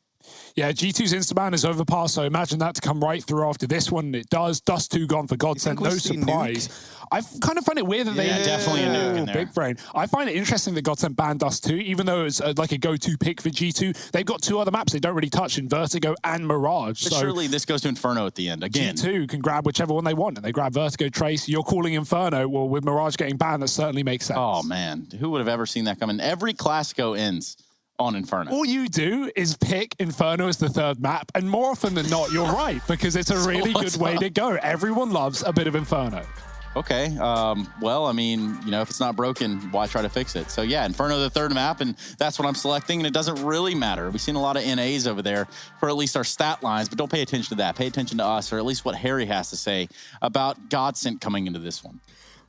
Yeah, G2's Instaban is overpassed, so imagine that to come right through after this one. It does. Dust 2 gone for Godsend. No surprise. I kind of find it weird that they... definitely a nuke in there. Big brain. I find it interesting that Godsend banned Dust 2, even though it's like a go-to pick for G2. They've got 2 other maps they don't really touch in Vertigo and Mirage. But so surely this goes to Inferno at the end, again. G2 can grab whichever one they want, and they grab Vertigo, Trace. You're calling Inferno. Well, with Mirage getting banned, that certainly makes sense. Oh, man. Who would have ever seen that coming? Every Classico ends on Inferno. All you do is pick Inferno as the 3rd map, and more often than not, you're right, because it's a really good way to go. Everyone loves a bit of Inferno. Okay, well, I mean, you know, if it's not broken, why try to fix it? So yeah, Inferno the 3rd map, and that's what I'm selecting, and it doesn't really matter. We've seen a lot of NAs over there for at least our stat lines, but don't pay attention to that. Pay attention to us, or at least what Harry has to say about Godsend coming into this one.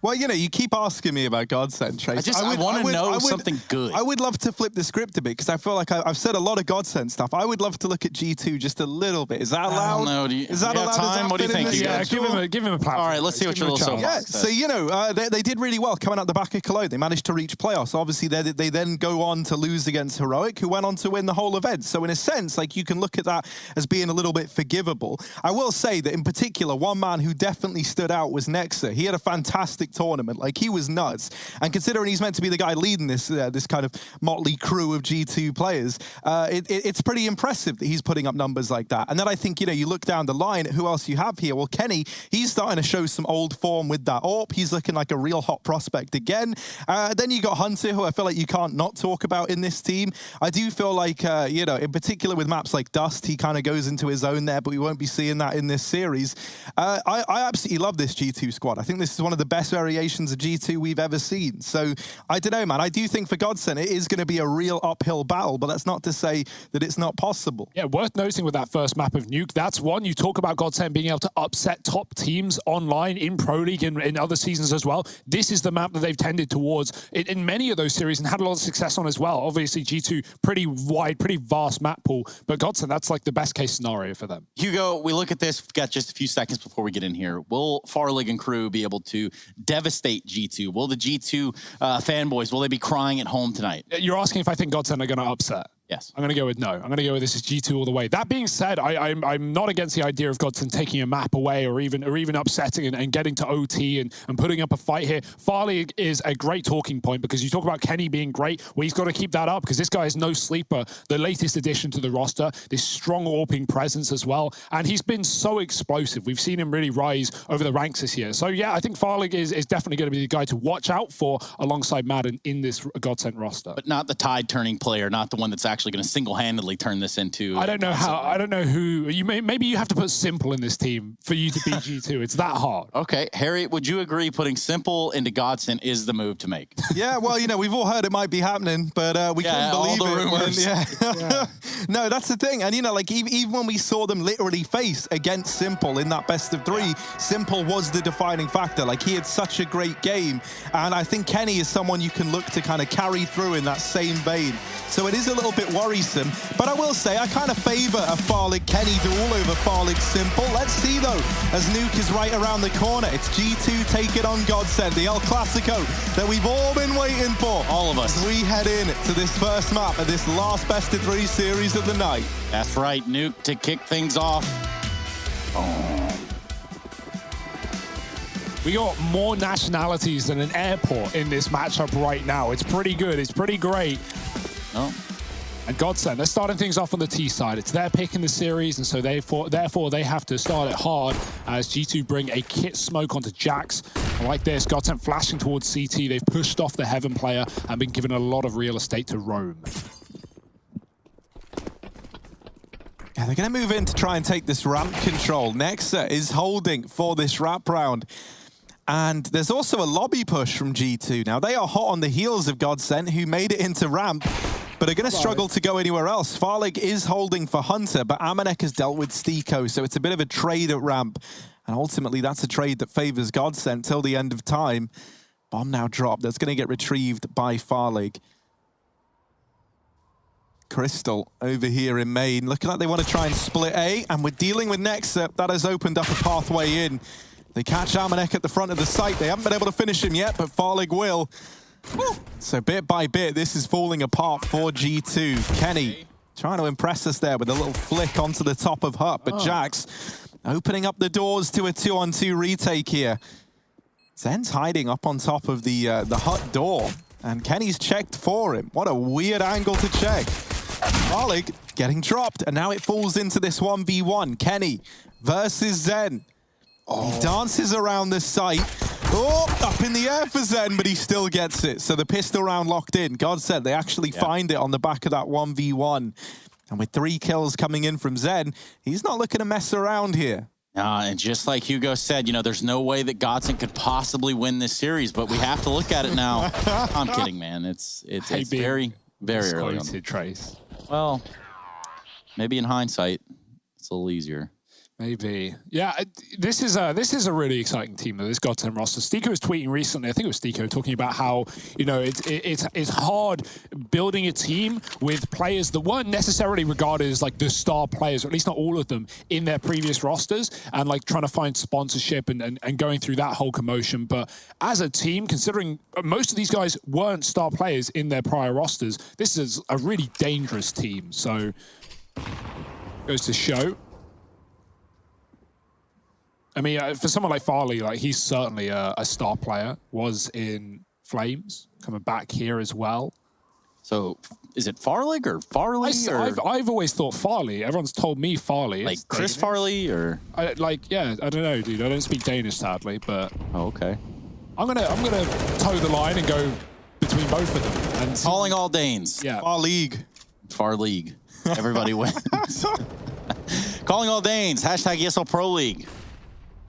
Well, you know, you keep asking me about Godsend, Trace. I want to know something good. I would love to flip the script a bit, because I feel like I've said a lot of Godsend stuff. I would love to look at G2 just a little bit. Is that allowed? I don't know. Is that allowed? Time? What do you think? Yeah, give him a platform. All right, let's see what your little soapbox says. So, you know, they did really well coming out the back of Cologne. They managed to reach playoffs. Obviously, they then go on to lose against Heroic, who went on to win the whole event. So, in a sense, like, you can look at that as being a little bit forgivable. I will say that, in particular, one man who definitely stood out was Nexa. He had a fantastic tournament. Like, he was nuts. And considering he's meant to be the guy leading this this kind of motley crew of G2 players, it's pretty impressive that he's putting up numbers like that. And then I think, you know, you look down the line at who else you have here. Well, Kenny, he's starting to show some old form with that AWP. He's looking like a real hot prospect again. Then you got Hunter, who I feel like you can't not talk about in this team. I do feel like, you know, in particular with maps like Dust, he kind of goes into his own there, but we won't be seeing that in this series. I absolutely love this G2 squad. I think this is one of the best variations of G2 we've ever seen. So I don't know, man. I do think for Godsend it is going to be a real uphill battle, but that's not to say that it's not possible. Yeah, worth noting with that first map of Nuke, that's one. You talk about Godsend being able to upset top teams online in Pro League and in other seasons as well. This is the map that they've tended towards in many of those series and had a lot of success on as well. Obviously G2, pretty wide, pretty vast map pool, but Godsend, that's like the best case scenario for them. Hugo, we look at this, we've got just a few seconds before we get in here. Will Farlig and crew be able to devastate G2? Will the G2 fanboys, will they be crying at home tonight? You're asking if I think Godsend are going to upset? Yes. I'm going to go with no. I'm going to go with this is G2 all the way. That being said, I'm not against the idea of Godsend taking a map away or even upsetting and getting to OT and putting up a fight here. Farley is a great talking point because you talk about Kenny being great. Well, he's got to keep that up because this guy is no sleeper. The latest addition to the roster, this strong AWPing presence as well. And he's been so explosive. We've seen him really rise over the ranks this year. So, yeah, I think Farley is definitely going to be the guy to watch out for alongside Madden in this Godsend roster. But not the tide-turning player, not the one that's actually going to single-handedly turn this into... I don't know who... Maybe you have to put Simple in this team for you to beat G2. It's that hard. Okay. Harry, would you agree putting Simple into Godsend is the move to make? Yeah, well, you know, we've all heard it might be happening, but we couldn't believe all the rumors. Yeah. No, that's the thing. And, you know, like, even when we saw them literally face against Simple in that best of three, Simple was the defining factor. Like, he had such a great game. And I think Kenny is someone you can look to kind of carry through in that same vein. So it is a little bit worrisome. But I will say, I kind of favor a Farlig Kenny duel over Farlig Simple. Let's see, though, as Nuke is right around the corner. It's G2 taking on Godsend, the El Clasico that we've all been waiting for. All of us. As we head in to this first map of this last best of three series of the night. That's right, Nuke to kick things off. We got more nationalities than an airport in this matchup right now. It's pretty good. It's pretty great. Oh. And Godsend, they're starting things off on the T side. It's their pick in the series, and so therefore they have to start it hard as G2 bring a kit smoke onto Jax. Like this, Godsend flashing towards CT. They've pushed off the Heaven player and been given a lot of real estate to roam. Yeah, they're going to move in to try and take this ramp control. Nexa is holding for this wrap round. And there's also a lobby push from G2. Now, they are hot on the heels of Godsend, who made it into ramp, but are going to struggle to go anywhere else. Farlig is holding for Hunter, but Amanek has dealt with Stiko, so it's a bit of a trade at ramp. And ultimately, that's a trade that favors Godsend till the end of time. Bomb now dropped. That's going to get retrieved by Farlig. Crystal over here in main, looking like they want to try and split A, and we're dealing with Nexa. That has opened up a pathway in. They catch Amanek at the front of the site. They haven't been able to finish him yet, but Farlig will. So bit by bit, this is falling apart for G2. Kenny trying to impress us there with a little flick onto the top of Hut, but Jax opening up the doors to a 2-on-2 retake here. Zen's hiding up on top of the Hut door, and Kenny's checked for him. What a weird angle to check. Farlig getting dropped, and now it falls into this 1v1. Kenny versus Zen. He dances around the site. Up in the air for Zen, but he still gets it. So the pistol round locked in. Godsend, they actually find it on the back of that 1v1. And with 3 kills coming in from Zen, he's not looking to mess around here. And just like Hugo said, you know, there's no way that Godsend could possibly win this series, but we have to look at it now. I'm kidding, man. It's very, very early on. Trace. Well, maybe in hindsight, it's a little easier. Maybe. Yeah, this is a really exciting team, though, this Godsend roster. Stiko was tweeting recently, I think it was Stiko, talking about how, you know, it's hard building a team with players that weren't necessarily regarded as, like, the star players, or at least not all of them, in their previous rosters, and, like, trying to find sponsorship and going through that whole commotion. But as a team, considering most of these guys weren't star players in their prior rosters, this is a really dangerous team. So, goes to show. I mean, for someone like Farley, like, he's certainly a star player. Was in Flames, coming back here as well. So, is it Farlig or Farley? I've always thought Farley. Everyone's told me Farley. Like Chris Danish. Farley, or I don't know, dude. I don't speak Danish, sadly, but okay. I'm gonna toe the line and go between both of them. And calling all Danes. Yeah. Farleague. Everybody wins. Calling all Danes. Hashtag ESL Pro League.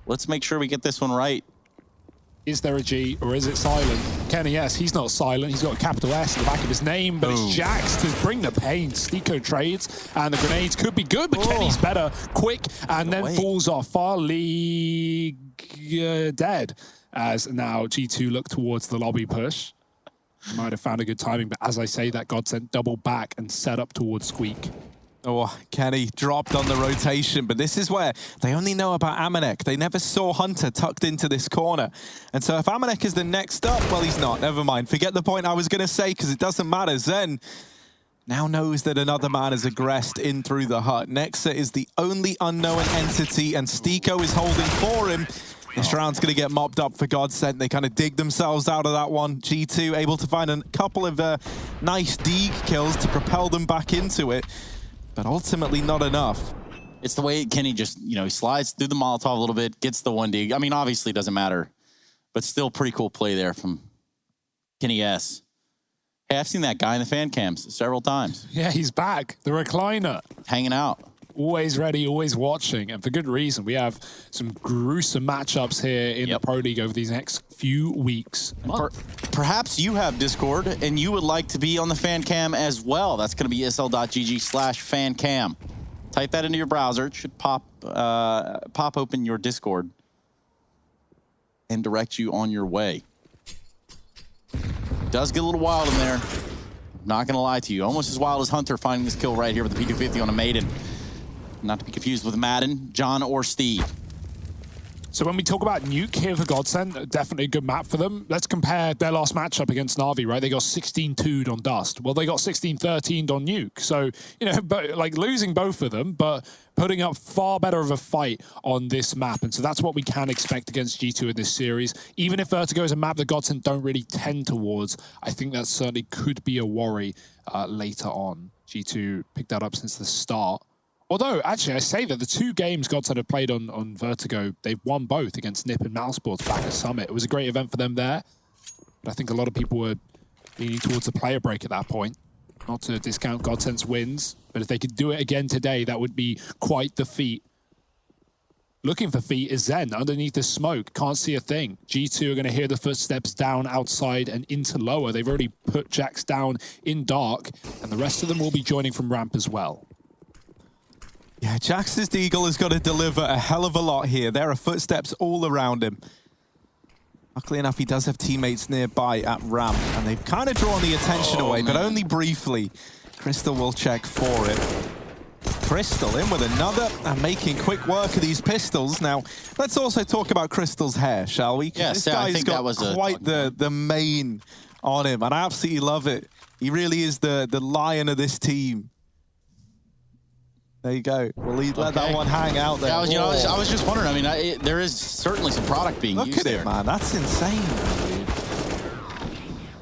Let's make sure we get this one right. Is there a G or is it silent? Kenny, yes, he's not silent. He's got a capital S in the back of his name, but it's Jax to bring the pain. Stiko trades, and the grenades could be good, but Kenny's better. Quick, and then falls off. Farley dead, as now G2 look towards the lobby push. Might have found a good timing, but as I say that, Godsend double back and set up towards Squeak. Kenny dropped on the rotation, but this is where they only know about Amanek. They never saw Hunter tucked into this corner. And so if Amanek is the next up, well, he's not. Never mind. Forget the point I was going to say, because it doesn't matter. Zen now knows that another man has aggressed in through the Hut. Nexa is the only unknown entity, and Stiko is holding for him. This round's going to get mopped up for Godsend. They kind of dig themselves out of that one. G2 able to find a couple of nice dig kills to propel them back into it. But ultimately not enough. It's the way Kenny just, you know, he slides through the Molotov a little bit, gets the 1D. I mean, obviously it doesn't matter, but still pretty cool play there from Kenny S. Hey, I've seen that guy in the fan cams several times. Yeah, he's back. The recliner. Hanging out. Always ready, always watching, and for good reason. We have some gruesome matchups here in the Pro League over these next few weeks. Perhaps you have Discord and you would like to be on the fan cam as well. That's going to be esl.gg/fancam. Type that into your browser. It should pop open your Discord and direct you on your way. It does get a little wild in there. Not going to lie to you. Almost as wild as Hunter finding this kill right here with the P250 on a Maiden. Not to be confused with Madden, John, or Steve. So when we talk about Nuke here for Godsend, definitely a good map for them. Let's compare their last matchup against Na'Vi, right? They got 16-2'd on Dust. Well, they got 16-13'd on Nuke. So, you know, like losing both of them, but putting up far better of a fight on this map. And so that's what we can expect against G2 in this series. Even if Vertigo is a map that Godsend don't really tend towards, I think that certainly could be a worry later on. G2 picked that up since the start. Although, actually, I say that the 2 games Godsend have played on Vertigo, they've won both against Nip and Mousesports back at Summit. It was a great event for them there. But I think a lot of people were leaning towards a player break at that point. Not to discount Godsend's wins, but if they could do it again today, that would be quite the feat. Looking for feet is Zen underneath the smoke. Can't see a thing. G2 are going to hear the footsteps down outside and into lower. They've already put Jax down in dark, and the rest of them will be joining from ramp as well. Yeah, Jax's Deagle has got to deliver a hell of a lot here. There are footsteps all around him. Luckily enough, he does have teammates nearby at ramp, and they've kind of drawn the attention away, but only briefly. Crystal will check for it. Crystal in with another and making quick work of these pistols. Now, let's also talk about Crystal's hair, shall we? Yes, this guy's I think got that was quite the mane on him, and I absolutely love it. He really is the lion of this team. There you go. We'll let that one hang out there. Yeah, I was just wondering. I mean, there is certainly some product being used there. Look at it, man. That's insane. Dude.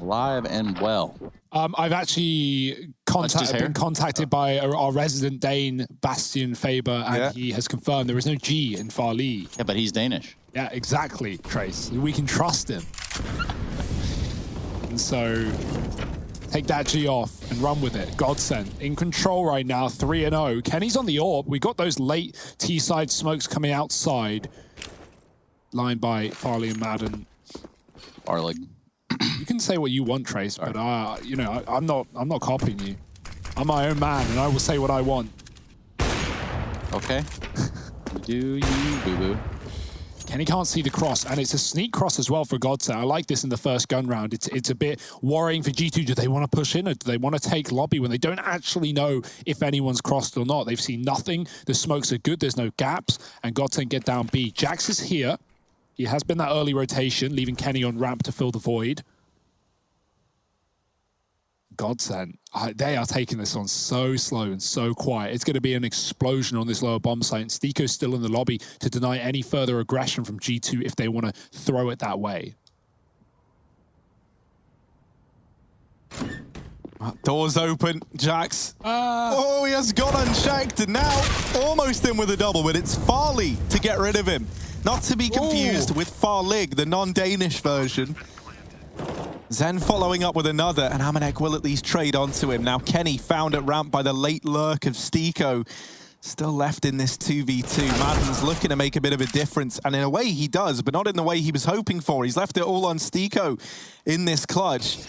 Live and well. I've actually been contacted by our resident Dane, Bastian Faber, and he has confirmed there is no G in Farley. Yeah, but he's Danish. Yeah, exactly, Trace. We can trust him. And so, take that G off and run with it. Godsend in control right now, 3-0. Kenny's on the AWP. We got those late T-side smokes coming outside. Lined by Farley and Madden. Farley. You can say what you want, Trace, but you know, I'm not copying you. I'm my own man, and I will say what I want. Okay. Do you, boo-boo? Kenny can't see the cross, and it's a sneak cross as well for Godsend. I like this in the first gun round. It's a bit worrying for G2. Do they want to push in, or do they want to take lobby when they don't actually know if anyone's crossed or not? They've seen nothing. The smokes are good. There's no gaps, and Godsend get down B. Jax is here. He has been that early rotation, leaving Kenny on ramp to fill the void. Godsend, they are taking this on so slow and so quiet. It's going to be an explosion on this lower bomb site, and Stiko's still in the lobby to deny any further aggression from G2 if they want to throw it that way. Doors open, Jax. Oh, he has gone unchecked, and now almost in with a double, but it's Farley to get rid of him. Not to be confused with Farlig, the non-Danish version. Zen following up with another, and Amanek will at least trade onto him. Now Kenny found at ramp by the late lurk of Stiko. Still left in this 2v2. Madden's looking to make a bit of a difference, and in a way he does, but not in the way he was hoping for. He's left it all on Stiko in this clutch.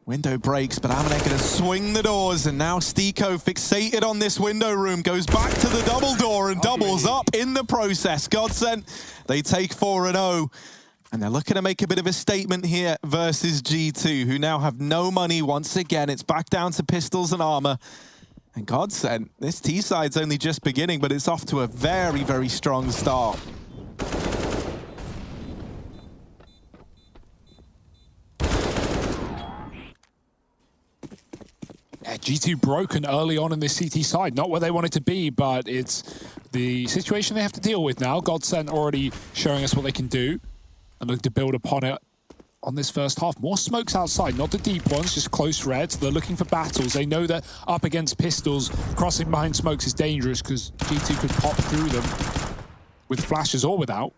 Window breaks, but Amanek gonna swing the doors, and now Stiko fixated on this window room, goes back to the double door and doubles up in the process. Godsend, they take 4-0, and they're looking to make a bit of a statement here versus G2, who now have no money once again. It's back down to pistols and armor. And Godsend, this T-side's only just beginning, but it's off to a very, very strong start. Yeah, G2 broken early on in this CT side. Not where they wanted to be, but it's the situation they have to deal with now. Godsend already showing us what they can do and look to build upon it on this first half. More smokes outside, not the deep ones, just close reds. They're looking for battles. They know that up against pistols, crossing behind smokes is dangerous because G2 could pop through them with flashes or without.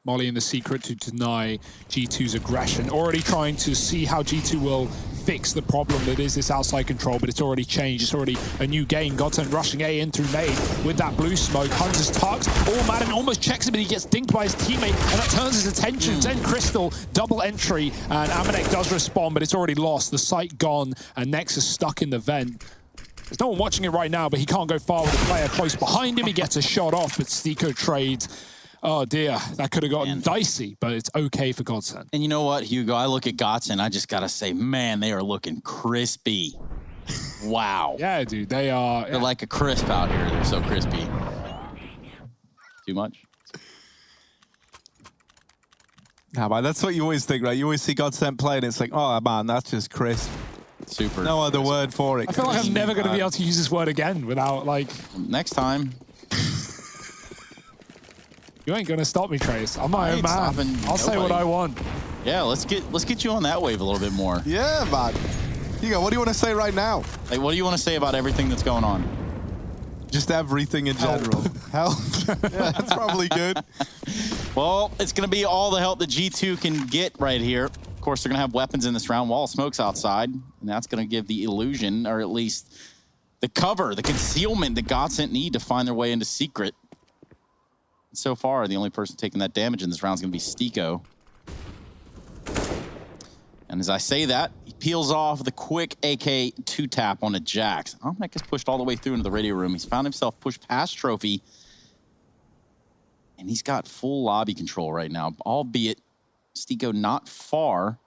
Molly in the secret to deny G2's aggression. Already trying to see how G2 will fix the problem that is this outside control, but it's already changed. It's already a new game. Godsend rushing A in through nade with that blue smoke. Hunter's tucked. Oh, Madden almost checks him, but he gets dinked by his teammate, and that turns his attention. Zen Crystal, double entry, and Amanek does respond, but it's already lost. The site gone, and Nexus stuck in the vent. There's no one watching it right now, but he can't go far with a player close behind him. He gets a shot off, but Stiko trades. Oh dear, that could have gotten dicey, but it's okay for Godsend. And you know what, Hugo? I look at Godsend, I just gotta say, man, they are looking crispy. Wow. Yeah, dude, they are. They're like a crisp out here. They're so crispy. Too much? Nah, man, that's what you always think, right? You always see Godsend play, and it's like, oh man, that's just crisp. Super. No other word for it. I feel like I'm never going to be able to use this word again without, like... Next time. You ain't gonna stop me, Trace. I'm my own man. I'll say what I want. Yeah, let's get you on that wave a little bit more. Yeah, man. Hugo, what do you want to say right now? Like, what do you want to say about everything that's going on? Just everything in general. Help. Yeah, that's probably good. Well, it's going to be all the help that G2 can get right here. Of course, they're going to have weapons in this round. Wall of smoke's outside, and that's going to give the illusion, or at least the cover, the concealment that Godsent need to find their way into Secret. So far, the only person taking that damage in this round is going to be Stiko. And as I say that, he peels off the quick AK 2-tap on a Jax. Almec gets pushed all the way through into the radio room. He's found himself pushed past Trophy. And he's got full lobby control right now, albeit Stiko not far.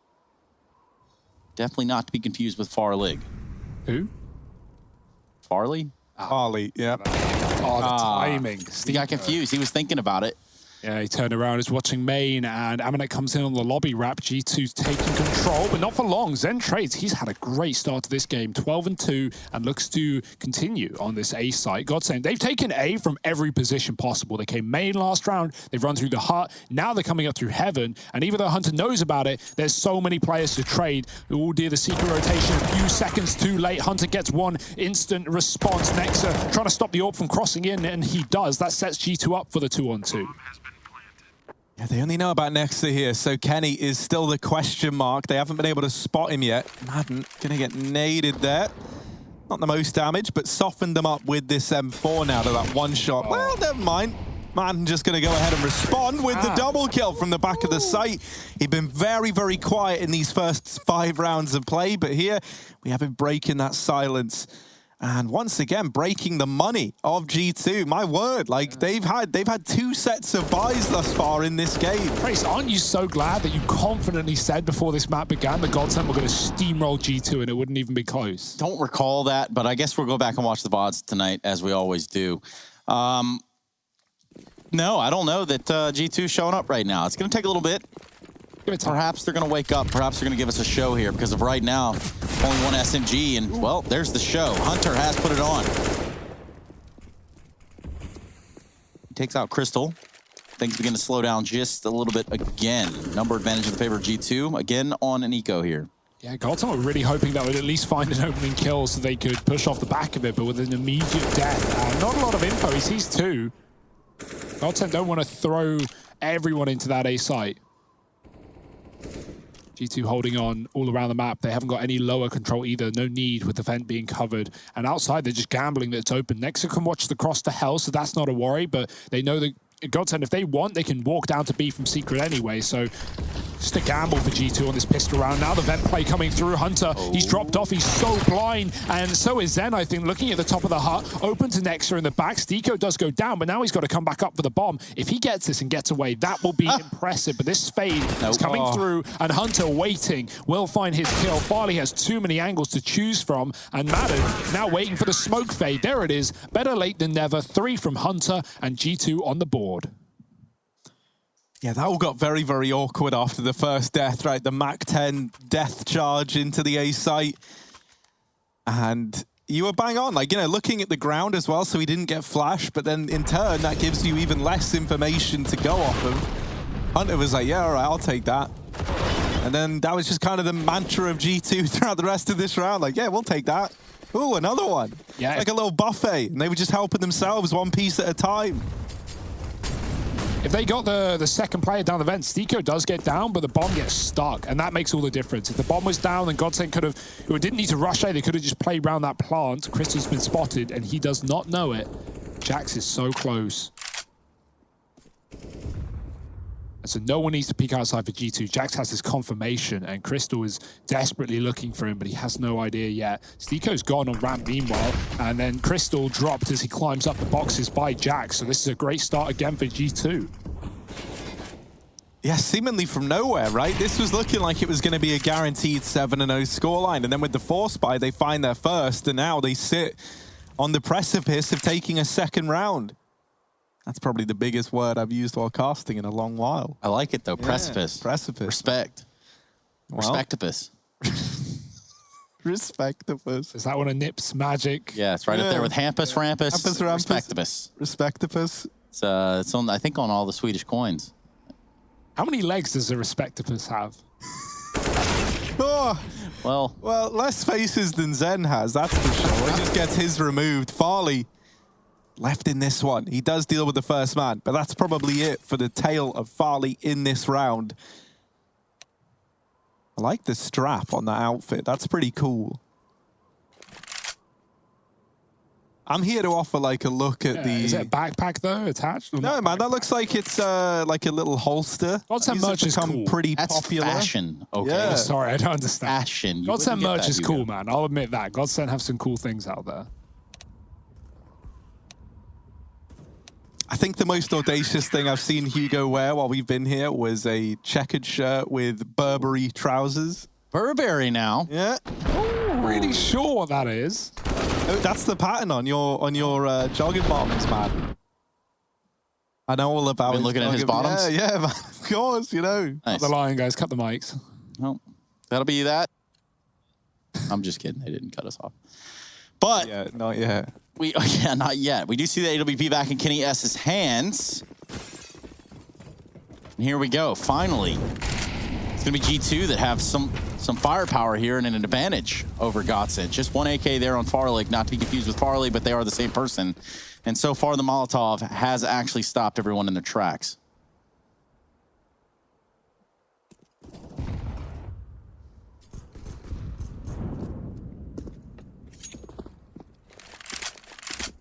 Definitely not to be confused with Farlig. Who? Farley? Farley, yeah. Oh, the timing. He got confused. He was thinking about it. Yeah, he turned around, is watching main, and Amanek comes in on the lobby wrap. G2's taking control, but not for long. Zen Trades, he's had a great start to this game, 12-2, and looks to continue on this A site. Godsent, they've taken A from every position possible. They came main last round, they've run through the hut, now they're coming up through heaven, and even though Hunter knows about it, there's so many players to trade. All dear the secret rotation, a few seconds too late. Hunter gets one instant response. Nexa trying to stop the AWP from crossing in, and he does. That sets G2 up for the 2-on-2. Yeah, they only know about Nexa here, so Kenny is still the question mark. They haven't been able to spot him yet. Madden gonna get naded there. Not the most damage, but softened them up with this M4 now to that one shot. Well, never mind. Madden just gonna go ahead and respond with the double kill from the back of the site. He'd been very, very quiet in these first 5 rounds of play, but here we have him breaking that silence. And once again, breaking the money of G2. My word, like they've had 2 sets of buys thus far in this game. Trace, aren't you so glad that you confidently said before this map began that Godsent were going to steamroll G2 and it wouldn't even be close? Don't recall that, but I guess we'll go back and watch the VODs tonight, as we always do. No, I don't know that G2's showing up right now. It's going to take a little bit. Perhaps they're going to wake up. Perhaps they're going to give us a show here because of right now, only one SMG, and, well, there's the show. Hunter has put it on. He takes out Crystal. Things begin to slow down just a little bit again. Number advantage in favor of G2. Again on an eco here. Yeah, Godsent were really hoping that would at least find an opening kill so they could push off the back of it, but with an immediate death. Not a lot of info. He sees 2. Godsent don't want to throw everyone into that A site. G2 holding on all around the map. They haven't got any lower control either. No need with the vent being covered. And outside, they're just gambling that it's open. Nexa can watch the cross to hell, so that's not a worry. But they know that Godsent, if they want, they can walk down to B from Secret anyway. So just a gamble for G2 on this pistol round. Now the vent play coming through. Hunter, he's dropped off. He's so blind. And so is Zen, I think, looking at the top of the hut. Open to Nexa in the back. Stiko does go down, but now he's got to come back up for the bomb. If he gets this and gets away, that will be impressive. But this fade is coming through, and Hunter waiting will find his kill. Farley has too many angles to choose from, and Madden now waiting for the smoke fade. There it is. Better late than never. 3 from Hunter, and G2 on the board. Yeah, that all got very, very awkward after the first death, right? The Mac-10 death charge into the A site. And you were bang on, like, you know, looking at the ground as well, so he didn't get flashed, but then in turn, that gives you even less information to go off of. Hunter was like, yeah, all right, I'll take that. And then that was just kind of the mantra of G2 throughout the rest of this round. Like, yeah, we'll take that. Ooh, another one. Yeah. Like a little buffet, and they were just helping themselves one piece at a time. If they got the second player down the vent, Stiko does get down, but the bomb gets stuck, and that makes all the difference. If the bomb was down, then Godsent could have, who didn't need to rush A, they could have just played around that plant. Crystal's been spotted, and he does not know it. Jax is so close. And so no one needs to peek outside for G2. Jax has his confirmation, and Crystal is desperately looking for him, but he has no idea yet. Stiko's gone on ramp meanwhile, and then Crystal dropped as he climbs up the boxes by Jax. So this is a great start again for G2. Yeah, seemingly from nowhere, right? This was looking like it was going to be a guaranteed 7-0 scoreline, and then with the force buy, they find their first, and now they sit on the precipice of taking a second round. That's probably the biggest word I've used while casting in a long while. I like it, though. Yeah. Precipice. Precipice. Respect. Well, Respectipus. Respectipus. Is that one of Nip's magic? Yeah, it's right up there with Hampus, Rampus, Respectipus. Respectipus. It's on, I think, on all the Swedish coins. How many legs does a Respectipus have? Oh, Well, less faces than Zen has, that's for sure. He just gets his removed. Farley left in this one. He does deal with the first man, but that's probably it for the tale of Farley in this round. I like the strap on that outfit. That's pretty cool. I'm here to offer like a look at the... Is it a backpack though attached? No, man, that looks like it's like a little holster. Godsend merch is cool. Pretty that's popular. Fashion. Okay. Yeah. Sorry, I don't understand. Fashion. Godsend merch is cool, man. I'll admit that. Godsend have some cool things out there. I think the most audacious thing I've seen Hugo wear while we've been here was a checkered shirt with Burberry trousers. Burberry now? Yeah. I'm really sure what that is. Oh, that's the pattern on your jogging bottoms, man. I know all about. Been looking at his bottoms. Yeah, man. Of course, you know. Cut Nice. the line, guys. Cut the mics. Well, that'll be that. I'm just kidding. They didn't cut us off. But yeah, not yet. Yeah, not yet. We do see the AWP back in Kenny S's hands. And here we go. Finally, it's gonna be G2 that have some firepower here and an advantage over Godsend. Just one AK there on Farley, not to be confused with Farley, but they are the same person. And so far, the Molotov has actually stopped everyone in their tracks.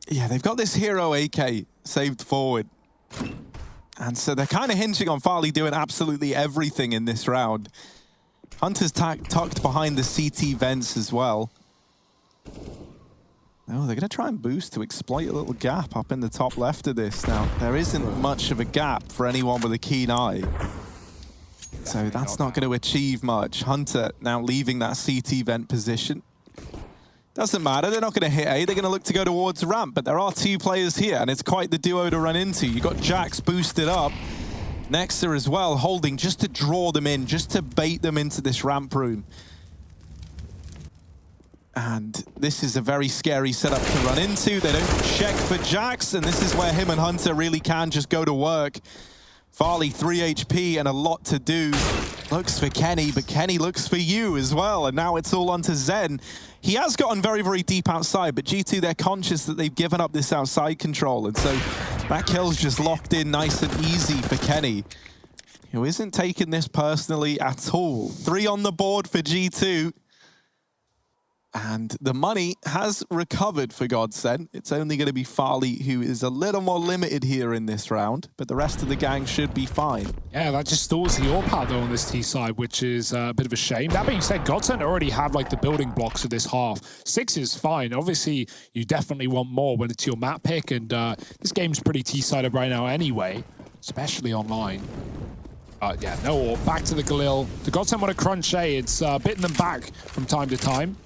Yeah, they've got this hero AK saved forward. And so they're kind of hinging on Farley doing absolutely everything in this round. Hunter's tucked behind the CT vents as well. Oh, they're going to try and boost to exploit a little gap up in the top left of this. Now, there isn't much of a gap for anyone with a keen eye. So that's not going to achieve much. Hunter now leaving that CT vent position. Doesn't matter, they're not going to hit A, they're going to look to go towards ramp, but there are two players here, and it's quite the duo to run into. You've got Jax boosted up, Nexa as well, holding just to draw them in, just to bait them into this ramp room. And this is a very scary setup to run into. They don't check for Jax, and this is where him and Hunter really can just go to work. Farley, 3 HP and a lot to do. Looks for Kenny, but Kenny looks for you as well. And now it's all onto Zen. He has gotten very, very deep outside, but G2, they're conscious that they've given up this outside control. And so that kill's just locked in nice and easy for Kenny, who isn't taking this personally at all. 3 on the board for G2. And the money has recovered for Godsend. It's only going to be Farley who is a little more limited here in this round, but the rest of the gang should be fine. Yeah, that just stalls the AWP out though on this T side, which is a bit of a shame. That being said, Godsend already have like the building blocks of this half. 6 is fine. Obviously, you definitely want more when it's your map pick, and this game's pretty T-sided right now anyway, especially online. Yeah, no AWP. Back to the Galil. The Godsend want to crunch A. It's bitten them back from time to time.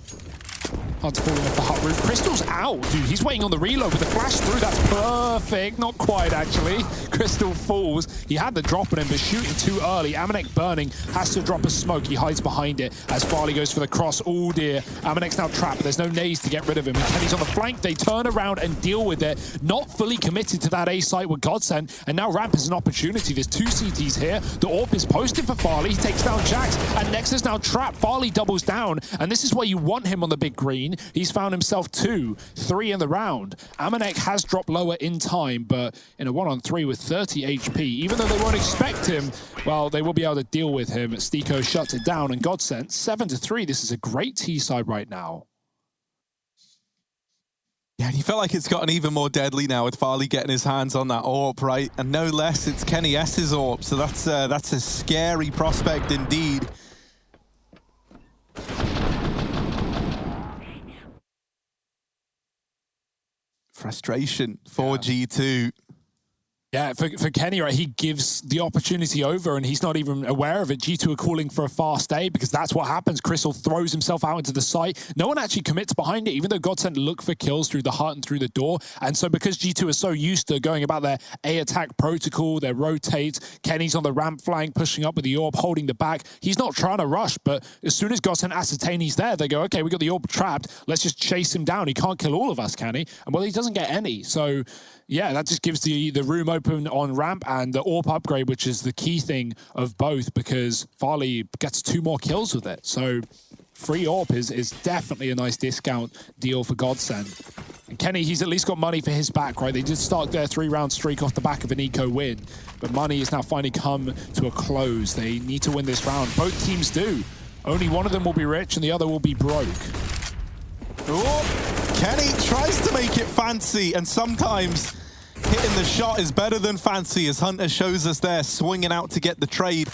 Hunter falling off the hut roof. Crystal's out, dude. He's waiting on the reload with the flash through. That's perfect. Not quite, actually. Crystal falls. He had the drop on him, but shooting too early. Amanek burning. Has to drop a smoke. He hides behind it as Farley goes for the cross. Oh, dear. Amanek's now trapped. There's no nades to get rid of him. And Kenny's on the flank. They turn around and deal with it. Not fully committed to that A site with Godsend. And now Ramp is an opportunity. There's 2 CTs here. The AWP is posted for Farley. He takes down Jax. And Nexa's now trapped. Farley doubles down. And this is where you want him on the big green. He's found himself 2, 3 in the round. Amanek has dropped lower in time, but in a 1-on-3 with 30 HP, even though they won't expect him, well, they will be able to deal with him. Stiko shuts it down, and Godsend 7-3. This is a great T-side right now. Yeah, you feel like it's gotten even more deadly now with Farley getting his hands on that AWP, right? And no less, it's Kenny S's AWP, so that's a scary prospect indeed. Frustration for G2. Yeah, for Kenny, right, he gives the opportunity over and he's not even aware of it. G2 are calling for a fast A because that's what happens. Crystal throws himself out into the site. No one actually commits behind it, even though Godsend look for kills through the hut and through the door. And so because G2 are so used to going about their A attack protocol, their rotate, Kenny's on the ramp flank, pushing up with the AWP, holding the back. He's not trying to rush, but as soon as Godsend ascertain he's there, they go, okay, we got the AWP trapped. Let's just chase him down. He can't kill all of us, can he? And well, he doesn't get any. So yeah, that just gives the room open on ramp and the AWP upgrade, which is the key thing of both, because Farley gets 2 more kills with it. So free AWP is definitely a nice discount deal for Godsend. And Kenny, he's at least got money for his back, right? They did start their 3-round streak off the back of an eco win, but money has now finally come to a close. They need to win this round. Both teams do. Only one of them will be rich and the other will be broke. Oh, Kenny tries to make it fancy, and sometimes hitting the shot is better than fancy, as Hunter shows us there, swinging out to get the trade.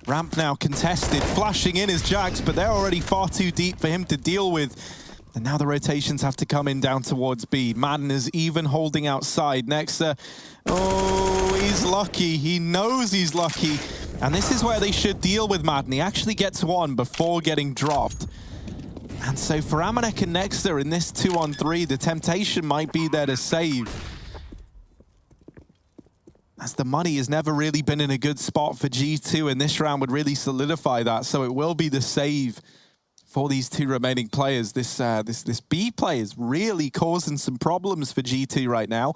Ramp now contested, flashing in is Jax, but they're already far too deep for him to deal with. And now the rotations have to come in down towards B. Madden is even holding outside. Nexa, oh, he's lucky. He knows he's lucky. And this is where they should deal with Madden. He actually gets one before getting dropped. And so for Amanek and Nexa in this 2-on-3, the temptation might be there to save, as the money has never really been in a good spot for G2, and this round would really solidify that. So it will be the save for these two remaining players. This B play is really causing some problems for G2 right now.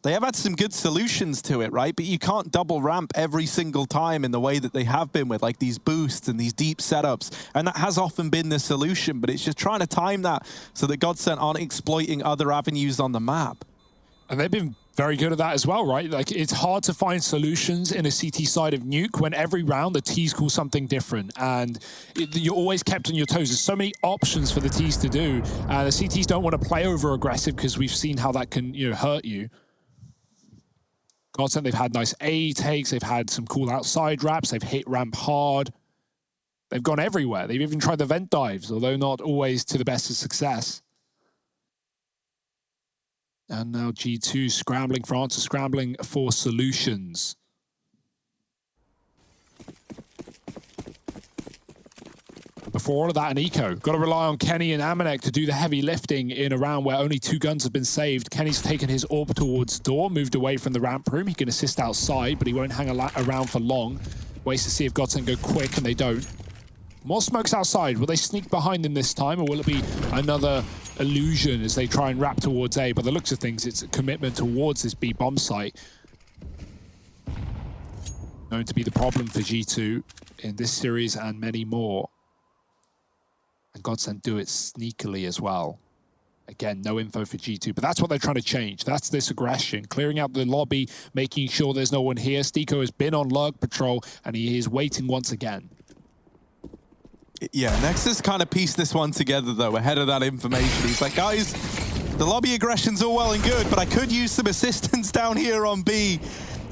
They have had some good solutions to it, right? But you can't double ramp every single time in the way that they have been with like these boosts and these deep setups. And that has often been the solution, but it's just trying to time that so that Godsend aren't exploiting other avenues on the map. And they've been very good at that as well, right? Like, it's hard to find solutions in a CT side of Nuke when every round the T's call something different, and you're always kept on your toes. There's so many options for the T's to do, and the CTs don't want to play over aggressive because we've seen how that can, you know, hurt you. Godsend, they've had nice A takes, they've had some cool outside wraps, they've hit ramp hard. They've gone everywhere. They've even tried the vent dives, although not always to the best of success. And now G2 scrambling for answers, scrambling for solutions. Before all of that, an eco. Got to rely on Kenny and Amanek to do the heavy lifting in a round where only 2 guns have been saved. Kenny's taken his AWP towards door, moved away from the ramp room. He can assist outside, but he won't hang around for long. Waits to see if Godsend go quick, and they don't. More smokes outside. Will they sneak behind them this time, or will it be another illusion as they try and wrap towards A? By the looks of things, it's a commitment towards this B bomb site. Going to be the problem for G2 in this series and many more. And Godsend do it sneakily as well. Again, no info for G2, but that's what they're trying to change. That's this aggression. Clearing out the lobby, making sure there's no one here. Stiko has been on lurk patrol, and he is waiting once again. Yeah, Nexus kind of pieced this one together, though, ahead of that information. He's like, guys, the lobby aggression's all well and good, but I could use some assistance down here on B.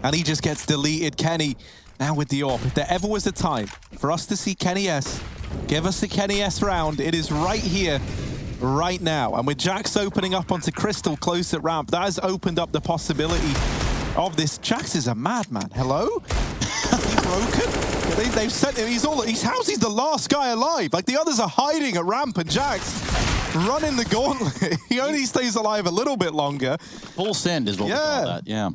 And he just gets deleted. Kenny, now with the AWP. If there ever was a time for us to see Kenny S, give us the Kenny S round. It is right here, right now. And with Jax opening up onto Crystal close at ramp, that has opened up the possibility of this. Jax is a madman. Hello? He's broken? They've sent him, how's he the last guy alive? Like, the others are hiding at ramp, and Jax running the gauntlet. He only stays alive a little bit longer. Full send is what we call that, yeah.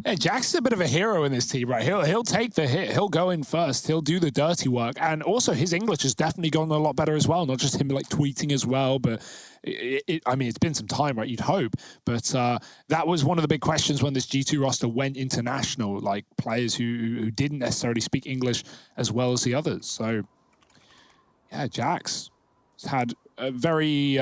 Yeah, Jax is a bit of a hero in this team, right? He'll take the hit. He'll go in first. He'll do the dirty work. And also, his English has definitely gone a lot better as well. Not just him, like, tweeting as well, but I mean, it's been some time, right? You'd hope. But that was one of the big questions when this G2 roster went international, like players who didn't necessarily speak English as well as the others. So, yeah, Jax has had a very...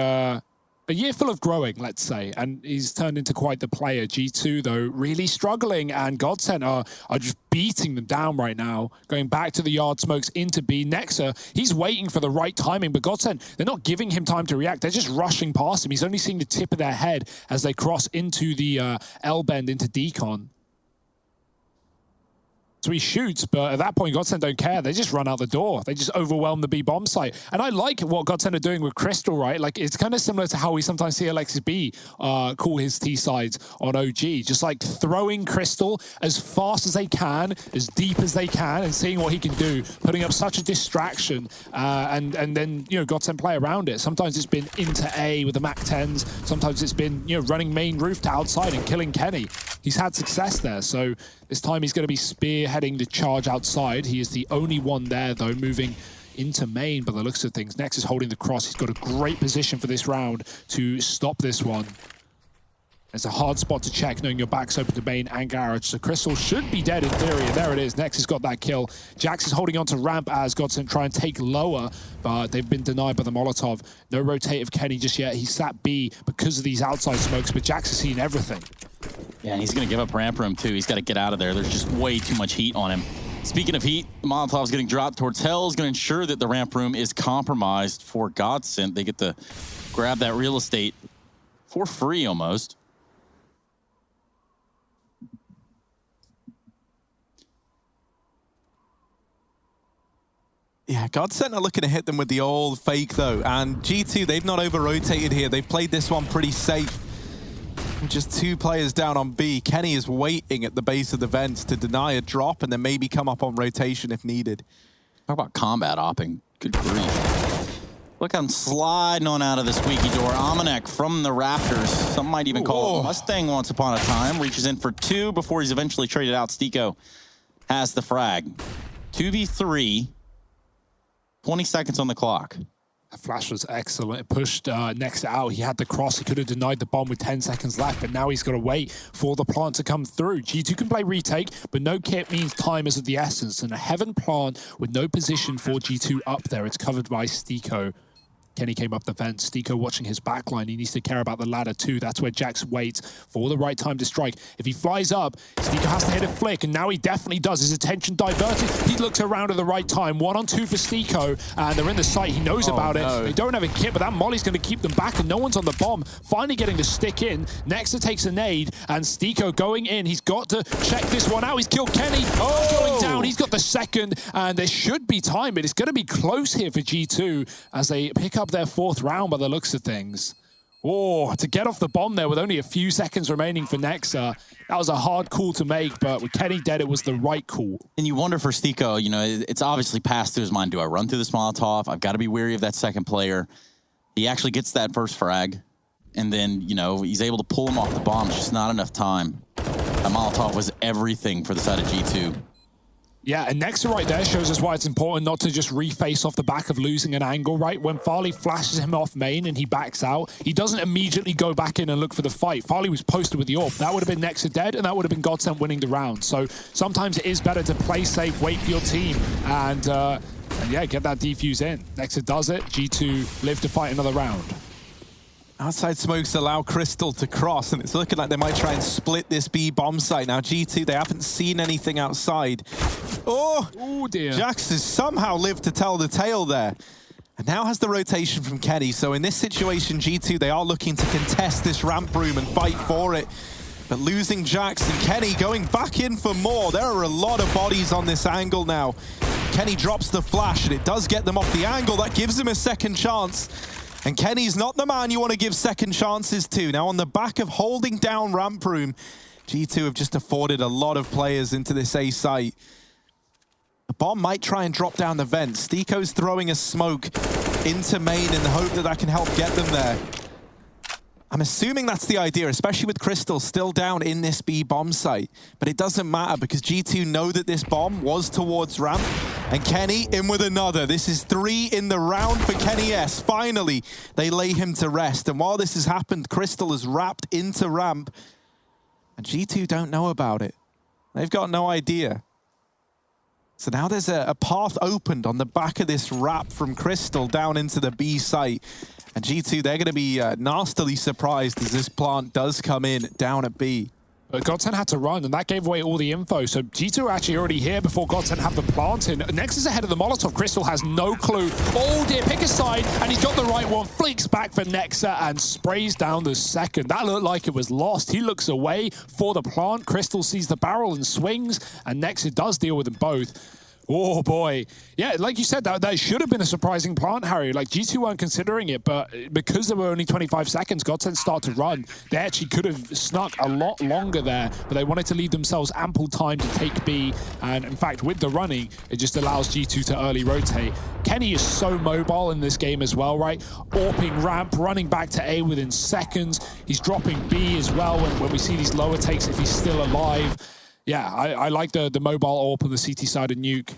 a year full of growing, let's say, and he's turned into quite the player. G2, though, really struggling, and Godsend are just beating them down right now, going back to the yard smokes into B. Nexa, he's waiting for the right timing, but Godsend, they're not giving him time to react. They're just rushing past him. He's only seeing the tip of their head as they cross into the L-bend into Decon. So he shoots, but at that point, Godsend don't care. They just run out the door. They just overwhelm the B bomb site. And I like what Godsend are doing with Crystal, right? Like, it's kind of similar to how we sometimes see Alexis B call his T sides on OG. Just like throwing Crystal as fast as they can, as deep as they can, and seeing what he can do, putting up such a distraction, and then, you know, Godsend play around it. Sometimes it's been into A with the MAC-10s. Sometimes it's been, you know, running main roof to outside and killing Kenny. He's had success there. So this time he's going to be spearheading the charge outside. He is the only one there, though, moving into main by the looks of things. Nex is holding the cross. He's got a great position for this round to stop this one. It's a hard spot to check, knowing your back's open to main and garage. So Crystal should be dead in theory, and there it is. Nex has got that kill. Jax is holding on to ramp as Godsent try and take lower, but they've been denied by the Molotov. No rotate of Kenny just yet. He's sat B because of these outside smokes, but Jax has seen everything. Yeah, and he's going to give up ramp room too. He's got to get out of there. There's just way too much heat on him. Speaking of heat, Molotov's getting dropped towards Hell. Is going to ensure that the ramp room is compromised for Godsent. They get to grab that real estate for free almost. Yeah, Godsent are looking to hit them with the old fake, though. And G2, they've not over-rotated here. They've played this one pretty safe. Just 2 players down on B. Kenny is waiting at the base of the vents to deny a drop and then maybe come up on rotation if needed. Talk about combat opping. Good grief. Look, I'm sliding on out of the squeaky door. Amanek from the Raptors. Some might even call it Mustang once upon a time. Reaches in for 2 before he's eventually traded out. Stiko has the frag. 2v3. 20 seconds on the clock. That flash was excellent. It pushed Nex out. He had the cross. He could have denied the bomb with 10 seconds left, but now he's got to wait for the plant to come through. G2 can play retake, but no kit means time is of the essence. And a Heaven plant with no position for G2 up there. It's covered by Stiko. Kenny came up the fence. Stiko watching his backline. He needs to care about the ladder too. That's where Jax waits for the right time to strike. If he flies up, Stiko has to hit a flick, and now he definitely does. His attention diverted. He looks around at the right time. 1-on-2 for Stiko, and they're in the site. He knows about it. They don't have a kit, but that molly's going to keep them back, and no one's on the bomb. Finally getting the stick in. Nexa takes a nade, and Stiko going in. He's got to check this one out. He's killed Kenny. Going down. He's got the second, and there should be time, but it's going to be close here for G2 as they pick up their 4th round by the looks of things. Oh, to get off the bomb there with only a few seconds remaining for Nexa, that was a hard call to make, but with Kenny dead, it was the right call. And you wonder for Stiko, you know, it's obviously passed through his mind. Do I run through this Molotov? I've got to be wary of that second player. He actually gets that first frag, and then, you know, he's able to pull him off the bomb. It's just not enough time. That Molotov was everything for the side of G2. Yeah, and Nexa right there shows us why it's important not to just reface off the back of losing an angle, right? When Farley flashes him off main and he backs out, he doesn't immediately go back in and look for the fight. Farley was posted with the AWP. That would have been Nexa dead, and that would have been Godsent winning the round. So sometimes it is better to play safe, wait for your team, and yeah, get that defuse in. Nexa does it. G2 live to fight another round. Outside smokes allow Crystal to cross, and it's looking like they might try and split this B bomb site. Now G2, they haven't seen anything outside. Oh dear. Jax has somehow lived to tell the tale there. And now has the rotation from Kenny. So in this situation, G2, they are looking to contest this ramp room and fight for it. But losing Jax and Kenny going back in for more. There are a lot of bodies on this angle now. Kenny drops the flash, and it does get them off the angle. That gives him a second chance. And Kenny's not the man you want to give second chances to. Now on the back of holding down ramp room, G2 have just afforded a lot of players into this A site. The bomb might try and drop down the vent. Stiko's throwing a smoke into main in the hope that that can help get them there. I'm assuming that's the idea, especially with Crystal still down in this B bomb site. But it doesn't matter because G2 know that this bomb was towards ramp. And Kenny in with another. This is 3 in the round for Kenny S. Finally, they lay him to rest. And while this has happened, Crystal is wrapped into ramp. And G2 don't know about it. They've got no idea. So now there's a path opened on the back of this wrap from Crystal down into the B site. And G2, they're going to be nastily surprised as this plant does come in down at B. But Godsent had to run, and that gave away all the info. So G2 are actually already here before Godsent have the plant in. Nex is ahead of the Molotov. Crystal has no clue. Oh dear, pick a side, and he's got the right one. Flicks back for Nexa and sprays down the second. That looked like it was lost. He looks away for the plant. Crystal sees the barrel and swings, and Nexa does deal with them both. Oh boy. Yeah, like you said, that should have been a surprising plant, Harry. Like G2 weren't considering it, but because there were only 25 seconds, Godsent start to run. They actually could have snuck a lot longer there, but they wanted to leave themselves ample time to take B. And in fact, with the running, it just allows G2 to early rotate. Kenny is so mobile in this game as well, right? AWPing ramp, running back to A within seconds. He's dropping B as well when we see these lower takes if he's still alive. Yeah, I like the mobile AWP on the CT side of Nuke.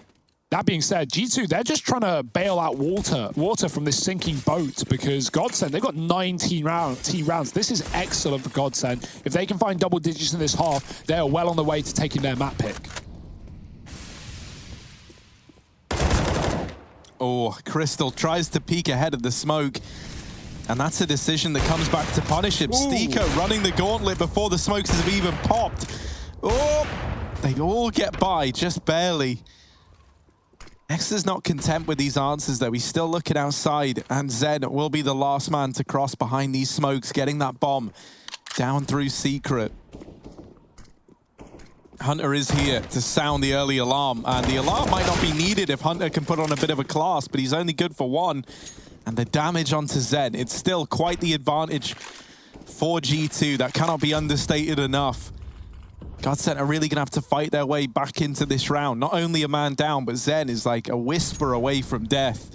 That being said, G2, they're just trying to bail out water from this sinking boat because Godsend, they've got 19 rounds. This is excellent for Godsend. If they can find double digits in this half, they are well on the way to taking their map pick. Oh, Crystal tries to peek ahead of the smoke. And that's a decision that comes back to punish him. Stiko running the gauntlet before the smokes have even popped. Oh, they all get by, just barely. Nexa's not content with these answers, though. He's still looking outside, and Zen will be the last man to cross behind these smokes, getting that bomb down through Secret. Hunter is here to sound the early alarm, and the alarm might not be needed if Hunter can put on a bit of a class, but he's only good for one. And the damage onto Zen, it's still quite the advantage for G2. That cannot be understated enough. Godsend are really going to have to fight their way back into this round. Not only a man down, but Zen is like a whisper away from death.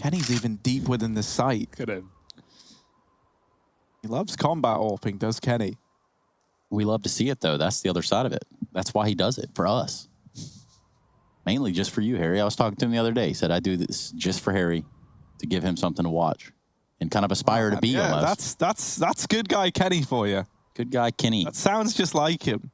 Kenny's even deep within the sight. Look at him. He loves combat AWPing, does Kenny? We love to see it, though. That's the other side of it. That's why he does it, for us. Mainly just for you, Harry. I was talking to him the other day. He said, I do this just for Harry, to give him something to watch and kind of aspire to be. Yeah, almost. that's good guy Kenny for you. Good guy Kenny. That sounds just like him.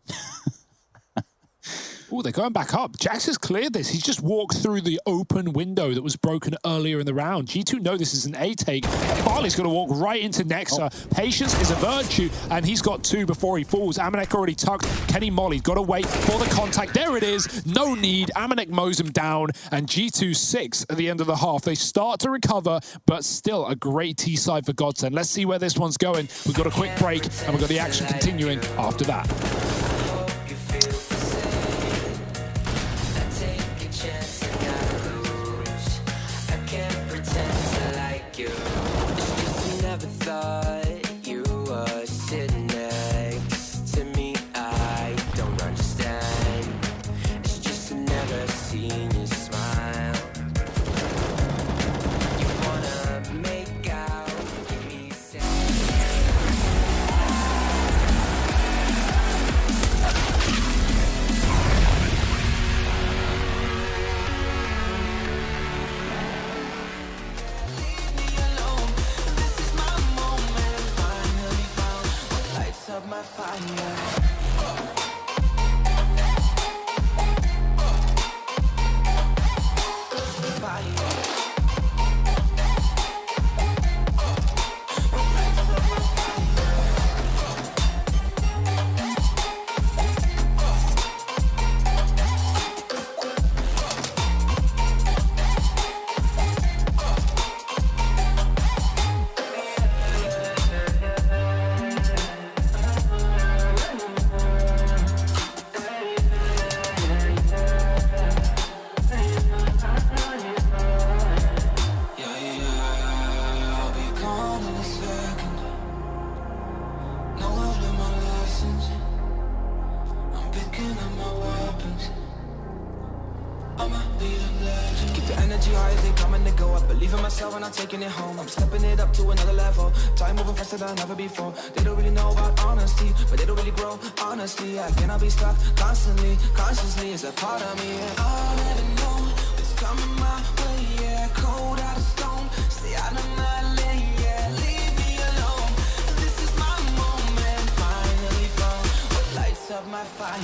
Oh, they're going back up. Jax has cleared this. He's just walked through the open window that was broken earlier in the round. G2 know this is an A take. Barley's going to walk right into Nexa. Patience is a virtue, and he's got two before he falls. Amanek already tucked. Kenny Molly's got to wait for the contact. There it is. No need. Amanek mows him down, and G2 6 at the end of the half. They start to recover, but still a great T-side for Godsend. Let's see where this one's going. We've got a quick break, and we've got the action continuing after that. Taking it home, I'm stepping it up to another level. Time moving faster than ever before. They don't really know about honesty, but they don't really grow. Honestly, I cannot be stuck constantly. Consciously is a part of me. And I'll never know what's coming my way. Yeah, cold out of stone, stay out of my lane. Yeah, leave me alone. This is my moment. Finally found what lights up my fire.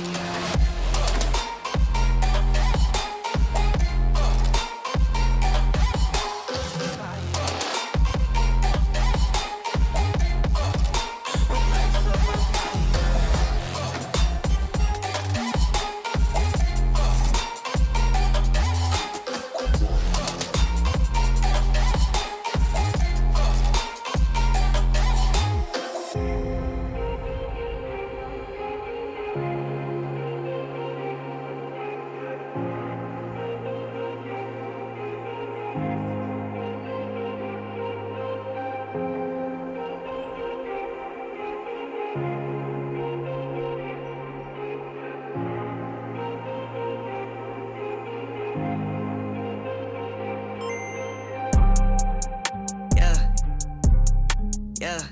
Yeah.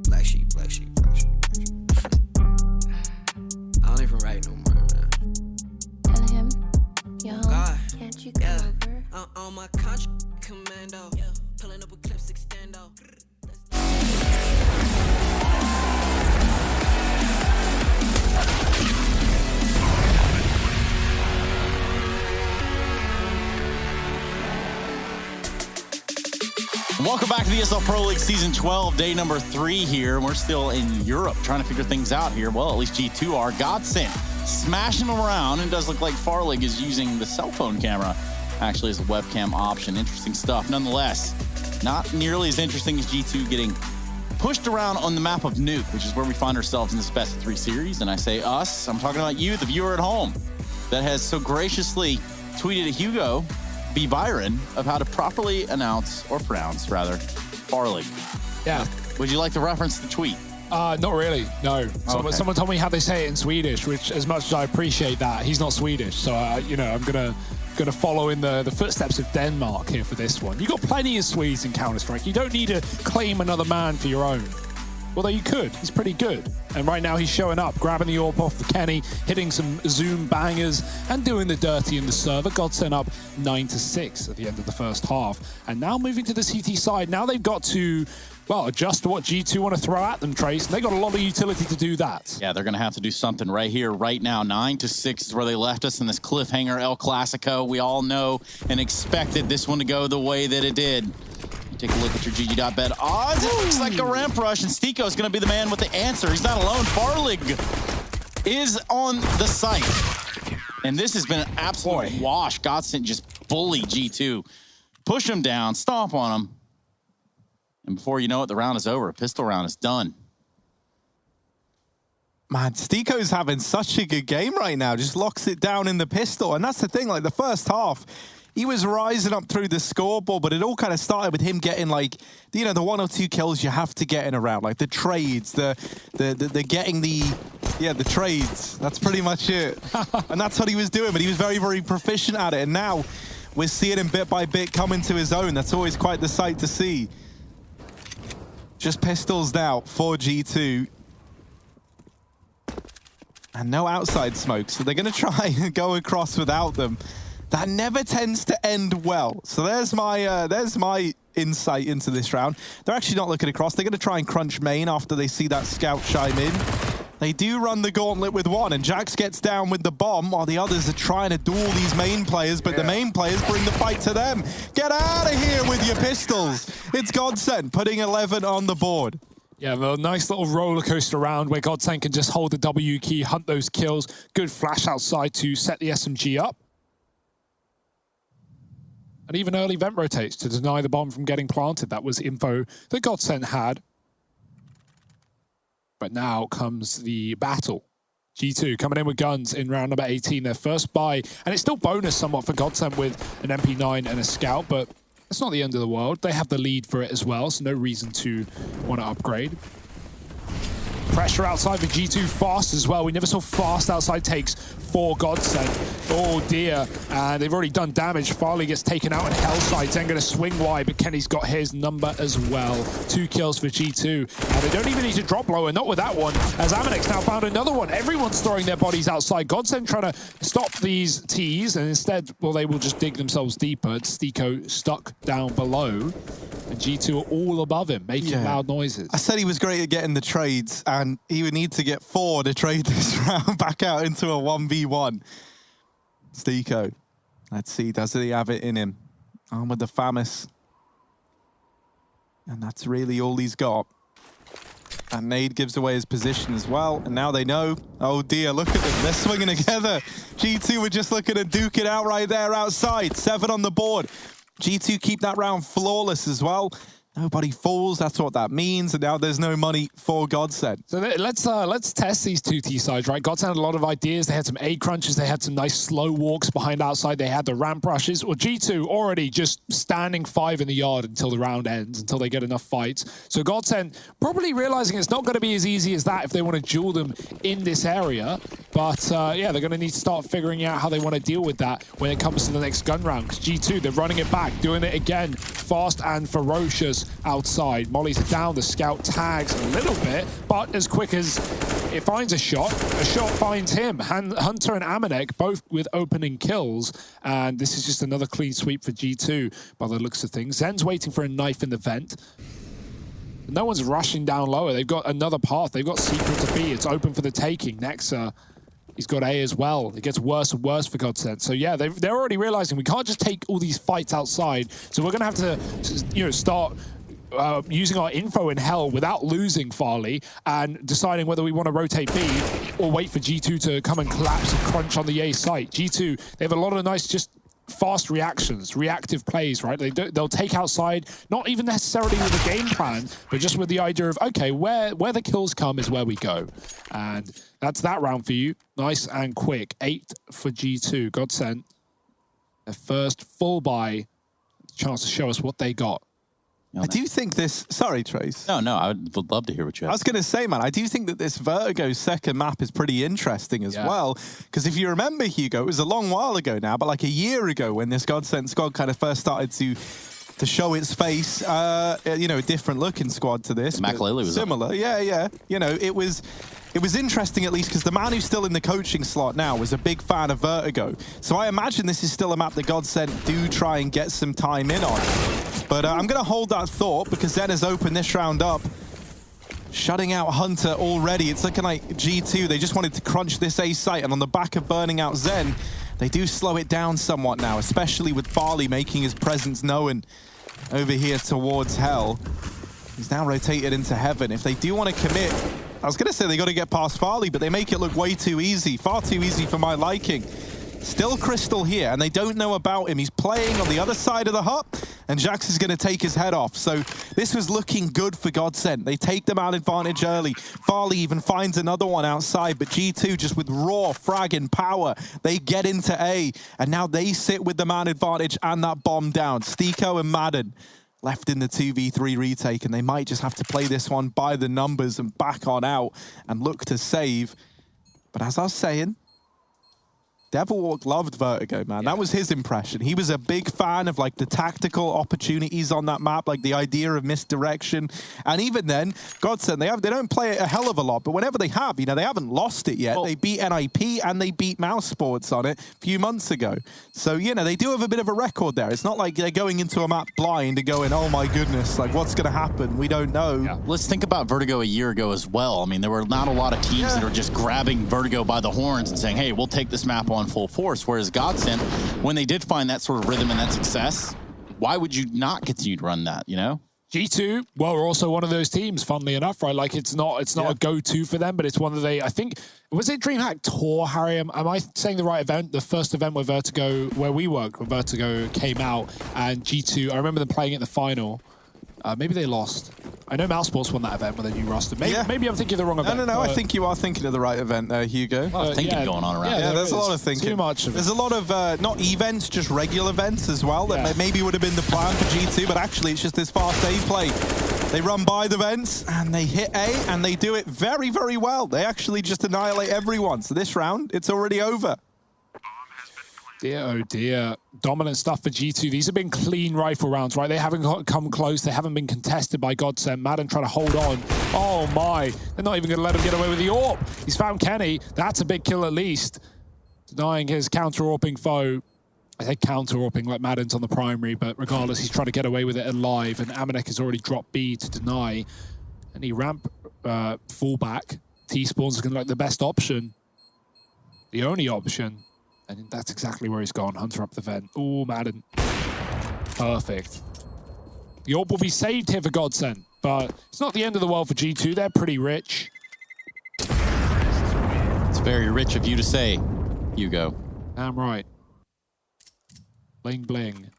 Black sheep, black sheep, black sheep, black sheep. I my contract, commando. Pulling up with clips extendo. Welcome back to the ESL Pro League Season 12, day number 3 here. We're still in Europe trying to figure things out here. Well, at least G2 are. Godsent smashing them around, and it does look like Farlig is using the cell phone camera actually as a webcam option. Interesting stuff. Nonetheless, not nearly as interesting as G2 getting pushed around on the map of Nuke, which is where we find ourselves in this best of 3 series. And I say us, I'm talking about you, the viewer at home, that has so graciously tweeted a Hugo B. Byron of how to properly announce, or pronounce rather, Farlig. Yeah. Would you like to reference the tweet? Not really, no. Okay. Someone told me how they say it in Swedish, which, as much as I appreciate that, he's not Swedish. So, you know, I'm gonna follow in the footsteps of Denmark here for this one. You got plenty of Swedes in Counter-Strike. You don't need to claim another man for your own. Although you could. He's pretty good. And right now he's showing up, grabbing the AWP off the Kenny, hitting some Zoom bangers, and doing the dirty in the server. Godsent up 9-6 at the end of the first half. And now moving to the CT side. Now they've got to, well, adjust to what G2 want to throw at them, Trace. And they got a lot of utility to do that. Yeah, they're going to have to do something right here, right now. 9-6 is where they left us in this cliffhanger El Clasico. We all know and expected this one to go the way that it did. Take a look at your GG.bet odds. It looks like a ramp rush, and Stiko is going to be the man with the answer. He's not alone. Farlig is on the site. And this has been an absolute wash. Godsent just bully G2. Push him down, stomp on him. And before you know it, the round is over. A pistol round is done. Man, Stiko's having such a good game right now. Just locks it down in the pistol. And that's the thing, like the first half, he was rising up through the scoreboard, but it all kind of started with him getting, like, you know, the 1 or 2 kills you have to get in a round, like the trades, the getting the trades. That's pretty much it. And that's what he was doing, but he was very, very proficient at it. And now we're seeing him bit by bit come into his own. That's always quite the sight to see. Just pistols now for G2. And no outside smoke, so they're going to try and go across without them. That never tends to end well. So there's my insight into this round. They're actually not looking across. They're going to try and crunch main after they see that scout chime in. They do run the gauntlet with one, and Jax gets down with the bomb while the others are trying to duel these main players, but the main players bring the fight to them. Get out of here with your pistols. It's Godsent putting 11 on the board. Yeah, a nice little roller coaster round where Godsent can just hold the W key, hunt those kills. Good flash outside to set the SMG up. And even early vent rotates to deny the bomb from getting planted. That was info that Godsent had. But now comes the battle. G2 coming in with guns in round number 18. Their first buy. And it's still bonus somewhat for Godsent with an MP9 and a scout, but it's not the end of the world. They have the lead for it as well, so no reason to want to upgrade. Pressure outside for G2, fast as well. We never saw fast outside takes for Godsent. Oh dear, and they've already done damage. Farley gets taken out in Hellside. Then going to swing wide, but Kenny's got his number as well. 2 kills for G2, and they don't even need to drop lower, not with that one, as Amanex now found another one. Everyone's throwing their bodies outside. Godsent trying to stop these Ts, and instead, well, they will just dig themselves deeper. Stiko stuck down below, and G2 are all above him, making loud noises. I said he was great at getting the trades, and he would need to get 4 to trade this round back out into a 1v1. Stiko, let's see, does he have it in him? On with the FAMAS. And that's really all he's got. And Nade gives away his position as well. And now they know, oh dear, look at them, they're swinging together. G2 were just looking to duke it out right there outside. 7 on the board. G2 keep that round flawless as well. Nobody falls, that's what that means, and now there's no money for Godsent. So let's test these 2 T sides, right? Godsent had a lot of ideas. They had some A crunches, they had some nice slow walks behind outside, they had the ramp rushes. Well, G2 already just standing 5 in the yard until the round ends, until they get enough fights. So Godsent probably realizing it's not going to be as easy as that if they want to duel them in this area. But yeah, they're going to need to start figuring out how they want to deal with that when it comes to the next gun round. Because G2, they're running it back, doing it again, fast and ferocious. shots outside. Mollies are down, the scout tags a little bit, but as quick as it finds a shot finds him. Hunter and Amanek both with opening kills, and this is just another clean sweep for G2 by the looks of things. Zen's waiting for a knife in the vent. No one's rushing down lower. They've got another path. They've got Secret to B. It's open for the taking. Nexa, he's got A as well. It gets worse and worse for Godsend. So yeah, they're already realizing we can't just take all these fights outside. So we're going to have to, start using our info in hell without losing Farley and deciding whether we want to rotate B or wait for G2 to come and collapse and crunch on the A site. G2, they have a lot of nice just fast reactions, reactive plays, right? They'll take outside, not even necessarily with a game plan, but just with the idea of, okay, where the kills come is where we go. And that's that round for you. Nice and quick. 8 for G2. Godsend, their first full buy, chance to show us what they got. I do think this... Sorry, Trace. No, I would love to hear what you have. I was going to say, man, I do think that this Vertigo second map is pretty interesting as well. Because if you remember, Hugo, it was a long while ago now, but like a year ago when this Godsend squad kind of first started to show its face, a different looking squad to this. Makalele was similar. Yeah. It was interesting, at least, because the man who's still in the coaching slot now was a big fan of Vertigo. So I imagine this is still a map that Godsend do try and get some time in on. But I'm going to hold that thought because Zen has opened this round up, shutting out Hunter already. It's looking like G2, they just wanted to crunch this A site, and on the back of burning out Zen, they do slow it down somewhat now, especially with Farley making his presence known over here towards Hell. He's now rotated into Heaven. If they do want to commit, I was going to say they got to get past Farley, but they make it look way too easy, far too easy for my liking. Still Crystal here, and they don't know about him. He's playing on the other side of the hut, and Jax is going to take his head off. So this was looking good for Godsend. They take them out advantage early. Farley even finds another one outside, but G2 just with raw frag and power, they get into A, and now they sit with the man advantage and that bomb down. Stiko and Madden left in the 2v3 retake, and they might just have to play this one by the numbers and back on out and look to save. But as I was saying, Devilwalk loved Vertigo, man. That was his impression. He was a big fan of like the tactical opportunities on that map, like the idea of misdirection. And even then, Godsend, they don't play it a hell of a lot, but whenever they have, they haven't lost it yet. They beat NIP and they beat Mouse Sports on it a few months ago. So, they do have a bit of a record there. It's not like they're going into a map blind and going, oh my goodness, like what's going to happen? We don't know. Yeah. Let's think about Vertigo a year ago as well. I mean, there were not a lot of teams that were just grabbing Vertigo by the horns and saying, hey, we'll take this map on full force, whereas Godsend, when they did find that sort of rhythm and that success, why would you not continue to run that, G2, well, we're also one of those teams, funnily enough, right? Like, it's not a go-to for them, but it's one that I think, was it DreamHack Tour, Harry? Am I saying the right event? The first event where we worked, when Vertigo came out, and G2, I remember them playing it in the final. Maybe they lost. I know Mouse Sports won that event with a new roster. Maybe I'm thinking of the wrong event. No, I think you are thinking of the right event there, Hugo. Thinking going on around. Yeah, there's a lot of thinking. Too much of it. There's a lot of, not events, just regular events as well, that maybe would have been the plan for G2, but actually it's just this fast A play. They run by the vents, and they hit A, and they do it very, very well. They actually just annihilate everyone. So this round, it's already over. Dear, oh dear. Dominant stuff for G2. These have been clean rifle rounds, right? They haven't come close. They haven't been contested by Godsend. Madden trying to hold on. Oh my. They're not even going to let him get away with the AWP. He's found Kenny. That's a big kill at least. Denying his counter-AWPing foe. I say counter-AWPing like Madden's on the primary, but regardless, he's trying to get away with it alive, and Amanek has already dropped B to deny. And he ramp fullback. T-Spawn's looking like the best option. The only option. And that's exactly where he's gone. Hunter up the vent. Ooh, Madden. Perfect. The AWP will be saved here for Godsend, but it's not the end of the world for G2. They're pretty rich. It's very rich of you to say, Hugo. Damn right. Bling, bling.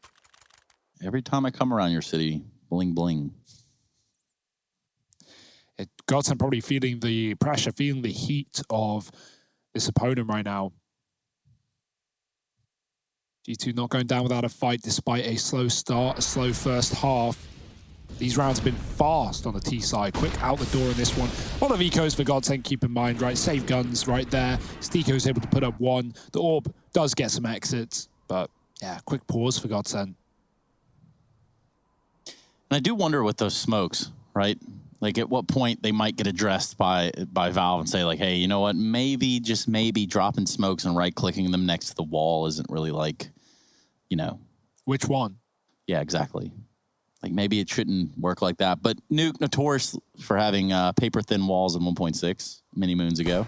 Every time I come around your city, bling, bling. Godsend probably feeling the pressure, feeling the heat of this opponent right now. G2 not going down without a fight despite a slow start, a slow first half. These rounds have been fast on the T side. Quick out the door in this one. A lot of ecos for Godsend, keep in mind, right? Save guns right there. Stiko's able to put up one. The AWP does get some exits, but yeah, quick pause for Godsend. And I do wonder with those smokes, right? Like at what point they might get addressed by Valve and say like, hey, you know what? Maybe, just maybe dropping smokes and right-clicking them next to the wall isn't really like, you know. Which one? Yeah, exactly. Like maybe it shouldn't work like that. But Nuke, notorious for having paper-thin walls in 1.6 many moons ago.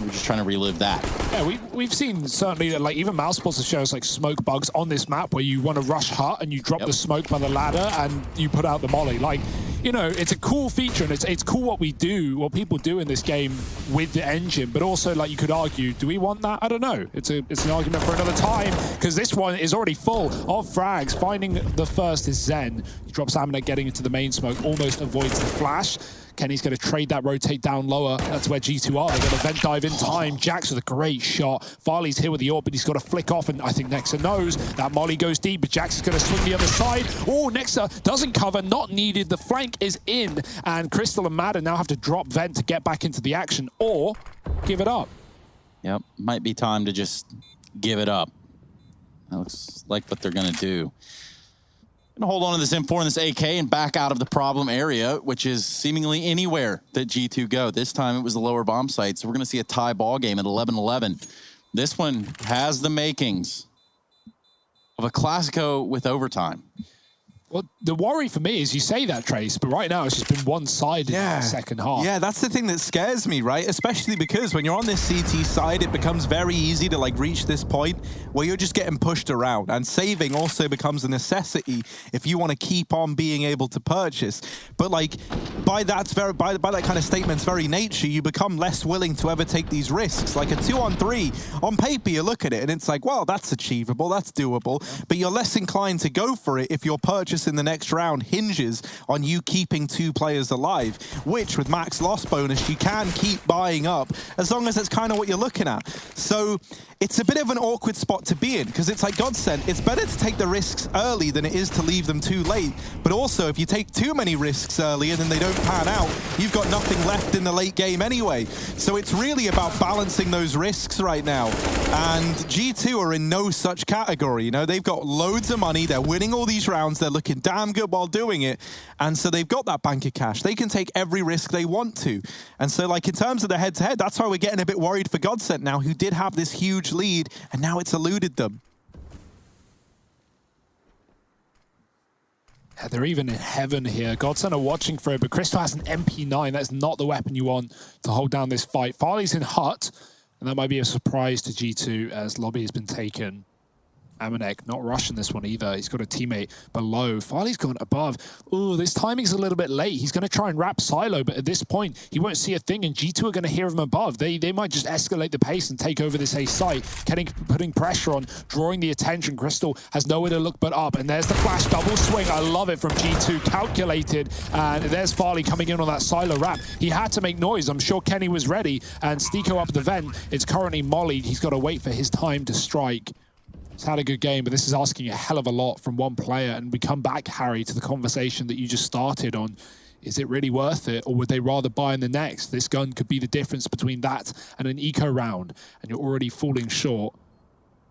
We're just trying to relive that. Yeah, we've seen certainly that, like, even Mousesports has shown us like smoke bugs on this map where you want to rush hut and you drop the smoke by the ladder and you put out the molly. Like, you know, it's a cool feature and it's cool what people do in this game with the engine. But also, like, you could argue, do we want that? I don't know. It's an argument for another time because this one is already full of frags. Finding the first is Zen. He drops Aminek, getting into the main smoke, almost avoids the flash. Kenny's going to trade that rotate down lower. That's where G2 are. They're going to vent dive in time. Jax with a great shot. Farley's here with the AWP, but he's got to flick off, and I think Nexa knows that molly goes deep, but Jax is going to swing the other side. Oh, Nexa doesn't cover, not needed. The flank is in, and Crystal and Madden now have to drop vent to get back into the action, or give it up. Yep, might be time to just give it up. That looks like what they're going to do. Gonna hold on to this M4 and this AK and back out of the problem area, which is seemingly anywhere that G2 go. This time it was the lower bomb site, so we're gonna see a tie ball game at 11-11. This one has the makings of a Classico with overtime. Well, the worry for me is you say that, Trace, but right now it's just been one-sided in the second half. Yeah, that's the thing that scares me, right? Especially because when you're on this CT side, it becomes very easy to like reach this point where you're just getting pushed around, and saving also becomes a necessity if you want to keep on being able to purchase. But like by that kind of statement's very nature, you become less willing to ever take these risks. Like a 2-on-3, on paper you look at it and it's like, well, that's achievable, that's doable, but you're less inclined to go for it if your purchase in the next round hinges on you keeping 2 players alive, which with max loss bonus you can keep buying up as long as that's kind of what you're looking at. So it's a bit of an awkward spot to be in, because it's like Godsent, it's better to take the risks early than it is to leave them too late. But also, if you take too many risks early and then they don't pan out, you've got nothing left in the late game anyway. So it's really about balancing those risks right now. And G2 are in no such category. You know, they've got loads of money, they're winning all these rounds, they're looking damn good while doing it. And so they've got that bank of cash. They can take every risk they want to. And so, like, in terms of the head-to-head, that's why we're getting a bit worried for Godsent now, who did have this huge lead, and now it's eluded them. Yeah, they're even in heaven here. Godsent are watching for it, but Crystal has an MP9. That's not the weapon you want to hold down this fight. Farley's in hut, and that might be a surprise to G2 as lobby has been taken. Aminek not rushing this one either. He's got a teammate below. Farley's gone above. Ooh, this timing's a little bit late. He's going to try and wrap Silo, but at this point, he won't see a thing, and G2 are going to hear him above. They might just escalate the pace and take over this A site, putting pressure on, drawing the attention. Crystal has nowhere to look but up, and there's the flash double swing. I love it from G2, calculated, and there's Farley coming in on that Silo wrap. He had to make noise. I'm sure Kenny was ready, and Stiko up the vent. It's currently mollied. He's got to wait for his time to strike. He's had a good game, but this is asking a hell of a lot from one player. And we come back, Harry, to the conversation that you just started on. Is it really worth it, or would they rather buy in the next? This gun could be the difference between that and an eco round, and you're already falling short.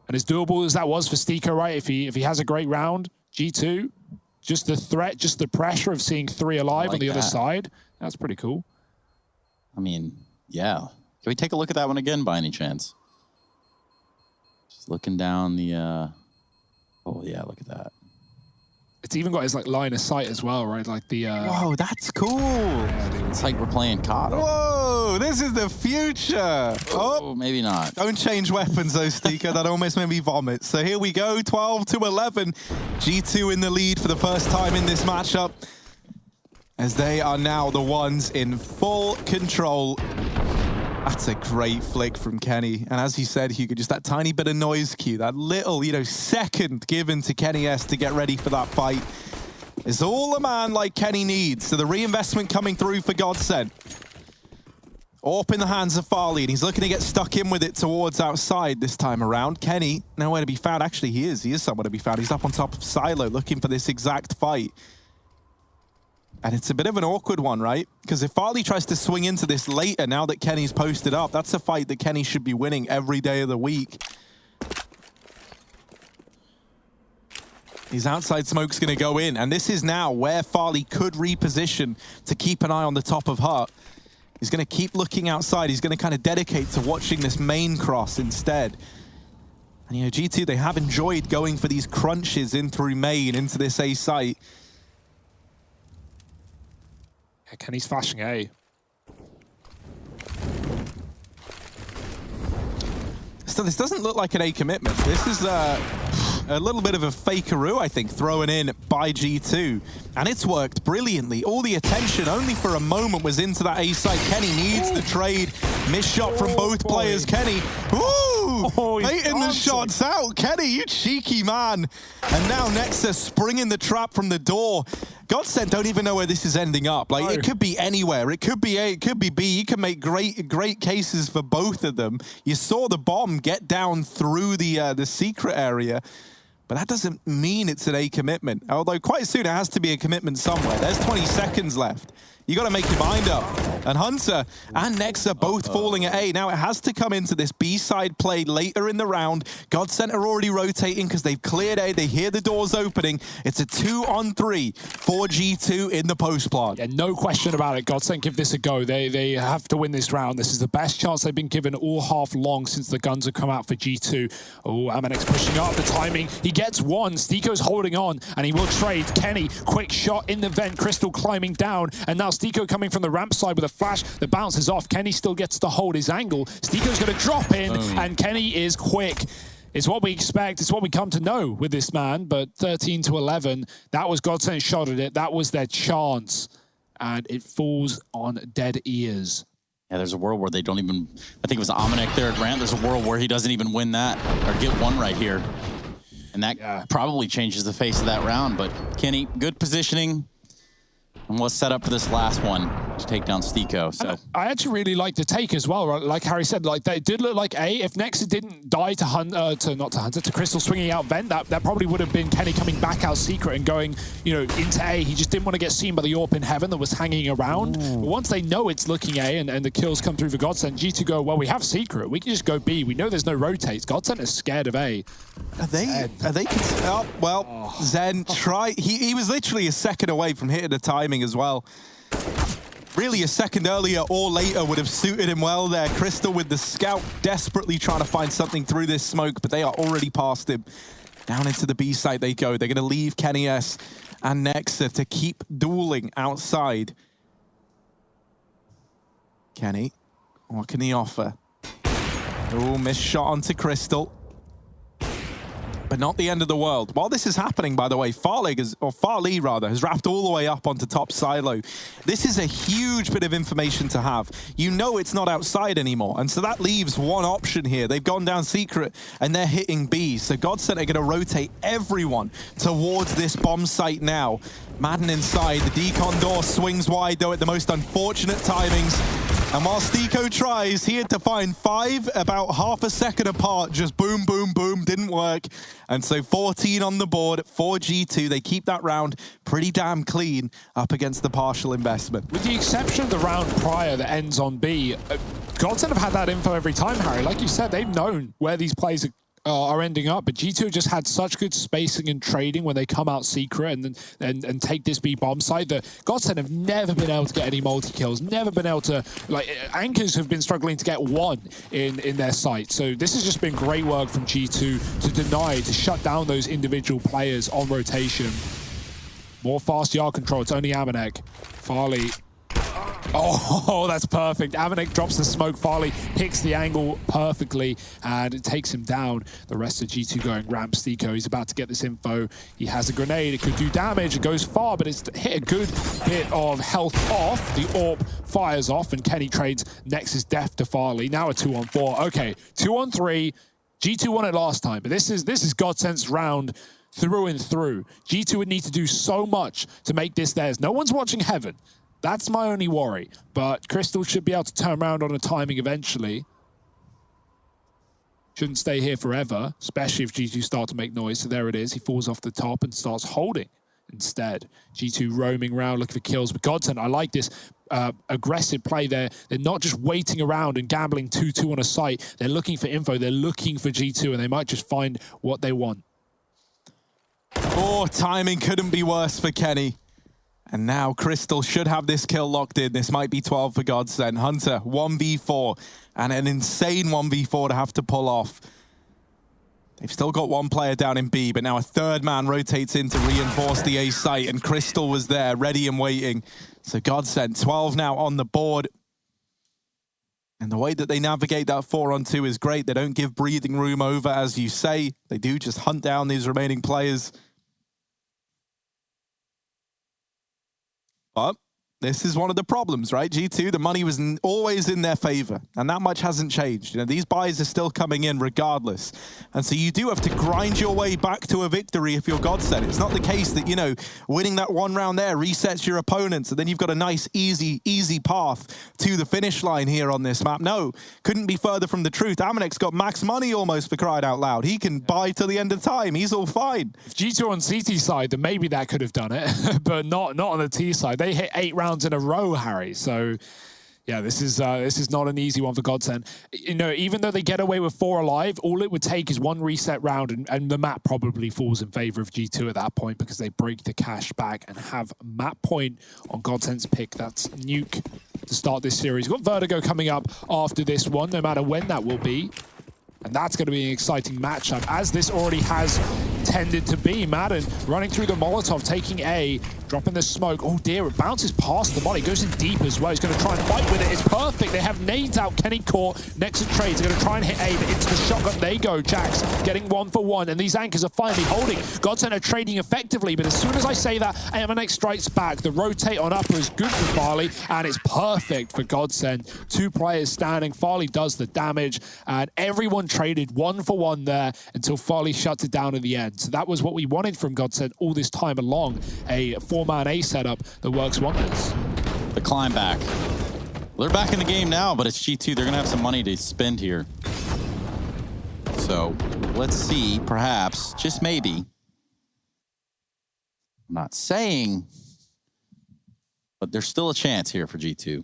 And as doable as that was for Stiko, right? If he has a great round, G2, just the threat, just the pressure of seeing 3 alive on the other side, that's pretty cool. I mean, yeah. Can we take a look at that one again by any chance? Looking down the, oh yeah, look at that. It's even got his like line of sight as well, right? Like the. Whoa, that's cool. Yeah, it's like we're playing COD. Whoa, this is the future. Oh, maybe not. Don't change weapons though, Stiko. That almost made me vomit. So here we go, 12-11. G2 in the lead for the first time in this matchup, as they are now the ones in full control. That's a great flick from Kenny. And as you said, Hugo, just that tiny bit of noise cue, that little, you know, second given to Kenny S to get ready for that fight is all a man like Kenny needs. So the reinvestment coming through for Godsent. AWP in the hands of Farley, and he's looking to get stuck in with it towards outside this time around. Kenny, nowhere to be found. Actually, he is somewhere to be found. He's up on top of Silo looking for this exact fight. And it's a bit of an awkward one, right? Because if Farley tries to swing into this later, now that Kenny's posted up, that's a fight that Kenny should be winning every day of the week. His outside smoke's going to go in, and this is now where Farley could reposition to keep an eye on the top of Hut. He's going to keep looking outside. He's going to kind of dedicate to watching this main cross instead. And, you know, G2, they have enjoyed going for these crunches in through main into this A site. Yeah, Kenny's flashing A. So this doesn't look like an A commitment. This is a little bit of a fakeroo, I think, thrown in by G2. And it's worked brilliantly. All the attention only for a moment was into that A site. Kenny needs the trade. Missed shot from both players. Kenny, baiting the shots out. Kenny, you cheeky man. And now Nexa springing the trap from the door. Godsend don't even know where this is ending up. Like, it could be anywhere. It could be A, it could be B. You can make great cases for both of them. You saw the bomb get down through the secret area, but that doesn't mean it's an A commitment. Although quite soon it has to be a commitment somewhere. There's 20 seconds left. You got to make your mind up. And Hunter and Nexa both falling at A. Now it has to come into this B-side play later in the round. Godsend are already rotating because they've cleared A. They hear the doors opening. It's a 2-on-3 for G2 in the post plant. Yeah, no question about it. Godsend give this a go. They have to win this round. This is the best chance they've been given all half long since the guns have come out for G2. Oh, Amanek's pushing up the timing. He gets one. Stiko's holding on, and he will trade. Kenny, quick shot in the vent. Crystal climbing down, and now Stiko coming from the ramp side with a flash that bounces off. Kenny still gets to hold his angle. Stiko's going to drop in, and Kenny is quick. It's what we expect. It's what we come to know with this man. But 13-11, that was Godsend's shot at it. That was their chance, and it falls on dead ears. Yeah, there's a world where they don't even... I think it was Amanek there at ramp. There's a world where he doesn't even win that or get one right here. And that probably changes the face of that round. But Kenny, good positioning. And we'll set up for this last one to take down Stiko. So I actually really like the take as well. Right? Like Harry said, like they did look like A. If Nexa didn't die to Crystal swinging out vent, that probably would have been Kenny coming back out secret and going, you know, into A. He just didn't want to get seen by the AWP in heaven that was hanging around. But once they know it's looking A and the kills come through for Godsend, G2 go, well, we have secret. We can just go B. We know there's no rotates. Godsend is scared of A. Are they? Oh, well, Zen try. He was literally a second away from hitting the timing as well. Really, a second earlier or later would have suited him well there. Crystal with the scout desperately trying to find something through this smoke, but they are already past him. Down into the B site they go. They're going to leave Kenny S and Nexa to keep dueling outside. Kenny, what can he offer? Oh, missed shot onto Crystal. But not the end of the world. While this is happening, by the way, Farley has wrapped all the way up onto top silo. This is a huge bit of information to have. You know it's not outside anymore, and so that leaves one option here. They've gone down secret, and they're hitting B. So Godsend are going to rotate everyone towards this bomb site now. Madden inside. The decon door swings wide, though, at the most unfortunate timings. And while Stiko tries, he had to find 5 about half a second apart. Just boom, boom, boom, didn't work. And so 14 on the board for G2. They keep that round pretty damn clean up against the partial investment. With the exception of the round prior that ends on B, Godsend have had that info every time, Harry. Like you said, they've known where these plays are ending up, but G2 just had such good spacing and trading when they come out secret and take this B bomb site that Godsend have never been able to get any multi-kills, never been able to, like, Anchors have been struggling to get one in their site. So this has just been great work from G2 to deny, to shut down those individual players on rotation. More fast yard control, it's only Amanek. Farley. Oh, that's perfect. Amanek drops the smoke. Farley picks the angle perfectly, and it takes him down. The rest of G2 going ramp. Stiko, he's about to get this info. He has a grenade. It could do damage. It goes far, but it's hit a good bit of health off. The AWP fires off, and Kenny trades Nexus death to Farley. Now a 2-on-4. Okay, 2-on-3. G2 won it last time, but this is Godsend's round through and through. G2 would need to do so much to make this theirs. No one's watching heaven. That's my only worry. But Crystal should be able to turn around on a timing eventually. Shouldn't stay here forever, especially if G2 start to make noise. So there it is. He falls off the top and starts holding instead. G2 roaming around looking for kills. But Godsend, I like this aggressive play there. They're not just waiting around and gambling 2-2 on a site. They're looking for info. They're looking for G2, and they might just find what they want. Oh, timing couldn't be worse for Kenny. And now Crystal should have this kill locked in. This might be 12 for Godsend. Hunter, 1v4, and an insane 1v4 to have to pull off. They've still got one player down in B, but now a third man rotates in to reinforce the A site, and Crystal was there, ready and waiting. So Godsend, 12 now on the board. And the way that they navigate that 4-on-2 is great. They don't give breathing room over, as you say. They do just hunt down these remaining players. But this is one of the problems, right? G2, the money was always in their favor, and that much hasn't changed. You know, these buys are still coming in regardless. And so you do have to grind your way back to a victory if you're Godsend. It's not the case that, you know, winning that one round there resets your opponents, and then you've got a nice, easy path to the finish line here on this map. No, couldn't be further from the truth. Amanek's got max money almost, for crying out loud. He can buy till the end of time. He's all fine. If G2 on CT side, then maybe that could have done it, but not on the T side. They hit 8 rounds in a row, Harry. So yeah, this is not an easy one for Godsend. You know, even though they get away with 4 alive, all it would take is one reset round, and the map probably falls in favor of G2 at that point, because they break the cash back and have map point on Godsend's pick. That's Nuke to start this series. We've got Vertigo coming up after this one, no matter when that will be. And that's going to be an exciting matchup, as this already has tended to be. Madden running through the Molotov, taking A, dropping the smoke. Oh dear, it bounces past the body, goes in deep as well. He's going to try and fight with it. It's perfect. They have nades out. Kenny caught next to Trades. They're going to try and hit A, but into the shotgun they go. Jax getting 1 for 1, and these anchors are finally holding. Godsend are trading effectively, but as soon as I say that, Amanek strikes back. The rotate on upper is good for Farley, and it's perfect for Godsend. 2 players standing. Farley does the damage, and everyone traded 1 for 1 there until Farley shuts it down at the end. So that was what we wanted from Godsend all this time along. A 4-man A setup that works wonders. The climb back. Well, they're back in the game now, but it's G2. They're going to have some money to spend here. So let's see, perhaps, just maybe. I'm not saying, but there's still a chance here for G2.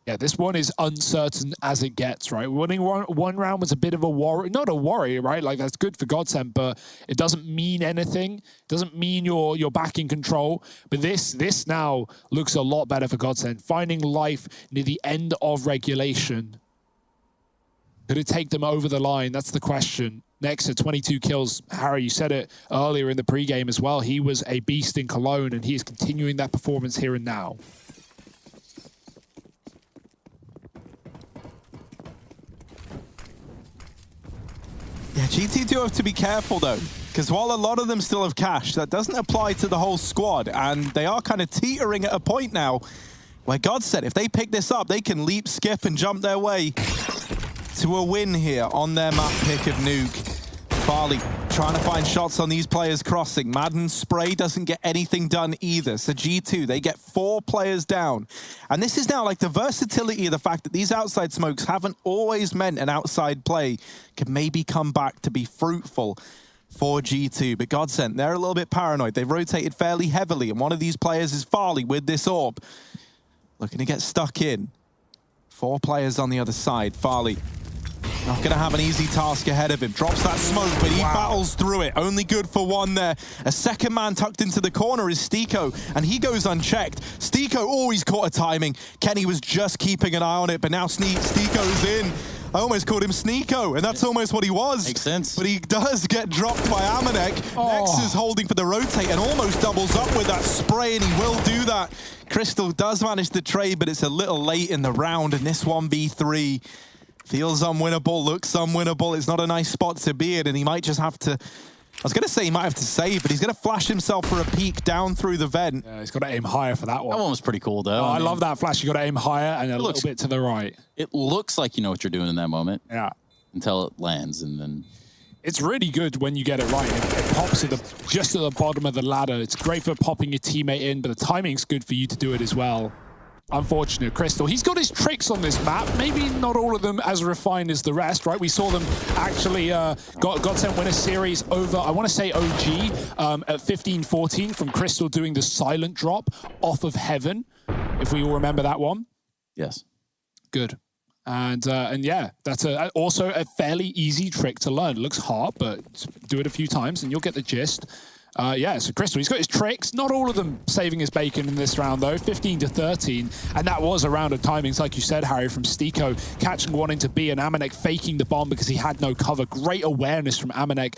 Yeah, this one is uncertain as it gets, right? Winning one round was a bit of a worry. Not a worry, right? Like, that's good for Godsend, but it doesn't mean anything. It doesn't mean you're back in control. But this now looks a lot better for Godsend. Finding life near the end of regulation. Could it take them over the line? That's the question. Next to 22 kills. Harry, you said it earlier in the pregame as well. He was a beast in Cologne, and he is continuing that performance here and now. Yeah, GT do have to be careful, though, because while a lot of them still have cash, that doesn't apply to the whole squad, and they are kind of teetering at a point now where Godsend, if they pick this up, they can leap, skip, and jump their way to a win here on their map pick of Nuke. Farley trying to find shots on these players crossing. Madden's spray doesn't get anything done either. So G2, they get 4 players down. And this is now like the versatility of the fact that these outside smokes haven't always meant an outside play can maybe come back to be fruitful for G2. But Godsend, they're a little bit paranoid. They've rotated fairly heavily, and one of these players is Farley with this orb. Looking to get stuck in. 4 players on the other side. Farley not going to have an easy task ahead of him. Drops that smoke, but he battles through it. Only good for 1 there. A second man tucked into the corner is Stiko, and he goes unchecked. Stiko always caught a timing. Kenny was just keeping an eye on it, but now Stiko's in. I almost called him Sneeko, and that's almost what he was. Makes sense. But he does get dropped by Amanek. Nex is holding for the rotate and almost doubles up with that spray, and he will do that. Crystal does manage to trade, but it's a little late in the round, and this 1v3 feels unwinnable, looks unwinnable. It's not a nice spot to be in, and he might just have to... I was going to say he might have to save, but he's going to flash himself for a peek down through the vent. Yeah, he's got to aim higher for that one. That one was pretty cool, though. Oh, I love that flash. You got to aim higher and a little bit to the right. It looks like you know what you're doing in that moment. Yeah. Until it lands, and then... It's really good when you get it right. It pops at just at the bottom of the ladder. It's great for popping your teammate in, but the timing's good for you to do it as well. Unfortunate, Crystal. He's got his tricks on this map. Maybe not all of them as refined as the rest, right? We saw them actually Godsend win a series over, I want to say OG, at 15-14 from Crystal doing the silent drop off of Heaven, if we all remember that one. Yes. Good. And yeah, that's also a fairly easy trick to learn. It looks hard, but do it a few times and you'll get the gist. Yeah, so Crystal, he's got his tricks. Not all of them saving his bacon in this round, though. 15-13, and that was a round of timings, like you said, Harry, from Stiko catching one into B and Amanek faking the bomb because he had no cover. Great awareness from Amanek.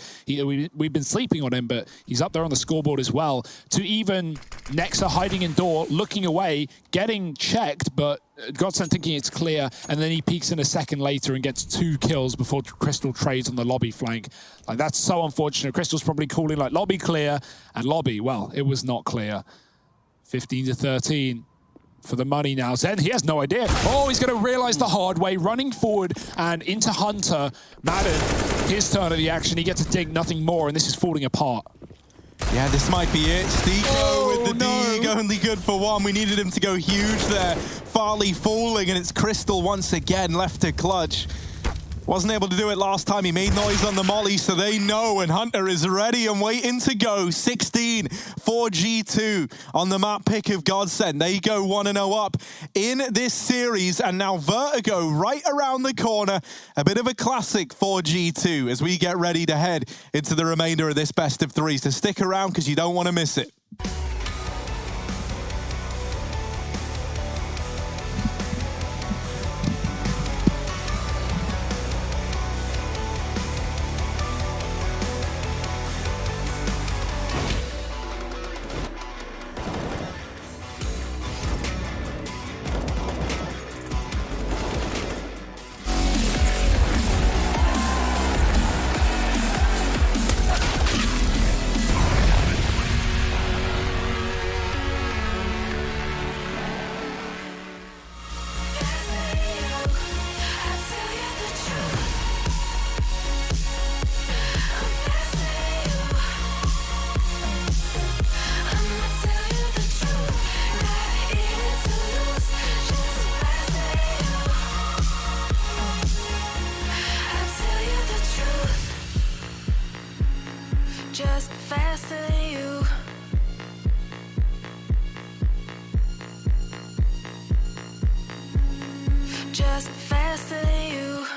We've been sleeping on him, but he's up there on the scoreboard as well. To even Nexa hiding in door, looking away, getting checked, but Godsend thinking it's clear, and then he peeks in a second later and gets 2 kills before Crystal trades on the lobby flank. Like, that's so unfortunate. Crystal's probably calling like lobby clear, and lobby, well, it was not clear. 15-13 for the money now. Zen, he has no idea. Oh, he's going to realize the hard way, running forward and into Hunter. Madden, his turn of the action. He gets a dig, nothing more, and this is falling apart. Yeah, this might be it. Stiko with the dig, only good for 1. We needed him to go huge there. Farley falling, and it's Crystal once again left to clutch. Wasn't able to do it last time. He made noise on the molly, so they know, and Hunter is ready and waiting to go. 16 for G2 on the map pick of Godsend. They go 1-0 up in this series, and now Vertigo right around the corner. A bit of a classic for G2 as we get ready to head into the remainder of this best of 3. So stick around because you don't want to miss it. Just faster than you. Just faster than you.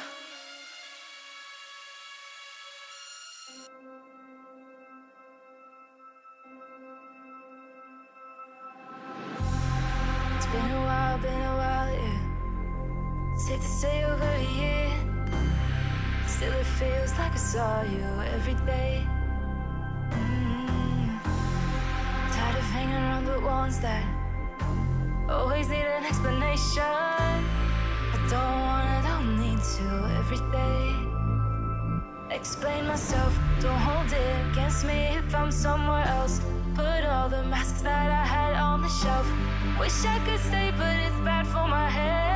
It's been a while, yeah. Safe to say over a year. Still it feels like I saw you every day. Tired of hanging around the ones that always need an explanation. I don't need to every day. Explain myself, don't hold it against me if I'm somewhere else. Put all the masks that I had on the shelf. Wish I could stay, but it's bad for my head.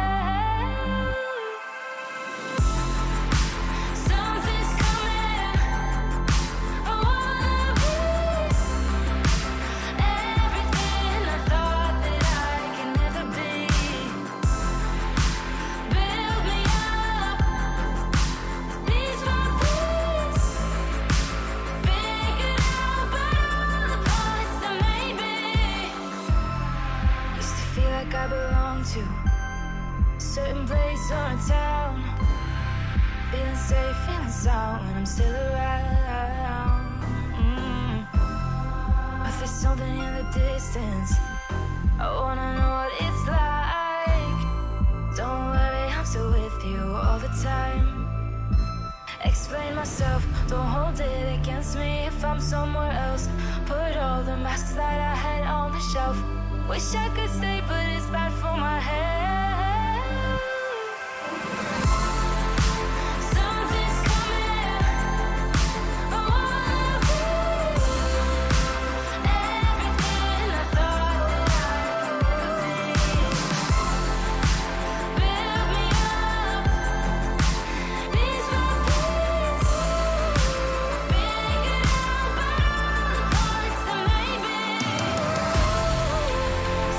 I belong to a certain place or a town. Feeling safe, feeling sound when I'm still around. But there's something in the distance. I wanna know what it's like. Don't worry, I'm still with you all the time. Explain myself, don't hold it against me if I'm somewhere else. Put all the masks that I had on the shelf. Wish I could stay, but it's bad for my head. Something's coming. I wanna be everything I thought that I could be. Build me up. These my peace. Figure out about all the parts that made me.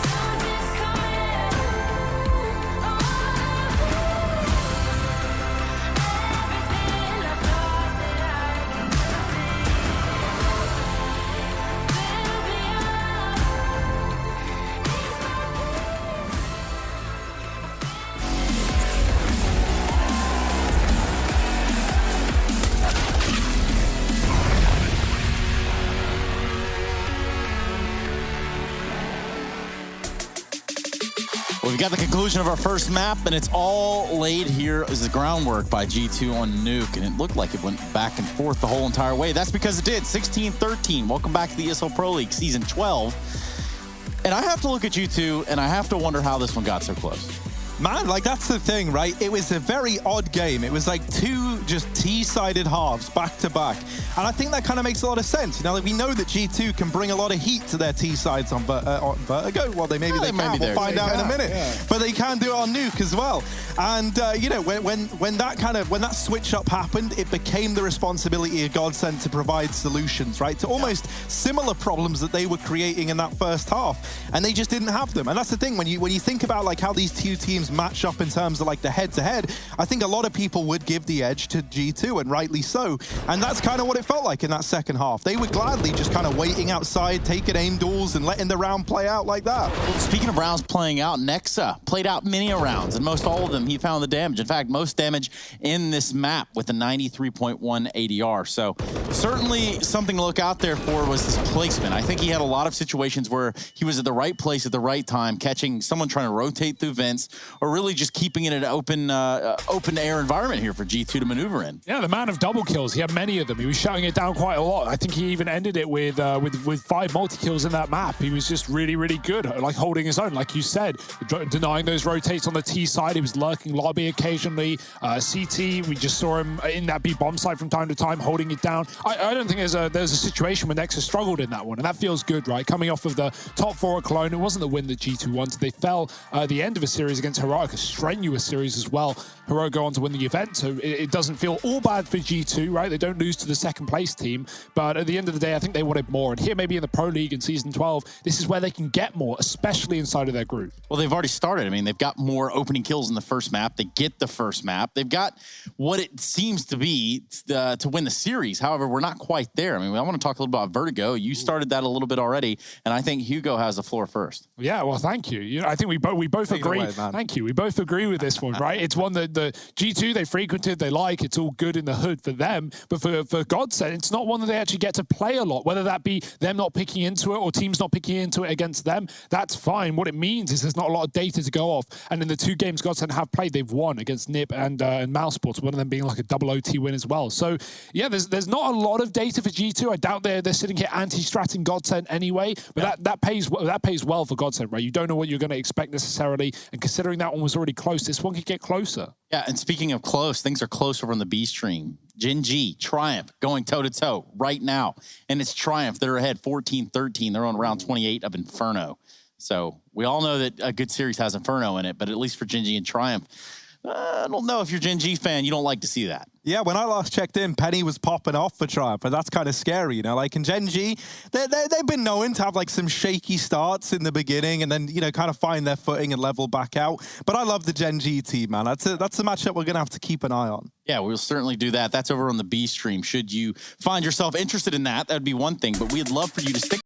Something's coming. We've got the conclusion of our first map, and it's all laid here as the groundwork by G2 on Nuke, and it looked like it went back and forth the whole entire way. That's because it did. 16-13. Welcome back to the ESL Pro League Season 12. And I have to look at G2, and I have to wonder how this one got so close. Man, like, that's the thing, right? It was a very odd game. It was like two just T-sided halves back to back. And I think that kind of makes a lot of sense. You know, like, we know that G2 can bring a lot of heat to their T-sides on Vertigo. Well, maybe they can. We'll find out in a minute. Yeah. But they can do it on Nuke as well. And, you know, when that switch up happened, it became the responsibility of Godsent to provide solutions, right? To almost similar problems that they were creating in that first half. And they just didn't have them. And that's the thing, when you think about, like, how these two teams match up in terms of like the head-to-head, I think a lot of people would give the edge to G2, and rightly so. And that's kind of what it felt like in that second half. They were gladly just kind of waiting outside, taking aim duels, and letting the round play out like that. Well, speaking of rounds playing out, Nexa played out many rounds, and most all of them he found the damage. In fact, most damage in this map with a 93.1 ADR. So certainly something to look out there for was his placement. I think he had a lot of situations where he was at the right place at the right time, catching someone trying to rotate through vents, or really just keeping it an open air environment here for G2 to maneuver in. Yeah, the man of double kills. He had many of them. He was shutting it down quite a lot. I think he even ended it with 5 multi-kills in that map. He was just really, really good, like holding his own, like you said, denying those rotates on the T side. He was lurking lobby occasionally. CT, we just saw him in that B bomb side from time to time, holding it down. I don't think there's a situation where Nexa struggled in that one, and that feels good, right? Coming off of the top 4 at Cologne, it wasn't the win that G2 wanted. They fell at the end of a series against Heroic, a strenuous series as well. Heroic go on to win the event, so it doesn't feel all bad for G2, right? They don't lose to the second place team, but at the end of the day, I think they wanted more. And here, maybe in the Pro League in Season 12, this is where they can get more, especially inside of their group. Well, they've already started. I mean, they've got more opening kills in the first map. They get the first map. They've got what it seems to be to win the series. However, we're not quite there. I mean, I want to talk a little about Vertigo. You started that a little bit already, and I think Hugo has the floor first. Yeah, well, thank you. I think we both agree. Thank you. We both agree with this one, right? It's one that the G2, they frequented, they like, it's all good in the hood for them, but for Godsent, it's not one that they actually get to play a lot, whether that be them not picking into it or teams not picking into it against them. That's fine. What it means is there's not a lot of data to go off, and in the 2 games Godsent have played, they've won against NIP and Mousesports, one of them being like a double OT win as well. So yeah, there's not a lot of data for G2. I doubt they're sitting here anti-stratting Godsent anyway, but that pays well for Godsent, right? You don't know what you're going to expect necessarily, and considering that one was already close, this one could get closer. Yeah, and speaking of close, things are close over on the B stream. Gen G, Triumph, going toe-to-toe right now. And it's Triumph. They're ahead 14-13. They're on round 28 of Inferno. So we all know that a good series has Inferno in it, but at least for Gen G and Triumph, I don't know if you're a Gen G fan, you don't like to see that. Yeah, when I last checked in, Penny was popping off for Triumph, and that's kind of scary, you know? Like, in Gen G, they've been known to have, like, some shaky starts in the beginning and then, you know, kind of find their footing and level back out. But I love the Gen G team, man. That's a matchup we're going to have to keep an eye on. Yeah, we'll certainly do that. That's over on the B stream. Should you find yourself interested in that, that would be one thing. But we'd love for you to stick